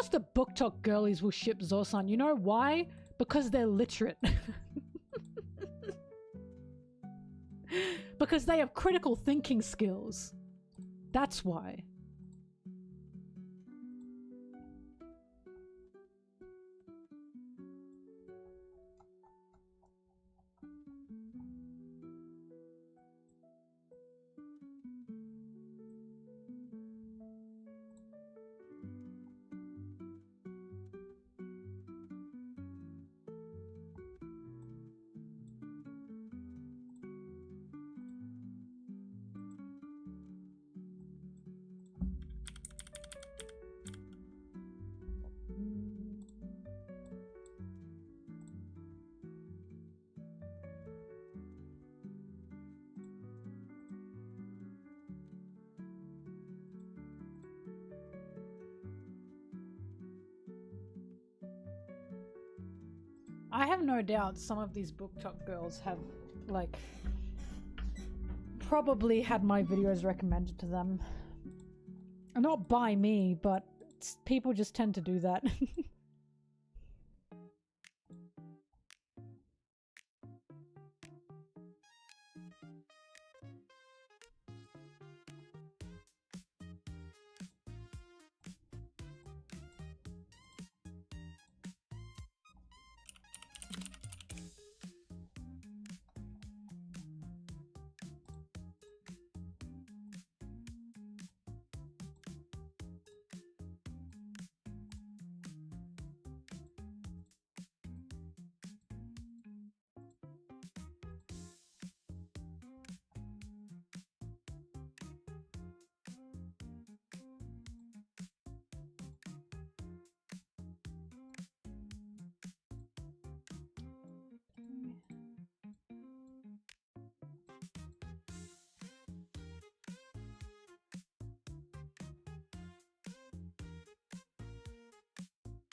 course the book talk girlies will ship Zoro-san. You know why? Because they're literate. Because they have critical thinking skills. That's why. I have no doubt some of these book talk girls have, like, probably had my videos recommended to them. Not by me, but people just tend to do that.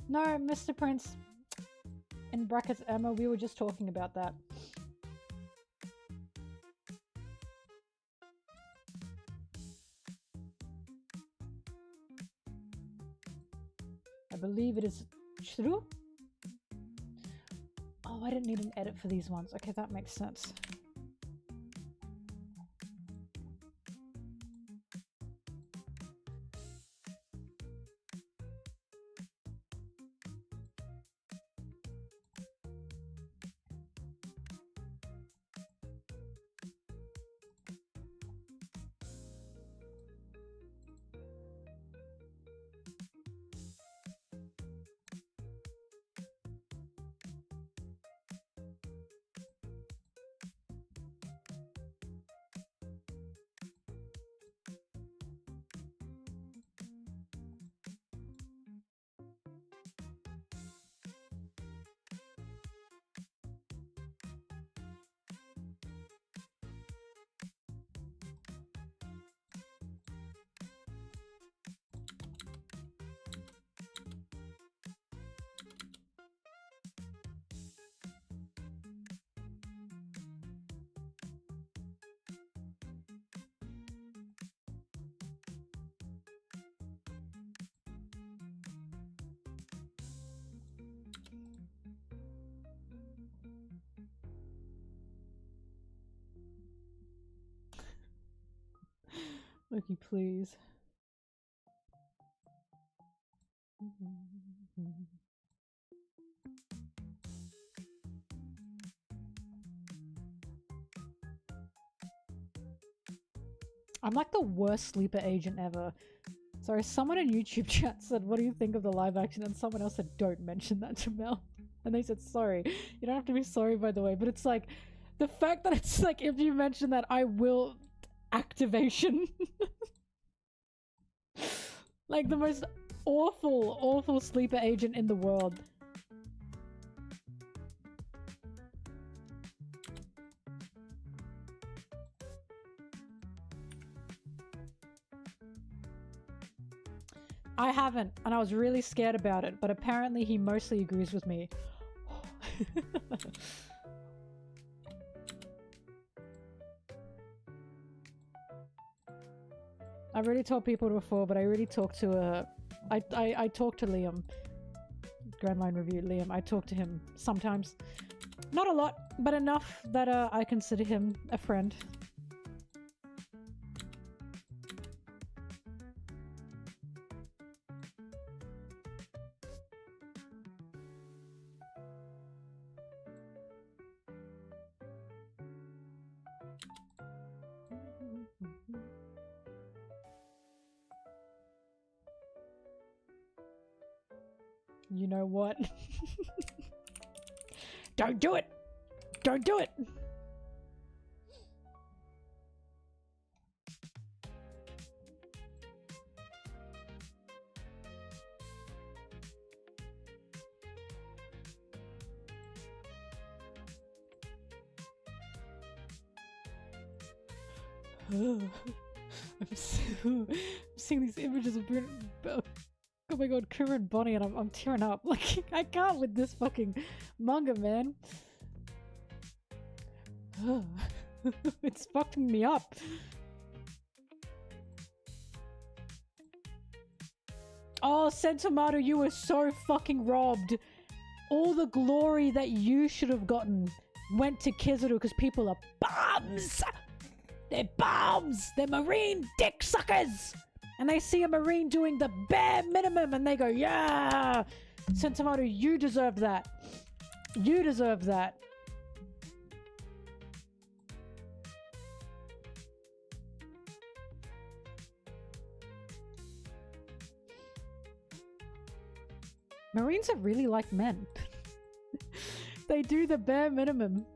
No, Mr. Prince, in brackets Emma, we were just talking about that. I believe it is true. Oh, I didn't need an edit for these ones. Okay, that makes sense. Loki, please. I'm like the worst sleeper agent ever. Sorry, someone in YouTube chat said, what do you think of the live action? And someone else said, don't mention that to Mel. And they said, sorry. You don't have to be sorry, by the way. But it's like, the fact that it's like, if you mention that, I will activation. Like the most awful, awful sleeper agent in the world. I haven't, and I was really scared about it, but apparently he mostly agrees with me. I've already told people before, but I already talked to I talk to Liam. Grand Line Review, Liam. I talk to him sometimes. Not a lot, but enough that I consider him a friend. You know what? Don't do it! Don't do it! I'm seeing these images of oh my god, Kuma and Bonnie, and I'm tearing up. Like, I can't with this fucking manga, man. It's fucking me up. Oh, Sentomato, you were so fucking robbed. All the glory that you should have gotten went to Kizaru because people are bums. They're bums. They're marine dick suckers. And they see a marine doing the bare minimum and they go, yeah! Sentomato, you deserve that. You deserve that. Marines are really like men. They do the bare minimum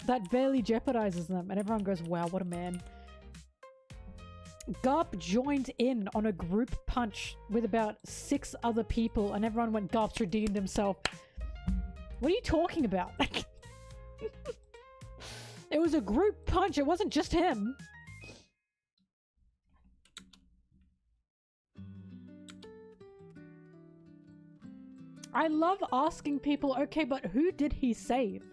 that barely jeopardizes them, and everyone goes, wow, what a man. Garp joined in on a group punch with about 6 other people, and everyone went, Garp's redeemed himself. What are you talking about? It was a group punch, it wasn't just him. I love asking people, okay, but who did he save?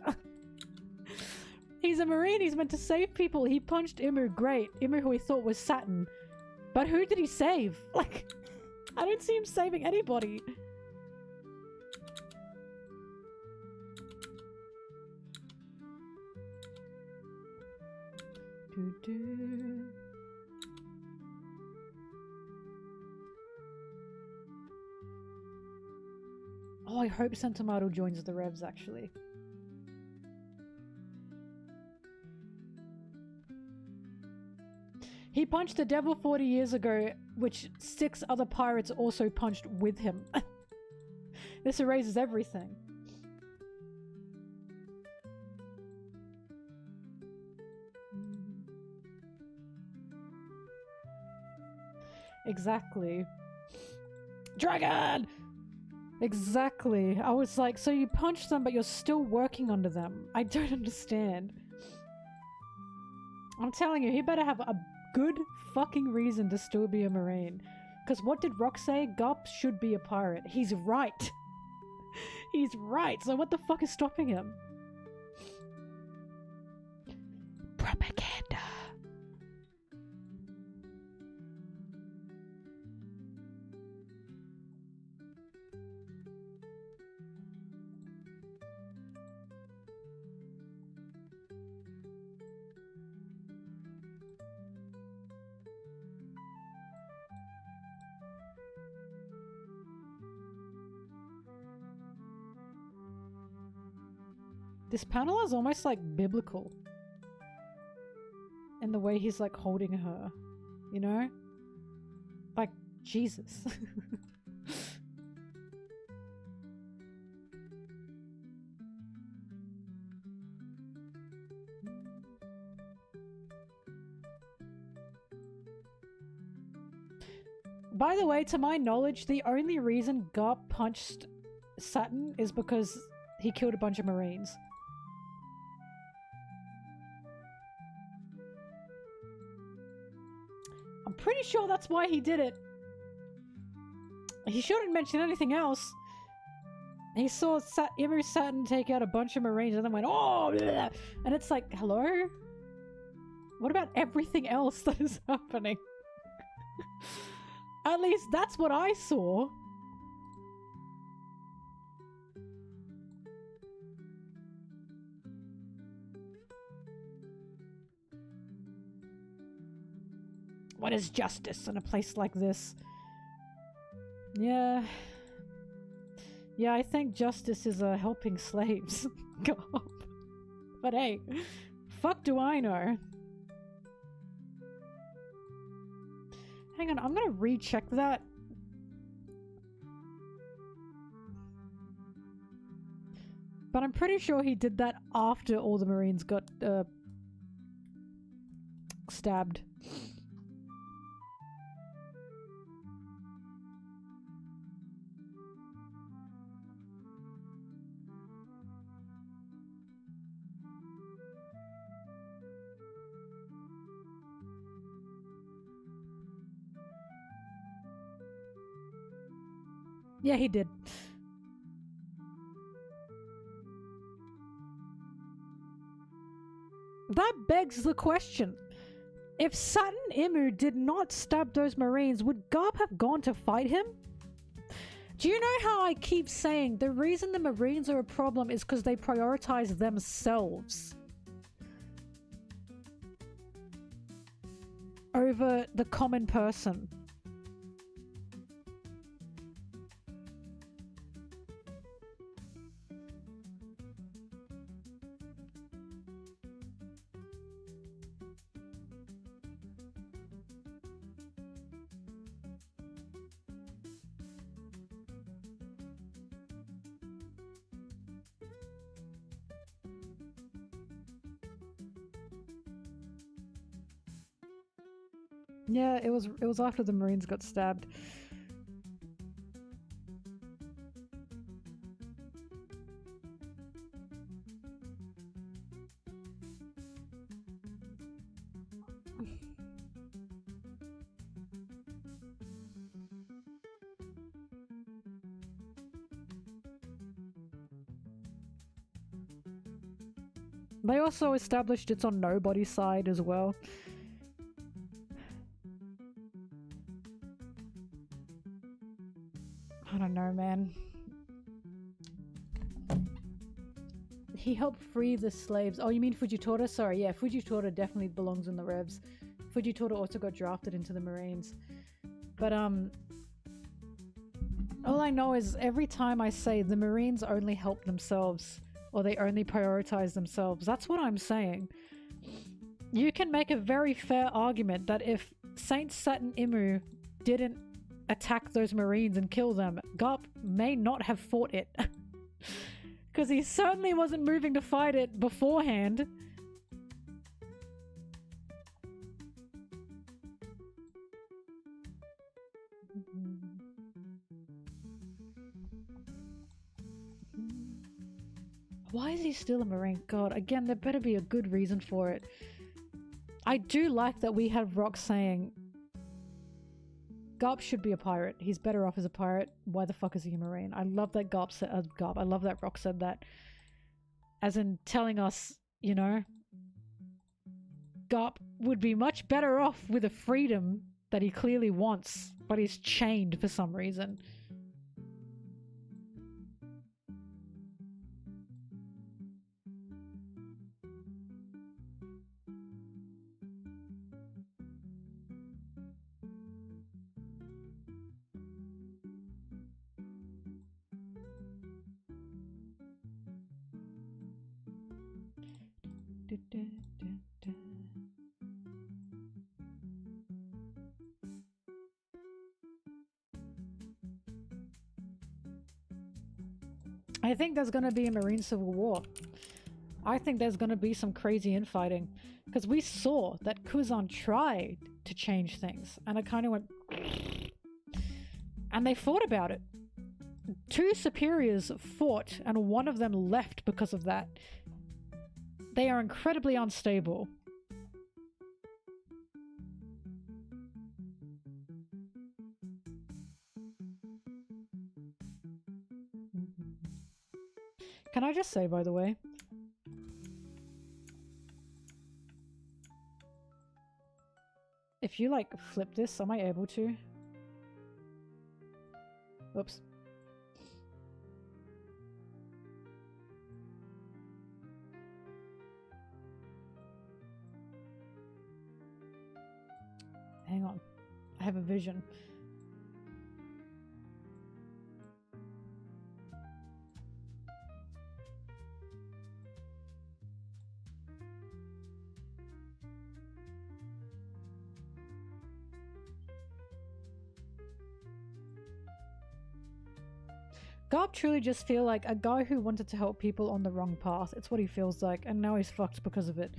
He's a marine, he's meant to save people. He punched Imu, great. Imu, who he thought was Saturn. But who did he save? Like, I don't see him saving anybody. Doo-doo. Oh, I hope Sentomato joins the Revs, actually. He punched the devil 40 years ago, which 6 other pirates also punched with him. This erases everything. Exactly. Dragon! Exactly. I was like, so you punched them, but you're still working under them. I don't understand. I'm telling you, he better have a good fucking reason to still be a marine. Because what did Rock say? Garp should be a pirate. He's right. He's right. So what the fuck is stopping him? Propaganda. This panel is almost like biblical in the way he's like holding her, you know? Like Jesus. By the way, to my knowledge, the only reason Garp punched Saturn is because he killed a bunch of Marines. I'm pretty sure that's why he did it. He shouldn't mention anything else. He saw Imu Saturn take out a bunch of Marines and then went, oh, bleh. And it's like, hello? What about everything else that is happening? At least that's what I saw. What is justice in a place like this? Yeah. Yeah, I think justice is helping slaves. God. But hey, fuck do I know? Hang on, I'm gonna recheck that. But I'm pretty sure he did that after all the Marines got stabbed. Yeah, he did. That begs the question. If Saturn Imu did not stab those Marines, would Garp have gone to fight him? Do you know how I keep saying the reason the Marines are a problem is because they prioritize themselves over the common person? Yeah, it was after the Marines got stabbed. They also established it's on nobody's side as well. I don't know, man. He helped free the slaves. Oh, you mean Fujitora? Sorry, yeah, Fujitora definitely belongs in the Revs. Fujitora also got drafted into the Marines. But, all I know is every time I say the Marines only help themselves, or they only prioritize themselves, that's what I'm saying. You can make a very fair argument that if Saint Saturn Imu didn't attack those Marines and kill them, Garp may not have fought it. Because he certainly wasn't moving to fight it beforehand. Why is he still a Marine? God, again, there better be a good reason for it. I do like that we have Rock saying Garp should be a pirate. He's better off as a pirate. Why the fuck is he a Marine? I love that Garp said, I love that Rock said that. As in telling us, you know, Garp would be much better off with a freedom that he clearly wants, but he's chained for some reason. I think there's gonna be a Marine Civil War. I think there's gonna be some crazy infighting. Because we saw that Kuzan tried to change things. And it kind of went... And they fought about it. 2 superiors fought and one of them left because of that. They are incredibly unstable. Can I just say, by the way, if you like flip this, am I able to? Oops. Hang on. I have a vision. Garp truly just feel like a guy who wanted to help people on the wrong path. It's what he feels like, and now he's fucked because of it.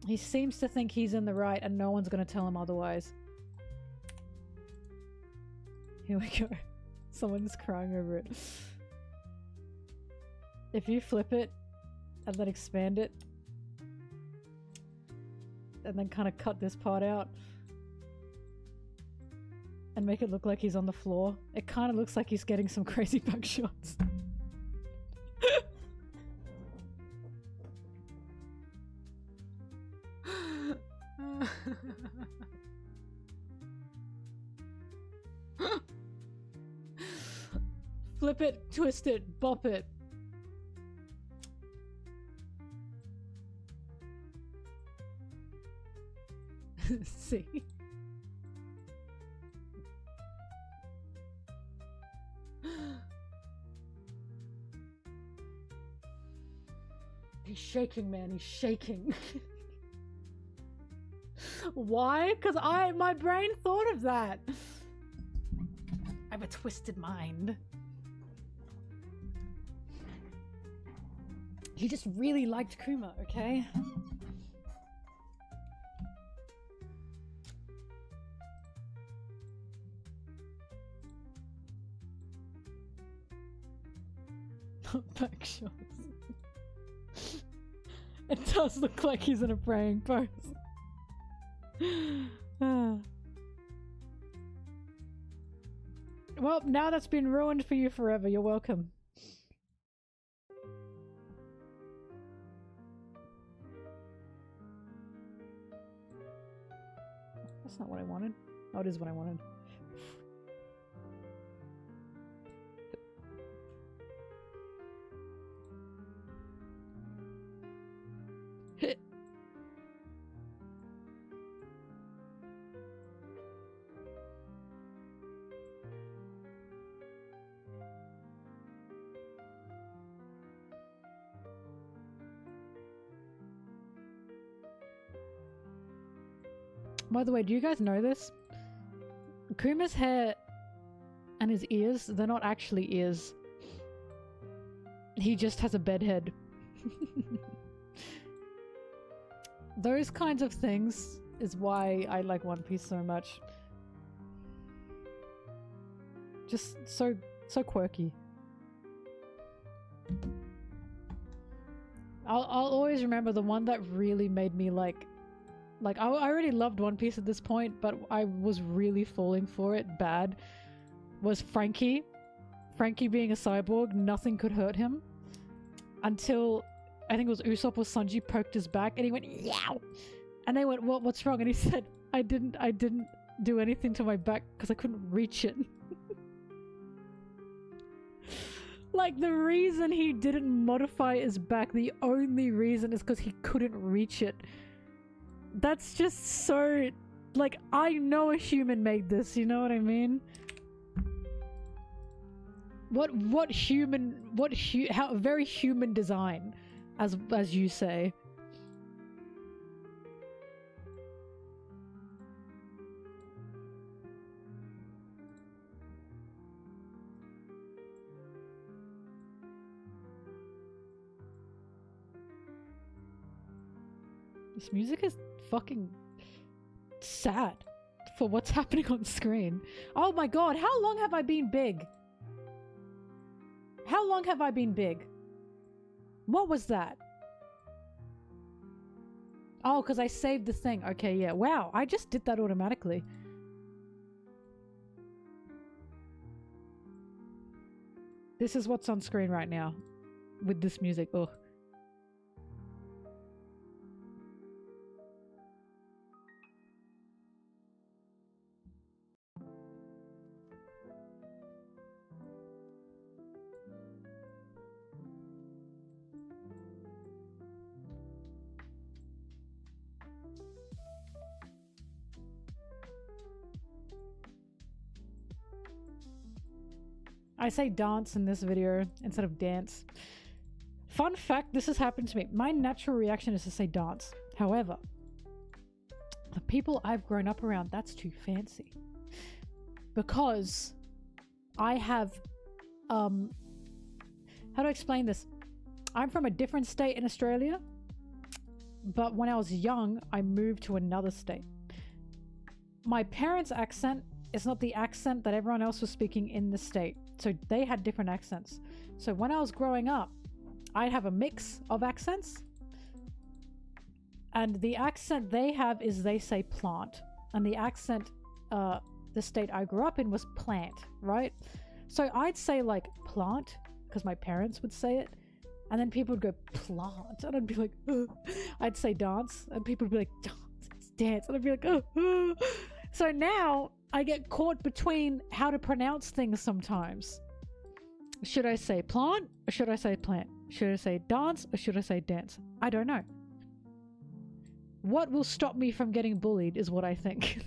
He seems to think he's in the right and no one's gonna tell him otherwise. Here we go. Someone's crying over it. If you flip it and then expand it and then kind of cut this part out and make it look like he's on the floor, it kind of looks like he's getting some crazy back shots. Flip it, twist it, bop it. See? He's shaking, man. He's shaking. Why? Because my brain thought of that. I have a twisted mind. He just really liked Kuma, okay? Back shots. It does look like he's in a praying pose. Well, now that's been ruined for you forever. You're welcome. That's not what I wanted. Oh, it is what I wanted. By the way, do you guys know this? Kuma's hair and his ears, they're not actually ears. He just has a bed head. Those kinds of things is why I like One Piece so much. Just so quirky. I'll always remember the one that really made me like I already loved One Piece at this point, but I was really falling for it bad, was Frankie. Frankie being a cyborg, nothing could hurt him. Until, I think it was Usopp or Sanji poked his back and he went, yow! And they went, what's wrong? And he said, I didn't do anything to my back because I couldn't reach it. Like, the reason he didn't modify his back, the only reason is because he couldn't reach it. That's just so, like, I know a human made this, you know what I mean? How very human design, as you say. This music is fucking sad for what's happening on screen. Oh my god, how long have I been big? How long have I been big? What was that? Oh, because I saved the thing. Okay, yeah. Wow, I just did that automatically. This is what's on screen right now with this music. Ugh. I say dance in this video instead of dance. Fun fact, this has happened to me. My natural reaction is to say dance. However, the people I've grown up around, that's too fancy. Because I have, how do I explain this? I'm from a different state in Australia, but when I was young, I moved to another state. My parents' accent is not the accent that everyone else was speaking in the state. So they had different accents. So when I was growing up, I'd have a mix of accents. And the accent they have is they say plant. And the accent, the state I grew up in was plant, right? So I'd say like plant, because my parents would say it. And then people would go plant. And I'd be like, ugh. I'd say dance. And people would be like, dance, it's dance. And I'd be like, oh. So now I get caught between how to pronounce things sometimes. Should I say plant or should I say plant? Should I say dance or should I say dance? I don't know. What will stop me from getting bullied is what I think.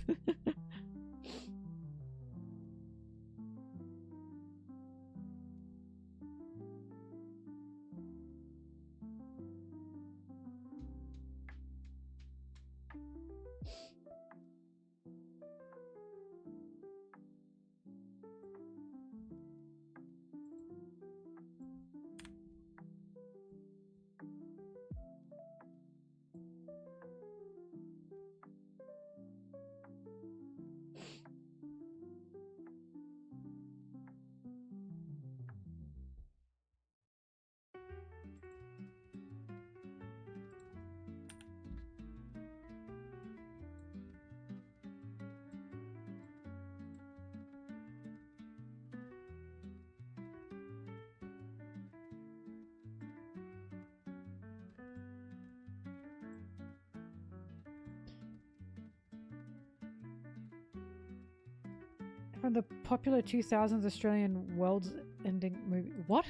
From the popular 2000s Australian world-ending movie. What?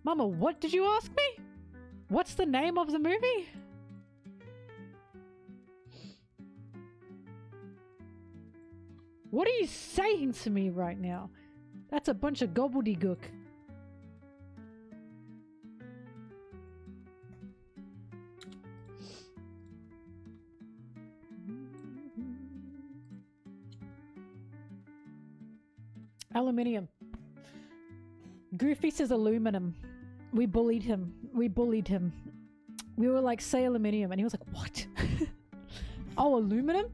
Mama, what did you ask me? What's the name of the movie? What are you saying to me right now? That's a bunch of gobbledygook. Aluminium. Goofy says aluminum. We bullied him. We were like, say aluminium. And he was like, what? Oh, aluminum?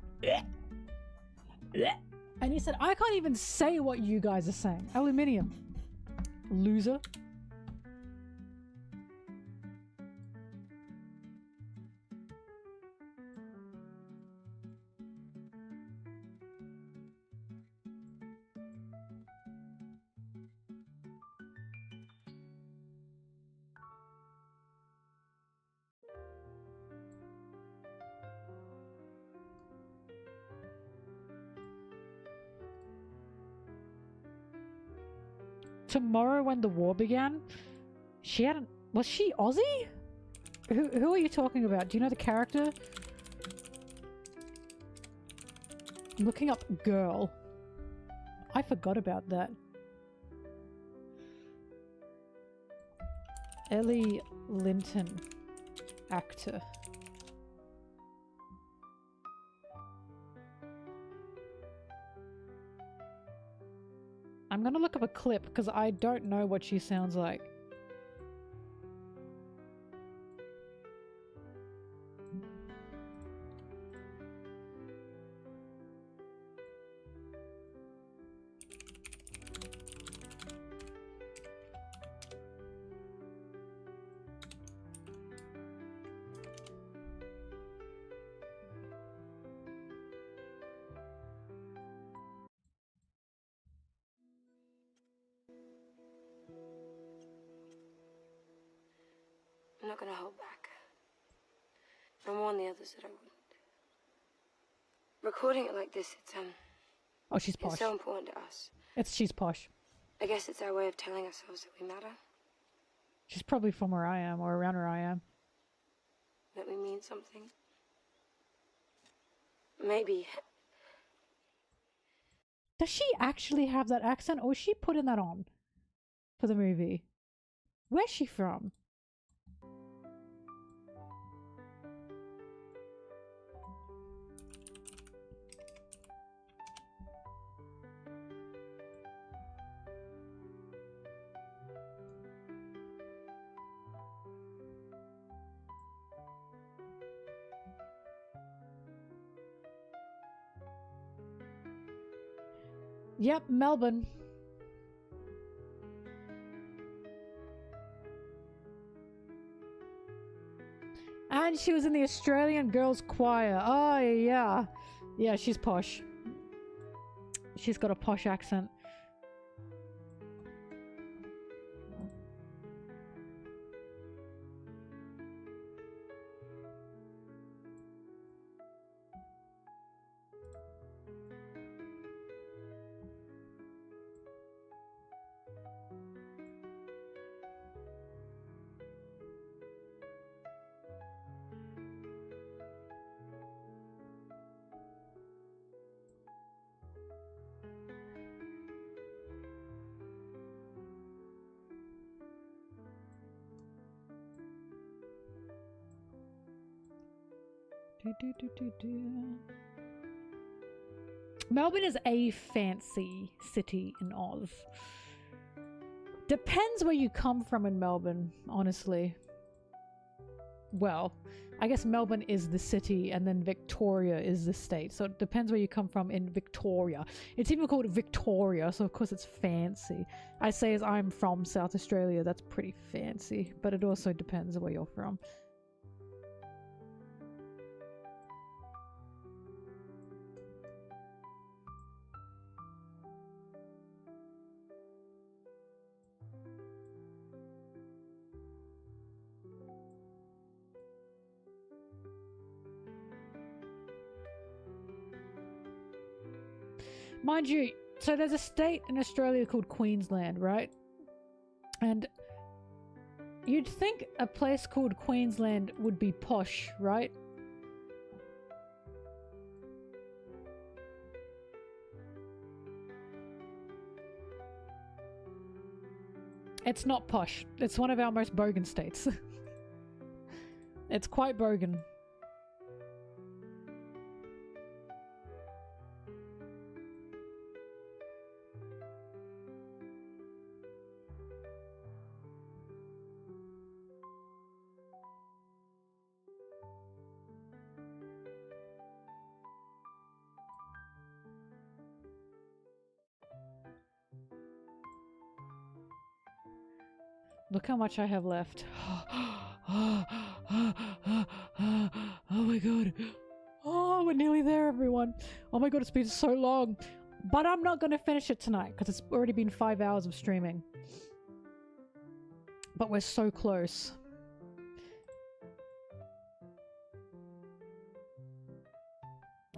And he said, I can't even say what you guys are saying. Aluminium. Loser. Tomorrow when the war began, she hadn't... Was she Aussie? Who are you talking about? Do you know the character? I'm looking up girl. I forgot about that. Ellie Linton. Actor. I'm gonna look up a clip because I don't know what she sounds like. I'm not gonna hold back. I warn the others that I wouldn't. Recording it like this, it's Oh, she's posh. it's so important to us. She's posh. I guess it's our way of telling ourselves that we matter. She's probably from where I am or around where I am. That we mean something. Maybe. Does she actually have that accent or is she putting that on? for the movie. Where's she from? Yep, Melbourne. And she was in the Australian Girls Choir. Oh, yeah. Yeah, she's posh. She's got a posh accent. Melbourne is a fancy city in Oz. Depends where you come from in Melbourne, honestly. Well, I guess Melbourne is the city and then Victoria is the state. So it depends where you come from in Victoria. It's even called Victoria, so of course it's fancy. I say as I'm from South Australia, that's pretty fancy. But it also depends where you're from. Mind you, so there's a state in Australia called Queensland, right? And you'd think a place called Queensland would be posh, right? It's not posh. It's one of our most bogan states. It's quite bogan. Look how much I have left. Oh my god. Oh, we're nearly there, everyone. Oh my god, it's been so long. But I'm not going to finish it tonight because it's already been 5 hours of streaming. But we're so close.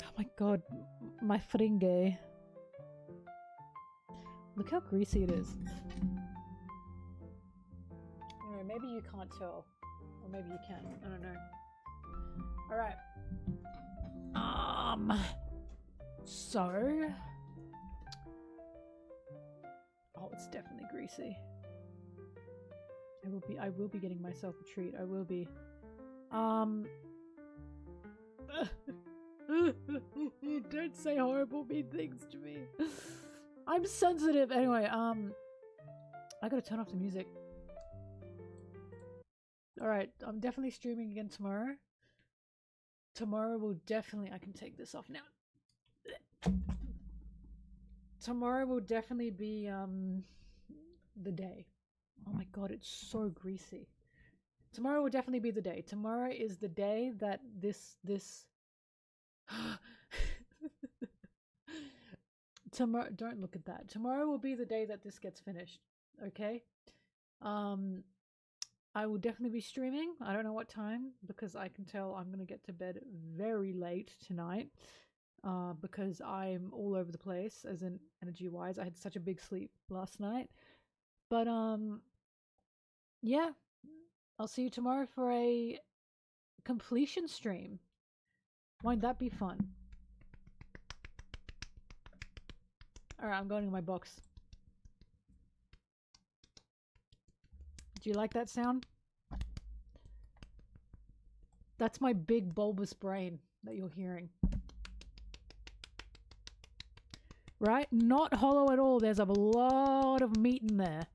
Oh my god, my fringe. Look how greasy it is. Maybe you can't tell. Or maybe you can. I don't know. Alright. So... Oh, it's definitely greasy. I will be getting myself a treat. I will be. Don't say horrible mean things to me. I'm sensitive. Anyway, I gotta turn off the music. Alright, I'm definitely streaming again tomorrow. Tomorrow will definitely... I can take this off now. Tomorrow will definitely be, the day. Oh my god, it's so greasy. Tomorrow will definitely be the day. Tomorrow is the day that this... Tomorrow... Don't look at that. Tomorrow will be the day that this gets finished. Okay? I will definitely be streaming. I don't know what time because I can tell I'm going to get to bed very late tonight because I'm all over the place as in energy wise. I had such a big sleep last night. But yeah, I'll see you tomorrow for a completion stream. Won't that be fun? Alright, I'm going to my box. Do you like that sound? That's my big bulbous brain that you're hearing. Right? Not hollow at all. There's a lot of meat in there.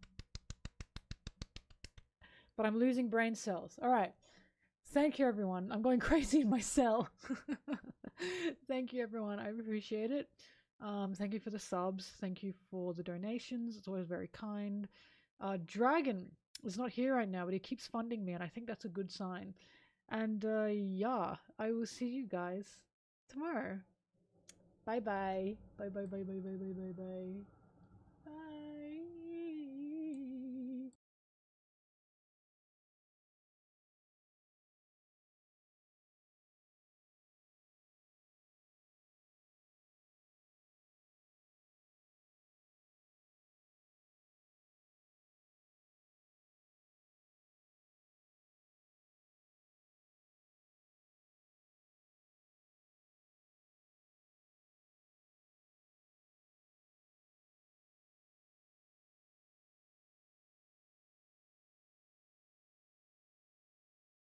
But I'm losing brain cells. All right. Thank you, everyone. I'm going crazy in my cell. Thank you, everyone. I appreciate it. Thank you for the subs. Thank you for the donations. It's always very kind. Dragon is not here right now, but he keeps funding me, and I think that's a good sign. And yeah, I will see you guys tomorrow. Bye bye. Bye bye bye bye bye bye bye bye.